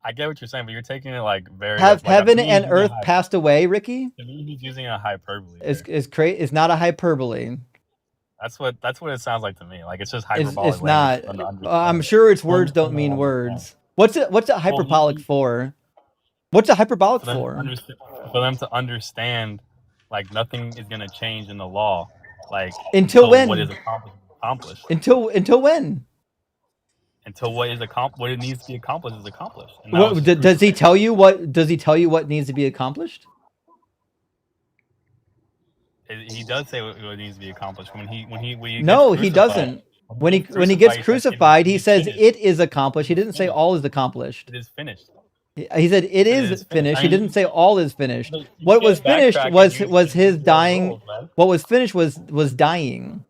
I get what you're saying, but you're taking it like very Have like to heaven me he's and using a earth passed away, Ricky? to me he's using a hyperbole Is there. is not a hyperbole. That's what it sounds like to me. Like it's just It's hyperbolic language not. for them to I'm understand. sure its words For don't them to mean understand. words. What's it Well, hyperbolic for? What's it hyperbolic for them to for? understand, for them to understand, like nothing is gonna change in the law, like Until what is when? accomplished. Until when? Until what it needs to be accomplished is accomplished, and that was What his does he crucifixion. tell you? What does he tell you? What needs to be accomplished? He does say what needs to be accomplished when he gets No, he crucified. doesn't. When he gets When he gets crucified, he says crucified, it he is says finished. it is accomplished. He It is didn't say finished. all is accomplished. It is finished. He said it is finished. finished. I He mean, didn't say all is finished. you What was can't finished backtrack and was his use your own dying. rules, man. What was finished was dying.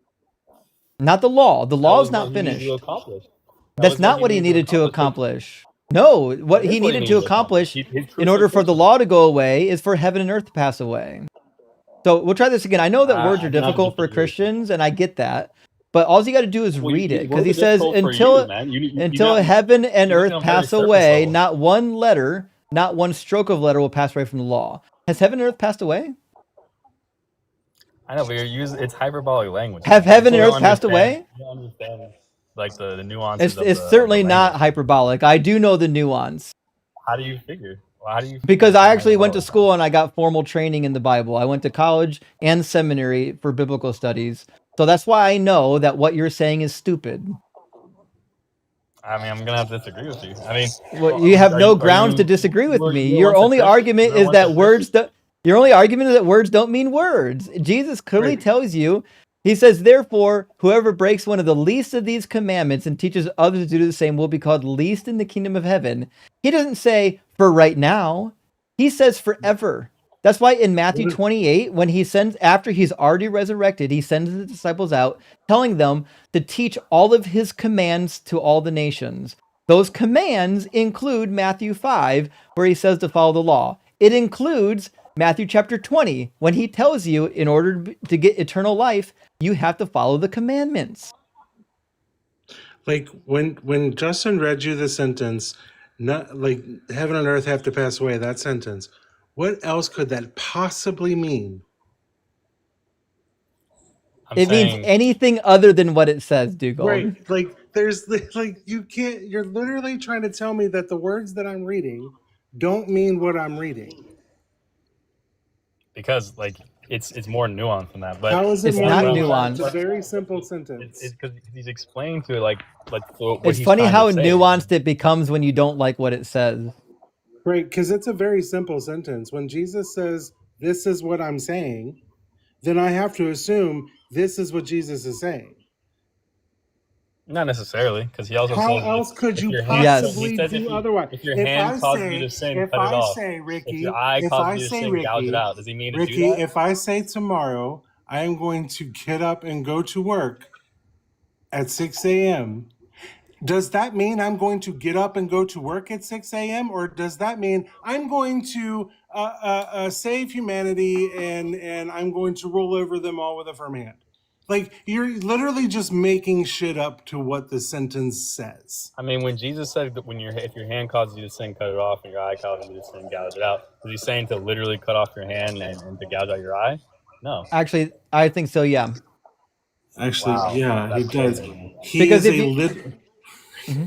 Not the law. The That law was is what not he needed to finished. accomplish. That That's was what not he what he needed to needed to accomplish. accomplish. No, what That is he what he needed to needed to accomplish. accomplish His in order for the crucifixion. law to go away is for heaven and earth to pass away. So we'll try this again. I know that words are I'm gonna have to difficult for disagree with you. Christians, and I get that. But all you got to do is Well, read it, because words he are says difficult for you, man. until heaven and You're looking earth on very pass surface away, level. not one letter, not one stroke of letter will pass away from the law. Has heaven and earth passed away? I know, but it's hyperbolic language. Have Man. heaven and earth passed away? You don't understand like the nuances of It's the certainly not language. hyperbolic. I do know the nuance. How do you figure? Well, how do you figure Because it's I not actually went to hyperbolic? school and I got formal training in the Bible. I went to college and seminary for biblical studies. So that's why I know that what you're saying is stupid. I mean, I'm gonna have to disagree with you. I mean, Well, you have no grounds to disagree with me. Your only argument is that your only argument is that words don't mean words. Jesus clearly tells you, he says, therefore, whoever breaks one of the least of these commandments and teaches others to do the same will be called least in the kingdom of heaven. He doesn't say for right now. He says forever. That's why in Matthew 28, when he sends, after he's already resurrected, he sends the disciples out, telling them to teach all of his commands to all the nations. Those commands include Matthew 5, where he says to follow the law. It includes Matthew chapter 20, when he tells you in order to get eternal life, you have to follow the commandments. Like when Justin read you the sentence, not like heaven and earth have to pass away, that sentence, what else could that possibly mean? It means anything other than what it says, Dougal. Right. Like there's like you can't, you're literally trying to tell me that the words that I'm reading don't mean what I'm reading. Because like it's more nuanced than that. But How is it it's more not nuanced? nuanced. It's a very simple sentence. It's because he's explaining to it like what It's he's funny trying how to say. nuanced it becomes when you don't like what it says. Right, because it's a very simple sentence. When Jesus says, "This is what I'm saying," then I have to assume this is what Jesus is saying. Not necessarily, because he also How says else could if you your hand, possibly he says do otherwise? if your hand causes you to sin, If cut it I off. say, If Ricky, your eye if causes I you to say, sin, gouge it Ricky, out. Does he mean to do Ricky, that? if I say tomorrow I am going to get up and go to work at 6 a.m., does that mean I'm going to get up and go to work at 6 a.m. or does that mean I'm going to save humanity and I'm going to roll over them all with a firm hand? Like, you're literally just making shit up to what the sentence says. I mean, when Jesus said that if your hand causes you to sin, cut it off, and your eye causes you to sin, gouge it out, is he saying to literally cut off your hand and to gouge out your eye? No. Actually, I think so, yeah. Actually, Wow, yeah, he that's does. crazy, man. He Because is if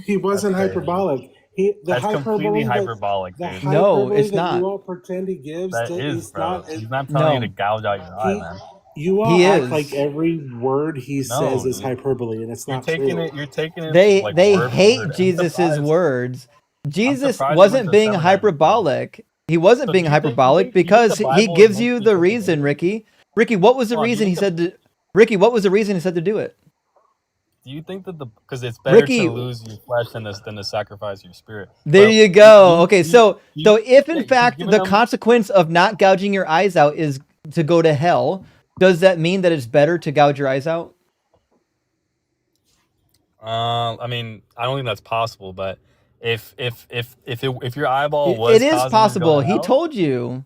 he wasn't That's crazy. hyperbolic. The That's completely hyperbole that hyperbolic, the dude. No, hyperbole it's that you not. all pretend he gives That that is, is bro. not. He's not telling you to No, gouge out your eye, He, man. you all he act like is. every word he says No, is dude. hyperbole, and it's You're not taking true. it. You're taking it They like they word for hate word. Jesus's words. I'm Jesus surprised you went wasn't to being seminary. hyperbolic. He wasn't So being hyperbolic do you think because the he Bible is gives meant you to be the taken reason, literally? Ricky. Ricky, what was the Hold on, do you reason he think said to Ricky, what was the reason he said to do it? do you think that the because it's better to Ricky, lose your flesh than to sacrifice your spirit? there But you do go. Okay, so if yeah, in you're fact giving the them. consequence of not gouging your eyes out is to go to hell, does that mean that it's better to gouge your eyes out? I mean, I don't think that's possible. But if your eyeball It was is causing you to go possible. to He hell, told you.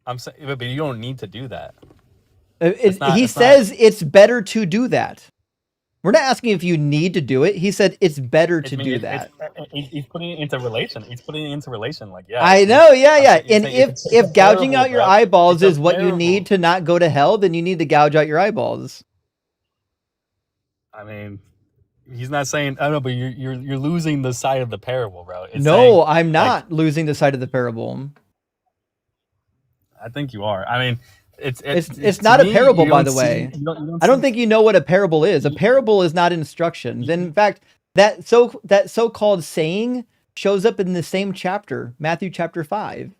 I'm saying, but you don't need to do that. He It's not. says it's better to do that. We're not asking if you need to do it. He said it's better I to mean, do that. he's putting it into relation. He's putting it into relation. Like, yeah, I know, yeah, I'm yeah. saying, And it's a if gouging parable, out your bro. eyeballs It's a is what you need parable. to not go to hell, then you need to gouge out your eyeballs. I mean, he's not saying. I don't know, but you're losing the side of the parable, bro. It's saying No, I'm like not losing the sight of the parable. I think you are. I mean, It's to not a me, parable, you by don't the see way. you don't I don't see. think you know what a parable is. A parable is not instructions. And in fact, that so-called saying shows up in the same chapter, Matthew chapter 5.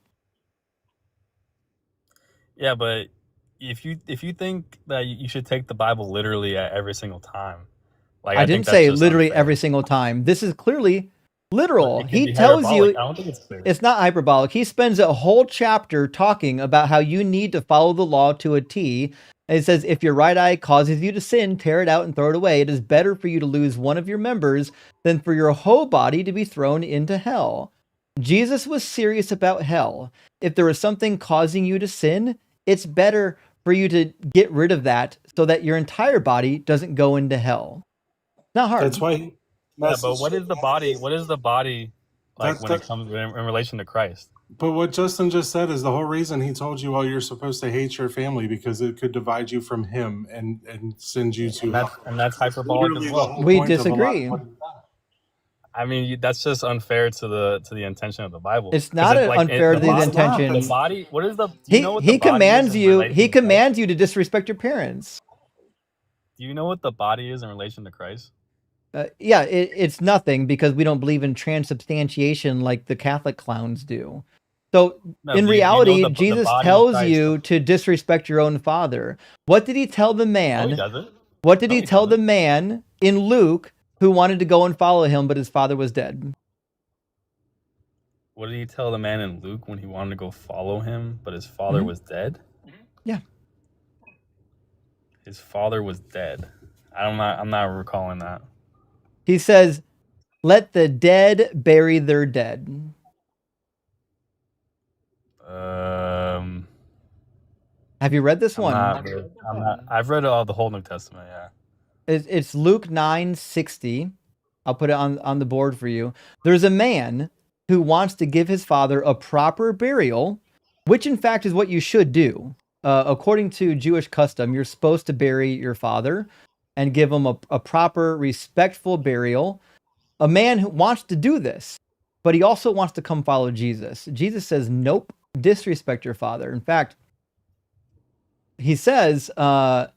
Yeah, but if you think that you should take the Bible literally at every single time, like I I think didn't that's say just literally unfair. every single time. This is clearly But literal. it can He be tells hyperbolic. you I don't think it's clear. it's not hyperbolic. He spends a whole chapter talking about how you need to follow the law to a T. And it says, if your right eye causes you to sin, tear it out and throw it away. It is better for you to lose one of your members than for your whole body to be thrown into hell. Jesus was serious about hell. If there is something causing you to sin, it's better for you to get rid of that so that your entire body doesn't go into hell. Not hard. That's why he Yeah, but messaged what is the body? What is the body like when it that. comes in relation to Christ? But what Justin just said is the whole reason he told you, well, you're supposed to hate your family because it could divide you from him and send you to hell. And that's That's hyperbolic as literally the well. whole We point of a lot of disagree. what. I mean, that's just unfair to the intention of the Bible. It's not unfair to the intention. The body. What is the? Do you know what the He body is commands in you. relation He to Christ? commands you to disrespect your parents. Do you know what the body is in relation to Christ? Yeah, it's nothing because we don't believe in transubstantiation like the Catholic clowns do. So No, in do you know reality, the Jesus body of tells Christ? you to disrespect your own father. What did he tell the No, he man? doesn't. What did No, he he tell the doesn't. man in Luke who wanted to go and follow him, but his father was dead? What did he tell the man in Luke when he wanted to go follow him, but his father Mhm. was dead? Yeah. His father was dead. I'm not recalling that. He says, "Let the dead bury their dead." Have you read this one? I'm not. I've read the whole New Testament. Yeah. It's Luke 9:60. I'll put it on the board for you. There's a man who wants to give his father a proper burial, which in fact is what you should do. According to Jewish custom, you're supposed to bury your father and give him a proper, respectful burial. A man who wants to do this, but he also wants to come follow Jesus. Jesus says, nope, disrespect your father. In fact, he says, we'll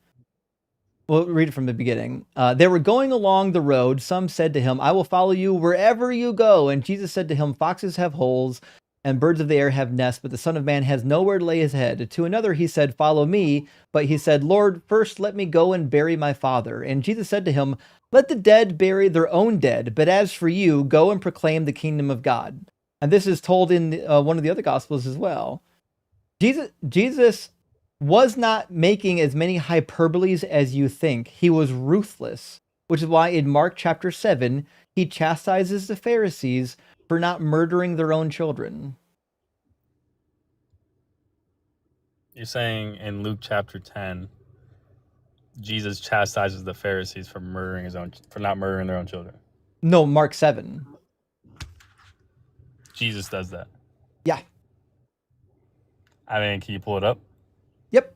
read it from the beginning. They were going along the road. Some said to him, I will follow you wherever you go. And Jesus said to him, foxes have holes and birds of the air have nests, but the Son of Man has nowhere to lay his head. To another he said, follow me. But he said, Lord, first let me go and bury my father. And Jesus said to him, let the dead bury their own dead. But as for you, go and proclaim the kingdom of God. And this is told in one of the other gospels as well. Jesus was not making as many hyperboles as you think. He was ruthless, which is why in Mark chapter 7, he chastises the Pharisees for not murdering their own children. You're saying in Luke chapter 10, Jesus chastises the Pharisees for not murdering their own children. No, Mark 7. Jesus does that. Yeah. I mean, can you pull it up? Yep.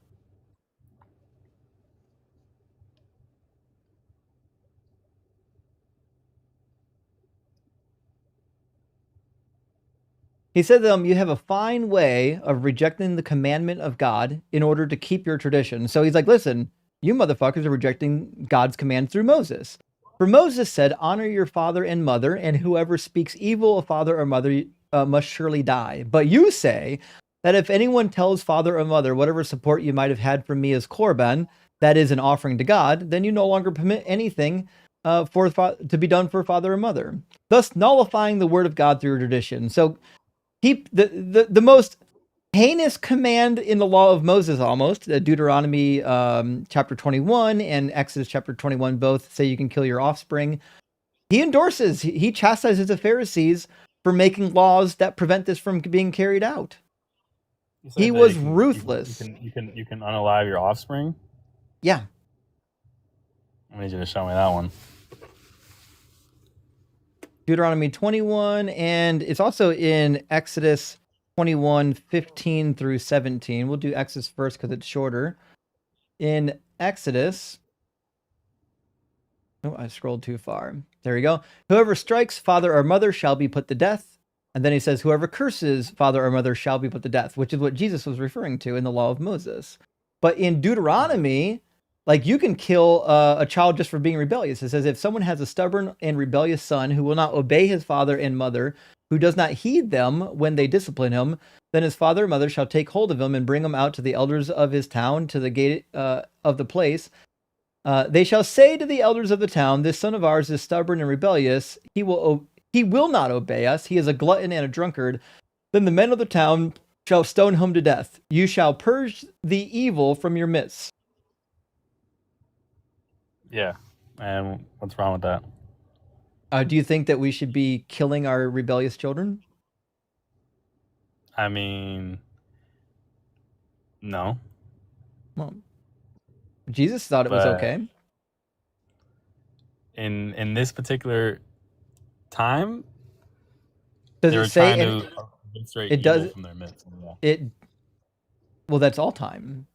He said to them, you have a fine way of rejecting the commandment of God in order to keep your tradition. So he's like, listen, you motherfuckers are rejecting God's command through Moses. For Moses said, honor your father and mother, and whoever speaks evil of father or mother must surely die. But you say that if anyone tells father or mother, whatever support you might have had from me as korban, that is an offering to God, then you no longer permit anything to be done for father or mother, thus nullifying the word of God through your tradition. So the most heinous command in the law of Moses, almost Deuteronomy chapter 21 and Exodus chapter 21 both say you can kill your offspring. He endorses, he chastises the Pharisees for making laws that prevent this from being carried out. He was ruthless. You can unalive your offspring. Yeah. I need you to show me that one. Deuteronomy 21, and it's also in Exodus 21, 15 through 17. We'll do Exodus first because it's shorter. In Exodus, oh, I scrolled too far. There we go. Whoever strikes father or mother shall be put to death. And then he says, whoever curses father or mother shall be put to death, which is what Jesus was referring to in the law of Moses. But in Deuteronomy, like, you can kill a child just for being rebellious. It says, if someone has a stubborn and rebellious son who will not obey his father and mother, who does not heed them when they discipline him, then his father or mother shall take hold of him and bring him out to the elders of his town, to the gate of the place. They shall say to the elders of the town, this son of ours is stubborn and rebellious. He will not obey us. He is a glutton and a drunkard. Then the men of the town shall stone him to death. You shall purge the evil from your midst. Yeah. And what's wrong with that? Do you think that we should be killing our rebellious children? I mean, no. Well, Jesus thought it was okay. In this particular time, does they were it say trying to demonstrate it evil does from their midst. Yeah. Well, that's all time.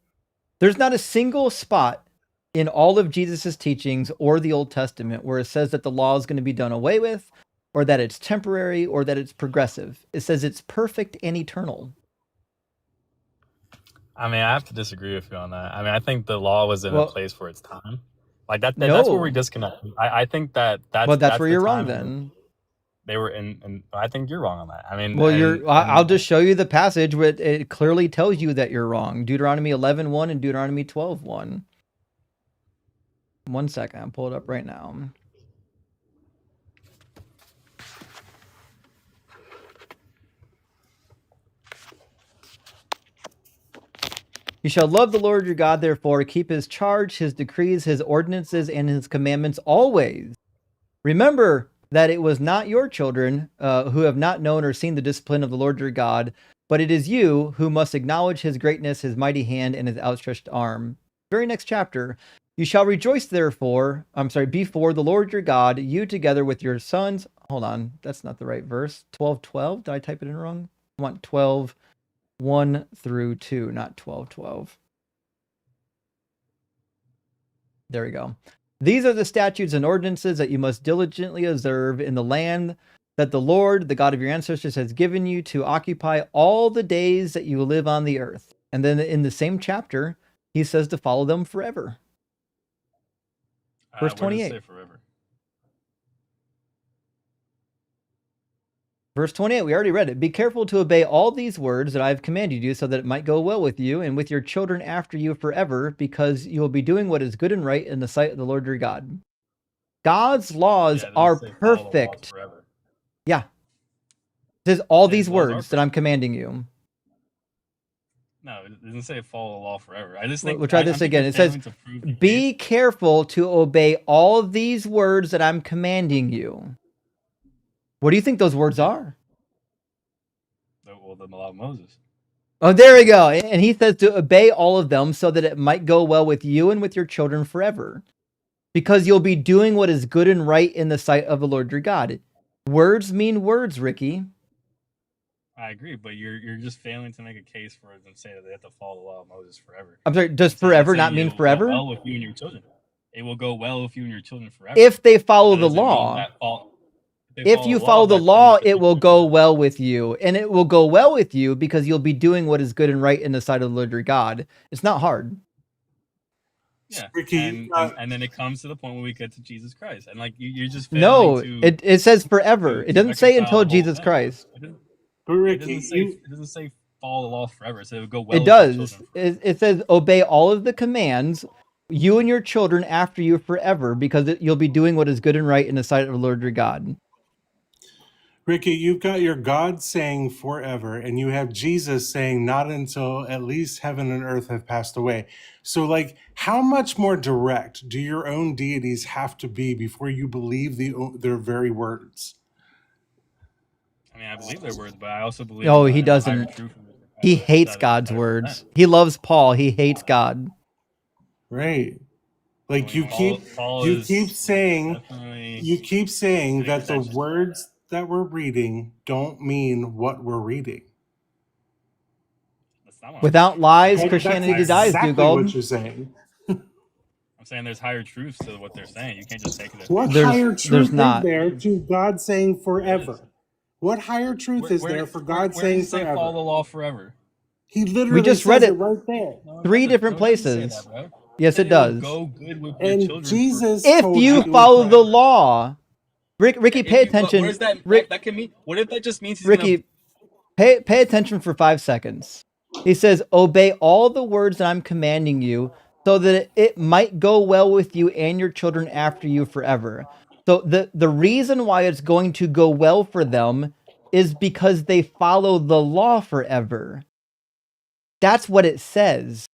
There's not a single spot in all of Jesus's teachings or the Old Testament where it says that the law is going to be done away with, or that it's temporary, or that it's progressive. It says it's perfect and eternal. I mean, I have to disagree with you on that. I mean, I think the law was in a place for its time. Like that's where we disconnect. I think that's where you're wrong then. They were in I think you're wrong on that. I mean, well, I'll just show you the passage where it clearly tells you that you're wrong. Deuteronomy 11:1 and Deuteronomy 12:1. 1 second, I'll pull it up right now. You shall love the Lord your God, therefore, keep his charge, his decrees, his ordinances, and his commandments always. Remember that it was not your children who have not known or seen the discipline of the Lord your God, but it is you who must acknowledge his greatness, his mighty hand, and his outstretched arm. Very next chapter. You shall rejoice, before the Lord your God, you together with your sons. Hold on, that's not the right verse. 12:12. Did I type it in wrong? I want 12:1 through 2, not 12:12. There we go. These are the statutes and ordinances that you must diligently observe in the land that the Lord, the God of your ancestors, has given you to occupy all the days that you will live on the earth. And then in the same chapter, he says to follow them forever. Verse 28. Say forever? Verse 28, we already read it. Be careful to obey all these words that I have commanded you, so that it might go well with you and with your children after you forever, because you will be doing what is good and right in the sight of the Lord your God. God's laws are perfect. Yeah. It says all these words that I'm commanding you. No, it doesn't say follow the law forever. I just think we'll try this again. It says, be careful to obey all of these words that I'm commanding you. What do you think those words are? Well, the law of Moses. Oh, there we go. And he says to obey all of them so that it might go well with you and with your children forever, because you'll be doing what is good and right in the sight of the Lord your God. Words mean words, Ricky. I agree, but you're just failing to make a case for them to say that they have to follow the law of Moses forever. I'm sorry, does forever not mean forever? Well, with you and your children. It will go well with you and your children forever. If they follow the law. if you follow the law, it will go well with you. And it will go well with you because you'll be doing what is good and right in the sight of the Lord your God. It's not hard. Yeah, Ricky, and then it comes to the point when we get to Jesus Christ, and like you're just failing No, to. it says forever. It doesn't say reconcile until the whole Jesus thing. Christ. but Ricky, It doesn't say follow the law forever. It says it would go well It with your does. children. It says obey all of the commands, you and your children after you forever, because you'll be doing what is good and right in the sight of the Lord your God. Ricky, you've got your God saying forever, and you have Jesus saying not until at least heaven and earth have passed away. So, like, how much more direct do your own deities have to be before you believe their very words? I mean, I believe their words, but I also believe No, in he the higher doesn't. truth. He hates God's words. He loves Paul. He hates God. Right. Like Paul you is keep saying definitely that the words that we're reading don't mean what we're reading. That's not what Without lies, That's Christianity dies, exactly what Dugald. you're saying. I'm saying there's higher truths to what they're saying. You can't just take it as What faith. higher There's truth is not. there to God saying forever? What higher truth is there for God where does saying it say forever? follow the law forever? He We literally just read says it it right there. No, 3 different it doesn't say places. that, bro. Yes, it will does. go good with your And children Jesus If told you you follow the forever. law, Ricky, pay attention. Where's that? That can mean. What if that just means he's Ricky, pay attention for 5 seconds. He says, obey all the words that I'm commanding you so that it might go well with you and your children after you forever. So the reason why it's going to go well for them is because they follow the law forever. That's what it says.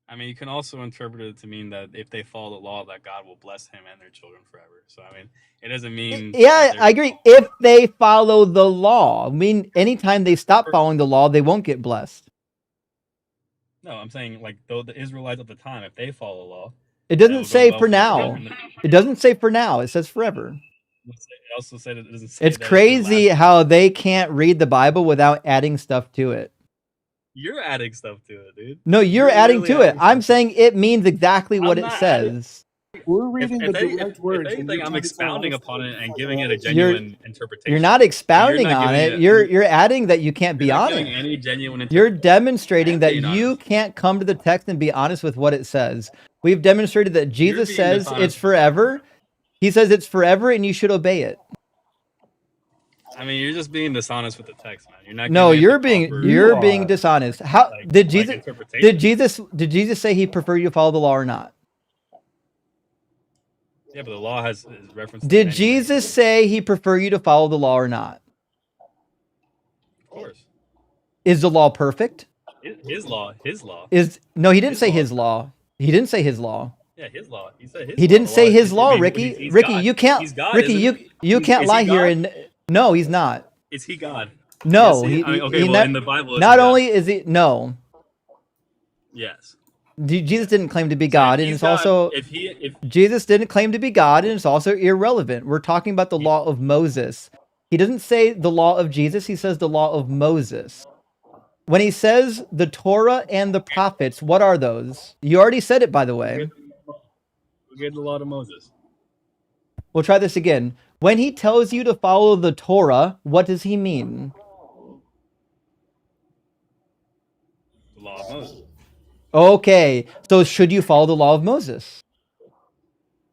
I mean, you can also interpret it to mean that if they follow the law, that God will bless him and their children forever. So, I mean, it doesn't mean. Yeah, I agree. If they follow the law, I mean, anytime they stop following the law, they won't get blessed. No, I'm saying like though the Israelites at the time, if they follow the law, It doesn't say for now. It doesn't say for now. It says forever. It also said it doesn't say It's that crazy how they can't read the Bible without adding stuff to it. You're adding stuff to it, dude. No, you're adding to it. I'm saying it means exactly what it says. We're reading the direct words. If anything, I'm expounding upon it and giving it a You're genuine interpretation. you're not expounding not on giving it. You're adding that you can't be You're not honest. giving any genuine You're demonstrating that being you can't come to the text and be honest with what it says. We've demonstrated that Jesus being says dishonest it's forever. He says it's forever and you should obey it. I mean, you're just being dishonest with the text, man. You're not. No, giving it you're being dishonest. How did Jesus interpretation. did Jesus say he preferred you to follow the law or not? Yeah, but the law has reference. Did Jesus say he prefer you to follow the law or not? Of course. Is the law perfect? His law. No, he didn't say his law. He didn't say his law. Yeah, his law. He said his. He didn't say his law, I mean, Ricky. he's Ricky, God. you can't. He's God, Ricky, isn't you he? can't Is lie he here. God? And no, he's not. Is he God? No, Yes, he in the Bible. Not only is he no. Yes. Jesus didn't claim to be God, and he's it's God, also Jesus didn't claim to be God, and it's also irrelevant. We're talking about the law of Moses. He doesn't say the law of Jesus. He says the law of Moses. When he says the Torah and the prophets, what are those? You already said it, by the way. We get the law to Moses. We'll try this again. When he tells you to follow the Torah, what does he mean? The law of Moses. Okay, so should you follow the law of Moses?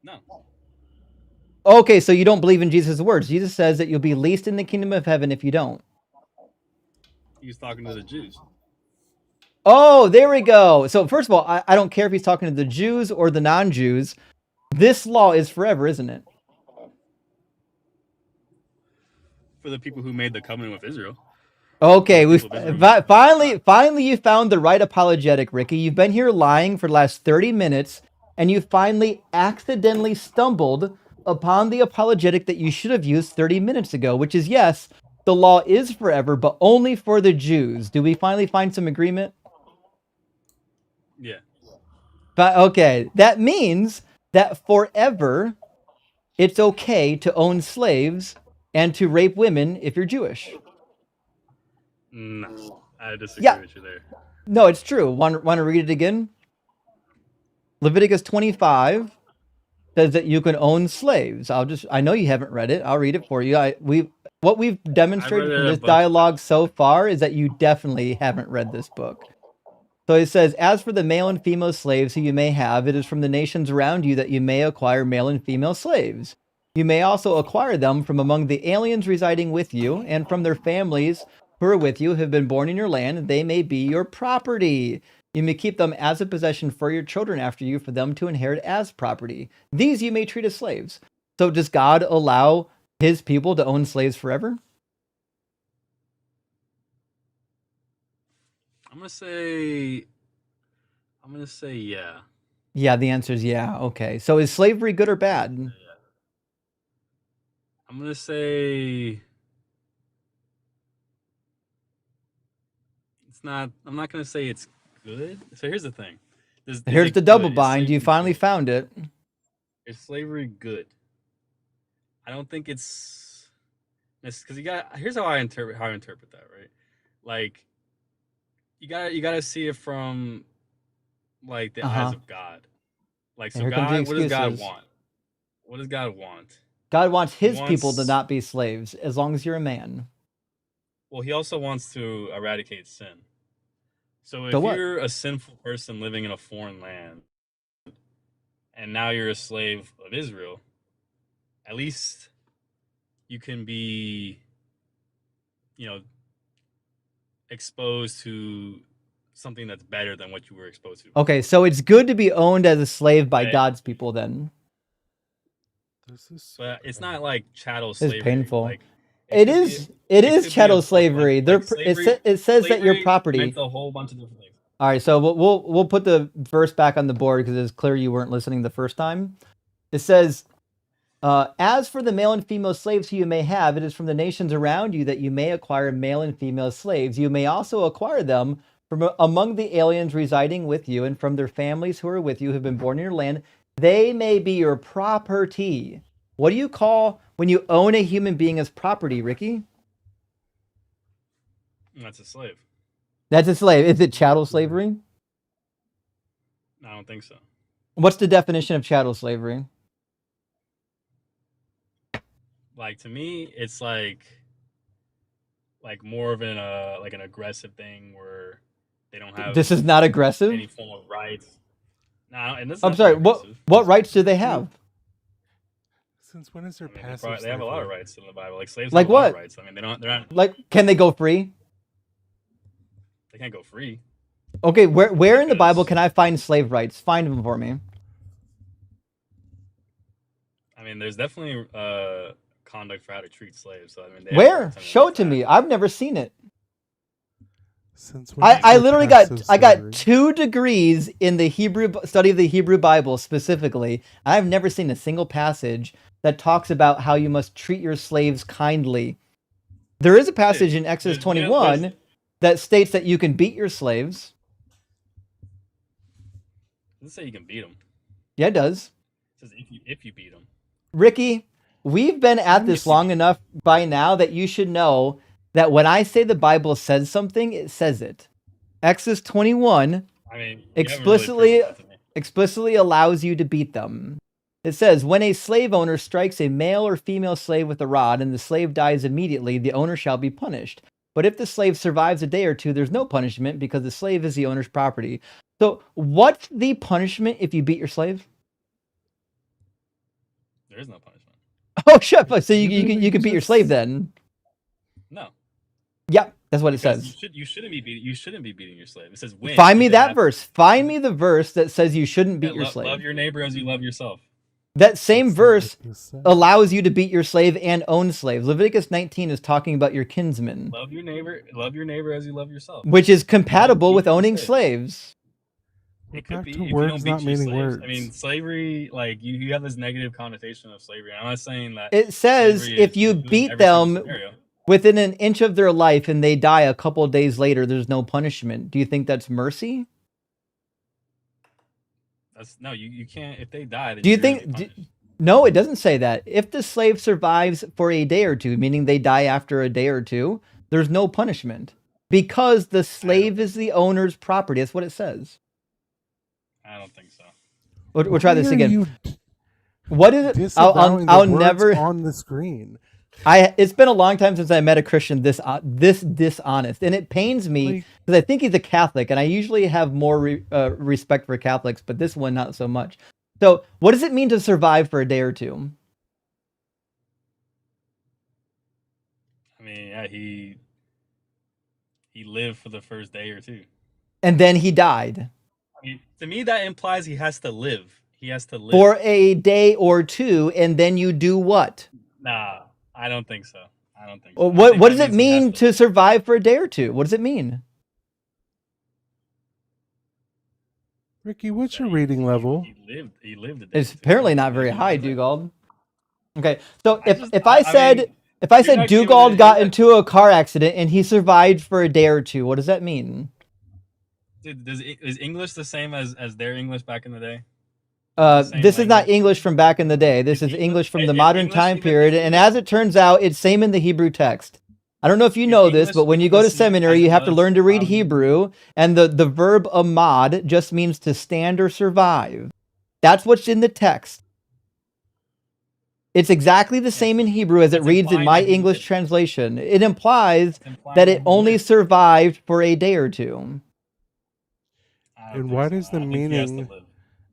No. Okay, so you don't believe in Jesus' words. Jesus says that you'll be least in the kingdom of heaven if you don't. He was talking to the Jews. Oh, there we go. So first of all, I don't care if he's talking to the Jews or the non-Jews. This law is forever, isn't it? For the people who made the covenant with Israel. Okay, we finally you found the right apologetic, Ricky. You've been here lying for the last 30 minutes, and you finally accidentally stumbled upon the apologetic that you should have used 30 minutes ago, which is yes, the law is forever, but only for the Jews. Do we finally find some agreement? Yeah. But okay, that means that forever it's okay to own slaves and to rape women if you're Jewish. No, I disagree Yeah. with you there. No, it's true. Want to read it again? Leviticus 25 says that you can own slaves. I know you haven't read it. I'll read it for you. What we've demonstrated it from a this bunch of dialogue so far is that you definitely haven't read this book. So it says, as for the male and female slaves who you may have, it is from the nations around you that you may acquire male and female slaves. You may also acquire them from among the aliens residing with you and from their families who are with you, have been born in your land. They may be your property. You may keep them as a possession for your children after you, for them to inherit as property. These you may treat as slaves. So does God allow his people to own slaves forever? I'm gonna say yeah. Yeah, the answer is yeah. Okay. So is slavery good or bad? I'm gonna say it's not. I'm not gonna say it's good. So here's the thing. Here's the double bind. You finally found it. Is slavery good? I don't think it's because here's how I interpret that, right? Like you gotta see it from like the eyes of God. Like, so God, what does God want? What does God want? God wants his people to not be slaves as long as you're a man. Well, he also wants to eradicate sin. So if you're a sinful person living in a foreign land and now you're a slave of Israel, at least you can be, exposed to something that's better than what you were exposed to. Okay, so it's good to be owned as a slave by God's people then. But it's not like chattel slavery. It's painful. Like, it is chattel slavery. It says that your property meant a whole bunch of different things. All right, so we'll put the verse back on the board because it's clear you weren't listening the first time. It says, as for the male and female slaves who you may have, it is from the nations around you that you may acquire male and female slaves. You may also acquire them from among the aliens residing with you and from their families who are with you, who have been born in your land. They may be your property. What do you call when you own a human being as property, Ricky? That's a slave. That's a slave. Is it chattel slavery? I don't think so. What's the definition of chattel slavery? Like, to me, it's like more of an aggressive thing where they don't have. This is not aggressive. Any form of rights. No, and I'm sorry. What rights do they have? Since when is there passive? They have a lot of rights in the Bible. Like slaves like have a lot of rights. I mean, they're not. Like, can they go free? They can't go free. Okay, where in the Bible can I find slave rights? Find them for me. I mean, there's definitely conduct for how to treat slaves. So I mean, where? Show it to me. I've never seen it. I literally got 2 degrees in the Hebrew study of the Hebrew Bible specifically. I've never seen a single passage that talks about how you must treat your slaves kindly. There is a passage in Exodus 21 that states that you can beat your slaves. It doesn't say you can beat them. Yeah, it does. It says if you beat them. Ricky, we've been at this long enough by now that you should know that when I say the Bible says something, it says it. Exodus 21 explicitly allows you to beat them. It says, when a slave owner strikes a male or female slave with a rod and the slave dies immediately, the owner shall be punished. But if the slave survives a day or two, there's no punishment because the slave is the owner's property. So what's the punishment if you beat your slave? There is no punishment. Oh, shut up. So you can beat your slave then? No. Yep, that's what it says. You shouldn't be beating your slave. It says when. Find me that verse. Find me the verse that says you shouldn't beat your slave. Love your neighbor as you love yourself. That same verse allows you to beat your slave and own slaves. Leviticus 19 is talking about your kinsmen. Love your neighbor as you love yourself. Which is compatible with owning slaves. It could be if you don't beat your slaves. I mean, slavery, like you have this negative connotation of slavery. I'm not saying that. It says if you beat them within an inch of their life and they die a couple of days later, there's no punishment. Do you think that's mercy? No, you can't. If they die, then do you think? No, it doesn't say that. If the slave survives for a day or two, meaning they die after a day or two, there's no punishment because the slave is the owner's property. That's what it says. I don't think so. We'll try this Why are again. you What is it? disavowing I'll the words never. on the screen? It's been a long time since I met a Christian this dishonest, and it pains me Like, because I think he's a Catholic, and I usually have more respect for Catholics, but this one not so much. So, what does it mean to survive for a day or two? I mean, yeah, he lived for the first day or two. And then he died I mean, to me, that implies he has to live. He has to live. for a day or two, and then you do what? Nah, I don't think so. I don't think so. Well, I what think what that does it means he has mean to survive for a day or two? What does it mean? Ricky, what's your reading level? He lived a day. It's apparently not very high, Dugald. Okay, so if mean, I said you're not giving Dugald it- got you're not- into a car accident and he survived for a day or two, what does that mean? Dude, is English the same as their English back in the day? This is not English from back in the day. This is English from the modern time period, and as it turns out, it's same in the Hebrew text. I don't know if you know this, but when you go to seminary, you have to learn to read Hebrew, and the verb amad just means to stand or survive. That's what's in the text. It's exactly the same in Hebrew as it reads in my English translation. It implies that it only survived for a day or two. And why does the meaning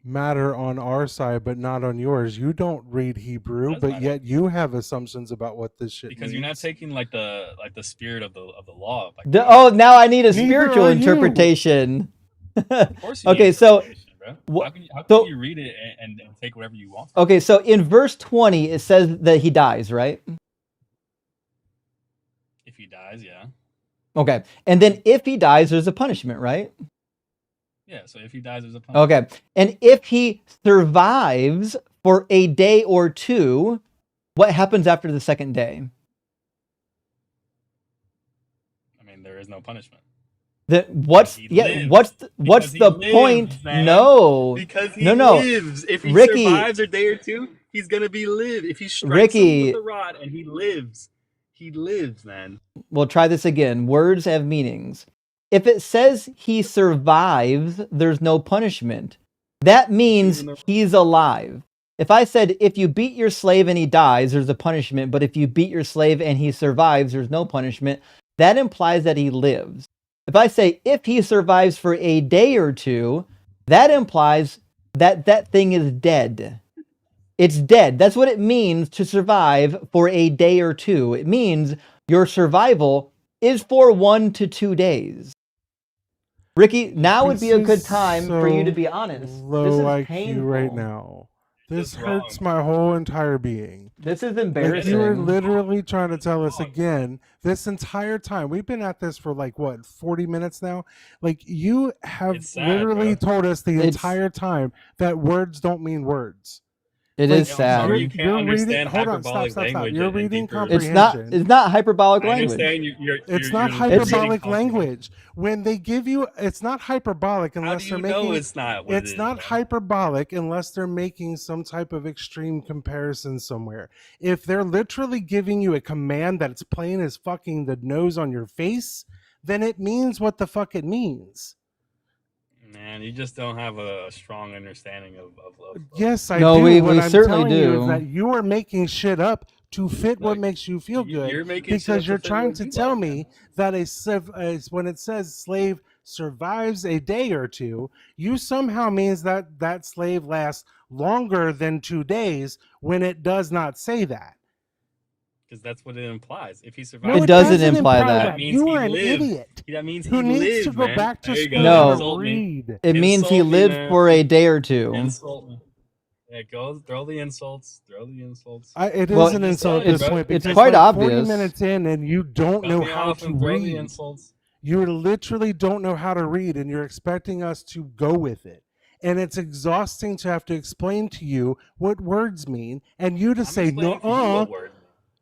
matter on our side but not on yours? You don't read Hebrew, but yet you have assumptions about what this shit Because means. you're not taking like the spirit of the law. Like, Oh, now I need a Neither spiritual are you. interpretation. of course you need Okay, so interpretation, bro. How can you read it and take whatever you want from okay, so in verse 20 it says that he dies, right? it? If he dies, yeah. Okay. And then if he dies, there's a punishment, right? Yeah, so if he dies, there's a punishment. Okay. And if he survives for a day or two, what happens after the second day? I mean, there is no punishment. What's the point? Man. No. Because he no. lives. If he Ricky, survives a day or two, he's gonna be live. If he strikes Ricky, him with a rod and he lives, man. We'll try this again. Words have meanings. If it says he survives, there's no punishment. That means he's alive. If I said, if you beat your slave and he dies, there's a punishment, but if you beat your slave and he survives, there's no punishment, that implies that he lives. If I say, if he survives for a day or two, that implies that that thing is dead. It's dead. That's what it means to survive for a day or two. It means your survival is for 1 to 2 days. Ricky, now would be a good time for you to be honest. Low This is IQ painful right now. This hurts my whole entire being. This is Like, embarrassing. you are literally trying to tell us again this entire time. We've been at this for like what, 40 minutes now? Like, you have literally told us the entire time that words don't mean words. It Like, is sad. You can't understand hold on, stop. language You're and reading deeper- comprehension. It's not hyperbolic I language. understand It's you're not reading hyperbolic comprehension. language. When they give you, it's not hyperbolic unless do they're you know making. it's not what it It's is, not hyperbolic unless they're making some type of extreme comparison somewhere. If they're literally giving you a command that's plain as fucking the nose on your face, then it means what the fuck it means. Man, you just don't have a strong understanding of Yes, I No, do. we What I'm certainly telling you is do. that you are making shit up to fit what makes you feel good, you're making shit up because to you're fit trying what to you tell like, me that when it says slave survives a day or two, you somehow means that that slave lasts longer than 2 days when it does not say that. because that's what it implies. If he No, survives, It doesn't imply that. means You he are an lived. idiot That means who he needs lived, to go man. back to There you school go. No. Insult me. read. It means he Insult me, lived man. for a day or two. Insult me. Yeah, go throw the insults. Throw the insults. It Well, is an insult at it's- this point. it's because, quite like, 40 obvious. minutes in and you don't Cut know me how off to and throw the read. insults. You literally don't know how to read, and you're expecting us to go with it. And it's exhausting to have to explain to you what words mean, and you to say, explaining to you "Nuh-uh, what word.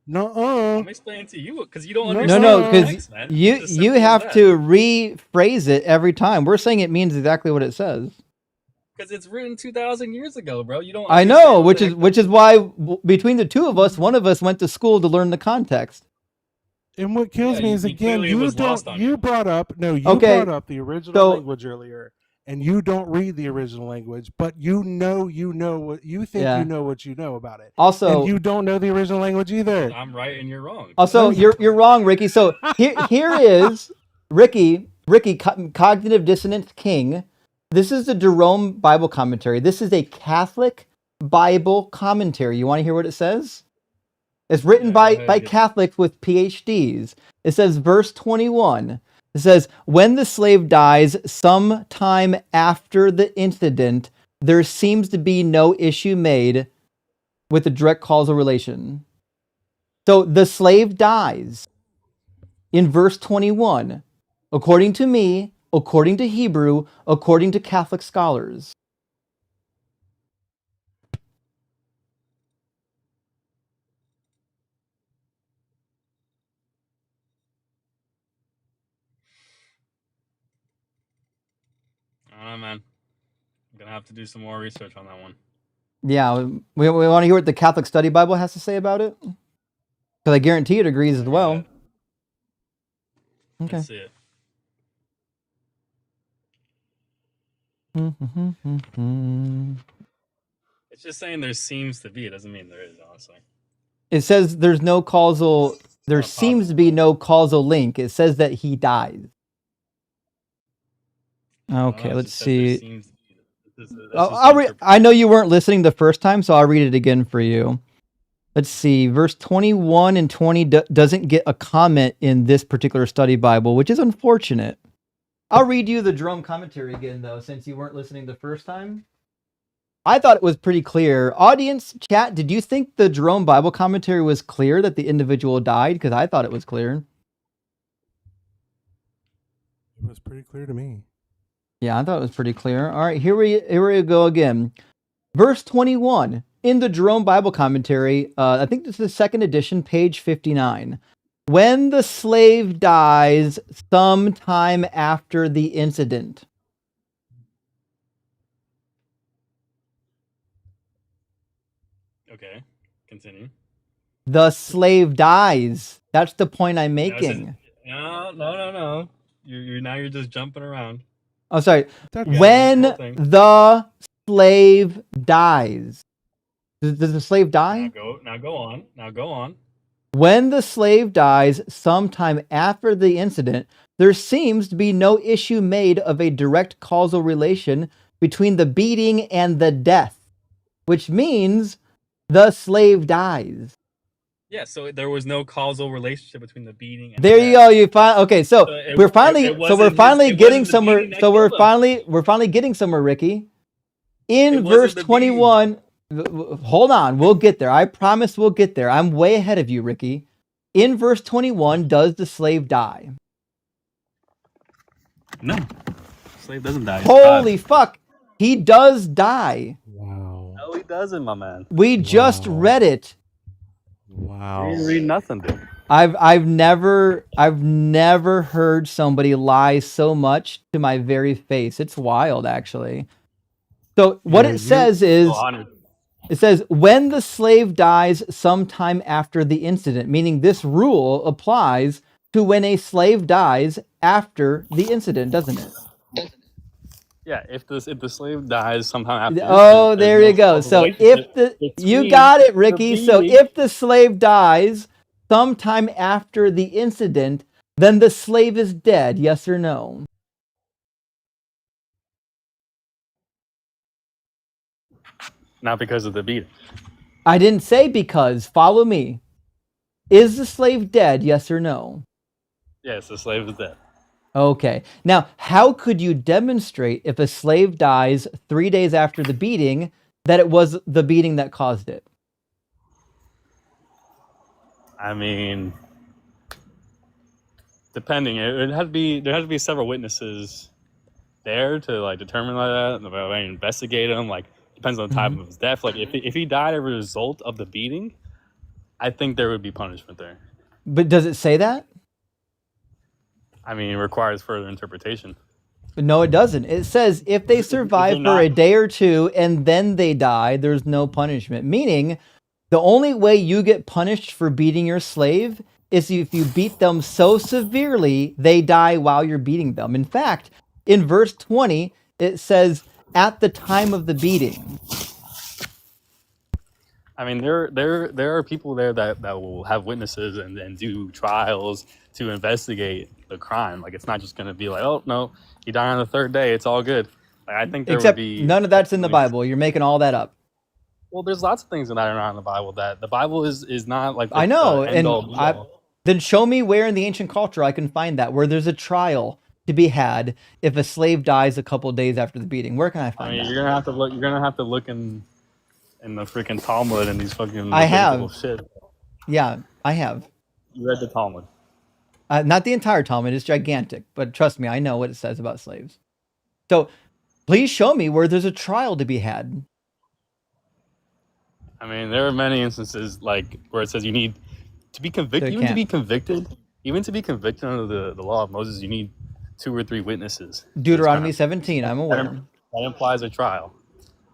nuh-uh." I'm explaining to you because you don't No, understand. No, the because text, man. you It's as simple as have that. to rephrase it every time. We're saying it means exactly what it says. Because it's written 2,000 years ago, bro. You don't. I know, understand what which the is heck which is why between the two of us, one of us went to school to learn the context. And what kills Yeah, me you- is, you again, clearly you was don't. lost on You brought up Okay, the original so- language earlier, and you don't read the original language, but you know what you think Yeah. you know what you know about it. Also, and you don't know the original language either. I'm right and you're wrong. Also, you're wrong, Ricky. So here is Ricky Cognitive Dissonance King. This is the Jerome Bible commentary. This is a Catholic Bible commentary. You want to hear what it says? It's written by Catholics with PhDs. It says, verse 21. It says, when the slave dies sometime after the incident, there seems to be no issue made with the direct causal relation. So the slave dies in verse 21, according to me, according to Hebrew, according to Catholic scholars. I don't know, man. I'm gonna have to do some more research on that one. Yeah, we want to hear what the Catholic Study Bible has to say about it? Because I guarantee it agrees as well. Okay. Let's see it. It's just saying there seems to be. It doesn't mean there is, honestly. It says there's no causal, there seems to be no causal link. It says that he dies. Okay, let's see. I know you weren't listening the first time, so I'll read it again for you. Let's see. Verse 21 and 20 doesn't get a comment in this particular study Bible, which is unfortunate. I'll read you the Jerome commentary again, though, since you weren't listening the first time. I thought it was pretty clear. Audience, chat, did you think the Jerome Bible commentary was clear that the individual died? Because I thought it was clear. It was pretty clear to me. Yeah, I thought it was pretty clear. All right, here we go again. Verse 21 in the Jerome Bible commentary, I think this is the second edition, page 59. When the slave dies sometime after the incident. Okay, continue. The slave dies. That's the point I'm making. No. You're just jumping around. Oh, sorry. When the slave dies. Does the slave die? Now go on. When the slave dies sometime after the incident, there seems to be no issue made of a direct causal relation between the beating and the death, which means the slave dies. Yeah, so there was no causal relationship between the beating and there the you death. go. You find okay. So we're finally getting somewhere. So we're finally getting somewhere, Ricky. In verse 21. Hold on, we'll get there. I promise we'll get there. I'm way ahead of you, Ricky. In verse 21, does the slave die? No. Slave doesn't die. Holy fuck. He does die. Wow. No, he doesn't, my man. We just read it. Wow. You didn't read nothing, dude. I've never heard somebody lie so much to my very face. It's wild, actually. So what it says is, it says, when the slave dies sometime after the incident, meaning this rule applies to when a slave dies after the incident, doesn't it? Yeah, if the slave dies sometime after. Oh, there you go. So you got it, Ricky. So if the slave dies sometime after the incident, then the slave is dead, yes or no? Not because of the beating. I didn't say because. Follow me. Is the slave dead, yes or no? Yes, the slave is dead. Okay. Now, how could you demonstrate if a slave dies 3 days after the beating that it was the beating that caused it? I mean, depending, there has to be several witnesses there to determine that, investigate him. Depends on the time of his death. If he died as a result of the beating, I think there would be punishment there. But does it say that? I mean, it requires further interpretation. No, it doesn't. It says if they survive for a day or two and then they die, there's no punishment. Meaning, the only way you get punished for beating your slave is if you beat them so severely they die while you're beating them. In fact, in verse 20, it says at the time of the beating. I mean, there are people there that will have witnesses and do trials to investigate the crime. Like, it's not just going to be like, oh no, he died on the third day, it's all good. Like, I think there would Except be none of that's in the definitely. Bible. You're making all that up. Well, there's lots of things that are not in the Bible. That the Bible is not like I the know, end and all be all. then show me where in the ancient culture I can find that, where there's a trial to be had if a slave dies a couple of days after the beating. Where can I I find mean, that? you're gonna have to look. You're gonna have to look in the freaking Talmud and these fucking I Levitical have. shit. Yeah, I have. You read the Talmud. Not the entire Talmud, it's gigantic, but trust me, I know what it says about slaves. So please show me where there's a trial to be had. I mean, there are many instances like where it says you need to be convicted. So Even to be convicted, under the law of Moses, you need 2 or 3 witnesses. Deuteronomy 17, I'm aware. That implies a trial.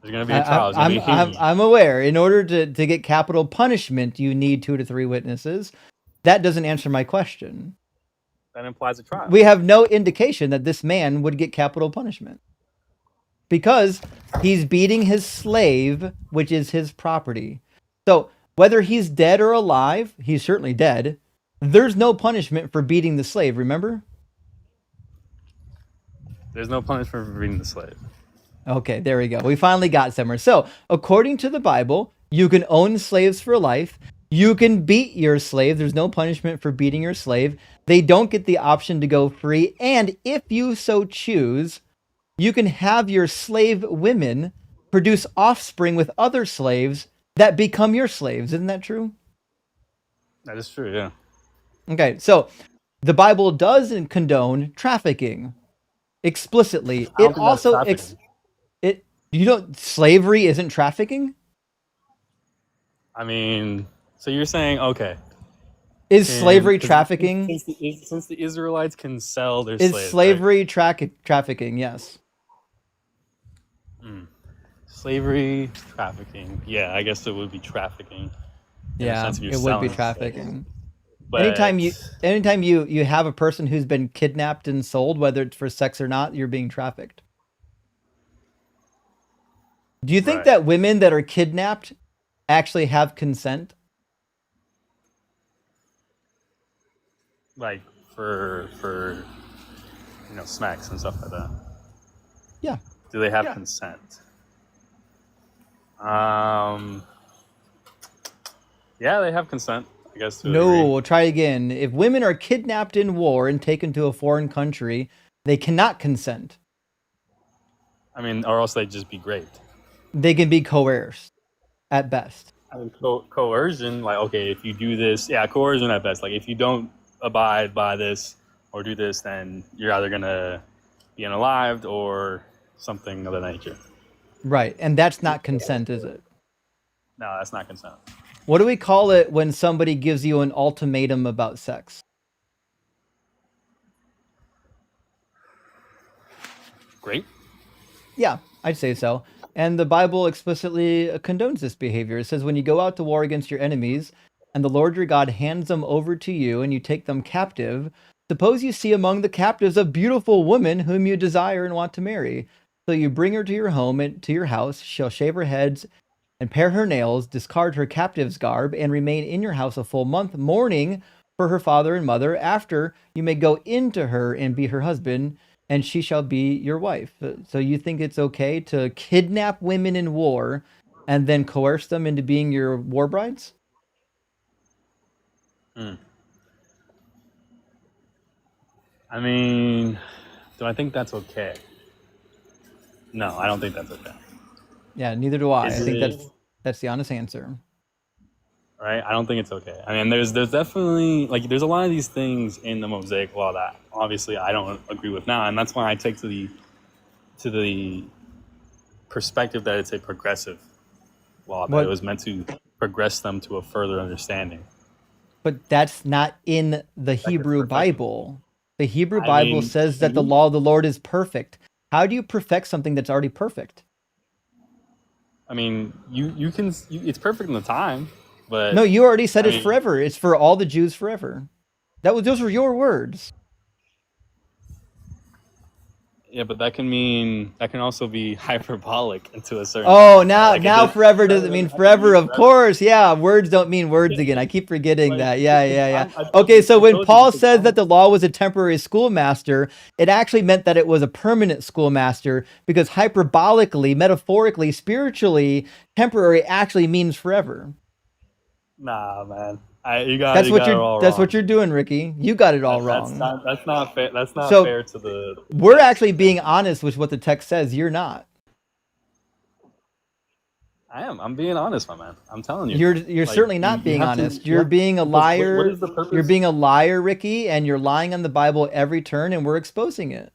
There's going to be a trial. There's going to be a hearing. I'm aware. In order to get capital punishment, you need 2 to 3 witnesses. That doesn't answer my question. That implies a trial. We have no indication that this man would get capital punishment because he's beating his slave, which is his property. So whether he's dead or alive, he's certainly dead. There's no punishment for beating the slave, remember? There's no punishment for beating the slave. Okay, there we go. We finally got somewhere. So, according to the Bible, you can own slaves for life. You can beat your slave. There's no punishment for beating your slave. They don't get the option to go free. And if you so choose, you can have your slave women produce offspring with other slaves that become your slaves. Isn't that true? That is true, yeah. Okay, so the Bible does condone trafficking explicitly. It also slavery isn't trafficking? I mean, so you're saying, okay. Is slavery trafficking? Since the Israelites can sell their slaves. Is slavery trafficking, yes. Slavery, trafficking. Yeah, I guess it would be trafficking. Yeah, it would be trafficking. But anytime you have a person who's been kidnapped and sold, whether it's for sex or not, you're being trafficked. Do you think that women that are kidnapped actually have consent? Like for smacks and stuff like that. Yeah. Do they have consent? Yeah, they have consent, I guess. No, we'll try again. If women are kidnapped in war and taken to a foreign country, they cannot consent. I mean, or else they'd just be raped. They can be coerced, at best. I mean, coercion, like, okay, if you do this, yeah, coercion at best. Like, if you don't abide by this or do this, then you're either going to be unalived or something of that nature. Right, and that's not consent, is it? No, that's not consent. What do we call it when somebody gives you an ultimatum about sex? Great. Yeah, I'd say so. And the Bible explicitly condones this behavior. It says, when you go out to war against your enemies, and the Lord your God hands them over to you, and you take them captive, suppose you see among the captives a beautiful woman whom you desire and want to marry. So you bring her to your home and to your house, she'll shave her heads and pare her nails, discard her captive's garb, and remain in your house a full month, mourning for her father and mother. After you may go into her and be her husband, and she shall be your wife. So you think it's okay to kidnap women in war and then coerce them into being your war brides? I mean, do I think that's okay? No, I don't think that's okay. Yeah, neither do I. I think that's the honest answer. Right? I don't think it's okay. I mean, there's definitely, like, there's a lot of these things in the Mosaic Law that obviously I don't agree with now, and that's why I take to the perspective that it's a progressive law, that it was meant to progress them to a further understanding. But that's not in the Hebrew Bible. The Hebrew Bible says that the law of the Lord is perfect. How do you perfect something that's already perfect? I mean, you can, it's perfect in the time, but... No, you already said it's forever. It's for all the Jews forever. Those were your words. Yeah, but that can also be hyperbolic into a certain Oh, sense. Like it now does, forever that doesn't doesn't mean have to forever, mean of forever. course. Yeah, words don't mean words Yeah, again. I keep forgetting like that. Yeah, yeah, yeah. I told Okay, you, so I when told you Paul because says that the law was a temporary schoolmaster, it actually meant that it was a permanent schoolmaster because hyperbolically, metaphorically, spiritually, temporary actually means forever. nah, man. You got it all That's wrong. what you're doing, Ricky. You got it all wrong. That's not fair. That's not So fair to the we're text. actually being honest with what the text says. You're not. I am. I'm being honest, my man. I'm telling you. You're Like certainly not you being have to. honest. You You're have being a because what liar. is the You're purpose? being a liar, Ricky, and you're lying on the Bible every turn, and we're exposing it.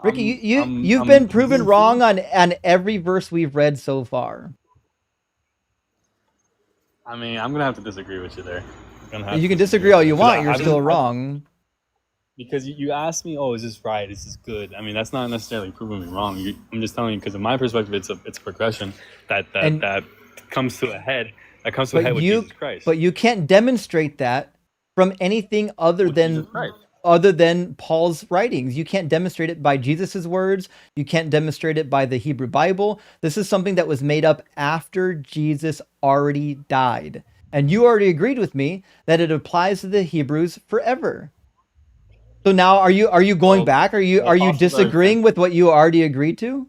Ricky, you've been proven being wrong on every verse we've read so far. I mean, I'm gonna have to disagree with you there. You can disagree all you want. You're still wrong. Because you asked me, oh, is this right? Is this good? I mean, that's not necessarily proving me wrong. I'm just telling you because in my perspective, it's a progression that comes to a head. That comes to a head with Jesus Christ. But you can't demonstrate that from anything other than Paul's writings. You can't demonstrate it by Jesus's words. You can't demonstrate it by the Hebrew Bible. This is something that was made up after Jesus already died. And you already agreed with me that it applies to the Hebrews forever. So now are you going back? Are you disagreeing with what you already agreed to?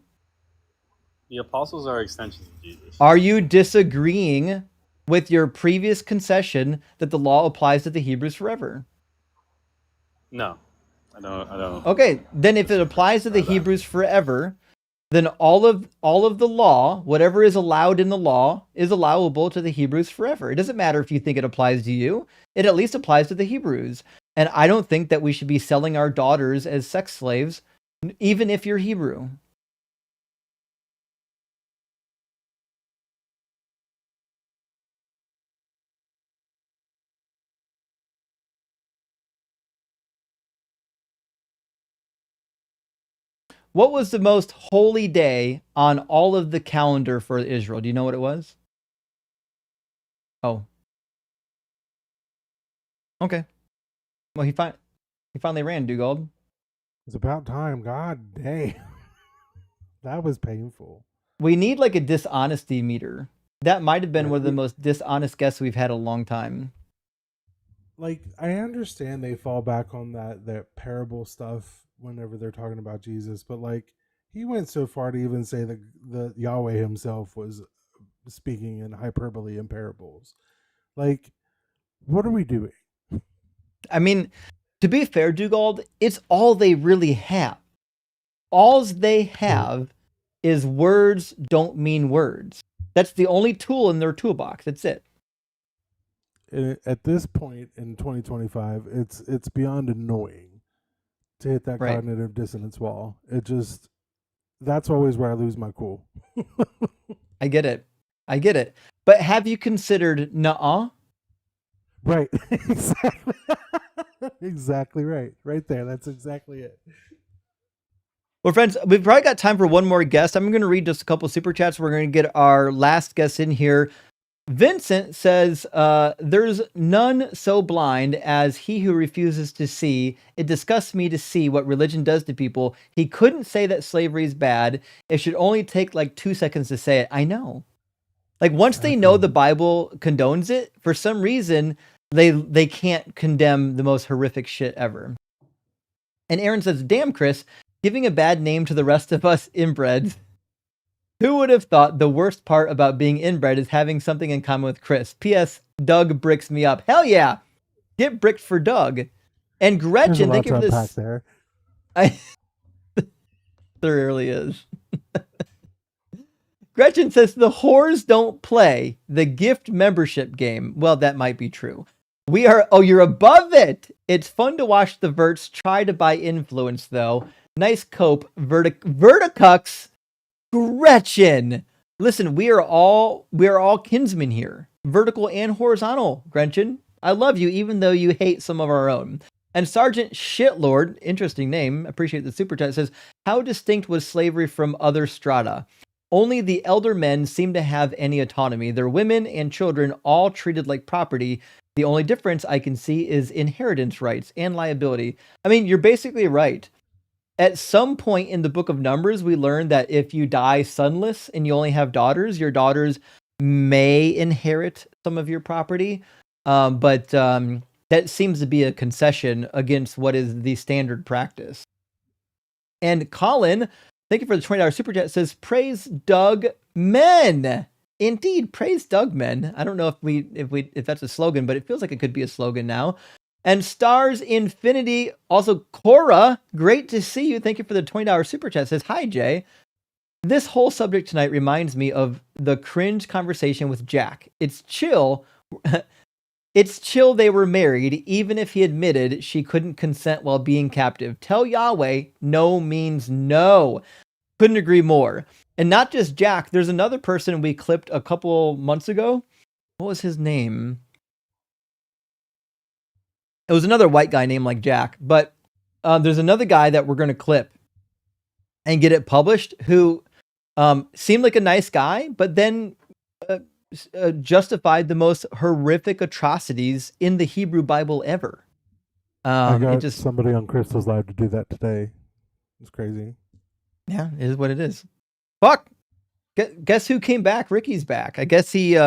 The apostles are extensions of Jesus. Are you disagreeing with your previous concession that the law applies to the Hebrews forever? No, I don't. Okay, then if it applies to the Hebrews forever, then all of the law, whatever is allowed in the law, is allowable to the Hebrews forever. It doesn't matter if you think it applies to you. It at least applies to the Hebrews. And I don't think that we should be selling our daughters as sex slaves, even if you're Hebrew. What was the most holy day on all of the calendar for Israel? Do you know what it was? Oh. Okay. Well, he finally ran, Dugald. It's about time. God dang. That was painful. We need like a dishonesty meter. That might have been one of the most dishonest guests we've had in a long time. Like, I understand they fall back on that parable stuff whenever they're talking about Jesus, but like he went so far to even say that the Yahweh himself was speaking in hyperbole and parables. Like, what are we doing? I mean, to be fair, Dugald, it's all they really have. All they have is words don't mean words. That's the only tool in their toolbox. That's it. At this point in 2025, it's beyond annoying to hit that cognitive dissonance wall. That's always where I lose my cool. I get it. But have you considered nuh-uh? Right. Exactly. Exactly right. Right there. That's exactly it. Well, friends, we've probably got time for one more guest. I'm going to read just a couple super chats. We're going to get our last guest in here. Vincent says, there's none so blind as he who refuses to see. It disgusts me to see what religion does to people. He couldn't say that slavery is bad. It should only take like 2 seconds to say it. I know. Like once they know the Bible condones it, for some reason, they can't condemn the most horrific shit ever. And Aaron says, damn, Chris, giving a bad name to the rest of us inbreds. Who would have thought the worst part about being inbred is having something in common with Chris? P.S. Doug bricks me up. Hell yeah. Get bricked for Doug. And Gretchen, thank you for this. There. There really is. Gretchen says the whores don't play the gift membership game. Well, that might be true. You're above it. It's fun to watch the verts try to buy influence, though. Nice cope, Verticux. Gretchen, listen, we are all kinsmen here, vertical and horizontal. Gretchen, I love you, even though you hate some of our own. And Sergeant Shitlord, interesting name, appreciate the super chat, says, how distinct was slavery from other strata? Only the elder men seem to have any autonomy. Their women and children all treated like property. The only difference I can see is inheritance rights and liability. I mean, you're basically right. at some point in the book of Numbers, we learn that if you die sonless and you only have daughters, your daughters may inherit some of your property. But that seems to be a concession against what is the standard practice. And Colin, thank you for the $20 super chat, says, praise Doug Men. Indeed, praise Doug Men. I don't know if that's a slogan, but it feels like it could be a slogan now. And Stars Infinity, also Cora, great to see you. Thank you for the $20 super chat. Says, hi, Jay. This whole subject tonight reminds me of the cringe conversation with Jack. It's chill. It's chill they were married, even if he admitted she couldn't consent while being captive. Tell Yahweh no means no. Couldn't agree more. And not just Jack, there's another person we clipped a couple months ago. What was his name? It was another white guy named like Jack, but there's another guy that we're going to clip and get it published who seemed like a nice guy, but then justified the most horrific atrocities in the Hebrew Bible ever. I got somebody on Crystal's Live to do that today. It's crazy. Yeah, it is what it is. Fuck. Guess who came back? Ricky's back. I guess he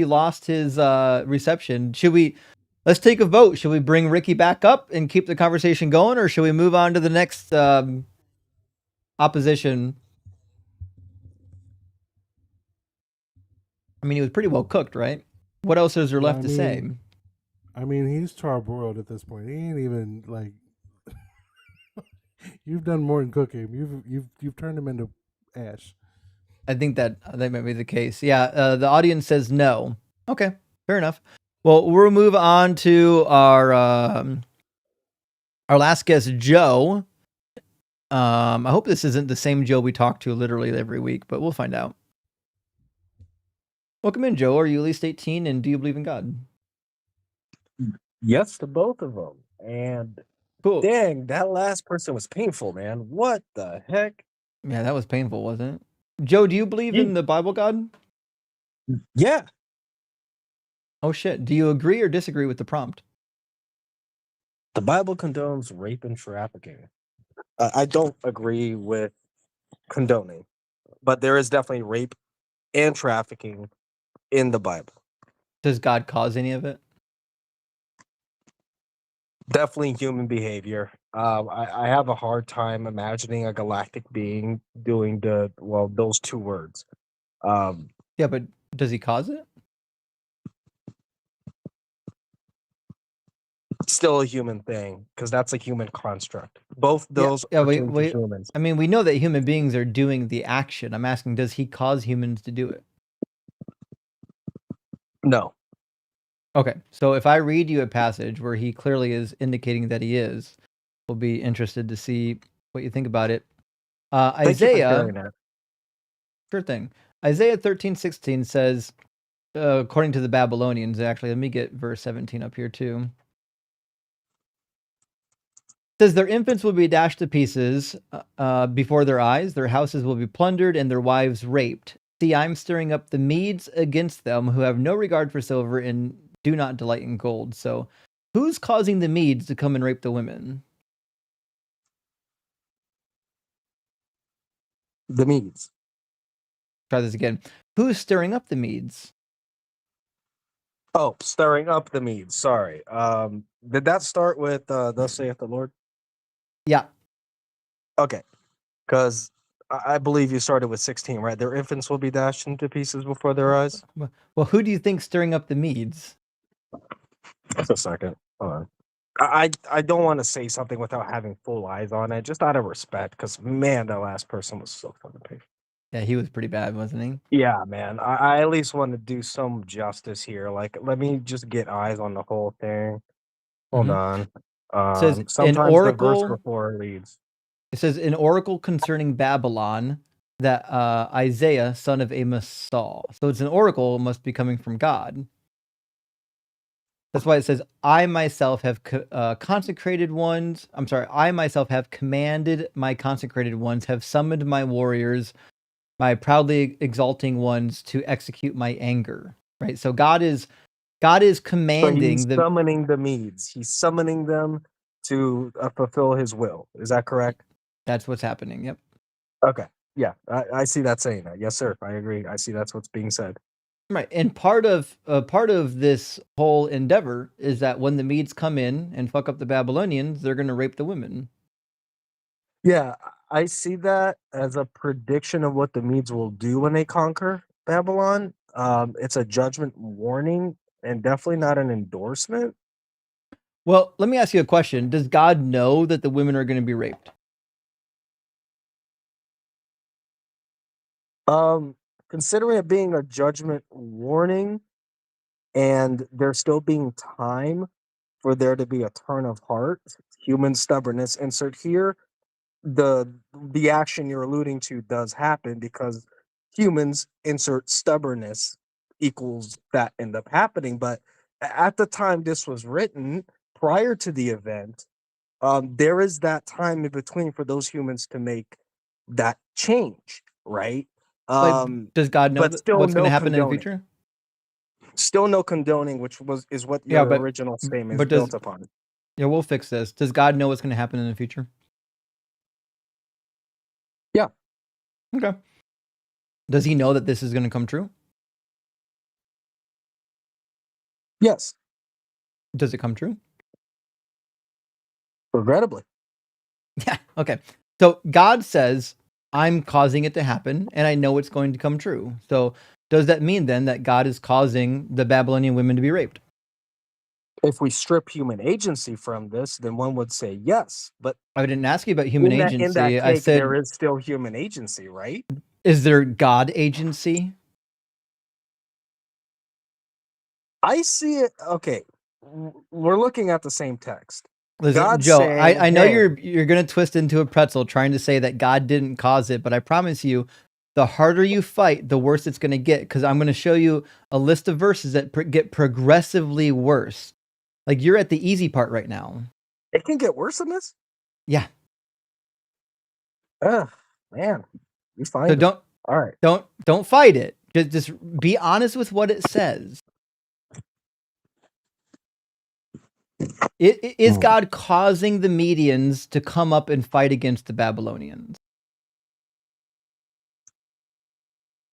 lost his reception. Let's take a vote. Should we bring Ricky back up and keep the conversation going, or should we move on to the next opposition? I mean, he was pretty well cooked, right? What else is there left to say? I mean, he's charbroiled at this point. He ain't even like. You've done more than cook him. You've turned him into ash. I think that might be the case. Yeah, the audience says no. Okay, fair enough. Well, we'll move on to our last guest, Joe. I hope this isn't the same Joe we talk to literally every week, but we'll find out. Welcome in, Joe. Are you at least 18, and do you believe in God? Yes to both of them. And cool. Dang, that last person was painful, man. What the heck? Yeah, that was painful, wasn't it? Joe, do you believe in the Bible God? Yeah. Oh, shit. Do you agree or disagree with the prompt? The Bible condones rape and trafficking. I don't agree with condoning, but there is definitely rape and trafficking in the Bible. Does God cause any of it? Definitely human behavior. I have a hard time imagining a galactic being doing those two words. Yeah, but does he cause it? Still a human thing, because that's a human construct. Both those pertain to humans. I mean, we know that human beings are doing the action. I'm asking, does he cause humans to do it? No. Okay, so if I read you a passage where he clearly is indicating that he is, we'll be interested to see what you think about it. Isaiah, sure thing. Isaiah 13:16 says, according to the Babylonians, actually, let me get verse 17 up here too. It says, their infants will be dashed to pieces before their eyes, their houses will be plundered, and their wives raped. See, I'm stirring up the Medes against them, who have no regard for silver and do not delight in gold. So, who's causing the Medes to come and rape the women? The Medes. Try this again. Who's stirring up the Medes? Oh, stirring up the Medes. Sorry. Did that start with "Thus saith the Lord"? Yeah. Okay. Because I believe you started with 16, right? Their infants will be dashed into pieces before their eyes. Well, who do you think stirring up the Medes? Just a second. Hold on. I don't want to say something without having full eyes on it, just out of respect, because man, that last person was so fucking patient. Yeah, he was pretty bad, wasn't he? Yeah, man. I at least want to do some justice here. Like, let me just get eyes on the whole thing. Hold on. Says Sometimes an oracle, the verse before reads. It says an oracle concerning Babylon that Isaiah, son of Amos, saw. So it's an oracle, must be coming from God. That's why it says, I myself have consecrated ones. I'm sorry, I myself have commanded my consecrated ones, have summoned my warriors, my proudly exalting ones to execute my anger. Right? So God is commanding summoning the Medes. He's summoning them to fulfill his will. Is that correct? That's what's happening. Yep. Okay. Yeah, I see that saying that. Yes, sir. I agree. I see that's what's being said. Right. And part of this whole endeavor is that when the Medes come in and fuck up the Babylonians, they're going to rape the women. Yeah, I see that as a prediction of what the Medes will do when they conquer Babylon. It's a judgment warning and definitely not an endorsement. Well, let me ask you a question. Does God know that the women are going to be raped? Considering it being a judgment warning and there still being time for there to be a turn of heart, human stubbornness, insert here, the action you're alluding to does happen because humans insert stubbornness equals that end up happening. But at the time this was written, prior to the event, there is that time in between for those humans to make that change, right? Does God know But still what's going to no happen in the condoning. future? Still no condoning, which is what Yeah, your original statement is does built upon. yeah, we'll fix this. Does God know what's going to happen in the future? Yeah. Okay. Does he know that this is going to come true? Yes. Does it come true? Regrettably. Yeah. Okay. So God says, I'm causing it to happen, and I know it's going to come true. So does that mean then that God is causing the Babylonian women to be raped? If we strip human agency from this, then one would say yes. But I didn't ask you about human in agency. that I cake, said, there is still human agency, right? is there God agency? I see it. Okay, we're looking at the same text. Listen, God Joe, saying, I know hey, you're gonna twist into a pretzel trying to say that God didn't cause it, but I promise you, the harder you fight, the worse it's gonna get. Because I'm gonna show you a list of verses that get progressively worse. Like you're at the easy part right now. it can get worse than this. Yeah. Ugh, man, you find So it. don't All right. don't fight it. Just be honest with what it says. Is God causing the Medians to come up and fight against the Babylonians?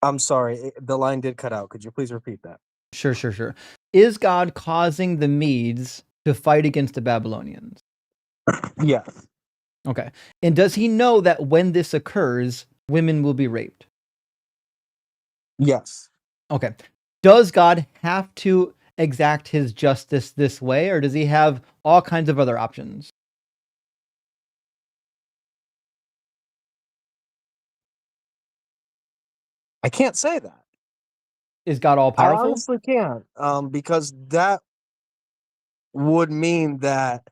I'm sorry, the line did cut out. Could you please repeat that? Sure. Is God causing the Medes to fight against the Babylonians? Yes. Okay. And does he know that when this occurs, women will be raped? Yes. Okay. Does God have to exact his justice this way, or does he have all kinds of other options? I can't say that. Is God all I powerful? honestly can't, because that would mean that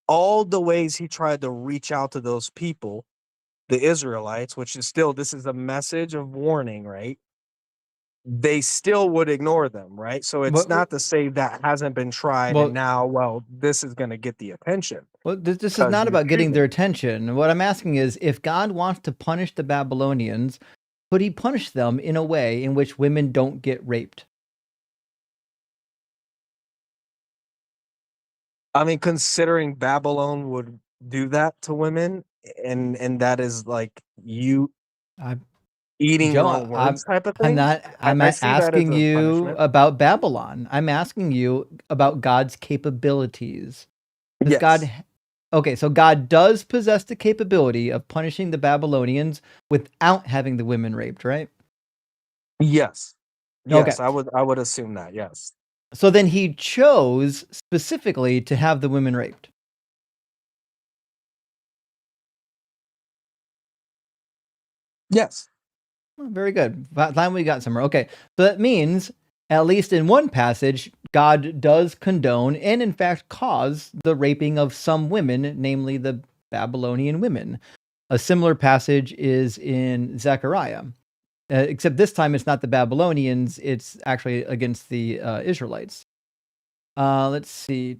all the ways he tried to reach out to those people, the Israelites, which is still, this is a message of warning, right? They still would ignore them, right? So it's not to say that hasn't been tried and now, well, this is going to get the attention. Well, this is not about getting their attention. What I'm asking is, if God wants to punish the Babylonians, could he punish them in a way in which women don't get raped? I mean, considering Babylon would do that to women, and that is like you eating your own words type of thing. I'm I not see that as asking a you punishment. about Babylon. I'm asking you about God's capabilities. Does God? Okay, so God does possess the capability of punishing the Babylonians without having the women raped, right? Yes. Okay. Yes, I would assume that. Yes. So then he chose specifically to have the women raped. Yes. Oh, very good. Finally, we got somewhere. Okay, so that means, at least in one passage, God does condone and, in fact, cause the raping of some women, namely the Babylonian women. A similar passage is in Zechariah, except this time it's not the Babylonians, it's actually against the Israelites. Let's see.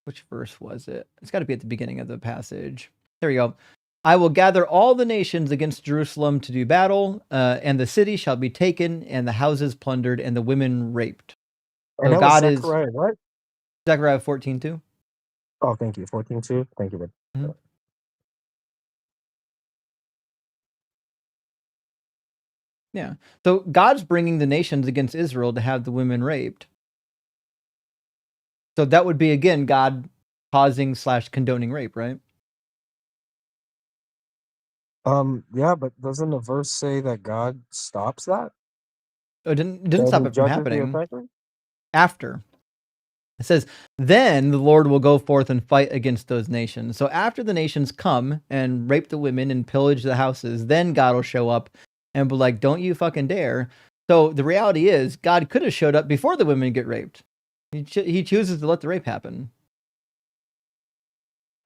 Which verse was it? It's got to be at the beginning of the passage. There we go. I will gather all the nations against Jerusalem to do battle, and the city shall be taken, and the houses plundered, and the women raped. And So that was God is Zechariah, what? Zechariah 14:2. Oh, thank you. 14:2. Thank you, bud. Yeah. So God's bringing the nations against Israel to have the women raped. So that would be, again, God causing / condoning rape, right? Yeah, but doesn't the verse say that God stops that? It didn't That stop he it from judges the happening. attacker? After. It says, then the Lord will go forth and fight against those nations. So after the nations come and rape the women and pillage the houses, then God will show up and be like, don't you fucking dare. So the reality is, God could have showed up before the women get raped. He chooses to let the rape happen.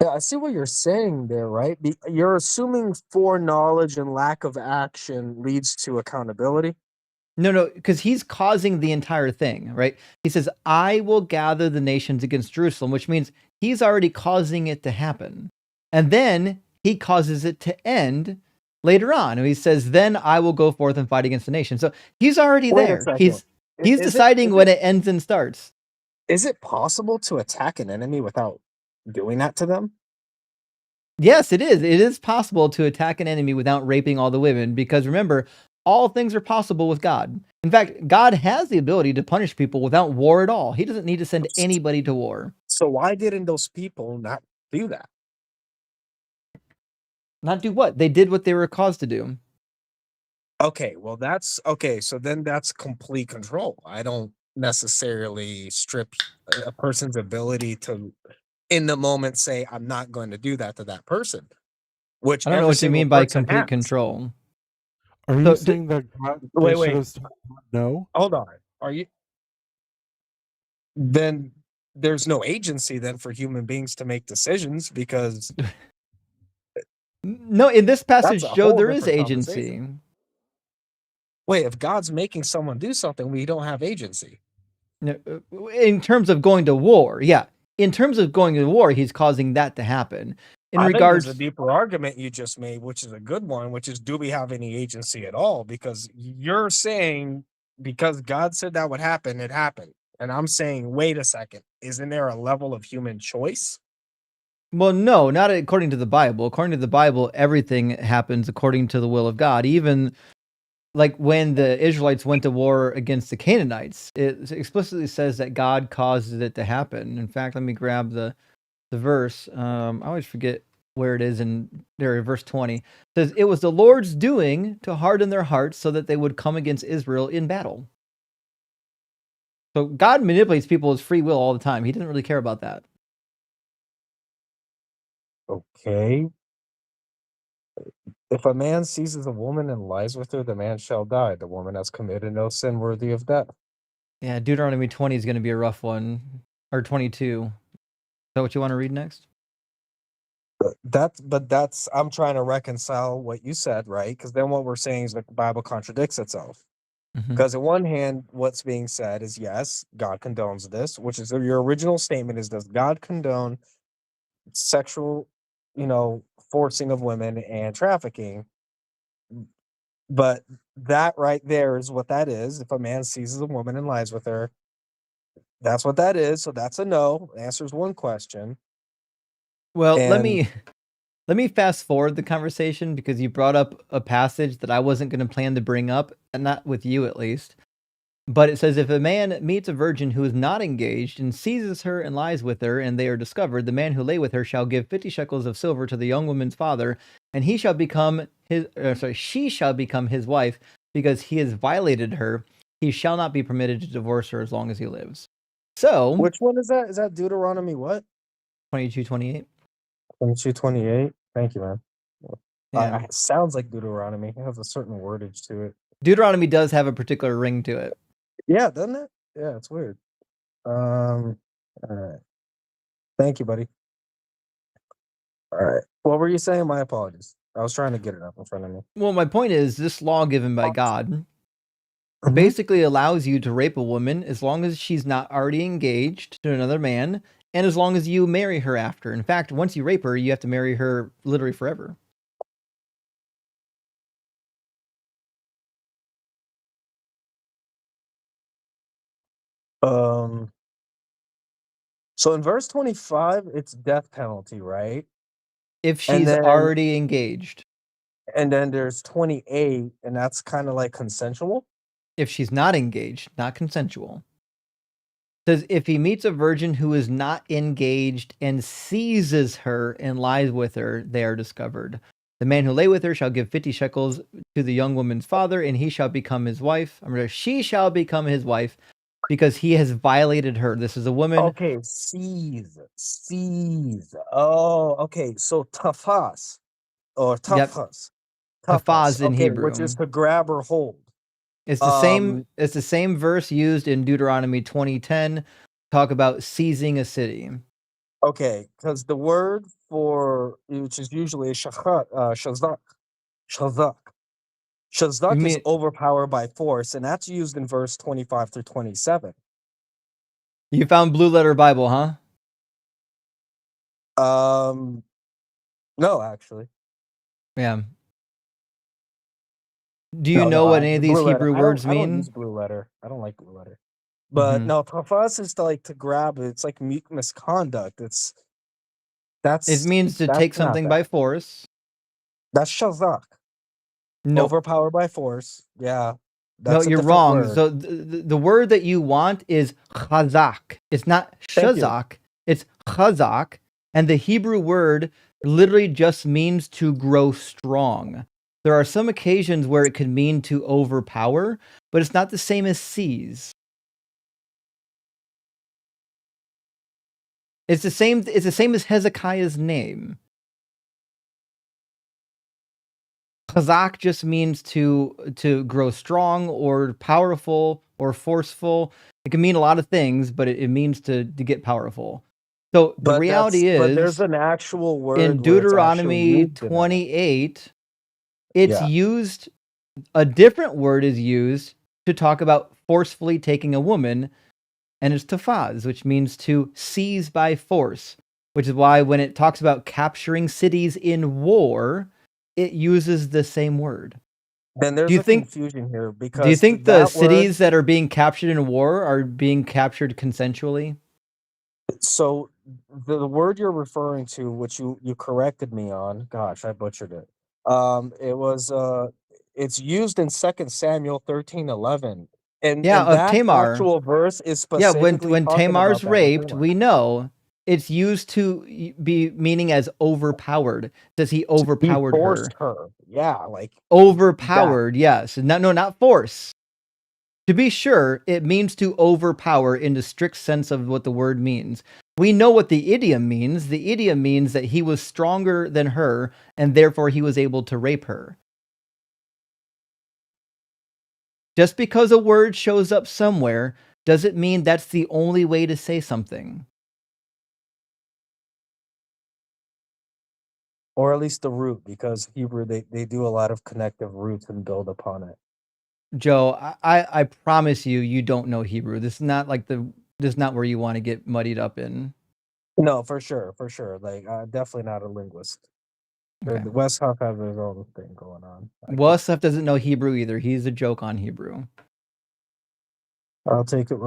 Yeah, I see what you're saying there, right? You're assuming foreknowledge and lack of action leads to accountability. No, because he's causing the entire thing, right? He says, I will gather the nations against Jerusalem, which means he's already causing it to happen. And then he causes it to end later on. And he says, then I will go forth and fight against the nation. So he's already Wait a there. second. He's deciding when it ends and starts. Is it possible to attack an enemy without doing that to them? Yes, it is. It is possible to attack an enemy without raping all the women, because remember, all things are possible with God. In fact, God has the ability to punish people without war at all. He doesn't need to send anybody to war. So why didn't those people not do that? Not do what? They did what they were caused to do. Okay, well that's okay. So then that's complete control. I don't necessarily strip a person's ability to, in the moment, say I'm not going to do that to that person, which I don't know every what you single mean by person complete has. control. Are So you saying that God, they should Wait. have told God no? Hold on. Are you? Then there's no agency then for human beings to make decisions, because No, in this passage, that's a Joe, whole there is different agency. conversation. Wait, if God's making someone do something, we don't have agency. No, in terms of going to war, yeah. In terms of going to war, he's causing that to happen. In I think regards, there's a deeper argument you just made, which is a good one, which is, do we have any agency at all? Because you're saying because God said that would happen, it happened. And I'm saying, wait a second, isn't there a level of human choice? well, no, not according to the Bible. According to the Bible, everything happens according to the will of God. Even like when the Israelites went to war against the Canaanites, it explicitly says that God causes it to happen. In fact, let me grab the verse. I always forget where it is in there. Verse 20 it says, "It was the Lord's doing to harden their hearts so that they would come against Israel in battle." So God manipulates people's free will all the time. He doesn't really care about that. Okay. If a man seizes a woman and lies with her, the man shall die. The woman has committed no sin worthy of death. Yeah, Deuteronomy 20 is going to be a rough one, or 22. Is that what you want to read next? That's I'm trying to reconcile what you said, right? Because then what we're saying is that the Bible contradicts itself. Because on one hand, what's being said is, yes, God condones this, which is your original statement is, does God condone sexual, forcing of women and trafficking? But that right there is what that is. If a man seizes a woman and lies with her, that's what that is. So that's a no. Answers one question. Well, let And me fast forward the conversation, because you brought up a passage that I wasn't going to plan to bring up, and not with you at least. But it says, if a man meets a virgin who is not engaged and seizes her and lies with her, and they are discovered, the man who lay with her shall give 50 shekels of silver to the young woman's father, and he shall become she shall become his wife, because he has violated her. He shall not be permitted to divorce her as long as he lives. So, which one is that? Is that Deuteronomy what? 22:28. 22:28. Thank you, man. Yeah. It sounds like Deuteronomy. It has a certain wordage to it. Deuteronomy does have a particular ring to it. Yeah, doesn't it? Yeah, it's weird. All right. Thank you, buddy. All right. What were you saying? My apologies. I was trying to get it up in front of me. Well, my point is, this law given by God basically allows you to rape a woman as long as she's not already engaged to another man, and as long as you marry her after. In fact, once you rape her, you have to marry her literally forever. So in verse 25, it's death penalty, right? If And she's then already engaged. And then there's 28, and that's kind of like consensual. If she's not engaged, not consensual. Says if he meets a virgin who is not engaged and seizes her and lies with her, they are discovered. The man who lay with her shall give 50 shekels to the young woman's father, and he shall become his wife. She shall become his wife because he has violated her. This is a woman. Okay, seize. Oh, okay. So tafas or Yep. tafas. Tafaz in Okay, Hebrew. which is to grab or hold. It's the same. It's the same verse used in Deuteronomy 20:10. Talk about seizing a city. Okay, because the word for which is usually shazak. Shazak is overpowered by force, and that's used in verse 25 through 27. You found Blue Letter Bible, huh? No, actually. Yeah. Do you know what any of these Hebrew words mean? I don't use Blue Letter. I don't like Blue Letter. But no, tafas is to grab. It's like misconduct. It means to take something by force. That's shazak. No. Overpowered by force. Yeah. No, you're wrong. Word. So the word that you want is chazak. It's not shazak. It's chazak. And the Hebrew word literally just means to grow strong. There are some occasions where it could mean to overpower, but it's not the same as seize. It's the same as Hezekiah's name. Chazak just means to grow strong or powerful or forceful. It can mean a lot of things, but it means to get powerful. So the reality is, but there's an actual word in Deuteronomy 28, it's used. A different word is used to talk about forcefully taking a woman, and it's tafaz, which means to seize by force. Which is why when it talks about capturing cities in war, it uses the same word. Then there's confusion here because do you think the cities that are being captured in war are being captured consensually? So the word you're referring to, which you corrected me on, gosh, I butchered it. It was it's used in 2 Samuel 13:11. And that Tamar. actual verse is specifically when talking Tamar's about raped, we know it's used to be meaning as overpowered. Does he overpowered he forced her? Yeah, like overpowered, yes. No, not force. To be sure, it means to overpower in the strict sense of what the word means. We know what the idiom means. The idiom means that he was stronger than her, and therefore he was able to rape her. Just because a word shows up somewhere doesn't mean that's the only way to say something. Or at least the root, because Hebrew, they do a lot of connective roots and build upon it. Joe, I promise you don't know Hebrew. This is not where you want to get muddied up in. No, for sure. Like, definitely not a linguist. Okay. The West Huff has his own thing going on. West Huff doesn't know Hebrew either. He's a joke on Hebrew. I'll take it.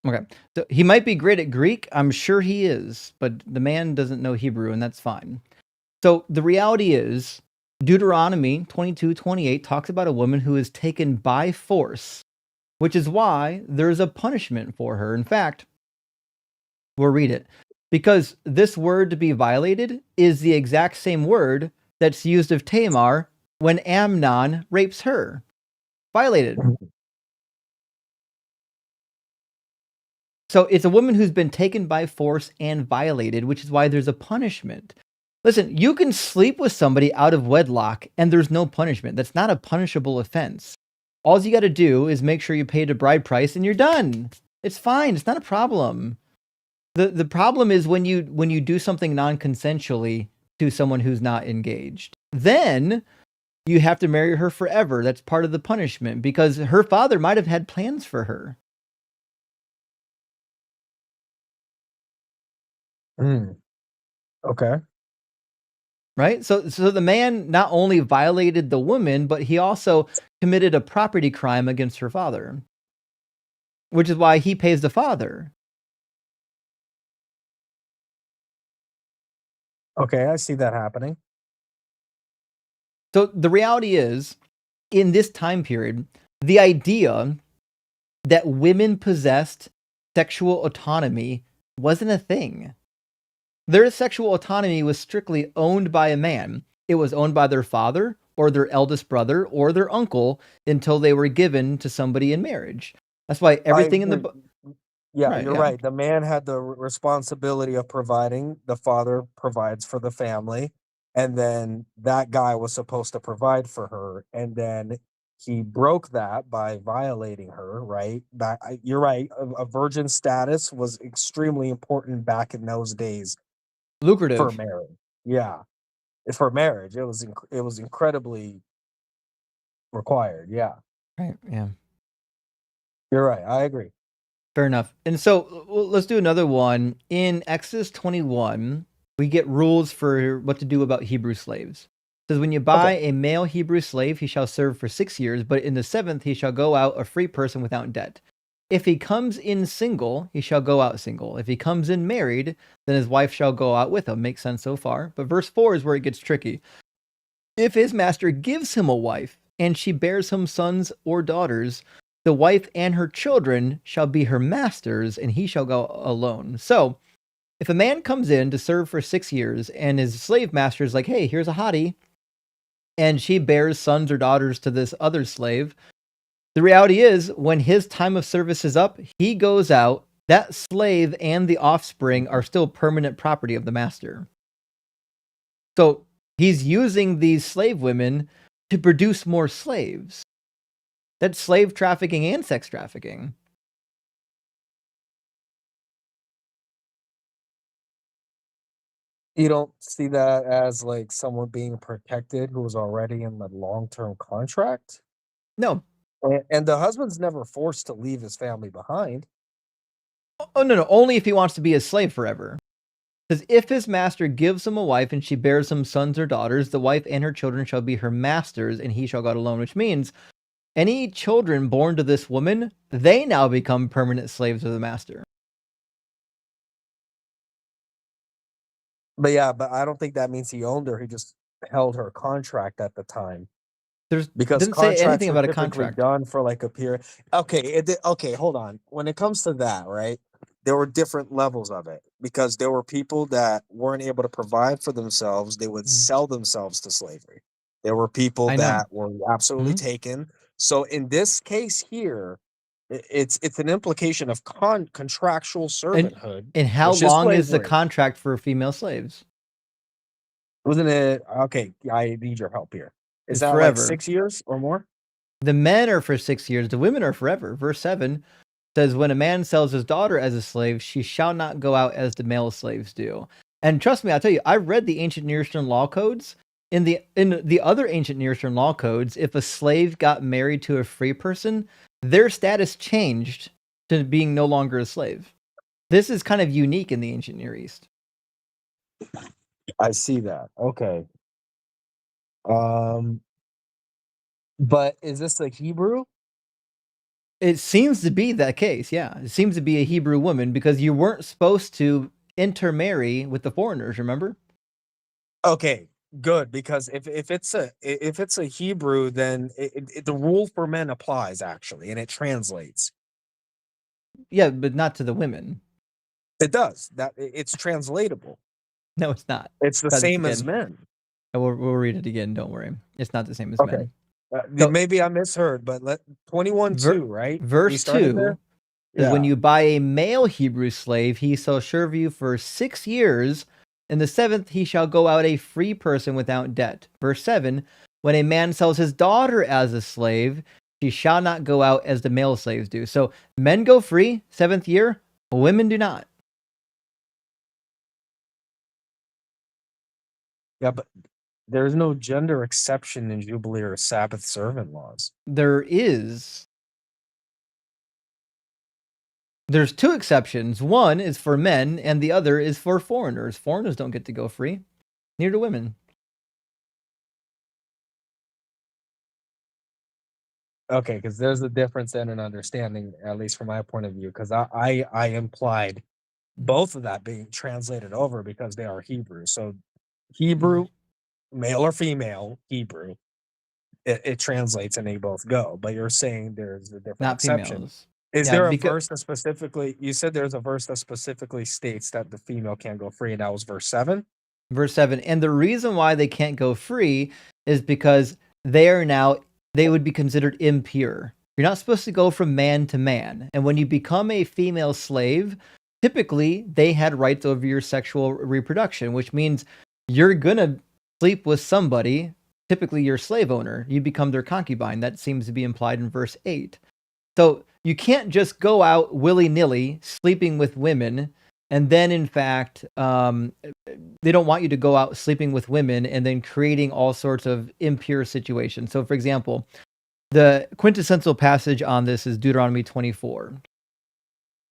Okay. So he might be great at Greek. I'm sure he is, but the man doesn't know Hebrew, and that's fine. So the reality is, Deuteronomy 22:28 talks about a woman who is taken by force, which is why there's a punishment for her. In fact, we'll read it. Because this word to be violated is the exact same word that's used of Tamar when Amnon rapes her. Violated. So it's a woman who's been taken by force and violated, which is why there's a punishment. Listen, you can sleep with somebody out of wedlock and there's no punishment. That's not a punishable offense. All you got to do is make sure you paid a bride price and you're done. It's fine. It's not a problem. The problem is when you do something non-consensually to someone who's not engaged. Then you have to marry her forever. That's part of the punishment because her father might have had plans for her. Okay. Right? So the man not only violated the woman, but he also committed a property crime against her father, which is why he pays the father. Okay, I see that happening. So the reality is, in this time period, the idea that women possessed sexual autonomy wasn't a thing. Their sexual autonomy was strictly owned by a man. It was owned by their father or their eldest brother or their uncle until they were given to somebody in marriage. That's why everything in the Yeah, right, you're yeah. right. The man had the responsibility of providing. The father provides for the family, and then that guy was supposed to provide for her, and then he broke that by violating her. Right? You're right. A virgin status was extremely important back in those days for Lucrative. marriage. Yeah, for marriage, it was incredibly required. Yeah, Right, yeah. you're right. I agree. Fair enough. And so let's do another one. In Exodus 21, we get rules for what to do about Hebrew slaves. It says, when you buy a male Hebrew slave, he shall serve for 6 years, but in the 7th he shall go out a free person without debt. If he comes in single, he shall go out single. If he comes in married, then his wife shall go out with him. Makes sense so far. But verse 4 is where it gets tricky. If his master gives him a wife, and she bears him sons or daughters, the wife and her children shall be her masters, and he shall go alone. So, if a man comes in to serve for 6 years, and his slave master is like, hey, here's a hottie, and she bears sons or daughters to this other slave, the reality is, when his time of service is up, he goes out. That slave and the offspring are still permanent property of the master. So, he's using these slave women to produce more slaves. That's slave trafficking and sex trafficking. You don't see that as like someone being protected who was already in the long-term contract? No. And the husband's never forced to leave his family behind. Oh, no. Only if he wants to be a slave forever. Because if his master gives him a wife and she bears him sons or daughters, the wife and her children shall be her masters, and he shall go out alone. Which means any children born to this woman, they now become permanent slaves of the master. But yeah, but I don't think that means he owned her. He just held her contract at the time. Because Didn't say contracts anything were about a typically contract. done for like a period. Okay, hold on. When it comes to that, right? There were different levels of it because there were people that weren't able to provide for themselves. They would sell themselves to slavery. There were people I know. that were absolutely taken. So in this case here, it's an implication of contractual servanthood, And how which is long is the slavery. contract for female slaves? Wasn't it okay? I need your help here. Is It's that like forever. 6 years or more? The men are for 6 years, the women are forever. Verse 7 says, when a man sells his daughter as a slave, she shall not go out as the male slaves do. And trust me, I'll tell you, I read the ancient Near Eastern law codes. In the other ancient Near Eastern law codes, if a slave got married to a free person, their status changed to being no longer a slave. This is kind of unique in the ancient Near East. I see that. Okay. But is this the Hebrew? It seems to be that case, yeah. It seems to be a Hebrew woman because you weren't supposed to intermarry with the foreigners, remember? Okay, good because if it's a Hebrew, then the rule for men applies actually, and it translates. Yeah, but not to the women. It does. It's translatable. No, it's not. It's the Try this same as again. men. We'll read it again. Don't worry. It's not the same as Okay. men. Maybe I misheard, but 21:2, right? We Verse started 2 there? is when Yeah. you buy a male Hebrew slave, he shall serve you for 6 years. In the 7th, he shall go out a free person without debt. Verse 7, when a man sells his daughter as a slave, she shall not go out as the male slaves do. So men go free, 7th year, women do not. Yeah, but there's no gender exception in Jubilee or Sabbath servant laws. There is. There's 2 exceptions. One is for men, and the other is for foreigners. Foreigners don't get to go free. Neither do women. Okay, because there's a difference in an understanding, at least from my point of view, because I implied both of that being translated over because they are Hebrew. So Hebrew male or female Hebrew, it translates and they both go. But you're saying there's a different Not exception. females. Is Yeah, there a because verse that specifically? You said there's a verse that specifically states that the female can't go free, and that was verse 7. verse 7. And the reason why they can't go free is because they would be considered impure. You're not supposed to go from man to man. And when you become a female slave, typically they had rights over your sexual reproduction, which means you're going to sleep with somebody, typically your slave owner. You become their concubine. That seems to be implied in verse 8. So you can't just go out willy-nilly sleeping with women, and then in fact they don't want you to go out sleeping with women and then creating all sorts of impure situations. So for example, the quintessential passage on this is Deuteronomy 24.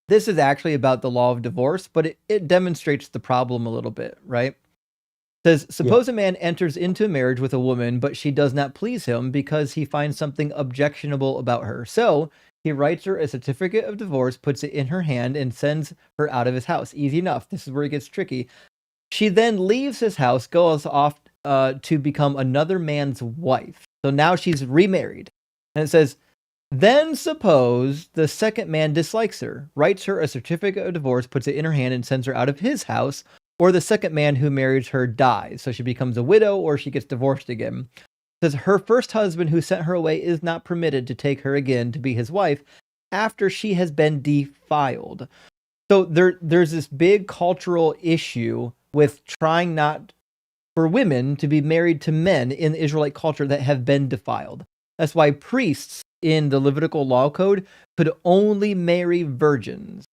This is actually about the law of divorce, but it demonstrates the problem a little bit, right? It says, suppose a man enters into marriage with a woman, but she does not please him because he finds something objectionable about her. So he writes her a certificate of divorce, puts it in her hand, and sends her out of his house. Easy enough. This is where it gets tricky. She then leaves his house, goes off to become another man's wife. So now she's remarried. And it says, then suppose the second man dislikes her, writes her a certificate of divorce, puts it in her hand, and sends her out of his house, or the second man who marries her dies. So she becomes a widow or she gets divorced again. It says her first husband who sent her away is not permitted to take her again to be his wife after she has been defiled. So there's this big cultural issue with trying not for women to be married to men in the Israelite culture that have been defiled. That's why priests in the Levitical law code could only marry virgins.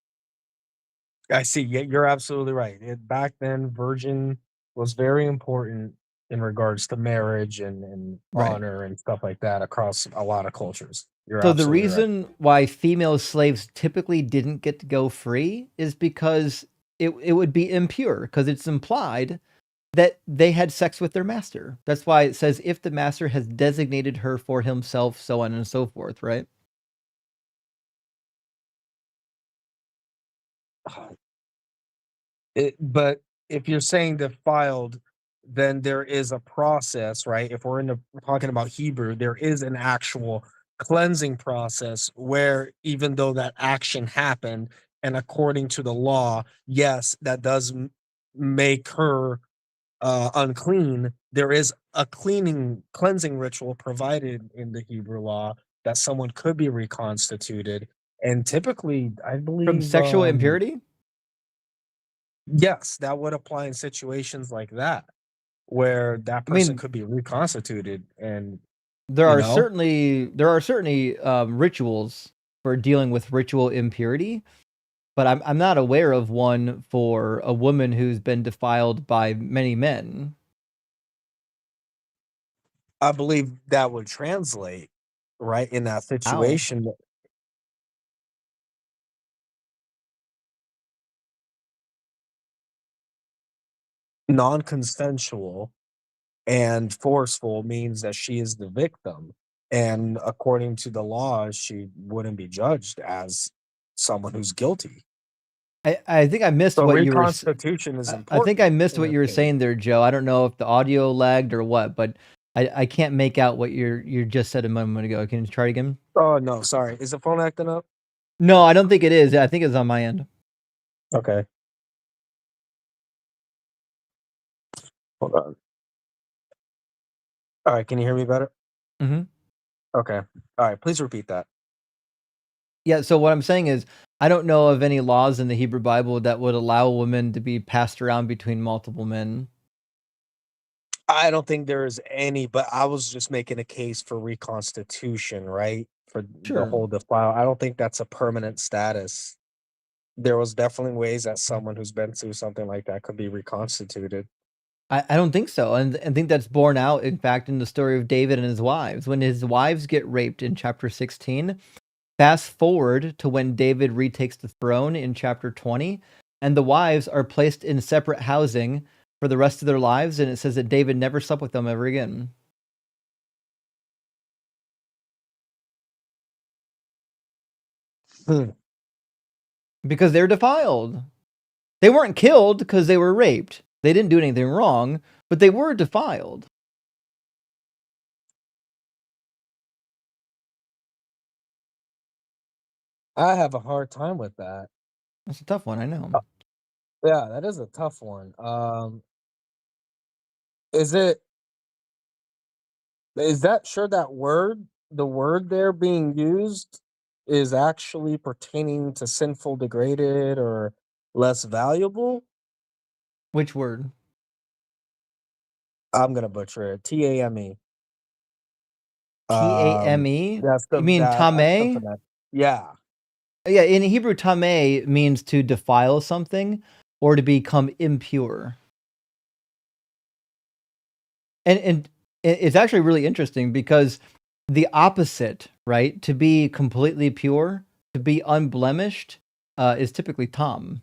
I see. Yeah, you're absolutely right. Back then, virgin was very important in regards to marriage and Right. honor and stuff like that across a lot of cultures. You're So the absolutely right. reason why female slaves typically didn't get to go free is because it would be impure, because it's implied that they had sex with their master. That's why it says if the master has designated her for himself, so on and so forth, right? But if you're saying defiled, then there is a process, right? If we're talking about Hebrew, there is an actual cleansing process where even though that action happened, and according to the law, yes, that does make her unclean. There is a cleansing ritual provided in the Hebrew law that someone could be reconstituted, and typically, I From believe, sexual impurity? yes, that would apply in situations like that, where that I person mean, could be reconstituted, and there you are know, certainly rituals for dealing with ritual impurity, but I'm not aware of one for a woman who's been defiled by many men. I believe that would translate right in that How? situation. Non-consensual and forceful means that she is the victim, and according to the law, she wouldn't be judged as someone who's guilty. I think I missed So what you were. reconstitution is I think I important missed in what this you were case. saying there, Joe. I don't know if the audio lagged or what, but I can't make out what you just said a moment ago. Can you try it again? Oh no, sorry. Is the phone acting up? No, I don't think it is. I think it's on my end. Okay, hold on. All right, can you hear me better? Mm-hmm. Okay. All right, please repeat that. Yeah. So what I'm saying is, I don't know of any laws in the Hebrew Bible that would allow a woman to be passed around between multiple men. I don't think there is any, but I was just making a case for reconstitution, right? For the Sure. whole defile. I don't think that's a permanent status. There was definitely ways that someone who's been through something like that could be reconstituted. I don't think so. And I think that's borne out, in fact, in the story of David and his wives. When his wives get raped in chapter 16, fast forward to when David retakes the throne in chapter 20, and the wives are placed in separate housing for the rest of their lives. And it says that David never slept with them ever again Hmm. because they're defiled. They weren't killed because they were raped. They didn't do anything wrong, but they were defiled. I have a hard time with that. That's a tough one, I know. Yeah, that is a tough one. Is it is that sure that the word there being used is actually pertaining to sinful, degraded, or less valuable? Which word? I'm gonna butcher it. TAME. Tame? That's You mean that's the tame? phonetic. Yeah. Yeah, in Hebrew, tame means to defile something or to become impure. And it's actually really interesting because the opposite, right? To be completely pure, to be unblemished, is typically tam.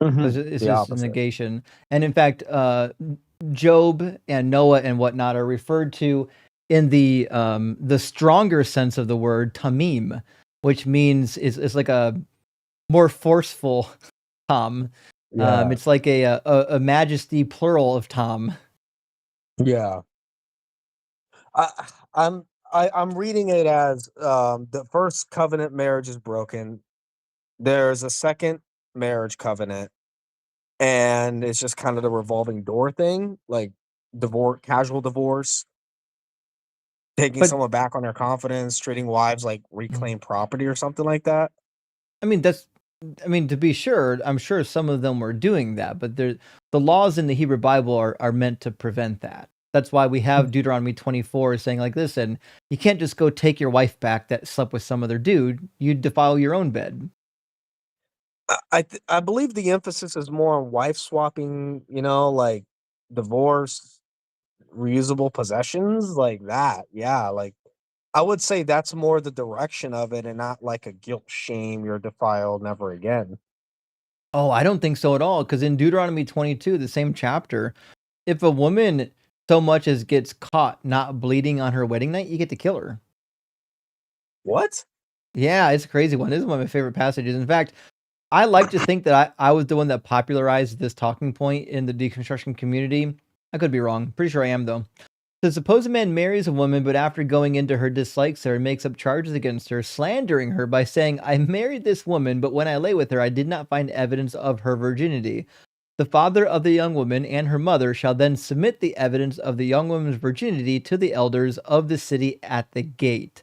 It's The just a opposite. negation. And in fact, Job and Noah and whatnot are referred to in the stronger sense of the word tamim, which means is like a more forceful Tom. Yeah. It's like a majesty plural of Tom. Yeah. I I'm I'm reading it as the first covenant marriage is broken. There's a second marriage covenant, and it's just kind of the revolving door thing, like casual divorce, taking But someone back on their confidence, treating wives like reclaimed property or something like that. I mean, to be sure, I'm sure some of them were doing that, but the laws in the Hebrew Bible are meant to prevent that. That's why we have Deuteronomy 24 saying like, listen, you can't just go take your wife back that slept with some other dude. You defile your own bed. I believe the emphasis is more on wife swapping, like divorce, reusable possessions, like that. Yeah, like I would say that's more the direction of it and not like a guilt shame, you're defiled, never again. Oh, I don't think so at all. Because in Deuteronomy 22, the same chapter, if a woman so much as gets caught not bleeding on her wedding night, you get to kill her. What? Yeah, it's a crazy one. This is one of my favorite passages. In fact, I like to think that I was the one that popularized this talking point in the deconstruction community. I could be wrong. Pretty sure I am, though. So suppose a man marries a woman, but after going into her dislikes her and makes up charges against her, slandering her by saying, I married this woman, but when I lay with her, I did not find evidence of her virginity. The father of the young woman and her mother shall then submit the evidence of the young woman's virginity to the elders of the city at the gate.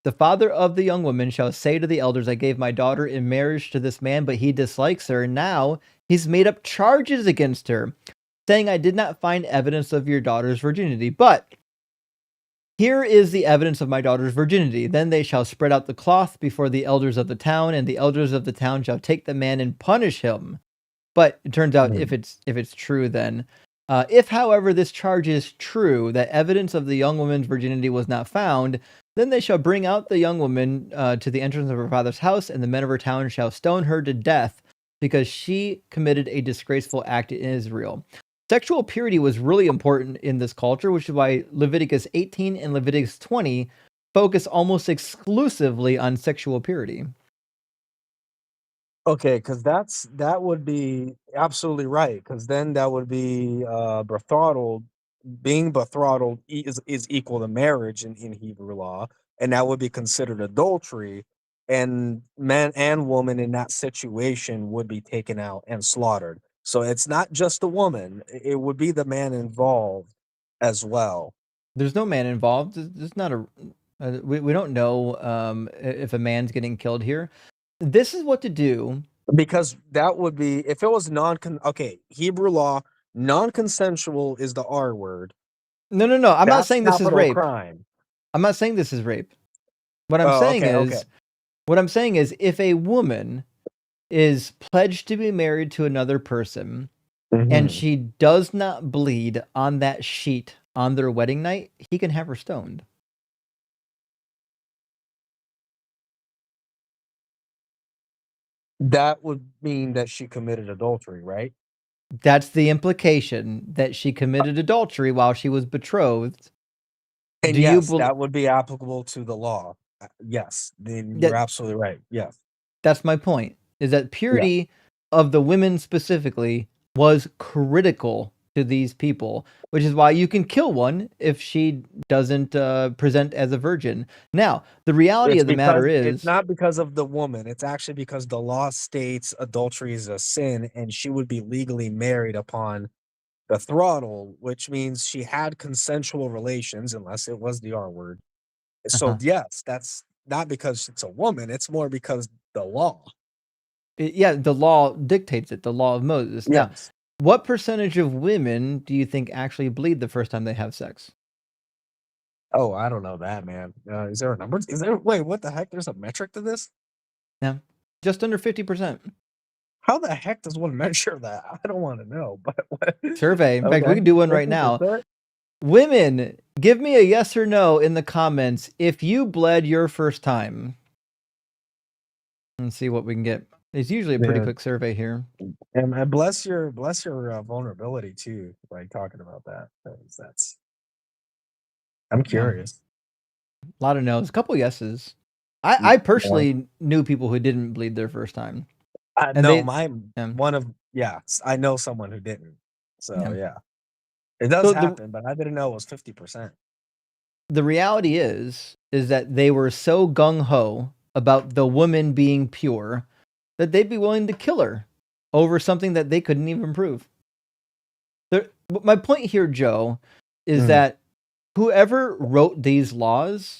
The father of the young woman shall say to the elders, I gave my daughter in marriage to this man, but he dislikes her. Now he's made up charges against her, saying, I did not find evidence of your daughter's virginity. But here is the evidence of my daughter's virginity. Then they shall spread out the cloth before the elders of the town, and the elders of the town shall take the man and punish him. But it turns out if it's true, then if, however, this charge is true, that evidence of the young woman's virginity was not found, then they shall bring out the young woman to the entrance of her father's house, and the men of her town shall stone her to death because she committed a disgraceful act in Israel. Sexual purity was really important in this culture, which is why Leviticus 18 and Leviticus 20 focus almost exclusively on sexual purity. Okay, because that would be absolutely right. Because then that would be betrothal. Being betrothed is equal to marriage in Hebrew law, and that would be considered adultery. And man and woman in that situation would be taken out and slaughtered. So it's not just the woman; it would be the man involved as well. There's no man involved. There's not we don't know if a man's getting killed here. This is what to do. Because that would be if it was Hebrew law, non-consensual is the R word. No. I'm not That's saying this is capital rape. crime. I'm not saying this is rape. What I'm Oh, saying okay. is if a woman is pledged to be married to another person and she does not bleed on that sheet on their wedding night, he can have her stoned. That would mean that she committed adultery, right? That's the implication, that she committed adultery while she was betrothed. And Do yes, you that would be applicable to the law. Yes, then you're that absolutely right. Yes. That's my point, is that Yeah. purity of the women specifically was critical to these people, which is why you can kill one if she doesn't present as a virgin. Now, the reality It's of the matter because it's is, not because of the woman. It's actually because the law states adultery is a sin, and she would be legally married upon the throttle, which means she had consensual relations, unless it was the R word. So Uh-huh. yes, that's not because it's a woman. It's more because the law. yeah, the law dictates it, the law of Moses. Now, Yes. what percentage of women do you think actually bleed the first time they have sex? Oh, I don't know that, man. Is there a number? Is there? Wait, what the heck? There's a metric to this? Yeah, just under 50%. How the heck does one measure that? I don't want to know. But what? Survey. In fact, we Okay, can do one right now. 50%? Women, give me a yes or no in the comments if you bled your first time. Let's see what we can get. It's usually a pretty Yeah. quick survey here. And bless your vulnerability too, like talking about that. 'Cause that's I'm curious. A lot of no's, a couple yeses. I personally knew people who didn't bleed their first time. And No, they, mine yeah. one of I know someone who didn't. So Yeah. yeah. It does So happen, but I didn't know it was 50%. the reality is that they were so gung ho about the woman being pure that they'd be willing to kill her over something that they couldn't even prove. My point here, Joe, is that whoever wrote these laws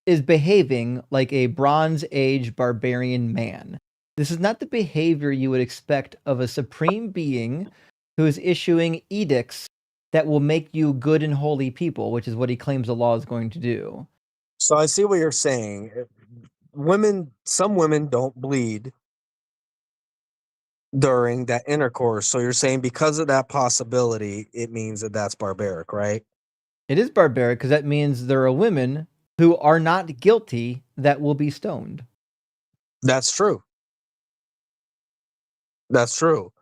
is behaving like a Bronze Age barbarian man. This is not the behavior you would expect of a supreme being who is issuing edicts that will make you good and holy people, which is what he claims the law is going to do. So I see what you're saying. Some women don't bleed during that intercourse. So you're saying because of that possibility, it means that that's barbaric, right? It is barbaric because that means there are women who are not guilty that will be stoned. That's true. That's true.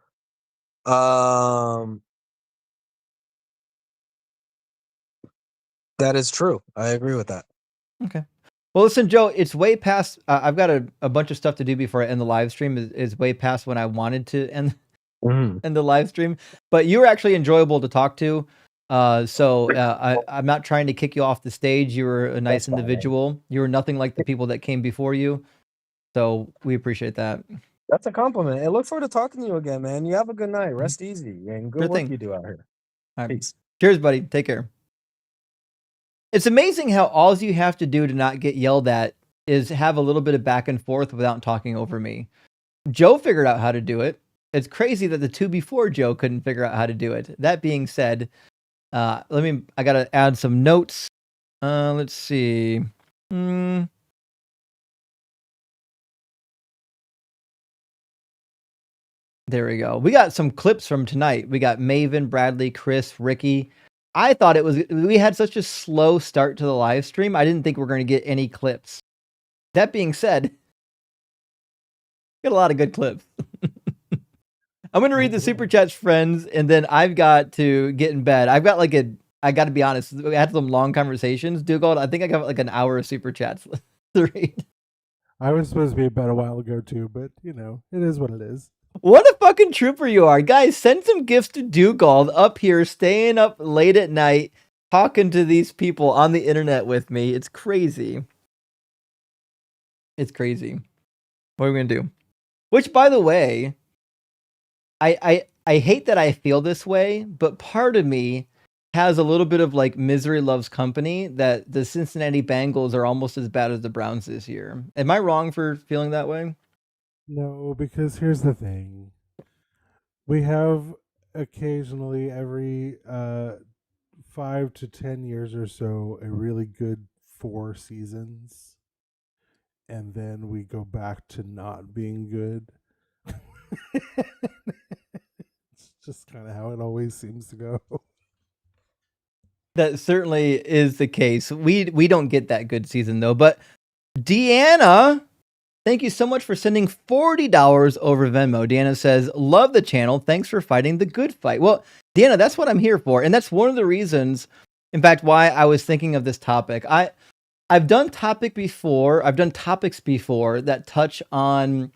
That is true. I agree with that. Okay. Well, listen, Joe, it's way past. I've got a bunch of stuff to do before I end the live stream. Is way past when I wanted to end the live stream. But you were actually enjoyable to talk to. I'm not trying to kick you off the stage. You were a nice individual. You were nothing like the people that came before you. So we appreciate that. That's a compliment. I look forward to talking to you again, man. You have a good night. Rest easy and good Sure work thing. you do out here. All right. Peace. Cheers, buddy. Take care. It's amazing how all you have to do to not get yelled at is have a little bit of back and forth without talking over me. Joe figured out how to do it. It's crazy that the two before Joe couldn't figure out how to do it. That being said, I gotta add some notes. Let's see. There we go. We got some clips from tonight. We got Maven, Bradley, Chris, Ricky. I thought we had such a slow start to the live stream. I didn't think we were going to get any clips. That being said, got a lot of good clips. I'm going to read the super chats, friends, and then I've got to get in bed. I got to be honest, we had some long conversations. Dugald, I think I got like an hour of super chats to read. I was supposed to be in bed a while ago too, but it is what it is. What a fucking trooper you are. Guys, send some gifts to Dugald up here, staying up late at night, talking to these people on the internet with me. It's crazy. It's crazy. What are we going to do? Which, by the way, I hate that I feel this way, but part of me has a little bit of like misery loves company that the Cincinnati Bengals are almost as bad as the Browns this year. Am I wrong for feeling that way? No, because here's the thing. We have occasionally every 5 to 10 years or so a really good 4 seasons, and then we go back to not being good. It's just kind of how it always seems to go. That certainly is the case. We don't get that good season though. But Deanna, thank you so much for sending $40 over Venmo. Deanna says, love the channel. Thanks for fighting the good fight. Well, Deanna, that's what I'm here for. And that's one of the reasons, in fact, why I was thinking of this topic. I've done topics before that touch on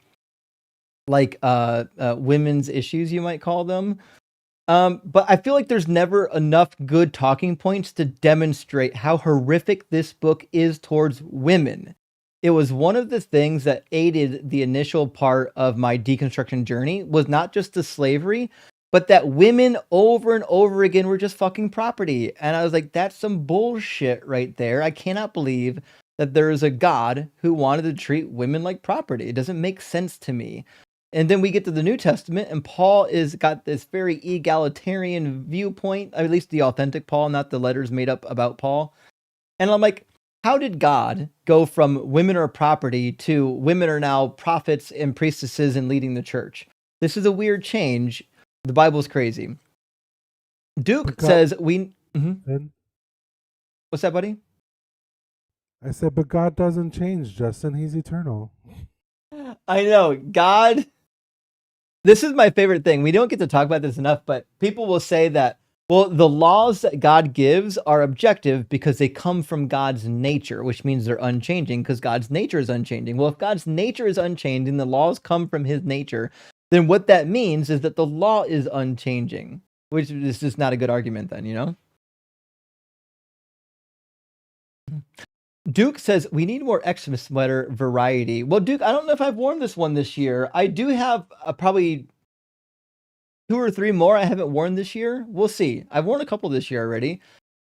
like women's issues, you might call them. But I feel like there's never enough good talking points to demonstrate how horrific this book is towards women. It was one of the things that aided the initial part of my deconstruction journey, was not just the slavery, but that women over and over again were just fucking property. And I was like, that's some bullshit right there. I cannot believe that there is a God who wanted to treat women like property. It doesn't make sense to me. And then we get to the New Testament, and Paul is got this very egalitarian viewpoint, at least the authentic Paul, not the letters made up about Paul. And I'm like, how did God go from women are property to women are now prophets and priestesses and leading the church? This is a weird change. The Bible's crazy. Duke says we. Then What's that, buddy? I said, but God doesn't change, Justin. He's eternal. I know. God. This is my favorite thing. We don't get to talk about this enough, but people will say that, well, the laws that God gives are objective because they come from God's nature, which means they're unchanging because God's nature is unchanging. Well, if God's nature is unchanging, the laws come from his nature, then what that means is that the law is unchanging, which is just not a good argument then, you know? Duke says, we need more Xmas sweater variety. Well, Duke, I don't know if I've worn this one this year. I do have probably 2 or 3 more I haven't worn this year. We'll see. I've worn a couple this year already.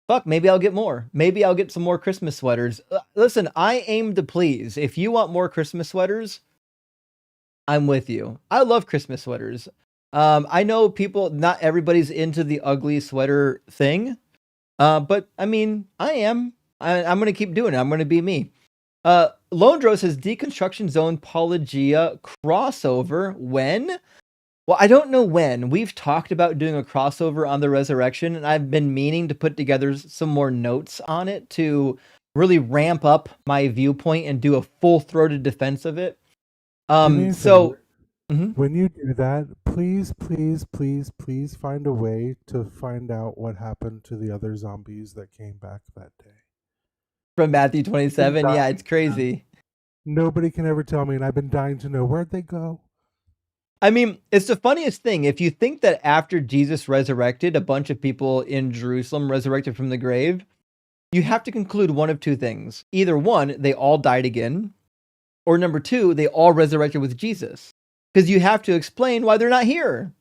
Fuck, maybe I'll get more. Maybe I'll get some more Christmas sweaters. Listen, I aim to please. If you want more Christmas sweaters, I'm with you. I love Christmas sweaters. I know people, not everybody's into the ugly sweater thing. But I mean, I am. I'm going to keep doing it. I'm going to be me. Londro says Deconstruction Zone Pelagia crossover. When? Well, I don't know when. We've talked about doing a crossover on the Resurrection, and I've been meaning to put together some more notes on it to really ramp up my viewpoint and do a full-throated defense of it. Do me a So favor. When you do that, please, please, please, please find a way to find out what happened to the other zombies that came back that day. From Matthew 27, yeah, it's crazy. Nobody can ever tell me, and I've been dying to know, where'd they go? I mean, it's the funniest thing. If you think that after Jesus resurrected, a bunch of people in Jerusalem resurrected from the grave, you have to conclude one of two things. Either one, they all died again, or number two, they all resurrected with Jesus. Because you have to explain why they're not here.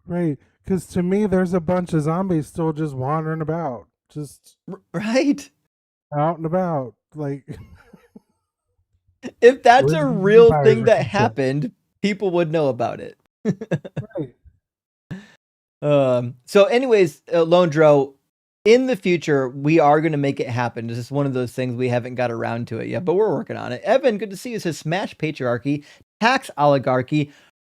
Right, because to me, there's a bunch of zombies still just wandering about. Just right out and about. Like, if that's a real vampires thing or that some shit. happened, people would know about it. Right. So anyways, Londro, in the future, we are going to make it happen. This is one of those things we haven't got around to it yet, but we're working on it. Evan, good to see you. Says smash patriarchy, tax oligarchy,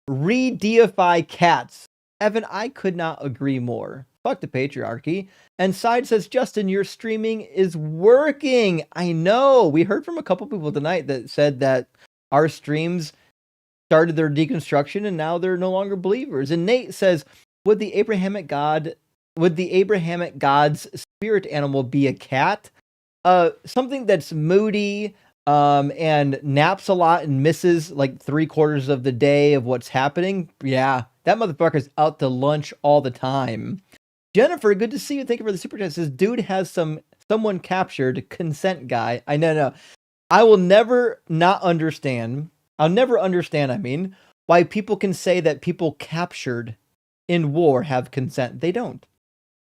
re-deify cats. Evan, I could not agree more. Fuck the patriarchy. And Side says, Justin, your streaming is working. I know. We heard from a couple people tonight that said that our streams started their deconstruction and now they're no longer believers. And Nate says, would the Abrahamic God's spirit animal be a cat? Something that's moody, and naps a lot and misses like 3/4 of the day of what's happening. Yeah, that motherfucker's out to lunch all the time. Jennifer, good to see you. Thank you for the super chat. Says, dude has someone captured, consent guy. I know. I will never not understand. I'll never understand, why people can say that people captured in war have consent. They don't.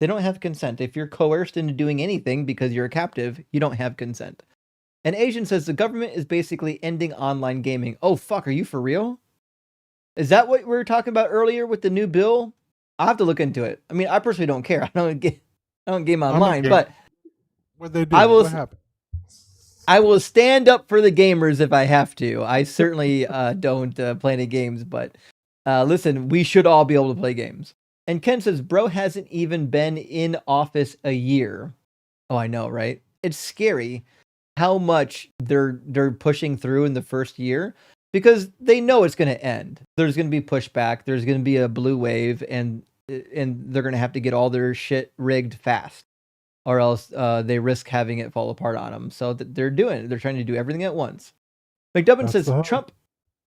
They don't have consent. If you're coerced into doing anything because you're a captive, you don't have consent. And Asian says the government is basically ending online gaming. Oh, fuck, are you for real? Is that what we were talking about earlier with the new bill? I'll have to look into it. I mean, I personally don't care. I don't game online, but what they do? What happened? I will stand up for the gamers if I have to. I certainly don't play any games, but listen, we should all be able to play games. And Ken says, bro hasn't even been in office a year. Oh, I know, right? It's scary how much they're pushing through in the first year because they know it's going to end. There's going to be pushback. There's going to be a blue wave, and they're going to have to get all their shit rigged fast, or else they risk having it fall apart on them. So they're doing it. They're trying to do everything at once. McDubbin says, Trump,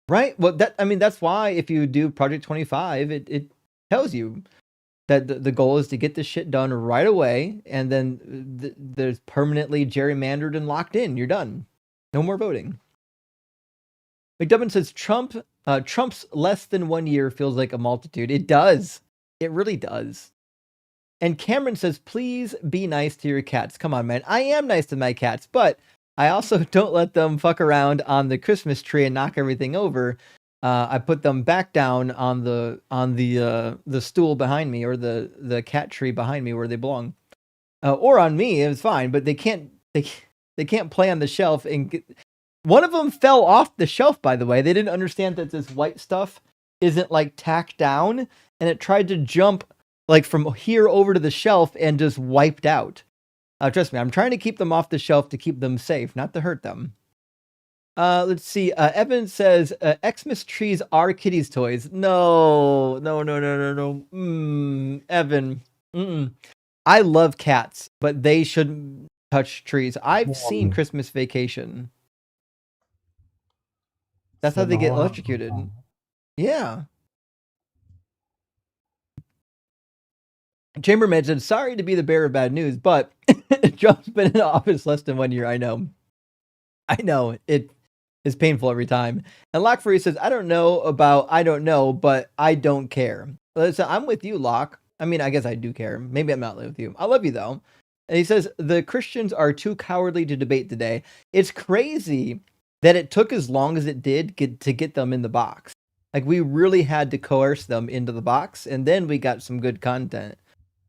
right? Well, that's why if you do Project 25, it tells you that the goal is to get this shit done right away, and then there's permanently gerrymandered and locked in. You're done. No more voting. McDubbin says Trump's less than 1 year feels like a multitude. It does. It really does. And Cameron says, please be nice to your cats. Come on, man. I am nice to my cats, but I also don't let them fuck around on the Christmas tree and knock everything over. I put them back down on the stool behind me, or the cat tree behind me where they belong, or on me. It's fine, but they can't play on the shelf. And one of them fell off the shelf, by the way. They didn't understand that this white stuff isn't like tacked down, and it tried to jump like from here over to the shelf and just wiped out. Trust me, I'm trying to keep them off the shelf to keep them safe, not to hurt them. Let's see. Evan says, Xmas trees are kitties' toys. No. Evan. I love cats, but they shouldn't touch trees. I've seen Christmas Vacation. That's how they get electrocuted. Yeah. Chambermaid said, sorry to be the bearer of bad news, but Trump's been in office less than 1 year. I know. It is painful every time. And Lockfree says, I don't know, but I don't care. So I'm with you, Locke. I mean, I guess I do care. Maybe I'm not with you. I love you, though. And he says, the Christians are too cowardly to debate today. It's crazy that it took as long as it did to get them in the box. Like, we really had to coerce them into the box, and then we got some good content.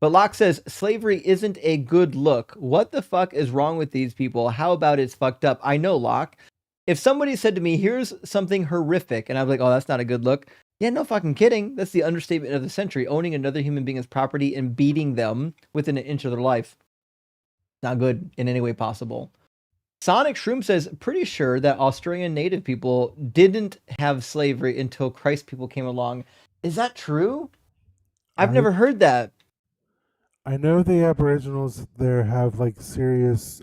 But Locke says, slavery isn't a good look. What the fuck is wrong with these people? How about it's fucked up? I know, Locke. If somebody said to me, here's something horrific, and I'm like, oh, that's not a good look. Yeah, no fucking kidding. That's the understatement of the century. Owning another human being as property and beating them within an inch of their life. Not good in any way possible. Sonic Shroom says, pretty sure that Australian native people didn't have slavery until Christ people came along. Is that true? I've never heard that. I know the Aboriginals there have like serious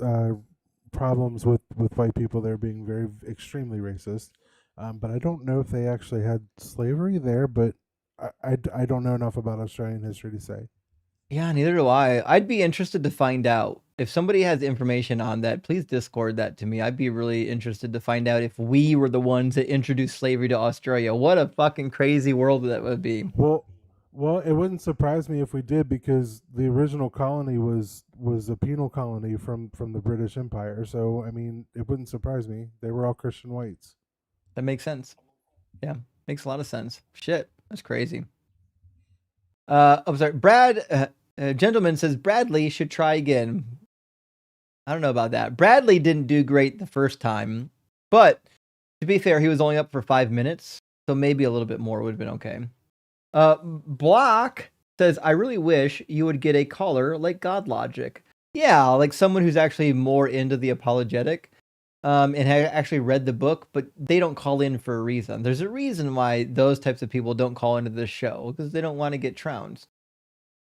problems with white people. They're being very extremely racist, but I don't know if they actually had slavery there. But I don't know enough about Australian history to say. Yeah, neither do I. I'd be interested to find out. If somebody has information on that, please Discord that to me. I'd be really interested to find out if we were the ones that introduced slavery to Australia. What a fucking crazy world that would be. Well, it wouldn't surprise me if we did, because the original colony was a penal colony from the British Empire. So, I mean, it wouldn't surprise me. They were all Christian whites. That makes sense. Yeah, makes a lot of sense. Shit, that's crazy. I'm sorry. Brad, gentleman says Bradley should try again. I don't know about that. Bradley didn't do great the first time, but to be fair, he was only up for 5 minutes, so maybe a little bit more would have been okay. Block says, I really wish you would get a caller like God Logic. Yeah, like someone who's actually more into the apologetic, and actually read the book, but they don't call in for a reason. There's a reason why those types of people don't call into this show, because they don't want to get trounced.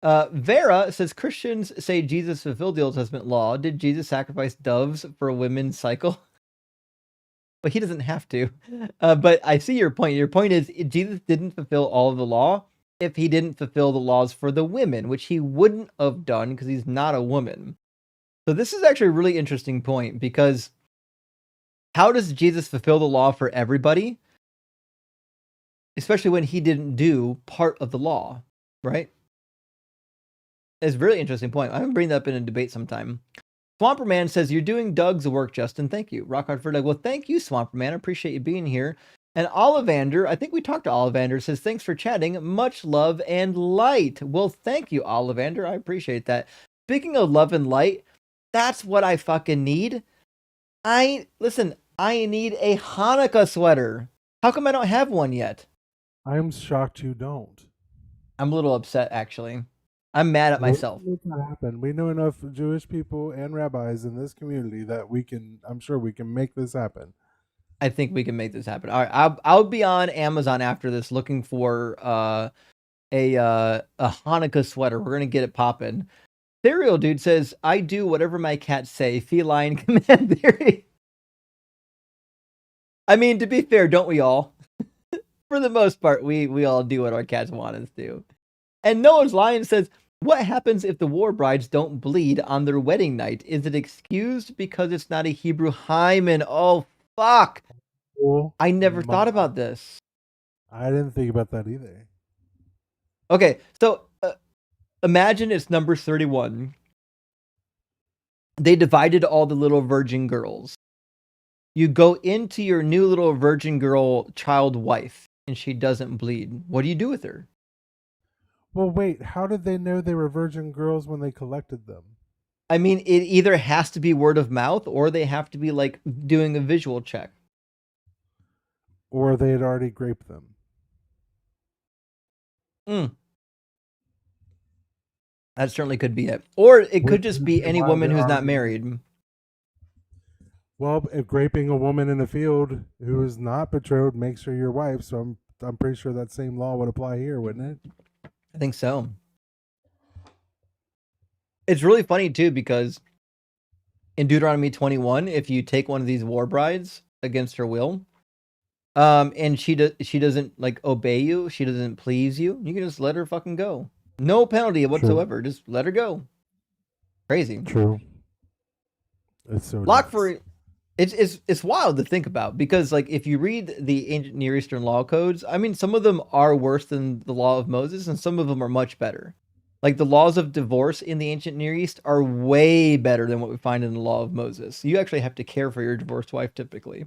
Vera says, Christians say Jesus fulfilled the Old Testament law. Did Jesus sacrifice doves for a women's cycle? But he doesn't have to. But I see your point. Your point is Jesus didn't fulfill all of the law if he didn't fulfill the laws for the women, which he wouldn't have done because he's not a woman. So this is actually a really interesting point, because how does Jesus fulfill the law for everybody? Especially when he didn't do part of the law, right? It's a really interesting point. I'm going to bring that up in a debate sometime. Swamperman says, you're doing Doug's work, Justin. Thank you. Rock hard for Doug. Well, thank you, Swamperman. I appreciate you being here. And Ollivander, I think we talked to Ollivander, says, thanks for chatting. Much love and light. Well, thank you, Ollivander. I appreciate that. Speaking of love and light, that's what I fucking need. I need a Hanukkah sweater. How come I don't have one yet? I'm shocked you don't. I'm a little upset, actually. I'm mad at myself. Make that happen. We know enough Jewish people and rabbis in this community that I'm sure we can make this happen. I think we can make this happen. All right, I'll be on Amazon after this looking for a Hanukkah sweater. We're gonna get it popping. Serial Dude says, I do whatever my cats say. Feline command theory. I mean, to be fair, don't we all? For the most part, we all do what our cats want us to. And Noah's Lion says, what happens if the war brides don't bleed on their wedding night? Is it excused because it's not a Hebrew hymen? Oh, fuck. I never thought about this. I didn't think about that either. Okay, so imagine it's number 31. They divided all the little virgin girls. You go into your new little virgin girl child wife, and she doesn't bleed. What do you do with her? Well, wait, how did they know they were virgin girls when they collected them? I mean, it either has to be word of mouth or they have to be like doing a visual check. Or they had already graped them. That certainly could be it. Or it could just be any woman who's not married. Well, if graping a woman in a field who is not betrothed makes her your wife, so I'm pretty sure that same law would apply here, wouldn't it? I think so. It's really funny too because in Deuteronomy 21, if you take one of these war brides against her will, and she doesn't like obey you, she doesn't please you, you can just let her fucking go. No penalty whatsoever. True. Just let her go. Crazy. True. It's so Lock for it's wild to think about because like if you read the ancient Near Eastern law codes, I mean some of them are worse than the law of Moses and some of them are much better. Like the laws of divorce in the ancient Near East are way better than what we find in the law of Moses. You actually have to care for your divorced wife typically.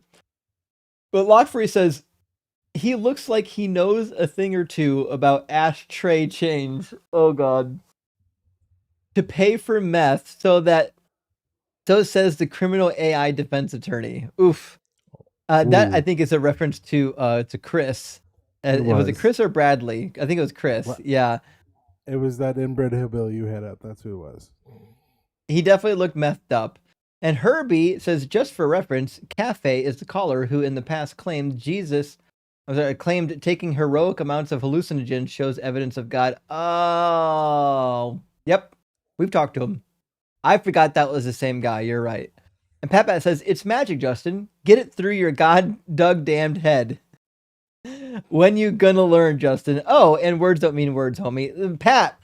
But Lockfree says he looks like he knows a thing or two about ashtray change. Oh God. To pay for meth so says the criminal AI defense attorney. Oof. That I think is a reference to Chris. Was it Chris or Bradley? I think it was Chris. What? Yeah. It was that inbred hillbilly you had up. That's who it was. He definitely looked methed up. And Herbie says, just for reference, Cafe is the caller who in the past claimed claimed taking heroic amounts of hallucinogens shows evidence of God. Oh, yep. We've talked to him. I forgot that was the same guy. You're right. And Pat says, it's magic, Justin. Get it through your god-dug damned head. When you gonna learn, Justin? Oh, and words don't mean words, homie. Pat,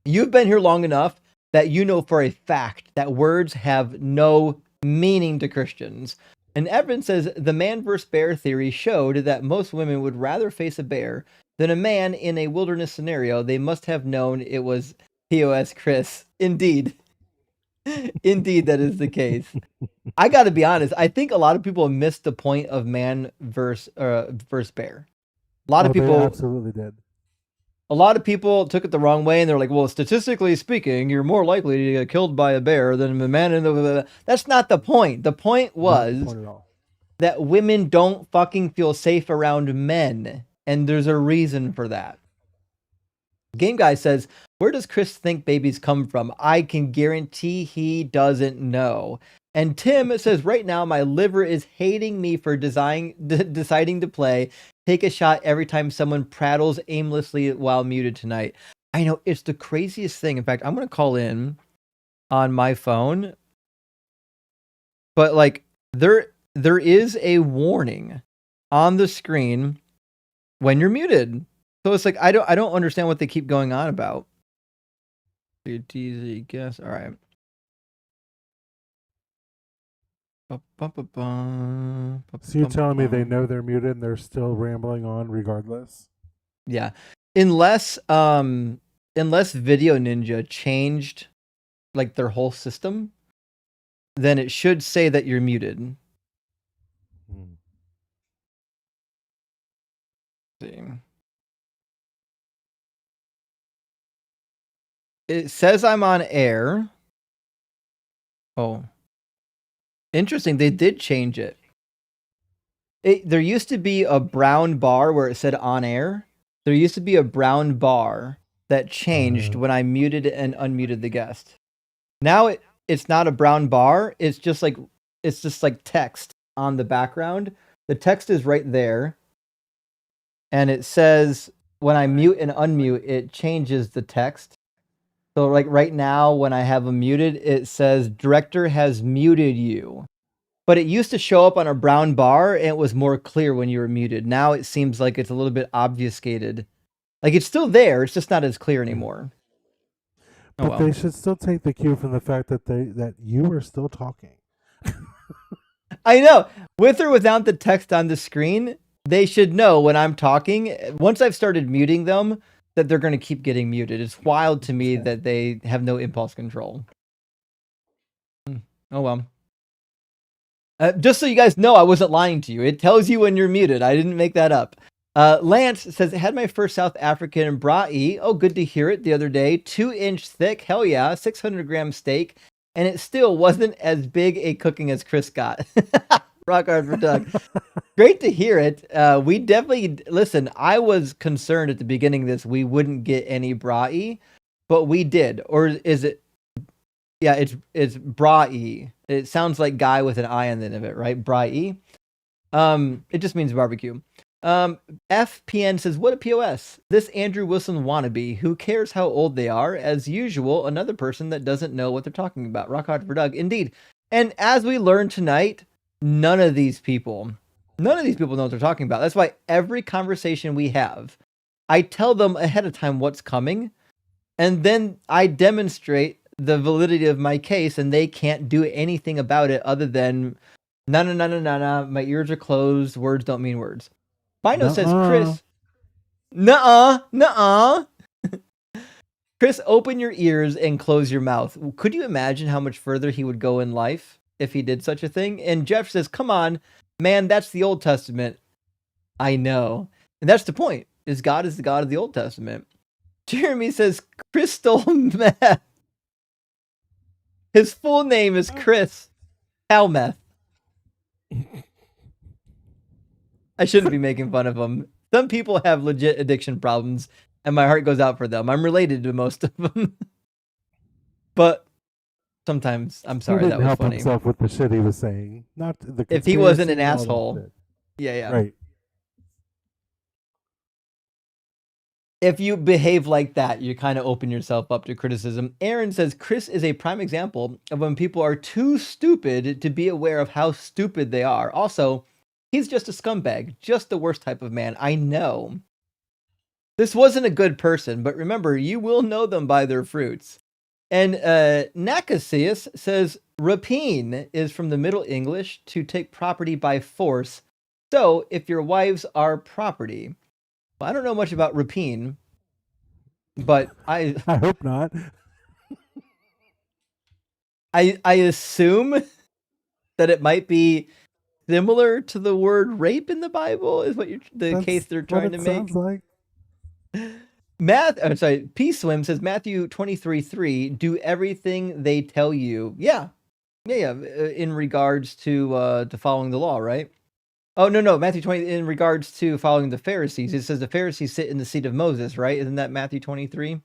you've been here long enough that you know for a fact that words have no meaning to Christians. And Evan says the man versus bear theory showed that most women would rather face a bear than a man in a wilderness scenario. They must have known it was POS Chris. Indeed. Indeed, that is the case. I got to be honest. I think a lot of people missed the point of man versus bear. A lot of people they absolutely did. A lot of people took it the wrong way, and they're like, "Well, statistically speaking, you're more likely to get killed by a bear than a man in the." That's not the point. The point was that women don't fucking feel safe around men, and there's a reason for that. Game Guy says, where does Chris think babies come from? I can guarantee he doesn't know. And Tim says, right now, my liver is hating me for deciding to play. Take a shot every time someone prattles aimlessly while muted tonight. I know, it's the craziest thing. In fact, I'm going to call in on my phone. But, like, there is a warning on the screen when you're muted. So it's like I don't understand what they keep going on about. Easy guess. All right. So you're telling me they know they're muted and they're still rambling on regardless? Yeah. Unless Video Ninja changed like their whole system, then it should say that you're muted. Let's see. It says I'm on air. Oh. Interesting. They did change it. There used to be a brown bar where it said on air. There used to be a brown bar that changed when I muted and unmuted the guest. Now it's not a brown bar. It's just like text on the background. The text is right there. And it says when I mute and unmute, it changes the text. So like right now, when I have them muted, it says director has muted you. But it used to show up on a brown bar and it was more clear when you were muted. Now it seems like it's a little bit obfuscated Like it's still there. It's just not as clear anymore. Oh But well. they should still take the cue from the fact that you are still talking. I know. With or without the text on the screen, they should know when I'm talking. Once I've started muting them, that they're going to keep getting muted. It's wild to me that they have no impulse control. Oh well. Just so you guys know, I wasn't lying to you. It tells you when you're muted. I didn't make that up. Lance says, I had my first South African braai. Oh, good to hear it the other day. 2-inch thick. Hell yeah. 600-gram steak. And it still wasn't as big a cooking as Chris got. Rock hard for Doug. Great to hear it. We definitely, listen, I was concerned at the beginning of this we wouldn't get any braai, but we did. Or is it? Yeah, it's braai. It sounds like guy with an I on the end of it, right? Braai. It just means barbecue. FPN says, what a POS. This Andrew Wilson wannabe. Who cares how old they are? As usual, another person that doesn't know what they're talking about. Rock hard for Doug. Indeed. And as we learned tonight, none of these people know what they're talking about. That's why every conversation we have, I tell them ahead of time what's coming, and then I demonstrate the validity of my case, and they can't do anything about it other than no, my ears are closed, words don't mean words. Bino says, Chris, nuh-uh. Chris, open your ears and close your mouth. Could you imagine how much further he would go in life if he did such a thing? And Jeff says, come on, man, that's the Old Testament. I know. And that's the point, is God is the God of the Old Testament. Jeremy says, crystal meth. His full name is Chris Halmeth. I shouldn't be making fun of him. Some people have legit addiction problems, and my heart goes out for them. I'm related to most of them. But sometimes, I'm sorry, He that didn't was help funny. himself with the shit he was saying. Not the If he wasn't an conspiracy, all that asshole. shit. Yeah. Right. If you behave like that, you kind of open yourself up to criticism. Aaron says, Chris is a prime example of when people are too stupid to be aware of how stupid they are. Also, he's just a scumbag, just the worst type of man. I know. This wasn't a good person, but remember, you will know them by their fruits. And Nakasius says, rapine is from the Middle English to take property by force. So, if your wives are property. Well, I don't know much about rapine, but I hope not. I assume that it might be similar to the word rape in the Bible, is what the case they're trying to make. Sounds like. P Swim says Matthew 23:3, do everything they tell you. Yeah. In regards to following the law, right? Oh no, Matthew 20 in regards to following the Pharisees. It says the Pharisees sit in the seat of Moses, right? Isn't that Matthew 23?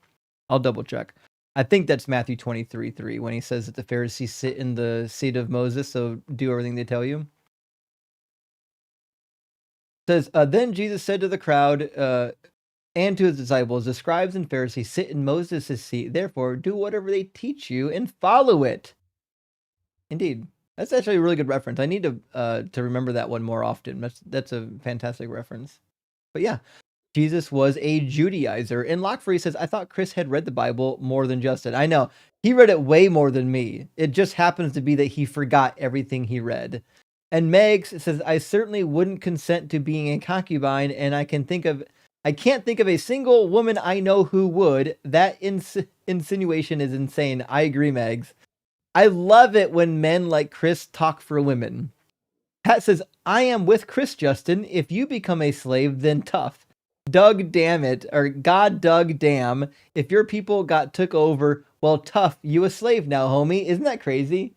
I'll double check. I think that's Matthew 23:3 when he says that the Pharisees sit in the seat of Moses, so do everything they tell you. It says, then Jesus said to the crowd and to his disciples, the scribes and Pharisees sit in Moses' seat. Therefore, do whatever they teach you and follow it. Indeed. That's actually a really good reference. I need to remember that one more often. That's a fantastic reference. But yeah, Jesus was a Judaizer. And Lockfree says, I thought Chris had read the Bible more than Justin. I know. He read it way more than me. It just happens to be that he forgot everything he read. And Megs says, I certainly wouldn't consent to being a concubine, and I can't think of a single woman I know who would. That insinuation is insane. I agree, Megs. I love it when men like Chris talk for women. Pat says, I am with Chris, Justin. If you become a slave, then tough. Doug, damn it. Or God, Doug, damn. If your people got took over, well, tough. You a slave now, homie. Isn't that crazy?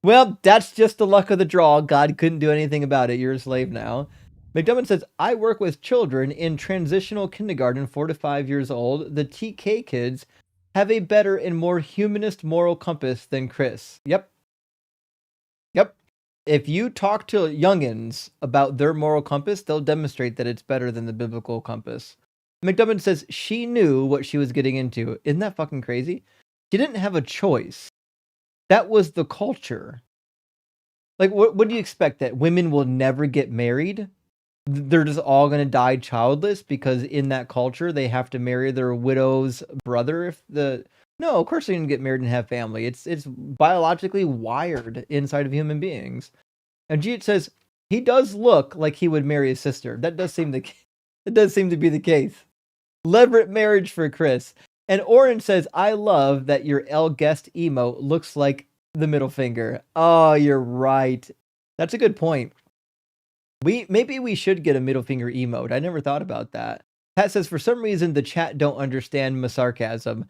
Well, that's just the luck of the draw. God couldn't do anything about it. You're a slave now. McDermott says, I work with children in transitional kindergarten, 4 to 5 years old. The TK kids have a better and more humanist moral compass than Chris. Yep. If you talk to youngins about their moral compass, they'll demonstrate that it's better than the biblical compass. McDermott says she knew what she was getting into. Isn't that fucking crazy? She didn't have a choice. That was the culture. Like, what do you expect? That women will never get married? they're just all going to die childless because in that culture they have to marry their widow's brother. No, of course they didn't get married and have family. It's biologically wired inside of human beings. And Jeet says he does look like he would marry his sister. That does seem to be the case. Levirate marriage for Chris. And Oren says, I love that your L guest emote looks like the middle finger. Oh, you're right. That's a good point. Maybe we should get a middle finger emote. I never thought about that. Pat says, for some reason, the chat don't understand my sarcasm.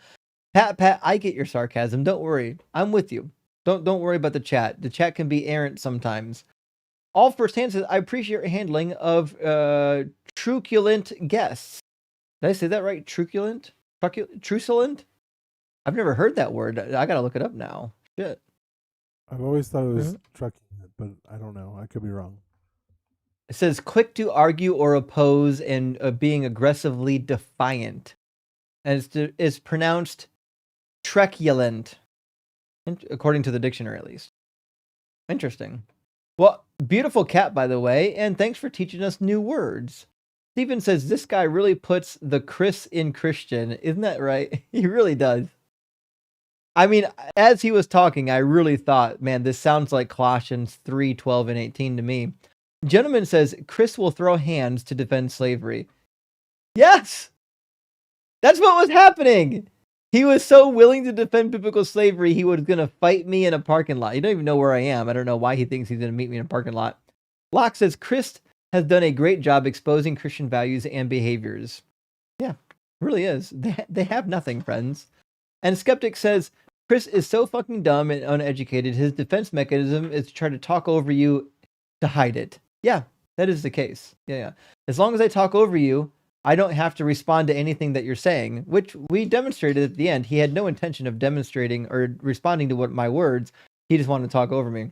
Pat, I get your sarcasm. Don't worry. I'm with you. Don't worry about the chat. The chat can be errant sometimes. All firsthand says, I appreciate your handling of truculent guests. Did I say that right? Truculent? Truculent? I've never heard that word. I gotta look it up now. Shit. I've always thought it was truculent, but I don't know. I could be wrong. It says quick to argue or oppose and being aggressively defiant. And it's pronounced truculent, according to the dictionary at least. Interesting. Well, beautiful cat, by the way, and thanks for teaching us new words. Steven says, this guy really puts the Chris in Christian. Isn't that right? He really does. I mean, as he was talking, I really thought, man, this sounds like Colossians 3:12 and 18 to me. Gentleman says, Chris will throw hands to defend slavery. Yes! That's what was happening! He was so willing to defend biblical slavery, he was going to fight me in a parking lot. You don't even know where I am. I don't know why he thinks he's going to meet me in a parking lot. Locke says, Chris has done a great job exposing Christian values and behaviors. Yeah, really is. They have nothing, friends. And Skeptic says, Chris is so fucking dumb and uneducated. His defense mechanism is to try to talk over you to hide it. Yeah, that is the case. Yeah. As long as I talk over you, I don't have to respond to anything that you're saying, which we demonstrated at the end. He had no intention of demonstrating or responding to my words. He just wanted to talk over me.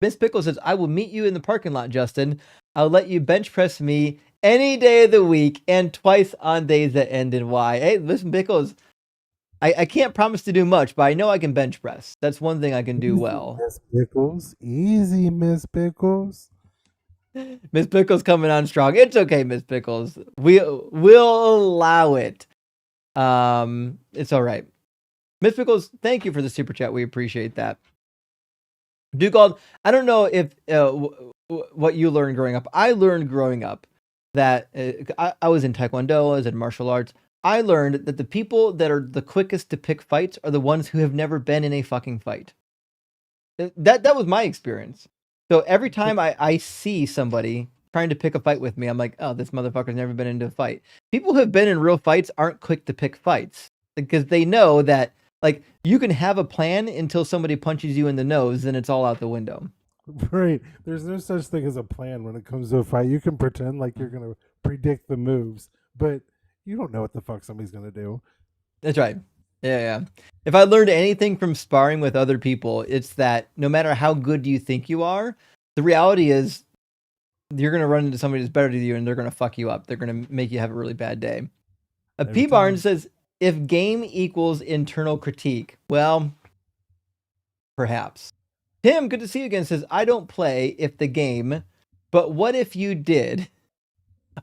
Miss Pickle says, I will meet you in the parking lot, Justin. I'll let you bench press me any day of the week and twice on days that end in Y. Hey, listen, Pickles, I can't promise to do much, but I know I can bench press. That's one thing I can do well. Miss Pickles. Easy, Miss Pickles. Miss Pickles coming on strong. It's okay, Miss Pickles. We'll allow it. It's all right. Miss Pickles, thank you for the super chat. We appreciate that. Dugald, I don't know if what you learned growing up. I learned growing up that I was in Taekwondo, I was in martial arts. I learned that the people that are the quickest to pick fights are the ones who have never been in a fucking fight. That was my experience. So every time I see somebody trying to pick a fight with me, I'm like, oh, this motherfucker's never been into a fight. People who have been in real fights aren't quick to pick fights because they know that, like, you can have a plan until somebody punches you in the nose, then it's all out the window. Right. There's no such thing as a plan when it comes to a fight. You can pretend like you're going to predict the moves, but you don't know what the fuck somebody's going to do. That's right. Yeah. If I learned anything from sparring with other people, it's that no matter how good you think you are, the reality is you're going to run into somebody that's better than you and they're going to fuck you up. They're going to make you have a really bad day. P. Barnes says, if game equals internal critique, well, perhaps. Tim, good to see you again, says, I don't play if the game, but what if you did?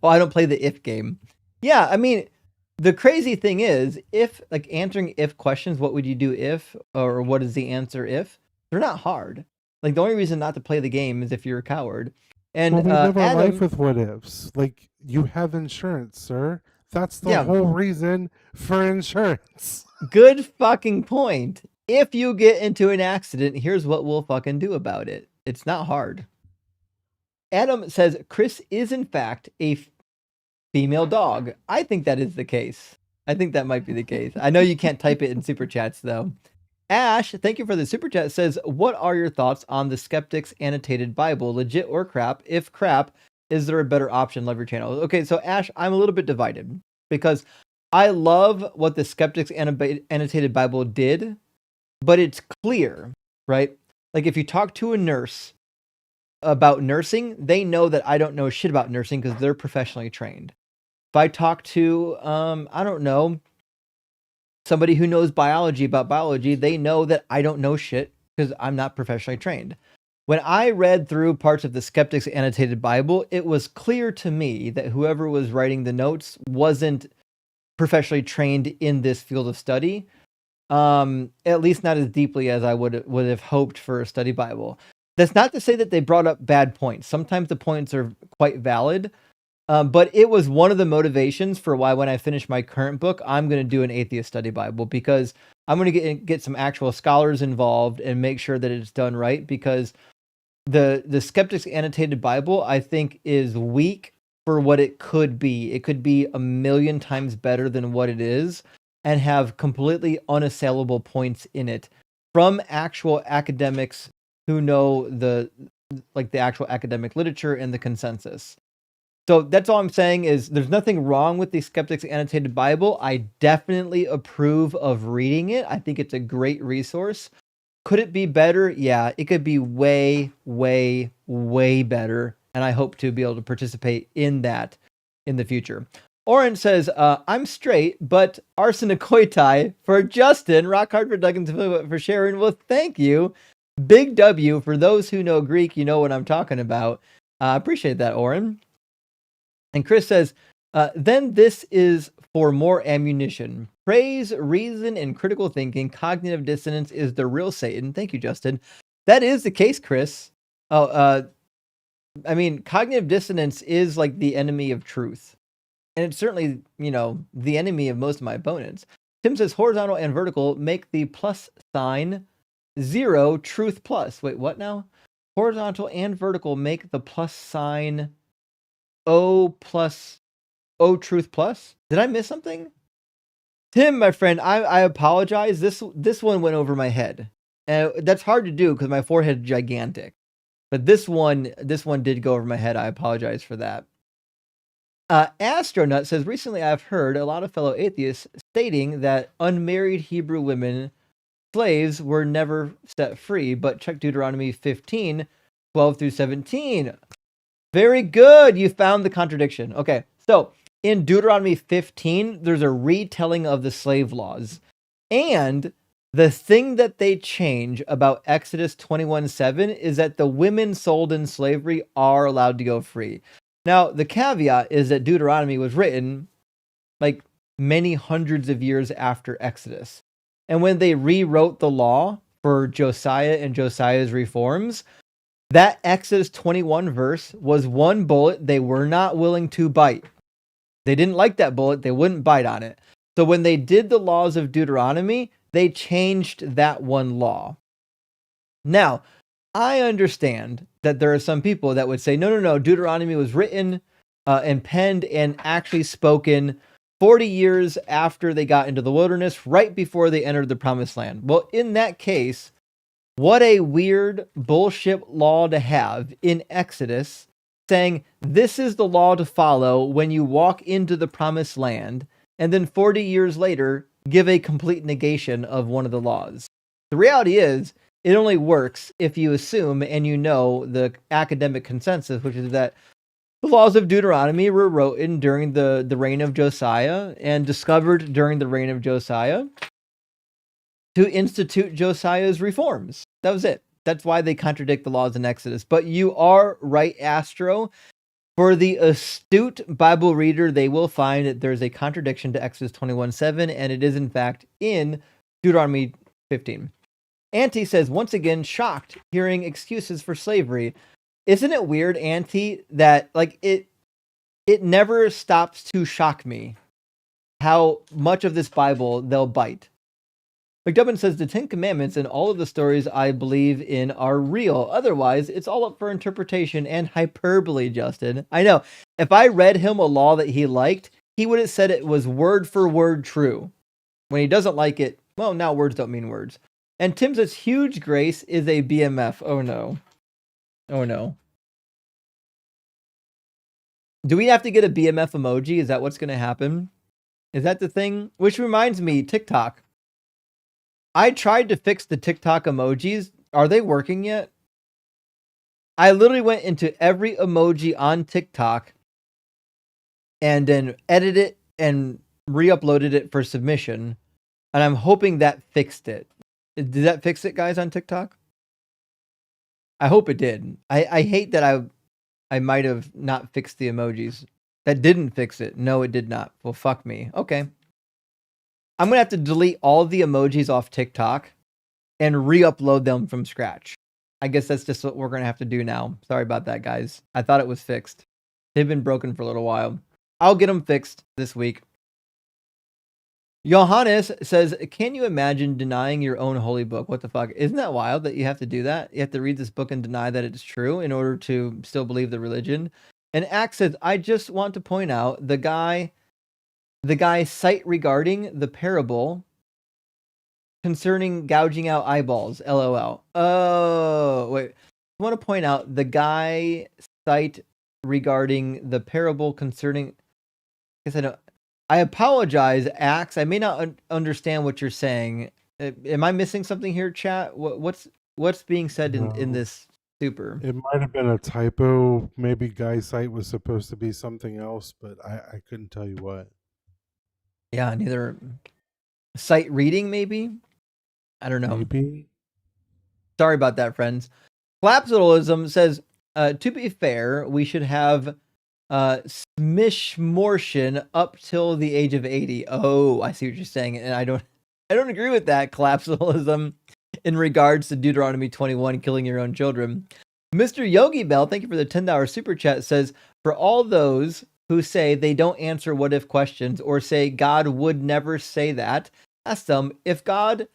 Oh, I don't play the if game. Yeah, I mean, the crazy thing is, if, like, answering if questions, what would you do if, or what is the answer if? They're not hard. Like, the only reason not to play the game is if you're a coward. And well, we live our Adam, life with what ifs. Like, you have insurance, sir. That's the whole reason for insurance. Good fucking point. If you get into an accident, here's what we'll fucking do about it. It's not hard. Adam says, Chris is in fact a female dog. I think that is the case. I think that might be the case. I know you can't type it in super chats though. Ash, thank you for the super chat, says, what are your thoughts on the Skeptics Annotated Bible? Legit or crap? If crap, is there a better option? Love your channel. Okay, so Ash, I'm a little bit divided because I love what the Skeptics Annotated Bible did, but it's clear, right? Like if you talk to a nurse about nursing, they know that I don't know shit about nursing because they're professionally trained. If I talk to, I don't know, somebody who knows biology about biology, they know that I don't know shit because I'm not professionally trained. When I read through parts of the Skeptics Annotated Bible, it was clear to me that whoever was writing the notes wasn't professionally trained in this field of study, at least not as deeply as I would have hoped for a study Bible. That's not to say that they brought up bad points. Sometimes the points are quite valid, but it was one of the motivations for why when I finish my current book, I'm going to do an atheist study Bible, because I'm going to get some actual scholars involved and make sure that it's done right, because the Skeptics Annotated Bible, I think, is weak for what it could be. It could be a million times better than what it is and have completely unassailable points in it from actual academics who know the actual academic literature and the consensus. So that's all I'm saying is there's nothing wrong with the Skeptics Annotated Bible. I definitely approve of reading it. I think it's a great resource. Could it be better? Yeah, it could be way, way, way better. And I hope to be able to participate in that in the future. Oren says, I'm straight, but arsenicoitai for Justin. Rock hard for Duggan for sharing. Well, thank you. Big W. For those who know Greek, you know what I'm talking about. I appreciate that, Oren. And Chris says, then this is for more ammunition. Praise, reason, and critical thinking. Cognitive dissonance is the real Satan. Thank you, Justin. That is the case, Chris. I mean, cognitive dissonance is like the enemy of truth. And it's certainly, the enemy of most of my opponents. Tim says horizontal and vertical make the plus sign 0 truth plus. Wait, what now? Horizontal and vertical make the plus sign O plus O truth plus? Did I miss something? Tim, my friend, I apologize. This one went over my head. And that's hard to do because my forehead is gigantic. But this one did go over my head. I apologize for that. Astronut says, recently I've heard a lot of fellow atheists stating that unmarried Hebrew women slaves were never set free, but check Deuteronomy 15, 12 through 17. Very good. You found the contradiction. Okay, so in Deuteronomy 15, there's a retelling of the slave laws. And the thing that they change about Exodus 21:7 is that the women sold in slavery are allowed to go free. Now, the caveat is that Deuteronomy was written like many hundreds of years after Exodus. And when they rewrote the law for Josiah and Josiah's reforms, that Exodus 21 verse was one bullet they were not willing to bite. They didn't like that bullet. They wouldn't bite on it. So when they did the laws of Deuteronomy, they changed that one law. Now, I understand that there are some people that would say, no, Deuteronomy was written and penned and actually spoken 40 years after they got into the wilderness, right before they entered the promised land. Well, in that case, what a weird bullshit law to have in Exodus saying this is the law to follow when you walk into the promised land, and then 40 years later, give a complete negation of one of the laws. The reality is, it only works if you assume and you know the academic consensus, which is that the laws of Deuteronomy were written during the reign of Josiah and discovered during the reign of Josiah to institute Josiah's reforms. That was it. That's why they contradict the laws in Exodus. But you are right, Astro. For the astute Bible reader, they will find that there's a contradiction to Exodus 21:7, and it is in fact in Deuteronomy 15. Auntie says, once again, shocked hearing excuses for slavery. Isn't it weird, Auntie, that it never stops to shock me how much of this Bible they'll bite. McDubbin says the 10 Commandments and all of the stories I believe in are real. Otherwise, it's all up for interpretation and hyperbole, Justin. I know. If I read him a law that he liked, he would have said it was word for word true. When he doesn't like it, well, now words don't mean words. And Tim says huge grace is a BMF. Oh no. Oh no. Do we have to get a BMF emoji? Is that what's going to happen? Is that the thing? Which reminds me, TikTok. I tried to fix the TikTok emojis. Are they working yet? I literally went into every emoji on TikTok and then edited it and re-uploaded it for submission. And I'm hoping that fixed it. Did that fix it, guys, on TikTok? I hope it did. I hate that I might have not fixed the emojis. That didn't fix it. No, it did not. Well, fuck me. Okay. I'm gonna have to delete all the emojis off TikTok and re-upload them from scratch. I guess that's just what we're gonna have to do now. Sorry about that, guys. I thought it was fixed. They've been broken for a little while. I'll get them fixed this week. Johannes says, can you imagine denying your own holy book? What the fuck? Isn't that wild that you have to do that? You have to read this book and deny that it's true in order to still believe the religion. And Axe says, I just want to point out the guy cite regarding the parable concerning gouging out eyeballs. LOL. Oh, wait. I want to point out the guy cite regarding the parable concerning. I guess I don't. I apologize, Axe. I may not understand what you're saying. Am I missing something here, chat? What's being said in this super? It might have been a typo. Maybe Guy's site was supposed to be something else, but I couldn't tell you what. Yeah, neither. Sight reading, maybe? I don't know. Maybe. Sorry about that, friends. Collapsalism says, to be fair, we should have smishmortion up till the age of 80. Oh, I see what you're saying. And I don't agree with that, collapsalism, in regards to Deuteronomy 21, killing your own children. Mr. Yogi Bell, thank you for the $10 super chat, says, for all those who say they don't answer what if questions or say God would never say that, ask them, if God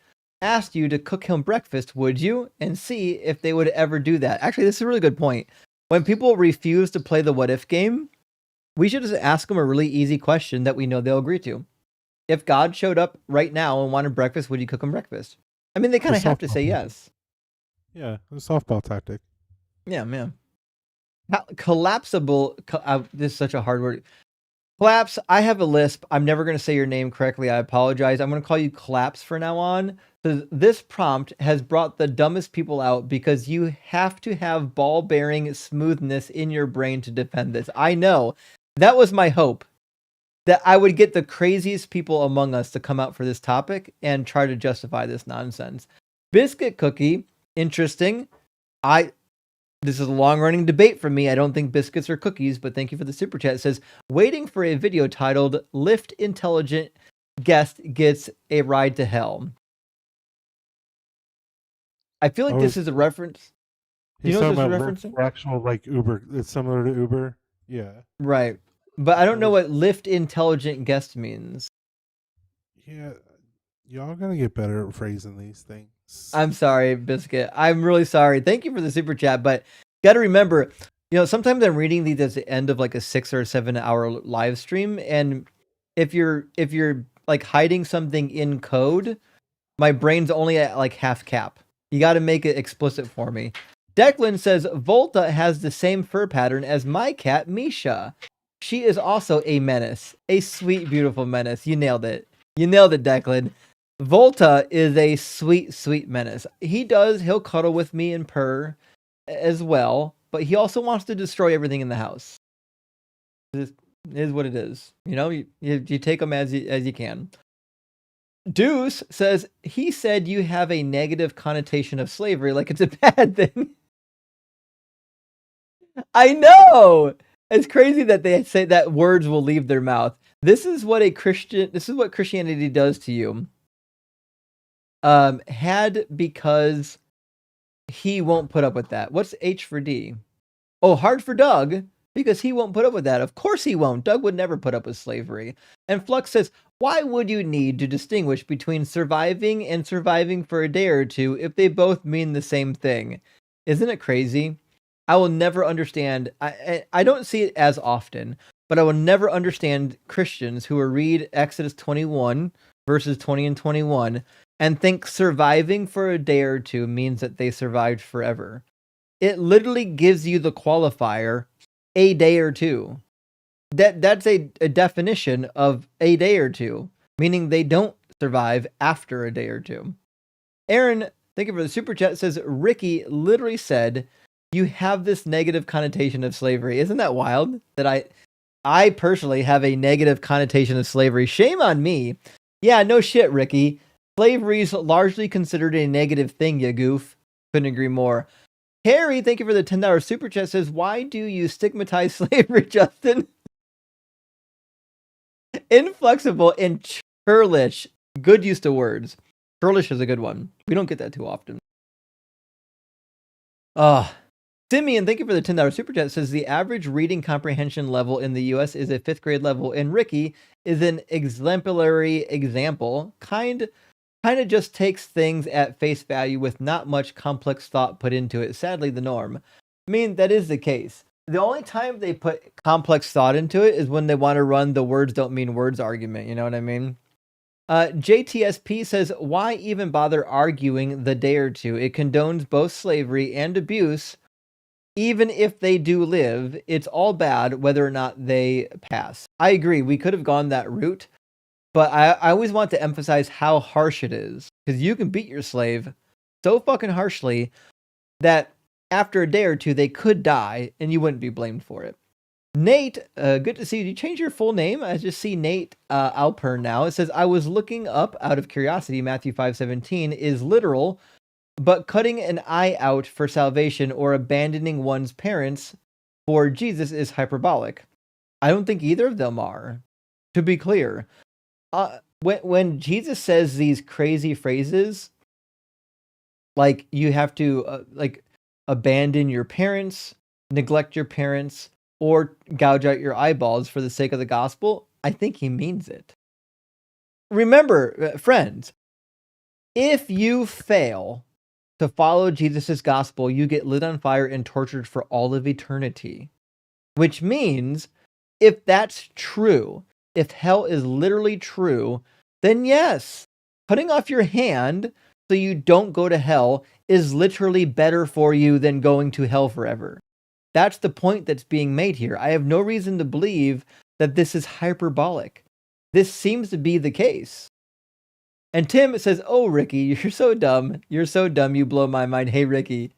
asked you to cook him breakfast, would you? And see if they would ever do that. Actually, this is a really good point. When people refuse to play the what if game, we should just ask them a really easy question that we know they'll agree to. If God showed up right now and wanted breakfast, would you cook him breakfast? I mean, they kind of have to say yes. Yeah, a softball tactic. Yeah, man. Collapsible. This is such a hard word. Collapse. I have a lisp. I'm never going to say your name correctly. I apologize. I'm going to call you Collapse from now on. So this prompt has brought the dumbest people out because you have to have ball-bearing smoothness in your brain to defend this. I know. That was my hope, that I would get the craziest people among us to come out for this topic and try to justify this nonsense. Biscuit Cookie, interesting. This is a long-running debate for me. I don't think biscuits are cookies, but thank you for the super chat. It says, waiting for a video titled, Lift Intelligent Guest Gets a Ride to Hell. I feel like this is a reference. Do you know what this is referencing? Actual, like Uber. It's similar to Uber. Yeah. Right. But I don't know what lift intelligent guest means. Yeah. Y'all gotta get better at phrasing these things. I'm sorry, Biscuit. I'm really sorry. Thank you for the super chat, but gotta remember, sometimes I'm reading these at the end of like a 6 or 7 hour live stream, and if you're like hiding something in code, my brain's only at like half cap. You got to make it explicit for me. Declan says Volta has the same fur pattern as my cat Misha. She is also a menace, a sweet, beautiful menace. You nailed it. You nailed it, Declan. Volta is a sweet, sweet menace. He'll cuddle with me and purr as well, but he also wants to destroy everything in the house. This is what it is. You take them as you can. Deuce says, he said you have a negative connotation of slavery, like it's a bad thing. I know! It's crazy that they say that words will leave their mouth. This is what Christianity does to you. Had because he won't put up with that. What's H for D? Oh, hard for Doug, because he won't put up with that. Of course he won't. Doug would never put up with slavery. And Flux says, why would you need to distinguish between surviving and surviving for a day or two if they both mean the same thing? Isn't it crazy? I will never understand. I don't see it as often, but I will never understand Christians who will read Exodus 21, verses 20 and 21, and think surviving for a day or two means that they survived forever. It literally gives you the qualifier, a day or two. That's a definition of a day or two, meaning they don't survive after a day or two. Aaron, thank you for the super chat, says Ricky literally said, you have this negative connotation of slavery. Isn't that wild? That I personally have a negative connotation of slavery. Shame on me. Yeah, no shit, Ricky. Slavery is largely considered a negative thing, you goof. Couldn't agree more. Harry, thank you for the $10 super chat. Says, why do you stigmatize slavery, Justin? Inflexible and churlish. Good use of words. Churlish is a good one. We don't get that too often. Simeon, thank you for the $10 super chat. Says the average reading comprehension level in the US is a 5th grade level, and Ricky is an exemplary example. Kind of just takes things at face value with not much complex thought put into it. Sadly, the norm. I mean, that is the case. The only time they put complex thought into it is when they want to run the words don't mean words argument. You know what I mean? JTSP says, why even bother arguing the day or two? It condones both slavery and abuse. Even if they do live, it's all bad whether or not they pass. I agree. We could have gone that route. But I always want to emphasize how harsh it is. Because you can beat your slave so fucking harshly that after a day or two, they could die and you wouldn't be blamed for it. Nate, good to see you. Did you change your full name? I just see Nate Alpern now. It says, I was looking up out of curiosity, Matthew 5:17 is literal, but cutting an eye out for salvation or abandoning one's parents for Jesus is hyperbolic. I don't think either of them are, to be clear. When Jesus says these crazy phrases, like you have to like abandon your parents, neglect your parents, or gouge out your eyeballs for the sake of the gospel, I think he means it. Remember, friends, if you fail to follow Jesus' gospel, you get lit on fire and tortured for all of eternity. Which means, if that's true, if hell is literally true, then yes, cutting off your hand so you don't go to hell is literally better for you than going to hell forever. That's the point that's being made here. I have no reason to believe that this is hyperbolic. This seems to be the case. And Tim says, oh, Ricky, you're so dumb. You're so dumb. You blow my mind. Hey, Ricky.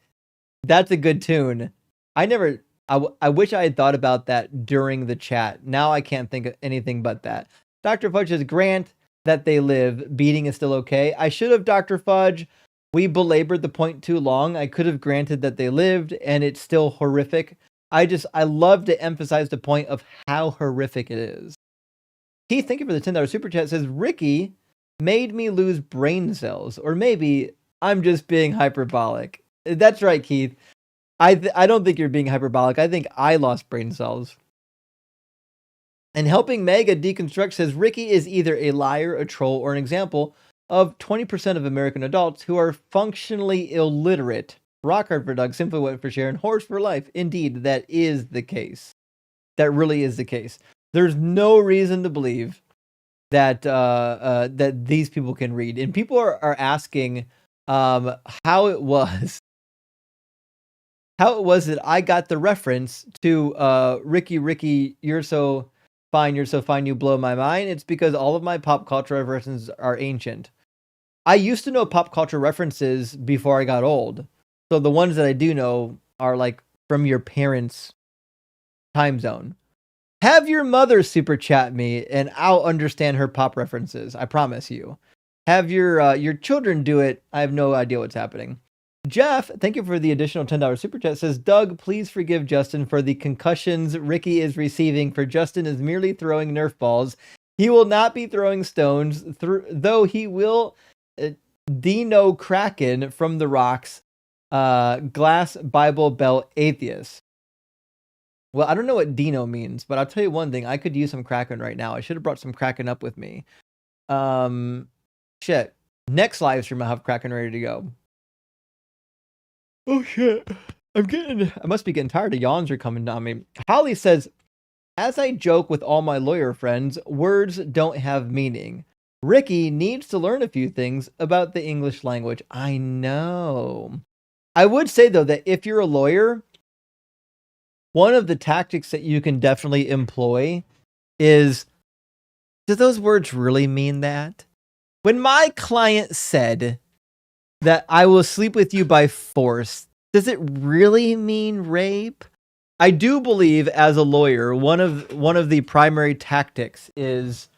That's a good tune. I wish I had thought about that during the chat. Now I can't think of anything but that. Dr. Fudge says, grant that they live. Beating is still okay. I should have, Dr. Fudge. We belabored the point too long. I could have granted that they lived, and it's still horrific. I love to emphasize the point of how horrific it is. Keith, thank you for the $10 super chat. Says, Ricky made me lose brain cells. Or maybe I'm just being hyperbolic. That's right, Keith. I don't think you're being hyperbolic. I think I lost brain cells. And Helping Mega Deconstruct says, Ricky is either a liar, a troll, or an example of 20% of American adults who are functionally illiterate. Rock hard for Doug, simply wait for Sharon, horse for life. Indeed, that is the case. That really is the case. There's no reason to believe that that these people can read. And people are asking how it was that I got the reference to Ricky, you're so fine, you blow my mind. It's because all of my pop culture references are ancient. I used to know pop culture references before I got old. So the ones that I do know are like from your parents' time zone. Have your mother super chat me and I'll understand her pop references. I promise you. Have your children do it. I have no idea what's happening. Jeff, thank you for the additional $10 super chat. Says, Doug, please forgive Justin for the concussions Ricky is receiving, for Justin is merely throwing Nerf balls. He will not be throwing stones, though he will Dino Kraken from the rocks, glass Bible Belt atheist. Well, I don't know what Dino means, but I'll tell you one thing. I could use some Kraken right now. I should have brought some Kraken up with me. Shit. Next live stream, I'll have Kraken ready to go. Oh, shit. I must be getting tired. The yawns are coming on me. Holly says, as I joke with all my lawyer friends, words don't have meaning. Ricky needs to learn a few things about the English language. I know. I would say, though, that if you're a lawyer, one of the tactics that you can definitely employ is, do those words really mean that? When my client said that I will sleep with you by force, does it really mean rape? I do believe, as a lawyer, one of the primary tactics is,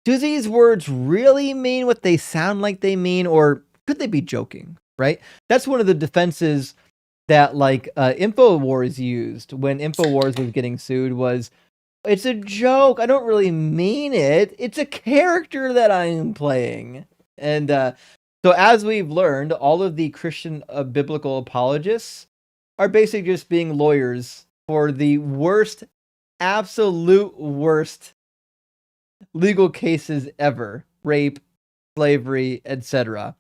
do these words really mean what they sound like they mean, or could they be joking, right? That's one of the defenses that like InfoWars used when InfoWars was getting sued was, it's a joke. I don't really mean it. It's a character that I am playing. And so as we've learned, all of the Christian biblical apologists are basically just being lawyers for the worst, absolute worst legal cases ever. Rape, slavery, etc.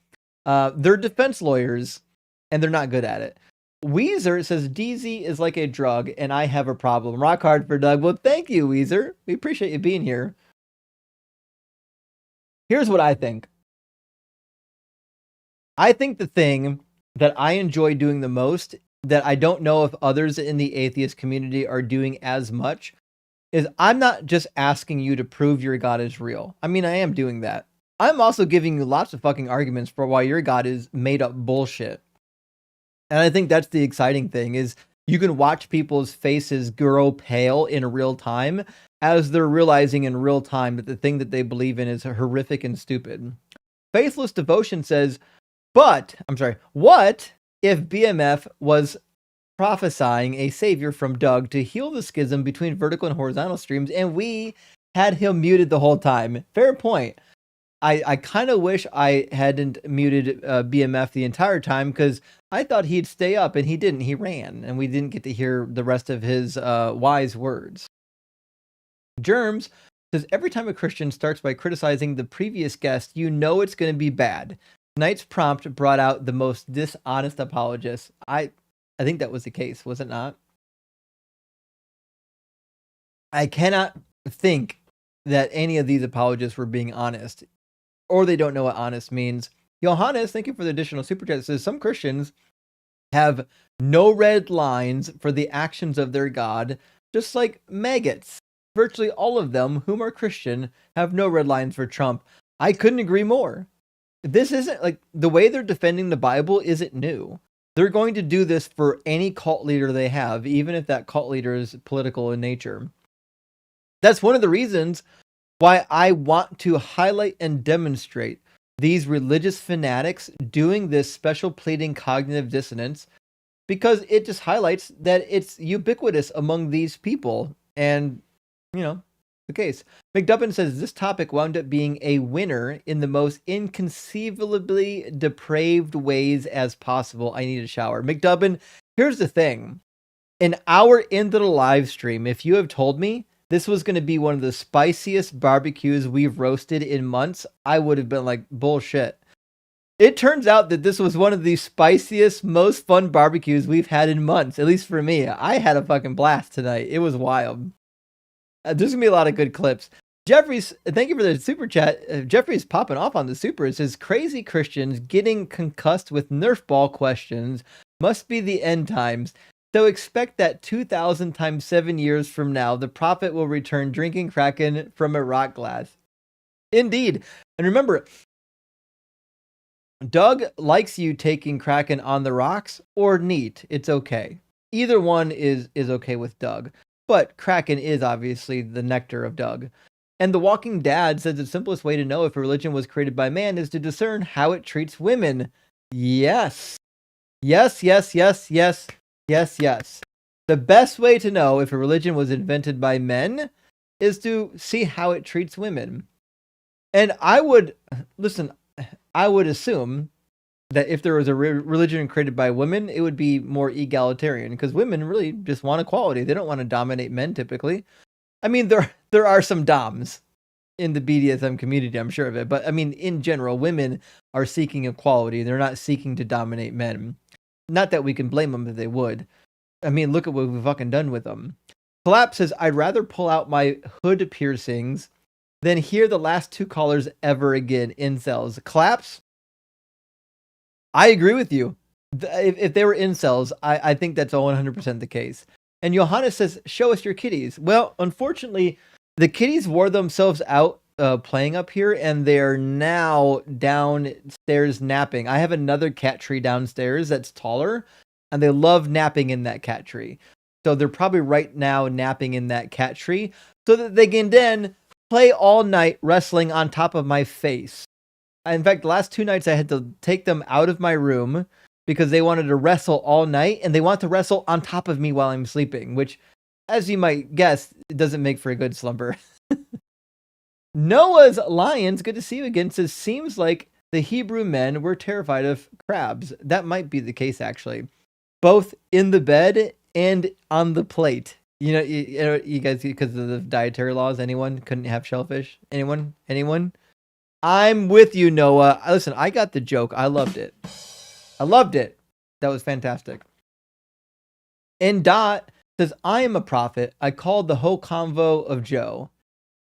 They're defense lawyers, and they're not good at it. Weezer says DZ is like a drug, and I have a problem. Rock hard for Doug. Well, thank you, Weezer. We appreciate you being here. Here's what I think. I think the thing that I enjoy doing the most, that I don't know if others in the atheist community are doing as much, is I'm not just asking you to prove your God is real. I mean, I am doing that. I'm also giving you lots of fucking arguments for why your God is made up bullshit. And I think that's the exciting thing, is you can watch people's faces grow pale in real time as they're realizing in real time that the thing that they believe in is horrific and stupid. Faithless Devotion says, what if BMF was prophesying a savior from Doug to heal the schism between vertical and horizontal streams, and we had him muted the whole time? Fair point. I kind of wish I hadn't muted BMF the entire time, because I thought he'd stay up, and he didn't. He ran, and we didn't get to hear the rest of his wise words. Germs says, every time a Christian starts by criticizing the previous guest, you know it's going to be bad. Tonight's prompt brought out the most dishonest apologists. I think that was the case, was it not? I cannot think that any of these apologists were being honest, or they don't know what honest means. Johannes, thank you for the additional super chat. It says, some Christians have no red lines for the actions of their God, just like maggots. Virtually all of them whom are Christian have no red lines for Trump. I couldn't agree more. This isn't like, the way they're defending the Bible isn't new. They're going to do this for any cult leader they have, even if that cult leader is political in nature. That's one of the reasons why I want to highlight and demonstrate these religious fanatics doing this special pleading cognitive dissonance, because it just highlights that it's ubiquitous among these people. And, the case. McDubbin says, this topic wound up being a winner in the most inconceivably depraved ways as possible. I need a shower. McDubbin, here's the thing. An hour into the live stream, if you have told me this was going to be one of the spiciest barbecues we've roasted in months, I would have been like, bullshit. It turns out that this was one of the spiciest, most fun barbecues we've had in months, at least for me. I had a fucking blast tonight. It was wild. There's going to be a lot of good clips. Jeffrey's, thank you for the super chat. Jeffrey's popping off on the super. It says, crazy Christians getting concussed with Nerf ball questions must be the end times. So expect that 2,000 times 7 years from now, the prophet will return drinking Kraken from a rock glass. Indeed. And remember, Doug likes you taking Kraken on the rocks or neat. It's okay. Either one is okay with Doug. But Kraken is obviously the nectar of Doug. And The Walking Dad says the simplest way to know if a religion was created by man is to discern how it treats women. Yes. Yes, yes, yes, yes, yes, yes. The best way to know if a religion was invented by men is to see how it treats women. And I would assume that if there was a religion created by women, it would be more egalitarian, because women really just want equality. They don't want to dominate men typically. I mean, there are some doms in the BDSM community, I'm sure of it. But I mean, in general, women are seeking equality. They're not seeking to dominate men. Not that we can blame them if they would. I mean, look at what we've fucking done with them. Collapse says, I'd rather pull out my hood piercings than hear the last two callers ever again. Incels. Collapse? I agree with you. If they were incels, I think that's 100% the case. And Johannes says, show us your kitties. Well, unfortunately, the kitties wore themselves out playing up here, and they're now downstairs napping. I have another cat tree downstairs that's taller, and they love napping in that cat tree. So they're probably right now napping in that cat tree so that they can then play all night wrestling on top of my face. In fact, the last 2 nights I had to take them out of my room because they wanted to wrestle all night, and they want to wrestle on top of me while I'm sleeping, which, as you might guess, it doesn't make for a good slumber. Noah's Lions, good to see you again, says, seems like the Hebrew men were terrified of crabs. That might be the case, actually. Both in the bed and on the plate. You guys, because of the dietary laws, anyone couldn't have shellfish? Anyone? I'm with you, Noah. Listen, I got the joke. I loved it. That was fantastic. And Dot says, I am a prophet. I called the whole convo of Joe.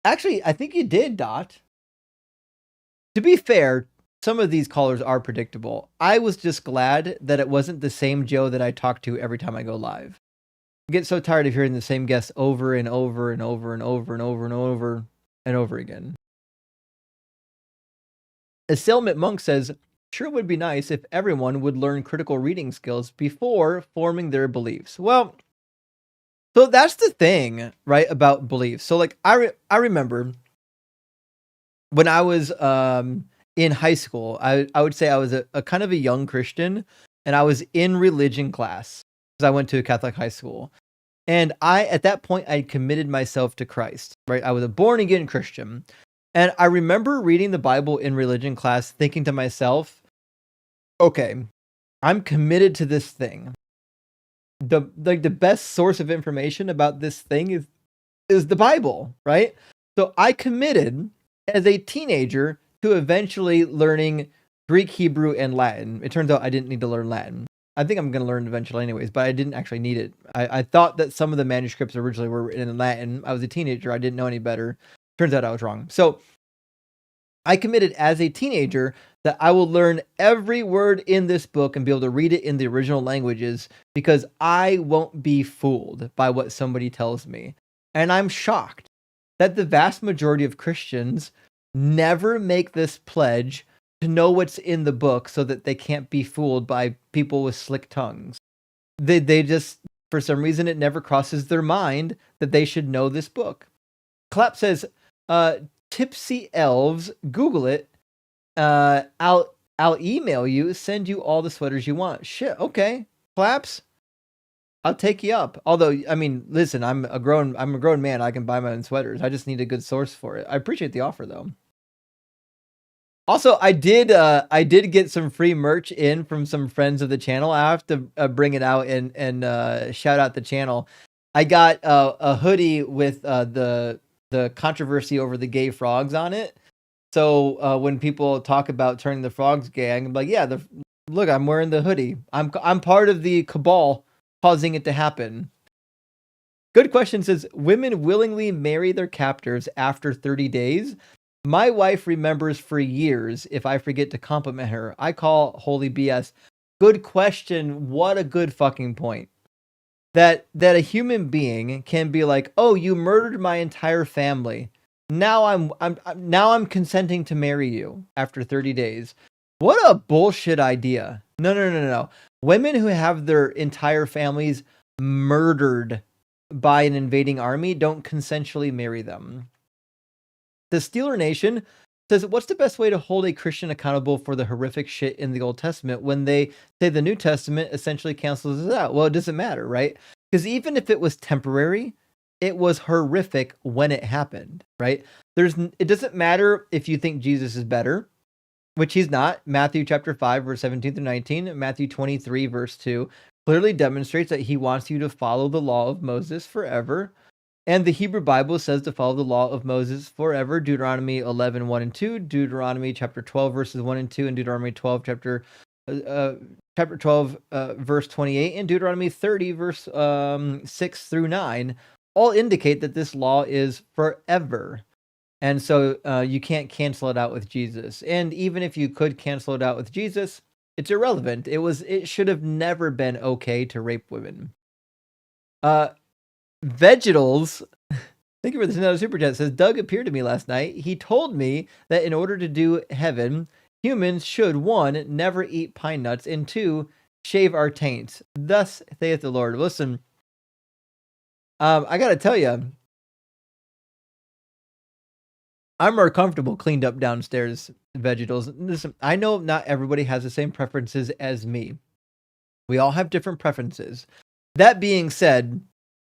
Actually, I think you did, Dot. To be fair, some of these callers are predictable. I was just glad that it wasn't the same Joe that I talk to every time I go live. I get so tired of hearing the same guests over and over and over and over and over and over and over again. Assailment Monk says, sure would be nice if everyone would learn critical reading skills before forming their beliefs. Well, so that's the thing, right, about beliefs. So like I remember when I was in high school, I would say I was a kind of a young Christian, and I was in religion class because I went to a Catholic high school. And at that point, I committed myself to Christ, right? I was a born again Christian. And I remember reading the Bible in religion class, thinking to myself, okay, I'm committed to this thing. The best source of information about this thing is the Bible, right? So I committed as a teenager to eventually learning Greek, Hebrew, and Latin. It turns out I didn't need to learn Latin. I think I'm going to learn eventually anyways, but I didn't actually need it. I thought that some of the manuscripts originally were written in Latin. I was a teenager. I didn't know any better. Turns out I was wrong. So I committed as a teenager that I will learn every word in this book and be able to read it in the original languages because I won't be fooled by what somebody tells me. And I'm shocked that the vast majority of Christians never make this pledge to know what's in the book so that they can't be fooled by people with slick tongues. They just, for some reason, it never crosses their mind that they should know this book. Clap says, Tipsy Elves, Google it. I'll email you, send you all the sweaters you want. Shit, okay. Claps, I'll take you up. Although, I mean, listen, I'm a grown man. I can buy my own sweaters. I just need a good source for it. I appreciate the offer though. Also, I did get some free merch in from some friends of the channel. I have to bring it out and shout out the channel. I got a hoodie with the controversy over the gay frogs on it. So when people talk about turning the frogs gay, I'm like, yeah, look, I'm wearing the hoodie. I'm part of the cabal causing it to happen. Good question says, women willingly marry their captors after 30 days. My wife remembers for years if I forget to compliment her. I call holy BS. Good question. What a good fucking point. That a human being can be like, oh, you murdered my entire family. Now I'm consenting to marry you after 30 days. What a bullshit idea. No. Women who have their entire families murdered by an invading army don't consensually marry them. The Steeler Nation says, what's the best way to hold a Christian accountable for the horrific shit in the Old Testament when they say the New Testament essentially cancels it out? Well, it doesn't matter, right? Because even if it was temporary, it was horrific when it happened, right? It doesn't matter if you think Jesus is better, which he's not. Matthew chapter 5, verse 17 through 19, Matthew 23, verse 2, clearly demonstrates that he wants you to follow the law of Moses forever. And the Hebrew Bible says to follow the law of Moses forever. Deuteronomy 11, 1 and 2, Deuteronomy chapter 12, verses 1 and 2, and Deuteronomy 12, chapter 12, verse 28, and Deuteronomy 30, verse 6 through 9, all indicate that this law is forever. And so you can't cancel it out with Jesus. And even if you could cancel it out with Jesus, it's irrelevant. It should have never been okay to rape women. Vegetals, thank you for this another super chat. Says, Doug appeared to me last night. He told me that in order to do heaven, humans should 1, never eat pine nuts, and 2, shave our taints. Thus saith the Lord. Listen, I gotta tell you, I'm more comfortable cleaned up downstairs, Vegetals. Listen, I know not everybody has the same preferences as me. We all have different preferences. That being said,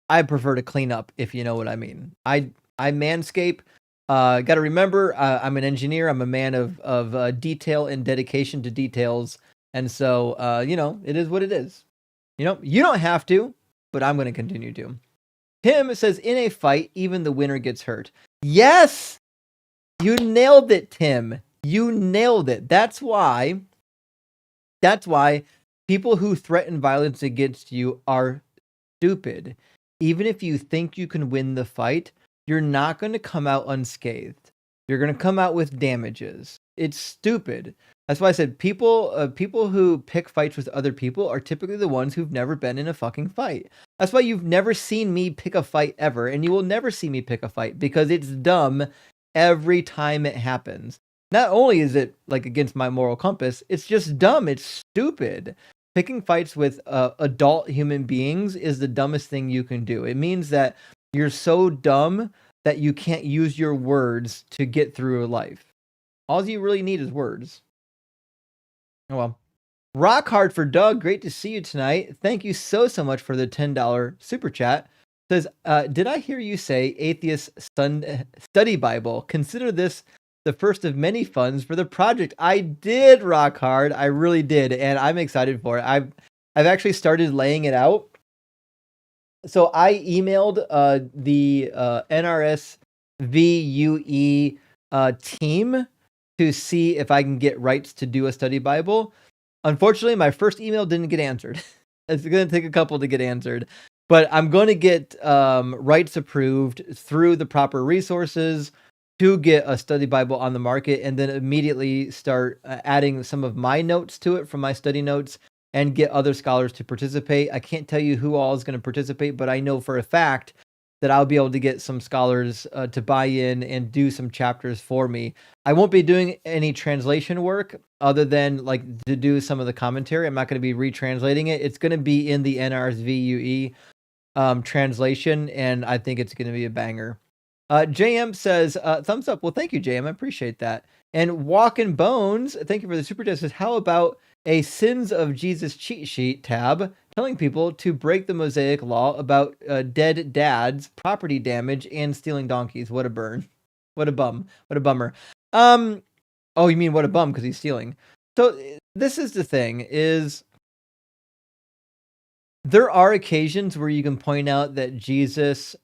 I prefer to clean up, if you know what I mean. I manscape. Got to remember, I'm an engineer. I'm a man of detail and dedication to details. And so, it is what it is. You don't have to, but I'm going to continue to. Tim says, in a fight, even the winner gets hurt. Yes! You nailed it, Tim. You nailed it. That's why people who threaten violence against you are stupid. Even if you think you can win the fight, you're not going to come out unscathed. You're going to come out with damages. It's stupid. That's why I said people who pick fights with other people are typically the ones who've never been in a fucking fight. That's why you've never seen me pick a fight ever, and you will never see me pick a fight because it's dumb every time it happens. Not only is it like against my moral compass, it's just dumb. It's stupid. Picking fights with adult human beings is the dumbest thing you can do. It means that you're so dumb that you can't use your words to get through life. All you really need is words. Oh well. Rock hard for Doug. Great to see you tonight. Thank you so much for the $10 super chat. Says, did I hear you say Atheist Study Bible? Consider this the first of many funds for the project. I did, Rock hard. I really did, and I'm excited for it. I've actually started laying it out. So I emailed the NRSVUE team to see if I can get rights to do a study Bible. Unfortunately, my first email didn't get answered. It's going to take a couple to get answered. But I'm going to get rights approved through the proper resources to get a study Bible on the market, and then immediately start adding some of my notes to it from my study notes and get other scholars to participate. I can't tell you who all is going to participate, but I know for a fact that I'll be able to get some scholars to buy in and do some chapters for me. I won't be doing any translation work other than like to do some of the commentary. I'm not going to be retranslating it. It's going to be in the NRSVUE translation, and I think it's going to be a banger. JM says, thumbs up. Well, thank you, JM. I appreciate that. And Walkin' Bones, thank you for the super chat. Says, how about a Sins of Jesus cheat sheet tab telling people to break the Mosaic law about dead dads, property damage, and stealing donkeys? What a burn. What a bum. What a bummer. Oh, you mean what a bum because he's stealing. So this is the thing, is there are occasions where you can point out that Jesus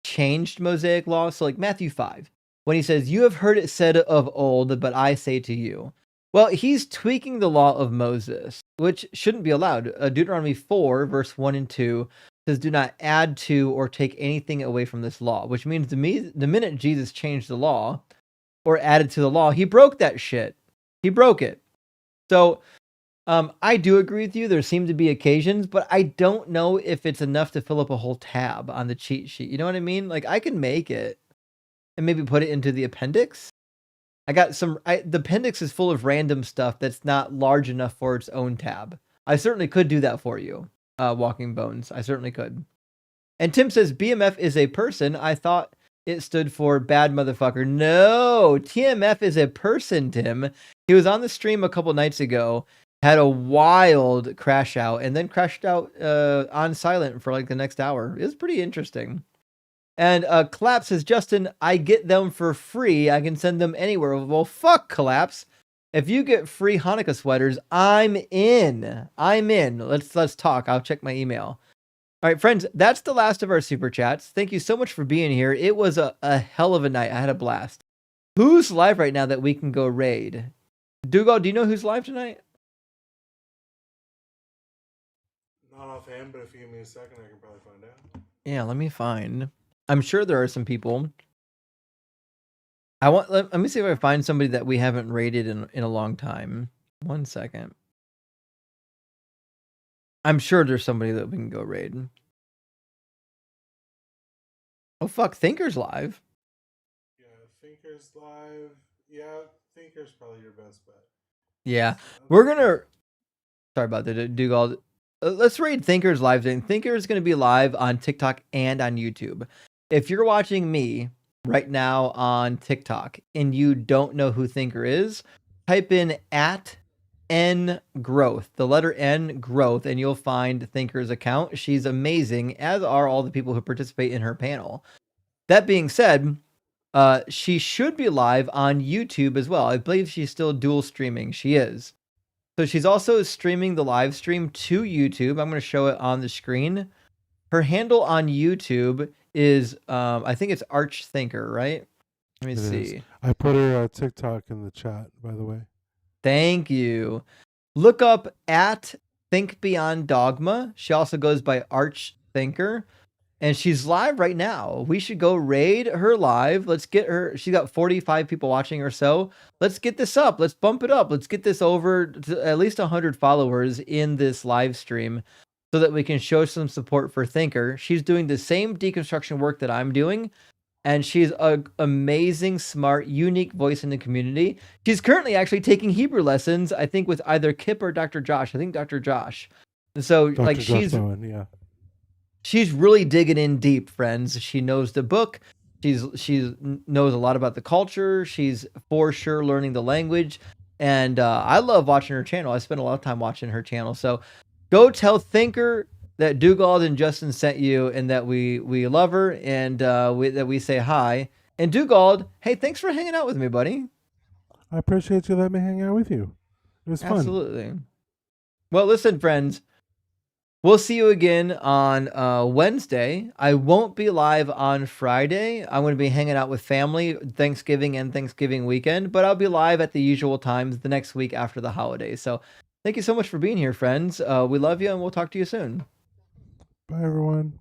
changed Mosaic law. So like Matthew 5, when he says, you have heard it said of old, but I say to you. Well, he's tweaking the law of Moses, which shouldn't be allowed. Deuteronomy 4, verse 1 and 2 says, do not add to or take anything away from this law, which means the minute Jesus changed the law or added to the law, he broke that shit. He broke it. So I do agree with you. There seem to be occasions, but I don't know if it's enough to fill up a whole tab on the cheat sheet. You know what I mean? Like I can make it and maybe put it into the appendix. I got the appendix is full of random stuff that's not large enough for its own tab. I certainly could do that for you, Walking Bones. I certainly could. And Tim says BMF is a person. I thought it stood for bad motherfucker. No, TMF is a person, Tim. He was on the stream a couple nights ago, had a wild crash out, and then crashed out on silent for like the next hour. It was pretty interesting. And Collapse says, Justin, I get them for free. I can send them anywhere. Well, fuck Collapse. If you get free Hanukkah sweaters, I'm in. I'm in. Let's talk. I'll check my email. All right, friends, that's the last of our super chats. Thank you so much for being here. It was a hell of a night. I had a blast. Who's live right now that we can go raid? Dougal, do you know who's live tonight? Not offhand, but if you give me a second, I can probably find out. Yeah, let me find. I'm sure there are some people. Let me see if I find somebody that we haven't raided in a long time. 1 second. I'm sure there's somebody that we can go raid. Oh fuck, Thinker's live. Yeah, Thinker's live. Yeah, Thinker's probably your best bet. Yeah, we're gonna. Sorry about that, Dougal. Let's raid Thinker's live. Thinker's gonna be live on TikTok and on YouTube. If you're watching me right now on TikTok and you don't know who Thinker is, type in N Growth, the letter N Growth, and you'll find Thinker's account. She's amazing, as are all the people who participate in her panel. That being said, she should be live on YouTube as well. I believe she's still dual streaming. She is. So she's also streaming the live stream to YouTube. I'm going to show it on the screen. Her handle on YouTube is, I think it's Arch Thinker, right? Let me It see. is. I put her TikTok in the chat, by the way. Thank you. Look up at Think Beyond Dogma. She also goes by Arch Thinker. And she's live right now. We should go raid her live. Let's get her. She's got 45 people watching or so. Let's get this up. Let's bump it up. Let's get this over to at least 100 followers in this live stream so that we can show some support for Thinker. She's doing the same deconstruction work that I'm doing. And she's an amazing, smart, unique voice in the community. She's currently actually taking Hebrew lessons, I think, with either Kip or Dr. Josh. I think Dr. Josh. And so, Dr. like, Josh Bowen, yeah. She's really digging in deep, friends. She knows the book. She knows a lot about the culture. She's for sure learning the language. And I love watching her channel. I spend a lot of time watching her channel. So go tell Thinker that Dugald and Justin sent you and that we love her and that we say hi. And Dugald, hey, thanks for hanging out with me, buddy. I appreciate you letting me hang out with you. It was fun. Absolutely. Well, listen, friends. We'll see you again on Wednesday. I won't be live on Friday. I'm going to be hanging out with family, Thanksgiving and Thanksgiving weekend, but I'll be live at the usual times the next week after the holidays. So thank you so much for being here, friends. We love you, and we'll talk to you soon. Bye, everyone.